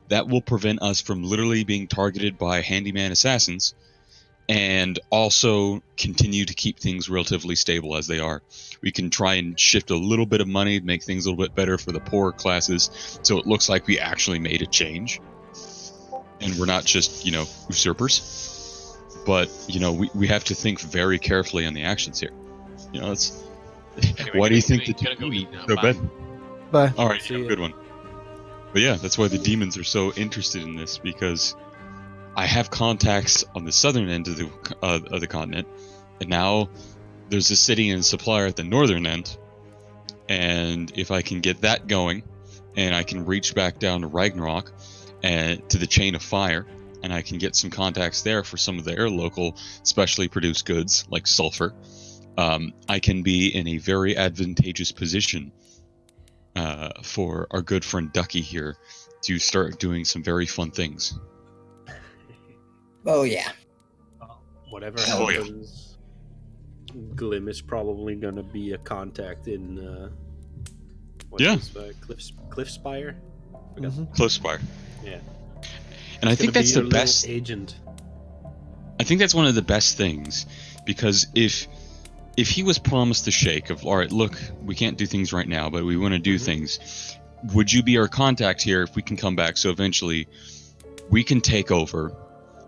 that will prevent us from literally being targeted by handyman assassins, and also continue to keep things relatively stable as they are. We can try and shift a little bit of money to make things a little bit better for the poorer classes, so it looks like we actually made a change and we're not just usurpers. But we have to think very carefully on the actions here. It's Anyway, why do you gonna- think the gonna go eat now, so bye. bad? Bye. All right, See have a ya. good one. But yeah, that's why the demons are so interested in this, because I have contacts on the southern end of the continent, and now there's a city and supplier at the northern end. And if I can get that going, and I can reach back down to Ragnarok and to the Chain of Fire, and I can get some contacts there for some of their local specially produced goods like sulfur, I can be in a very advantageous position for our good friend Ducky here to start doing some very fun things. Oh yeah. Whatever Oh, yeah. happens, Glim is probably gonna be a contact in Yeah. Cliff Spire. Forgot. Mhm. Close Spire. Yeah. And I He's think gonna that's be the your little best. agent. I think that's one of the best things, because if he was promised the shake of, all right, look, we can't do things right now, but we want to do things. Would you be our contact here if we can come back? So eventually, we can take over.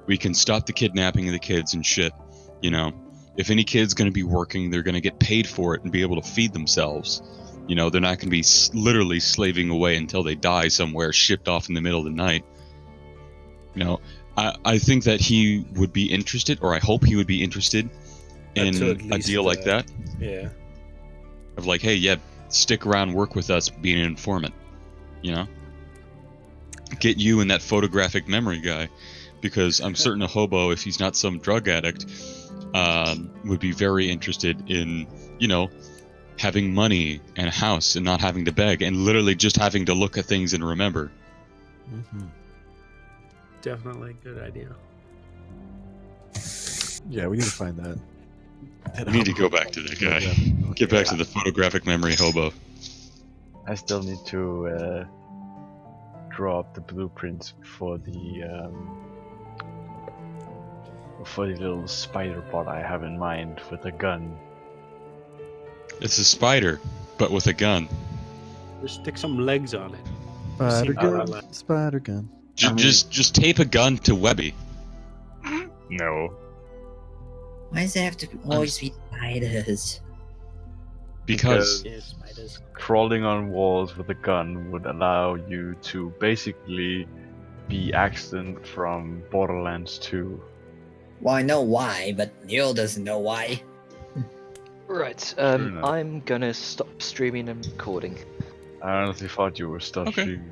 We can stop the kidnapping of the kids and shit. If any kid's going to be working, they're going to get paid for it and be able to feed themselves. They're not going to be literally slaving away until they die somewhere, shipped off in the middle of the night. I think that he would be interested, or I hope he would be interested in To at a least, deal like that. Yeah. Of like, hey, yeah, stick around, work with us, be an informant. Get you and that photographic memory guy, because I'm certain a hobo, if he's not some drug addict, would be very interested in, having money and a house and not having to beg and literally just having to look at things and remember. Mm-hmm. Definitely a good idea. Yeah, we need to find that. We need to go back to that guy. Get back to the photographic memory hobo. I still need to draw up the blueprints for the little spider bot I have in mind with a gun. It's a spider, but with a gun. Just stick some legs on it. Spider Seen gun. that. Spider gun. Just tape a gun to Webby. No. Why does it have to always be spiders? Because Yeah, spiders. Crawling on walls with a gun would allow you to basically be Axton from Borderlands 2. Well, I know why, but Neil doesn't know why. Right, enough. I'm gonna stop streaming and recording. I honestly thought you were still Okay. streaming.